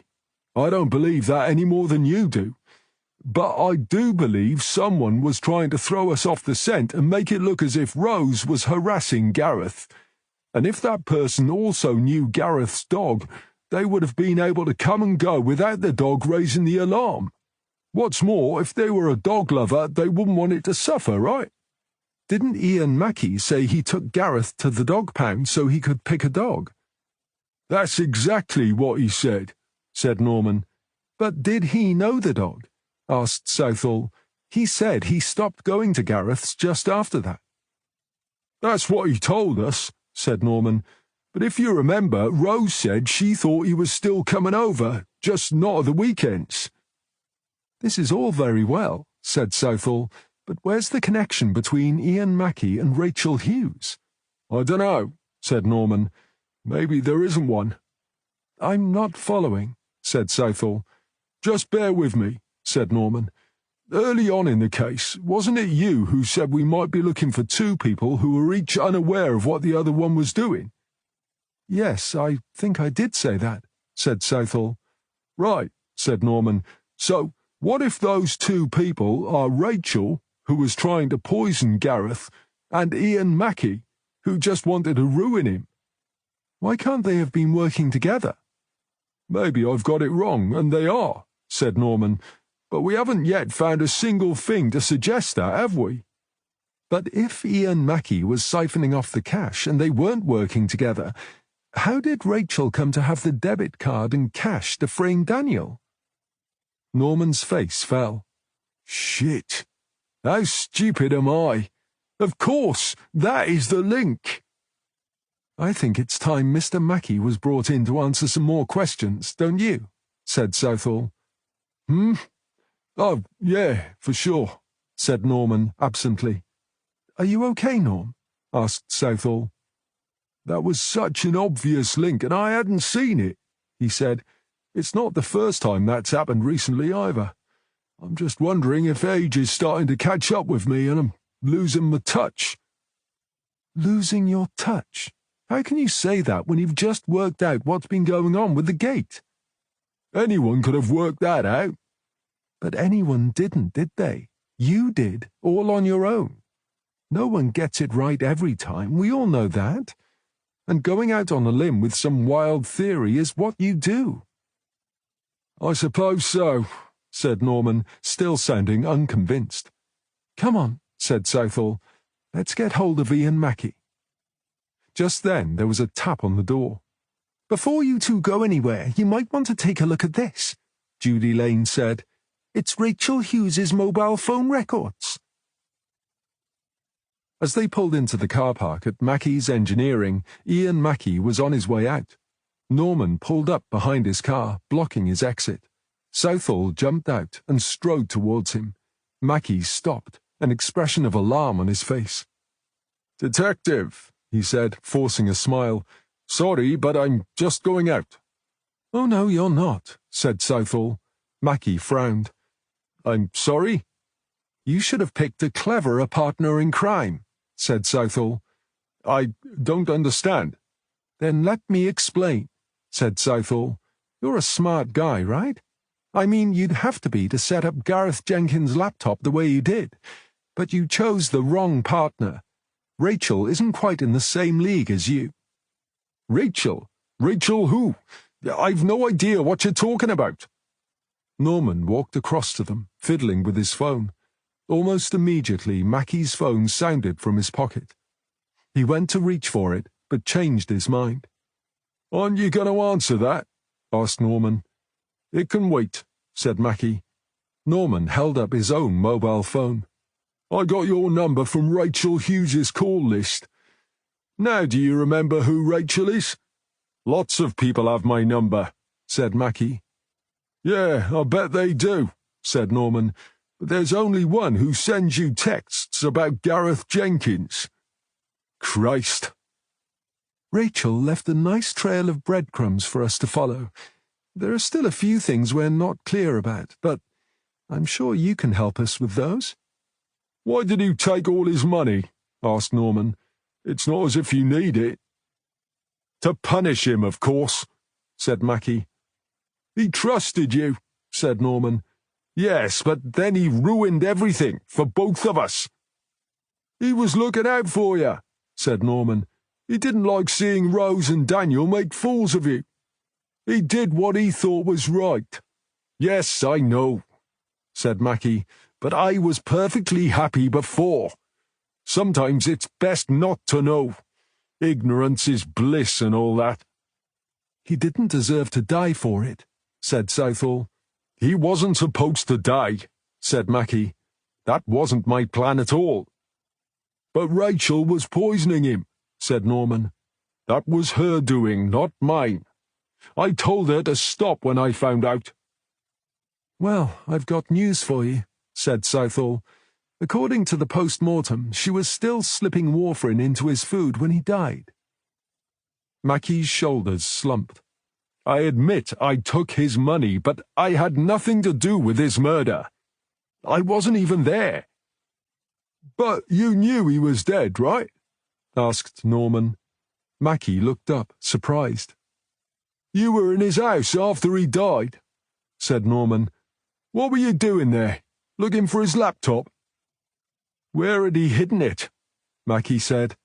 Speaker 2: I don't believe that any more than you do. But I do believe someone was trying to throw us off the scent and make it look as if Rose was harassing Gareth. And if that person also knew Gareth's dog, they would have been able to come and go without the dog raising the alarm. What's more, if they were a dog lover, they wouldn't want it to suffer, right?
Speaker 1: Didn't Ian Mackie say he took Gareth to the dog pound so he could pick a dog?
Speaker 2: That's exactly what he said, said Norman.
Speaker 1: But did he know the dog? Asked Southall. He said he stopped going to Gareth's just after that.
Speaker 2: That's what he told us, said Norman. But if you remember, Rose said she thought he was still coming over, just not at the weekends.
Speaker 1: This is all very well, said Southall, but where's the connection between Ian Mackie and Rachel Hughes?
Speaker 2: I dunno, said Norman. Maybe there isn't one.
Speaker 1: I'm not following, said Southall.
Speaker 2: Just bear with me, said Norman. early on in the case, wasn't it you who said we might be looking for two people who were each unaware of what the other one was doing?
Speaker 1: Yes, I think I did say that, said Southall.
Speaker 2: Right, said Norman. So, what if those two people are Rachel, who was trying to poison Gareth, and Ian Mackie, who just wanted to ruin him?
Speaker 1: Why can't they have been working together?
Speaker 2: Maybe I've got it wrong, and they are, said Norman, but we haven't yet found a single thing to suggest that, have we?
Speaker 1: But if Ian Mackie was siphoning off the cash and they weren't working together, how did Rachel come to have the debit card and cash to frame Daniel?
Speaker 2: Norman's face fell. Shit! How stupid am I? Of course, that is the link.
Speaker 1: I think it's time Mr. Mackie was brought in to answer some more questions, don't you? Said Southall.
Speaker 2: Oh, yeah, for sure, said Norman absently.
Speaker 1: Are you okay, Norm? Asked Southall.
Speaker 2: That was such an obvious link, and I hadn't seen it, he said. It's not the first time that's happened recently either. I'm just wondering if age is starting to catch up with me and I'm losing my touch.
Speaker 1: Losing your touch? How can you say that when you've just worked out what's been going on with the gate?
Speaker 2: Anyone could have worked that out.
Speaker 1: But anyone didn't, did they? You did, all on your own. No one gets it right every time, we all know that. And going out on a limb with some wild theory is what you do.
Speaker 2: I suppose so, said Norman, still sounding unconvinced.
Speaker 1: Come on, said Southall. Let's get hold of Ian Mackie. Just then there was a tap on the door. Before you two go anywhere, you might want to take a look at this, Judy Lane said. It's Rachel Hughes's mobile phone records. As they pulled into the car park at Mackie's Engineering, Ian Mackie was on his way out. Norman pulled up behind his car, blocking his exit. Southall jumped out and strode towards him. Mackie stopped, an expression of alarm on his face.
Speaker 2: Detective, he said, forcing a smile. Sorry, but I'm just going out.
Speaker 1: Oh, no, you're not, said Southall. Mackie frowned.
Speaker 2: I'm sorry?
Speaker 1: You should have picked a cleverer partner in crime, said Southall.
Speaker 2: I don't understand.
Speaker 1: Then let me explain, said Southall. You're a smart guy, right? I mean, you'd have to be to set up Gareth Jenkins' laptop the way you did. But you chose the wrong partner. Rachel isn't quite in the same league as you.
Speaker 2: Rachel? Rachel who? I've no idea what you're talking about.
Speaker 1: Norman walked across to them, fiddling with his phone. Almost immediately, Mackie's phone sounded from his pocket. He went to reach for it, but changed his mind.
Speaker 2: Aren't you going to answer that? Asked Norman. It can wait, said Mackie.
Speaker 1: Norman held up his own mobile phone.
Speaker 2: I got your number from Rachel Hughes's call list. Now do you remember who Rachel is? Lots of people have my number, said Mackie. Yeah, I bet they do, said Norman. But there's only one who sends you texts about Gareth Jenkins. Christ.
Speaker 1: Rachel left a nice trail of breadcrumbs for us to follow. There are still a few things we're not clear about, but I'm sure you can help us with those.
Speaker 2: Why did you take all his money? Asked Norman. It's not as if you need it. To punish him, of course, said Mackie. He trusted you, said Norman. Yes, but then he ruined everything for both of us. He was looking out for you, said Norman. He didn't like seeing Rose and Daniel make fools of you. He did what he thought was right. Yes, I know, said Mackie, but I was perfectly happy before. Sometimes it's best not to know. Ignorance is bliss and all that.
Speaker 1: He didn't deserve to die for it, said Southall.
Speaker 2: He wasn't supposed to die, said Mackie. That wasn't my plan at all. But Rachel was poisoning him, said Norman. That was her doing, not mine. I told her to stop when I found out.
Speaker 1: Well, I've got news for you, said Southall. According to the post-mortem, she was still slipping warfarin into his food when he died.
Speaker 2: Mackie's shoulders slumped. I admit I took his money, but I had nothing to do with his murder. I wasn't even there." "But you knew he was dead, right?" asked Norman.
Speaker 1: Mackie looked up, surprised.
Speaker 2: "You were in his house after he died," said Norman. "What were you doing there? Looking for his laptop?"
Speaker 1: "Where had he hidden it?" Mackie said.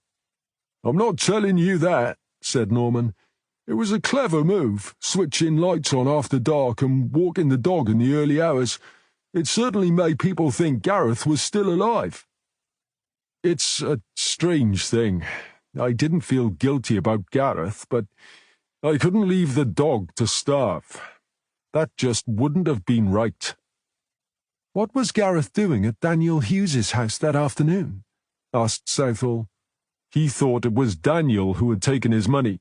Speaker 2: "I'm not telling you that," said Norman. "It was a clever move, switching lights on after dark and walking the dog in the early hours. It certainly made people think Gareth was still alive."
Speaker 1: "It's a strange thing. I didn't feel guilty about Gareth, but I couldn't leave the dog to starve. That just wouldn't have been right." "What was Gareth doing at Daniel Hughes's house that afternoon?" asked Southall.
Speaker 2: "He thought it was Daniel who had taken his money."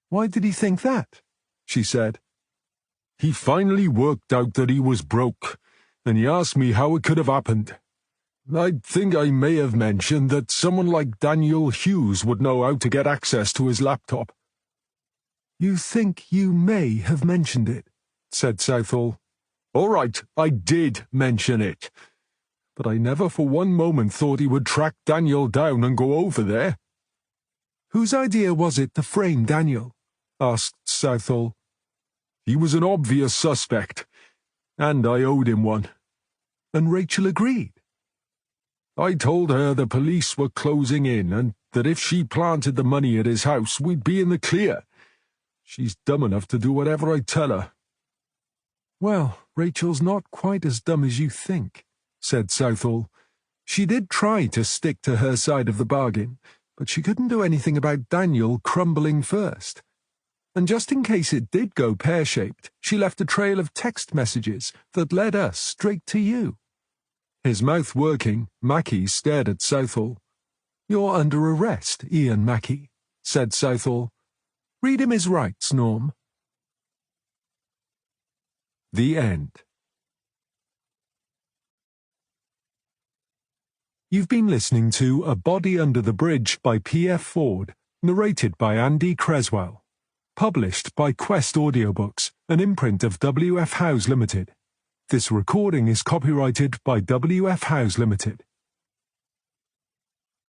Speaker 1: "Why did he think that?" she said.
Speaker 2: "He finally worked out that he was broke, and he asked me how it could have happened. I think I may have mentioned that someone like Daniel Hughes would know how to get access to his laptop."
Speaker 1: "You think you may have mentioned it," said Southall.
Speaker 2: "All right, I did mention it. But I never for one moment thought he would track Daniel down and go over there."
Speaker 1: "Whose idea was it to frame Daniel?" asked Southall.
Speaker 2: "He was an obvious suspect, and I owed him one."
Speaker 1: "And Rachel agreed?"
Speaker 2: "I told her the police were closing in and that if she planted the money at his house, we'd be in the clear. She's dumb enough to do whatever I tell her."
Speaker 1: "Well, Rachel's not quite as dumb as you think," said Southall. "She did try to stick to her side of the bargain, but she couldn't do anything about Daniel crumbling first. And just in case it did go pear-shaped, she left a trail of text messages that led us straight to you." His mouth working, Mackie stared at Southall. "You're under arrest, Ian Mackie," said Southall. "Read him his rights, Norm." The end. You've been listening to A Body Under the Bridge by P.F. Ford, narrated by Andy Creswell. Published by Quest Audiobooks, an imprint of W.F. Howes Limited. This recording is copyrighted by W.F. Howes Limited.